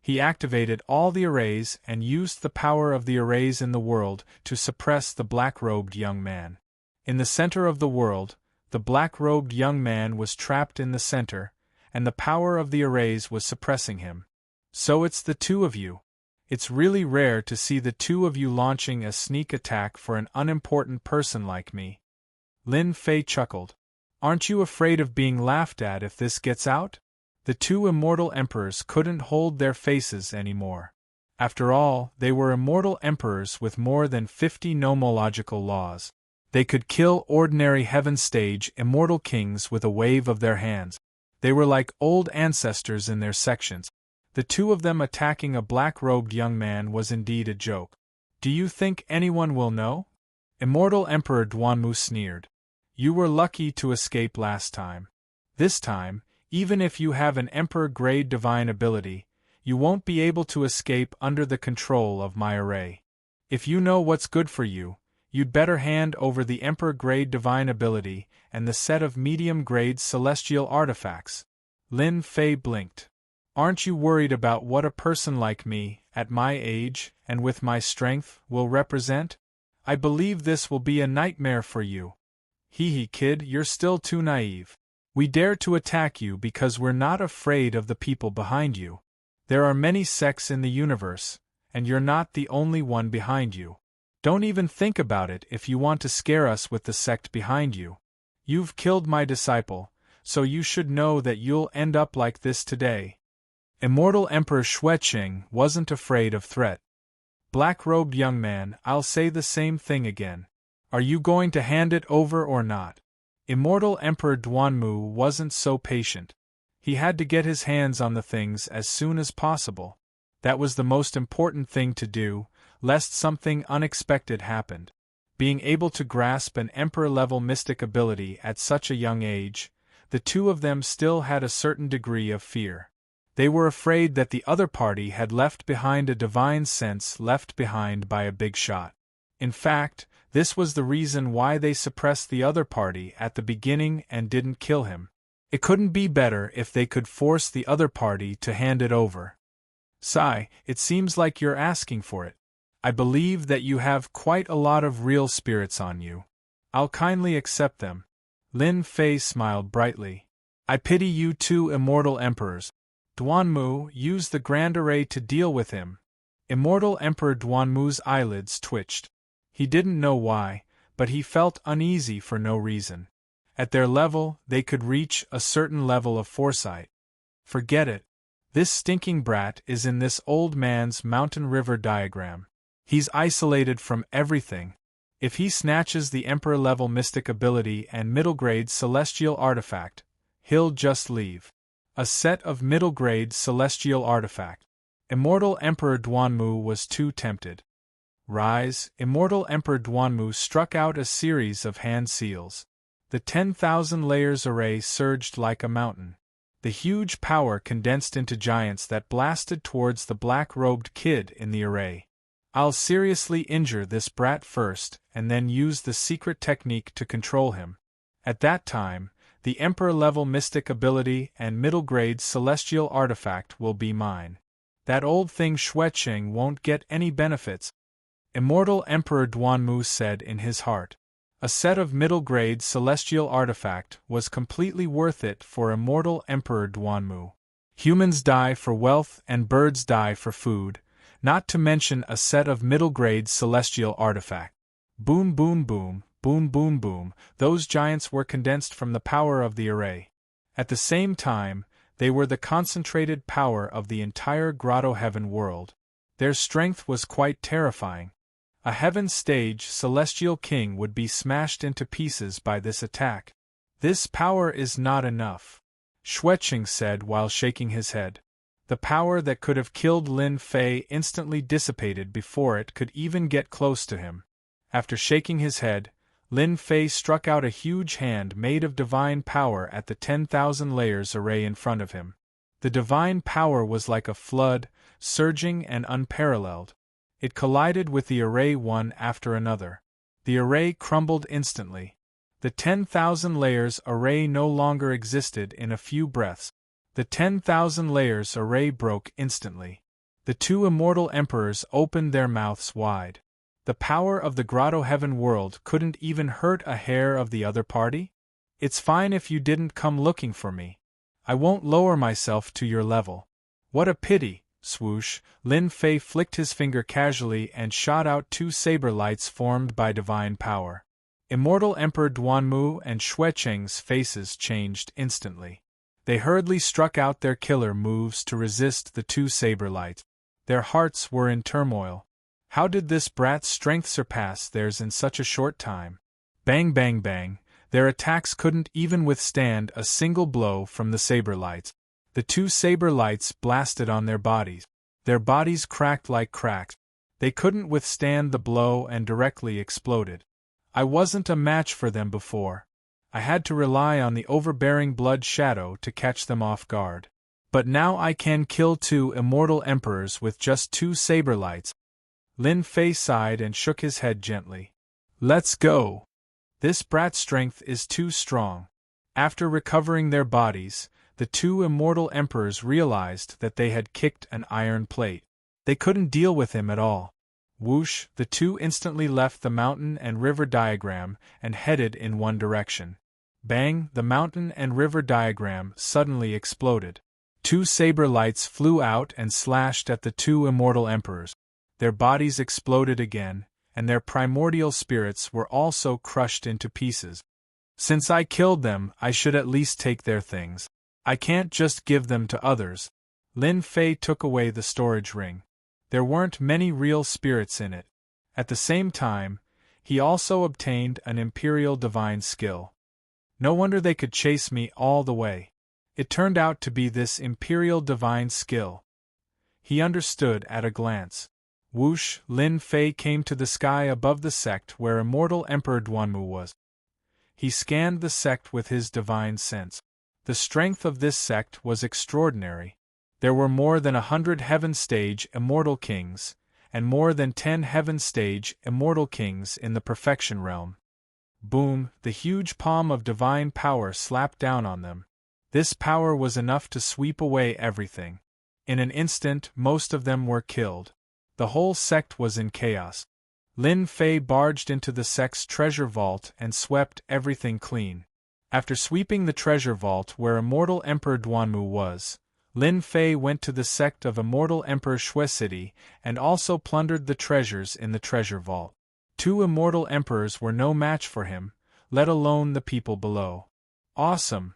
He activated all the arrays and used the power of the arrays in the world to suppress the black-robed young man. In the center of the world, the black-robed young man was trapped in the center, and the power of the arrays was suppressing him. So it's the two of you. It's really rare to see the two of you launching a sneak attack for an unimportant person like me. Lin Fei chuckled. Aren't you afraid of being laughed at if this gets out? The two immortal emperors couldn't hold their faces anymore. After all, they were immortal emperors with more than 50 nomological laws. They could kill ordinary heaven-stage immortal kings with a wave of their hands. They were like old ancestors in their sections. The two of them attacking a black-robed young man was indeed a joke. Do you think anyone will know? Immortal Emperor Duanmu sneered. You were lucky to escape last time. This time, even if you have an emperor-grade divine ability, you won't be able to escape under the control of my array. If you know what's good for you, you'd better hand over the emperor-grade divine ability and the set of medium-grade celestial artifacts. Lin Fei blinked. Aren't you worried about what a person like me, at my age, and with my strength, will represent? I believe this will be a nightmare for you. Hee kid, you're still too naive. We dare to attack you because we're not afraid of the people behind you. There are many sects in the universe, and you're not the only one behind you. Don't even think about it if you want to scare us with the sect behind you. You've killed my disciple, so you should know that you'll end up like this today. Immortal Emperor Xueqing wasn't afraid of threat. Black-robed young man, I'll say the same thing again. Are you going to hand it over or not? Immortal Emperor Duanmu wasn't so patient. He had to get his hands on the things as soon as possible. That was the most important thing to do, lest something unexpected happened. Being able to grasp an emperor-level mystic ability at such a young age, the two of them still had a certain degree of fear. They were afraid that the other party had left behind a divine sense left behind by a big shot. In fact, this was the reason why they suppressed the other party at the beginning and didn't kill him. It couldn't be better if they could force the other party to hand it over. Sai, it seems like you're asking for it. I believe that you have quite a lot of real spirits on you. I'll kindly accept them. Lin Fei smiled brightly. I pity you two immortal emperors. Duanmu, use the Grand Array to deal with him. Immortal Emperor Duanmu's eyelids twitched. He didn't know why, but he felt uneasy for no reason. At their level, they could reach a certain level of foresight. Forget it. This stinking brat is in this old man's mountain river diagram. He's isolated from everything. If he snatches the emperor-level mystic ability and middle-grade celestial artifact, he'll just leave. A set of middle-grade celestial artifact. Immortal Emperor Duanmu was too tempted. Rise, Immortal Emperor Duanmu struck out a series of hand seals. The 10,000 layers array surged like a mountain. The huge power condensed into giants that blasted towards the black-robed kid in the array. I'll seriously injure this brat first, and then use the secret technique to control him. At that time, the Emperor-level mystic ability and middle-grade celestial artifact will be mine. That old thing Xueqing won't get any benefits. Immortal Emperor Duanmu said in his heart. A set of middle-grade celestial artifact was completely worth it for Immortal Emperor Duanmu. Humans die for wealth and birds die for food, not to mention a set of middle-grade celestial artifact. Boom boom boom, boom boom boom, those giants were condensed from the power of the array. At the same time, they were the concentrated power of the entire Grotto Heaven world. Their strength was quite terrifying. A heaven-stage celestial king would be smashed into pieces by this attack. This power is not enough, Xueqing said while shaking his head. The power that could have killed Lin Fei instantly dissipated before it could even get close to him. After shaking his head, Lin Fei struck out a huge hand made of divine power at the 10,000 layers array in front of him. The divine power was like a flood, surging and unparalleled. It collided with the array one after another. The array crumbled instantly. The 10,000 layers array no longer existed in a few breaths. The 10,000 layers array broke instantly. The two immortal emperors opened their mouths wide. The power of the Grotto Heaven world couldn't even hurt a hair of the other party? It's fine if you didn't come looking for me. I won't lower myself to your level. What a pity. Swoosh, Lin Fei flicked his finger casually and shot out two saber lights formed by divine power. Immortal Emperor Duanmu and Xueqing's faces changed instantly. They hurriedly struck out their killer moves to resist the two saber lights. Their hearts were in turmoil. How did this brat's strength surpass theirs in such a short time? Bang bang bang, their attacks couldn't even withstand a single blow from the saber lights. The two saber lights blasted on their bodies. Their bodies cracked like cracks. They couldn't withstand the blow and directly exploded. I wasn't a match for them before. I had to rely on the overbearing blood shadow to catch them off guard. But now I can kill two immortal emperors with just two saber lights. Lin Fei sighed and shook his head gently. Let's go. This brat's strength is too strong. After recovering their bodies, the two immortal emperors realized that they had kicked an iron plate. They couldn't deal with him at all. Whoosh, the two instantly left the mountain and river diagram and headed in one direction. Bang, the mountain and river diagram suddenly exploded. Two saber lights flew out and slashed at the two immortal emperors. Their bodies exploded again, and their primordial spirits were also crushed into pieces. Since I killed them, I should at least take their things. I can't just give them to others. Lin Fei took away the storage ring. There weren't many real spirits in it. At the same time, he also obtained an imperial divine skill. No wonder they could chase me all the way. It turned out to be this imperial divine skill. He understood at a glance. Whoosh, Lin Fei came to the sky above the sect where immortal Emperor Duanmu was. He scanned the sect with his divine sense. The strength of this sect was extraordinary. There were more than 100 heaven-stage immortal kings, and more than 10 heaven-stage immortal kings in the perfection realm. Boom, the huge palm of divine power slapped down on them. This power was enough to sweep away everything. In an instant, most of them were killed. The whole sect was in chaos. Lin Fei barged into the sect's treasure vault and swept everything clean. After sweeping the treasure vault where immortal Emperor Duanmu was, Lin Fei went to the sect of immortal Emperor Shui City and also plundered the treasures in the treasure vault. Two immortal emperors were no match for him, let alone the people below. Awesome!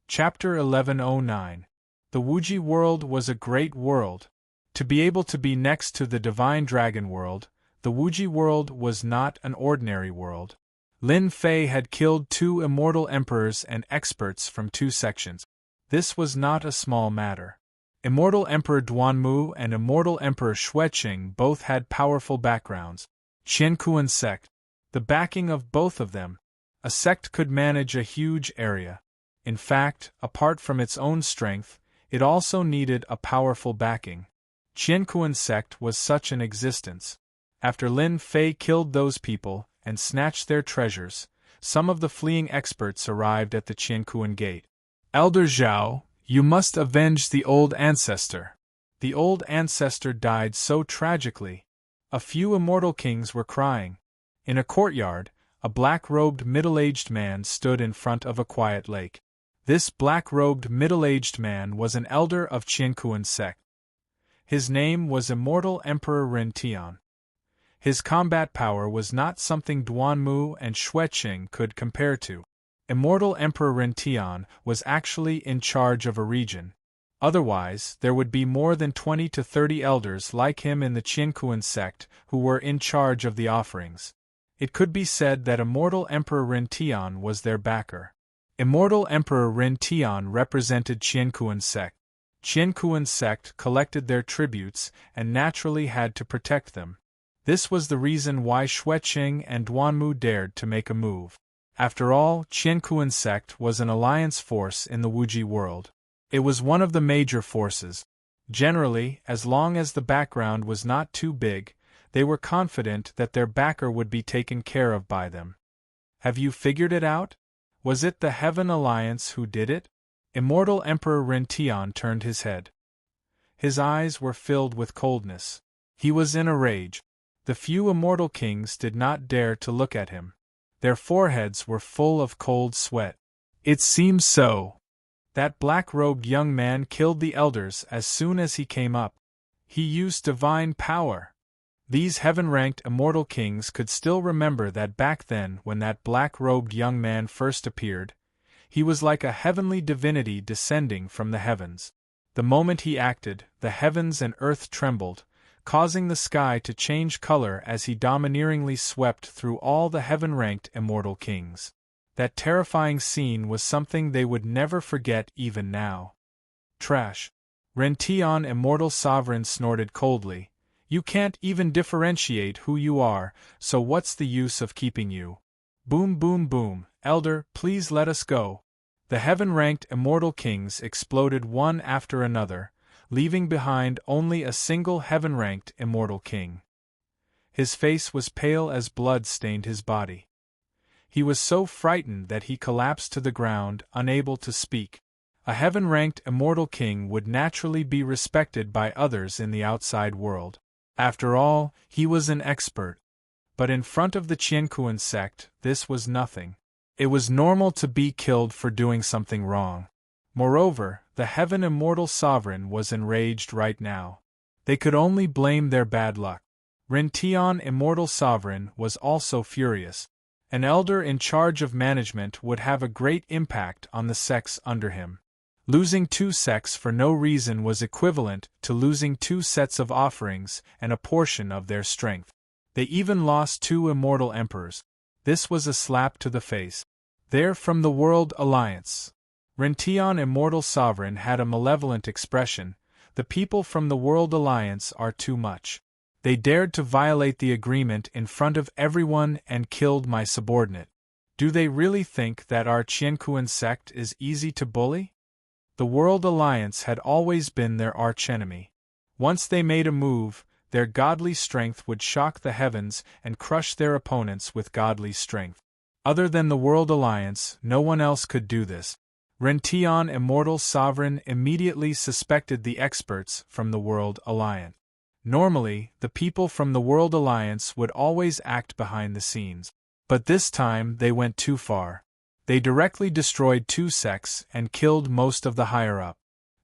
Chapter 1109. The Wuji world was a great world. To be able to be next to the divine dragon world, the Wuji world was not an ordinary world. Lin Fei had killed two immortal emperors and experts from two sections. This was not a small matter. Immortal Emperor Duanmu and Immortal Emperor Xueqing both had powerful backgrounds. Qiankuan sect. The backing of both of them. A sect could manage a huge area. In fact, apart from its own strength, it also needed a powerful backing. Qiankuan sect was such an existence. After Lin Fei killed those people and snatched their treasures, some of the fleeing experts arrived at the Qiankuan gate. Elder Zhao, you must avenge the old ancestor. The old ancestor died so tragically. A few immortal kings were crying. In a courtyard, a black-robed middle-aged man stood in front of a quiet lake. This black-robed middle-aged man was an elder of Qiankuan sect. His name was Immortal Emperor Ren-Tian. His combat power was not something Duanmu and Xueqing could compare to. Immortal Emperor Ren-Tian was actually in charge of a region. Otherwise, there would be more than 20 to 30 elders like him in the Qiankuan sect who were in charge of the offerings. It could be said that Immortal Emperor Ren-Tian was their backer. Immortal Emperor Ren-Tian represented Qiankuan sect. Qiankuan sect collected their tributes and naturally had to protect them. This was the reason why Xueqing and Duanmu dared to make a move. After all, Qiankuan sect was an alliance force in the Wuji world. It was one of the major forces. Generally, as long as the background was not too big, they were confident that their backer would be taken care of by them. Have you figured it out? Was it the Heaven Alliance who did it? Immortal Emperor Ren-Tian turned his head. His eyes were filled with coldness. He was in a rage. The few immortal kings did not dare to look at him. Their foreheads were full of cold sweat. It seems so. That black-robed young man killed the elders as soon as he came up. He used divine power. These heaven-ranked immortal kings could still remember that back then when that black-robed young man first appeared, he was like a heavenly divinity descending from the heavens. The moment he acted, the heavens and earth trembled, causing the sky to change color as he domineeringly swept through all the heaven-ranked immortal kings. That terrifying scene was something they would never forget even now. Trash. Rention, immortal sovereign, snorted coldly. You can't even differentiate who you are, so what's the use of keeping you? Boom, boom, boom. Elder, please let us go. The heaven-ranked immortal kings exploded one after another, leaving behind only a single heaven-ranked immortal king. His face was pale as blood stained his body. He was so frightened that he collapsed to the ground, unable to speak. A heaven-ranked immortal king would naturally be respected by others in the outside world. After all, he was an expert. But in front of the Qianquan sect, this was nothing. It was normal to be killed for doing something wrong. Moreover, the heaven immortal sovereign was enraged right now. They could only blame their bad luck. Rention, immortal sovereign, was also furious. An elder in charge of management would have a great impact on the sects under him. Losing 2 sects for no reason was equivalent to losing 2 sets of offerings and a portion of their strength. They even lost 2 immortal emperors. This was a slap to the face. They're from the World Alliance. Rention, immortal sovereign, had a malevolent expression. The people from the World Alliance are too much. They dared to violate the agreement in front of everyone and killed my subordinate. Do they really think that our Qianquan sect is easy to bully? The World Alliance had always been their archenemy. Once they made a move, their godly strength would shock the heavens and crush their opponents with godly strength. Other than the World Alliance, no one else could do this. Rention, immortal sovereign, immediately suspected the experts from the World Alliance. Normally, the people from the World Alliance would always act behind the scenes. But this time they went too far. They directly destroyed 2 sects and killed most of the higher-up.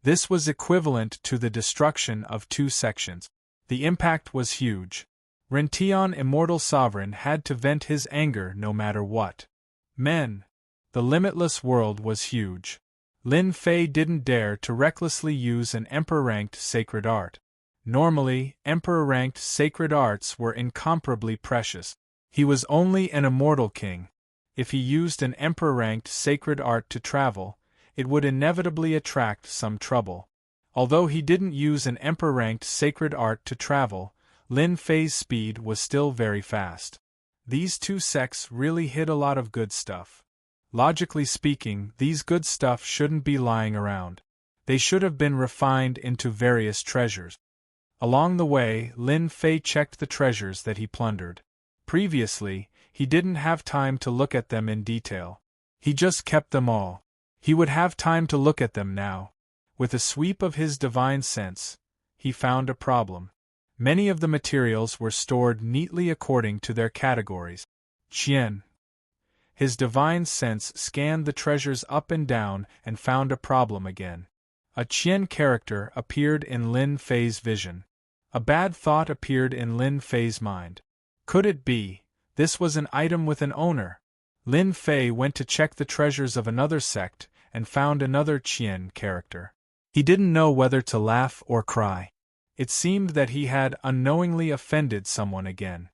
This was equivalent to the destruction of 2 sections. The impact was huge. Rention, immortal sovereign, had to vent his anger no matter what. Men. The limitless world was huge. Lin Fei didn't dare to recklessly use an emperor-ranked sacred art. Normally, emperor-ranked sacred arts were incomparably precious. He was only an immortal king. If he used an emperor-ranked sacred art to travel, it would inevitably attract some trouble. Although he didn't use an emperor-ranked sacred art to travel, Lin Fei's speed was still very fast. These 2 sects really hid a lot of good stuff. Logically speaking, these good stuff shouldn't be lying around. They should have been refined into various treasures. Along the way, Lin Fei checked the treasures that he plundered. Previously, he didn't have time to look at them in detail. He just kept them all. He would have time to look at them now. With a sweep of his divine sense, he found a problem. Many of the materials were stored neatly according to their categories. Qian. His divine sense scanned the treasures up and down and found a problem again. A Qian character appeared in Lin Fei's vision. A bad thought appeared in Lin Fei's mind. Could it be? This was an item with an owner. Lin Fei went to check the treasures of another sect and found another Qian character. He didn't know whether to laugh or cry. It seemed that he had unknowingly offended someone again.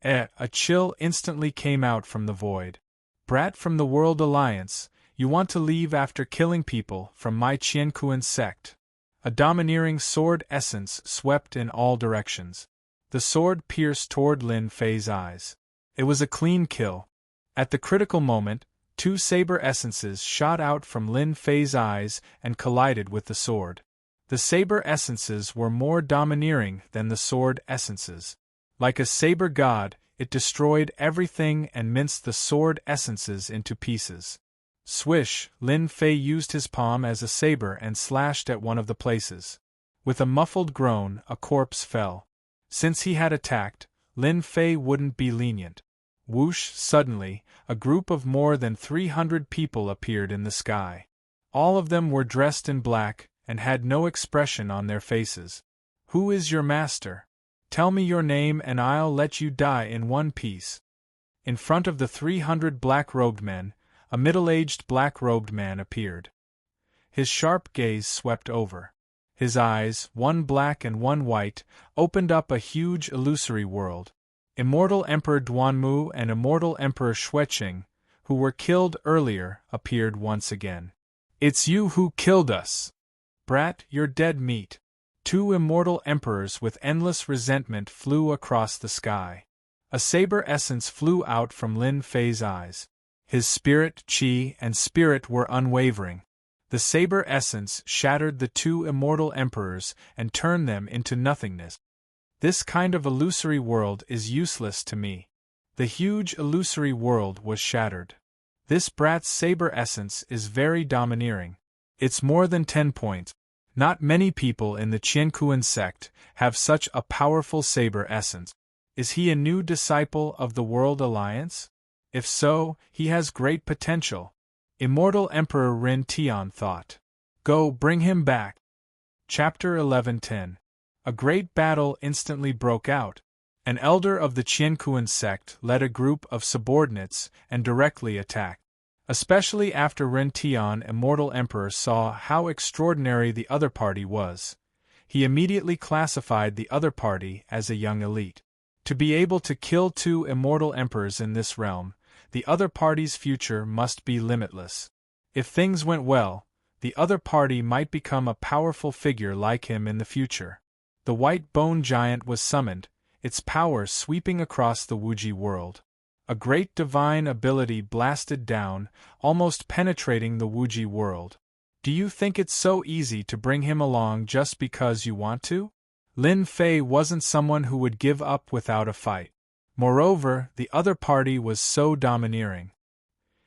A chill instantly came out from the void. Brat from the World Alliance, you want to leave after killing people from my Qianquan sect. A domineering sword essence swept in all directions. The sword pierced toward Lin Fei's eyes. It was a clean kill. At the critical moment, 2 saber essences shot out from Lin Fei's eyes and collided with the sword. The saber essences were more domineering than the sword essences. Like a saber god, it destroyed everything and minced the sword essences into pieces. Swish, Lin Fei used his palm as a saber and slashed at one of the places. With a muffled groan, a corpse fell. Since he had attacked, Lin Fei wouldn't be lenient. Whoosh, suddenly, a group of more than 300 people appeared in the sky. All of them were dressed in black and had no expression on their faces. Who is your master? Tell me your name and I'll let you die in one piece. In front of the 300 black-robed men, a middle-aged black-robed man appeared. His sharp gaze swept over. His eyes, one black and one white, opened up a huge illusory world. Immortal Emperor Duanmu and Immortal Emperor Xueqing, who were killed earlier, appeared once again. "It's you who killed us! Brat, you're dead meat." Two immortal emperors with endless resentment flew across the sky. A saber essence flew out from Lin Fei's eyes. His spirit, qi, and spirit were unwavering. The saber essence shattered the two immortal emperors and turned them into nothingness. This kind of illusory world is useless to me. The huge illusory world was shattered. This brat's saber essence is very domineering. It's more than 10 points. Not many people in the Qiankuan sect have such a powerful saber essence. Is he a new disciple of the World Alliance? If so, he has great potential. Immortal Emperor Ren Tian thought. Go, bring him back. Chapter 11:10. A great battle instantly broke out. An elder of the Qiankuan sect led a group of subordinates and directly attacked. Especially after Ren Tian, Immortal Emperor, saw how extraordinary the other party was. He immediately classified the other party as a young elite. To be able to kill two immortal emperors in this realm, the other party's future must be limitless. If things went well, the other party might become a powerful figure like him in the future. The White Bone Giant was summoned, its power sweeping across the Wuji world. A great divine ability blasted down, almost penetrating the Wuji world. Do you think it's so easy to bring him along just because you want to? Lin Fei wasn't someone who would give up without a fight. Moreover, the other party was so domineering.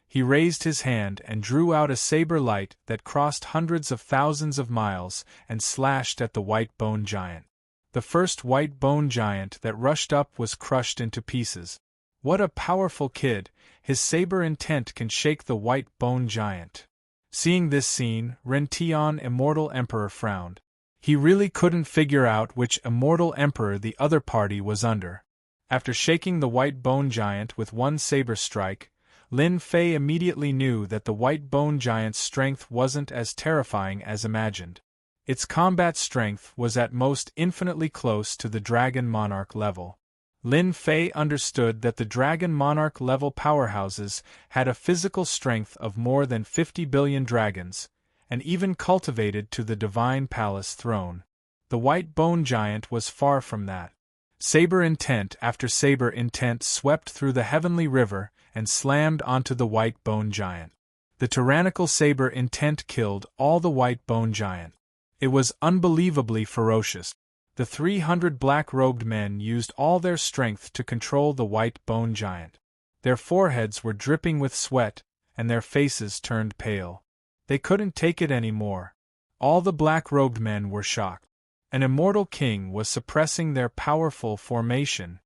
He raised his hand and drew out a saber light that crossed hundreds of thousands of miles and slashed at the White Bone Giant. The first White Bone Giant that rushed up was crushed into pieces. What a powerful kid! His saber intent can shake the White Bone Giant. Seeing this scene, Ren Tian, Immortal Emperor, frowned. He really couldn't figure out which Immortal Emperor the other party was under. After shaking the White Bone Giant with one saber strike, Lin Fei immediately knew that the White Bone Giant's strength wasn't as terrifying as imagined. Its combat strength was at most infinitely close to the Dragon Monarch level. Lin Fei understood that the Dragon Monarch level powerhouses had a physical strength of more than 50 billion dragons, and even cultivated to the Divine Palace throne. The White Bone Giant was far from that. Saber intent after saber intent swept through the heavenly river and slammed onto the White Bone Giant. The tyrannical saber intent killed all the White Bone Giant. It was unbelievably ferocious. The 300 black-robed men used all their strength to control the White Bone Giant. Their foreheads were dripping with sweat, and their faces turned pale. They couldn't take it anymore. All the black-robed men were shocked. An immortal king was suppressing their powerful formation.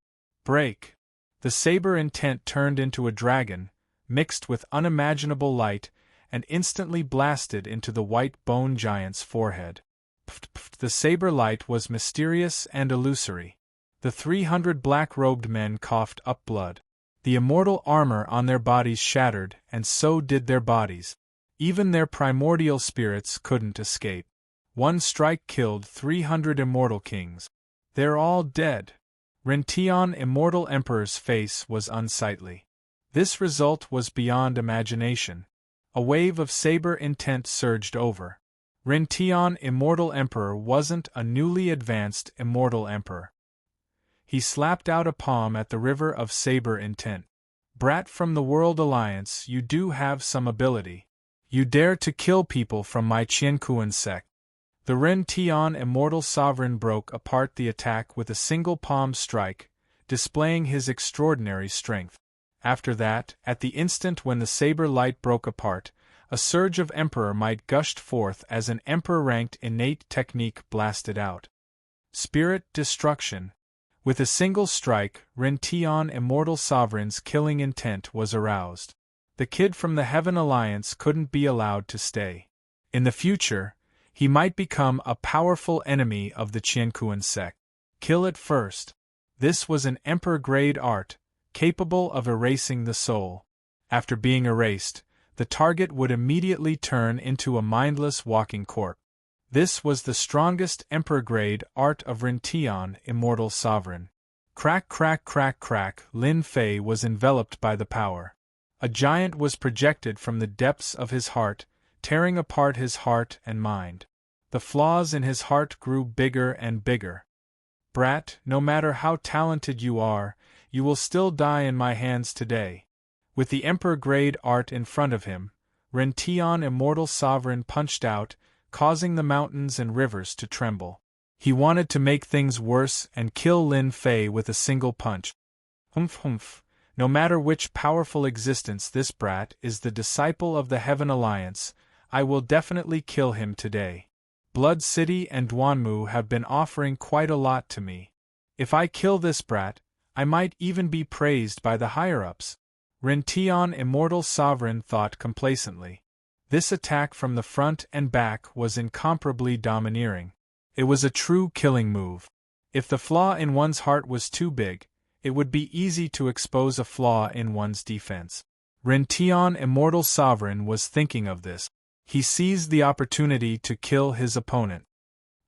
Break! The saber intent turned into a dragon, mixed with unimaginable light, and instantly blasted into the White Bone Giant's forehead. The saber light was mysterious and illusory. The 300 black-robed men coughed up blood. The immortal armor on their bodies shattered, and so did their bodies. Even their primordial spirits couldn't escape. One strike killed 300 immortal kings. They're all dead. Ren Tian, Immortal Emperor's face was unsightly. This result was beyond imagination. A wave of saber intent surged over. Ren Tian, Immortal Emperor, wasn't a newly advanced Immortal Emperor. He slapped out a palm at the river of saber intent. Brat from the World Alliance, you do have some ability. You dare to kill people from my Qiankuan sect. The Ren Tian, Immortal Sovereign, broke apart the attack with a single palm strike, displaying his extraordinary strength. After that, at the instant when the saber light broke apart, a surge of Emperor might gushed forth as an Emperor-ranked innate technique blasted out. Spirit destruction. With a single strike, Ren Tian, Immortal Sovereign's killing intent was aroused. The kid from the Heaven Alliance couldn't be allowed to stay. In the future, he might become a powerful enemy of the Qiankuan sect. Kill it first. This was an Emperor-grade art, capable of erasing the soul. After being erased, the target would immediately turn into a mindless walking corpse. This was the strongest emperor-grade art of Rintian, immortal sovereign. Crack crack crack crack, Lin Fei was enveloped by the power. A giant was projected from the depths of his heart, tearing apart his heart and mind. The flaws in his heart grew bigger and bigger. Brat, no matter how talented you are, you will still die in my hands today. With the emperor-grade art in front of him, Rintian, immortal sovereign, punched out, causing the mountains and rivers to tremble. He wanted to make things worse and kill Lin Fei with a single punch. Humph humph. No matter which powerful existence this brat is, the disciple of the Heaven Alliance, I will definitely kill him today. Blood City and Duanmu have been offering quite a lot to me. If I kill this brat, I might even be praised by the higher-ups. Rintian, immortal sovereign, thought complacently. This attack from the front and back was incomparably domineering. It was a true killing move. If the flaw in one's heart was too big, it would be easy to expose a flaw in one's defense. Rintian, immortal sovereign, was thinking of this. He seized the opportunity to kill his opponent.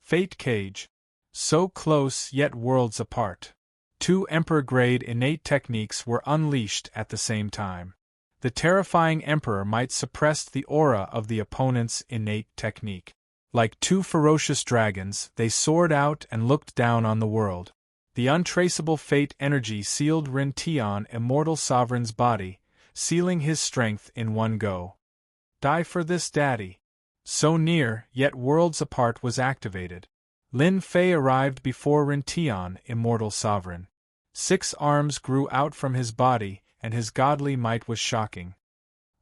Fate Cage. So close yet worlds apart. Two emperor-grade innate techniques were unleashed at the same time. The terrifying emperor might suppress the aura of the opponent's innate technique. Like two ferocious dragons, they soared out and looked down on the world. The untraceable fate energy sealed Rintian, immortal sovereign's body, sealing his strength in one go. Die for this, daddy. So near, yet worlds apart, was activated. Lin Fei arrived before Rintian, immortal sovereign. 6 arms grew out from his body, and his godly might was shocking.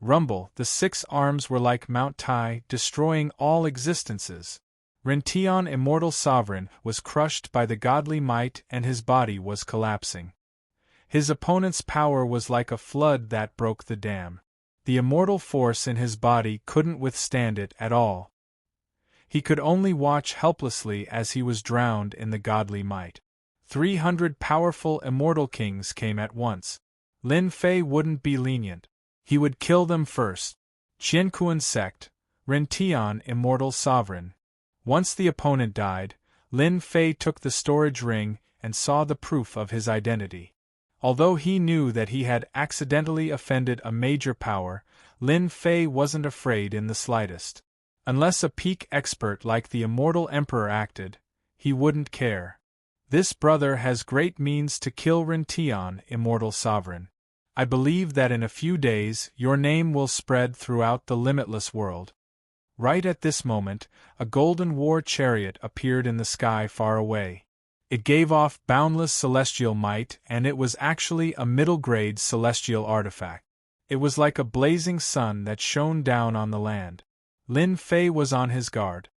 Rumble, the 6 arms were like Mount Tai, destroying all existences. Rintian, immortal sovereign, was crushed by the godly might and his body was collapsing. His opponent's power was like a flood that broke the dam. The immortal force in his body couldn't withstand it at all. He could only watch helplessly as he was drowned in the godly might. 300 powerful immortal kings came at once. Lin Fei wouldn't be lenient. He would kill them first. Qianquan sect, Rintian, immortal sovereign. Once the opponent died, Lin Fei took the storage ring and saw the proof of his identity. Although he knew that he had accidentally offended a major power, Lin Fei wasn't afraid in the slightest. Unless a peak expert like the immortal emperor acted, he wouldn't care. This brother has great means to kill Rintian, immortal sovereign. I believe that in a few days your name will spread throughout the limitless world. Right at this moment, a golden war chariot appeared in the sky far away. It gave off boundless celestial might, and it was actually a middle-grade celestial artifact. It was like a blazing sun that shone down on the land. Lin Fei was on his guard.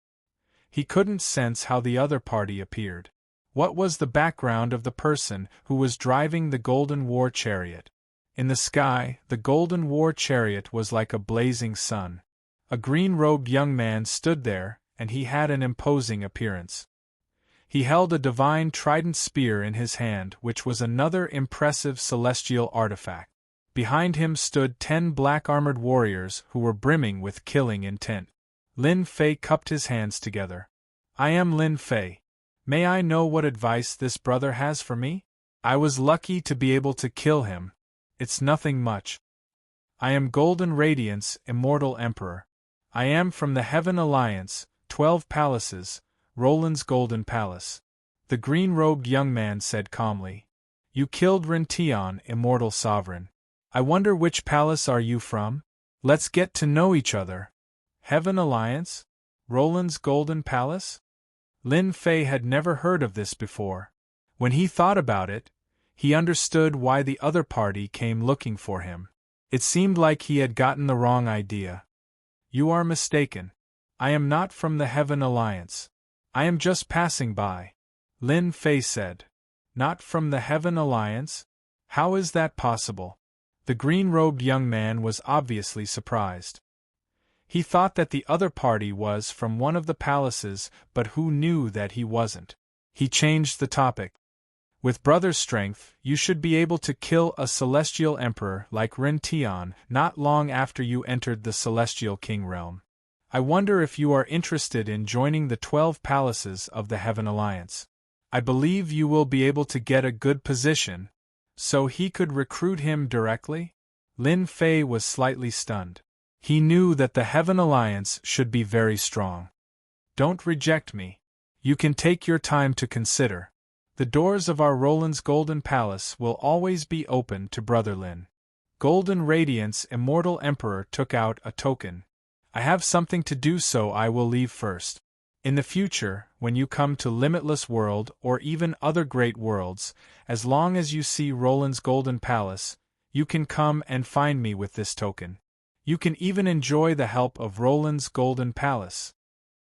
He couldn't sense how the other party appeared. What was the background of the person who was driving the golden war chariot? In the sky, the golden war chariot was like a blazing sun. A green-robed young man stood there, and he had an imposing appearance. He held a divine trident spear in his hand, which was another impressive celestial artifact. Behind him stood 10 black-armored warriors who were brimming with killing intent. Lin Fei cupped his hands together. I am Lin Fei. May I know what advice this brother has for me? I was lucky to be able to kill him. It's nothing much. I am Golden Radiance, immortal emperor. I am from the Heaven Alliance, 12 palaces, Roland's Golden Palace. The green-robed young man said calmly. You killed Rintian, immortal sovereign. I wonder which palace are you from? Let's get to know each other. Heaven Alliance? Roland's Golden Palace? Lin Fei had never heard of this before. When he thought about it, he understood why the other party came looking for him. It seemed like he had gotten the wrong idea. You are mistaken. I am not from the Heaven Alliance. I am just passing by. Lin Fei said. Not from the Heaven Alliance? How is that possible? The green-robed young man was obviously surprised. He thought that the other party was from one of the palaces, but who knew that he wasn't? He changed the topic. With brother strength, you should be able to kill a celestial emperor like Rintian not long after you entered the celestial king realm. I wonder if you are interested in joining the 12 palaces of the Heaven Alliance. I believe you will be able to get a good position, so he could recruit him directly? Lin Fei was slightly stunned. He knew that the Heaven Alliance should be very strong. Don't reject me. You can take your time to consider. The doors of our Roland's Golden Palace will always be open to Brother Lin. Golden Radiance Immortal Emperor took out a token. I have something to do, so I will leave first. In the future, when you come to Limitless World or even other great worlds, as long as you see Roland's Golden Palace, you can come and find me with this token. You can even enjoy the help of Roland's Golden Palace.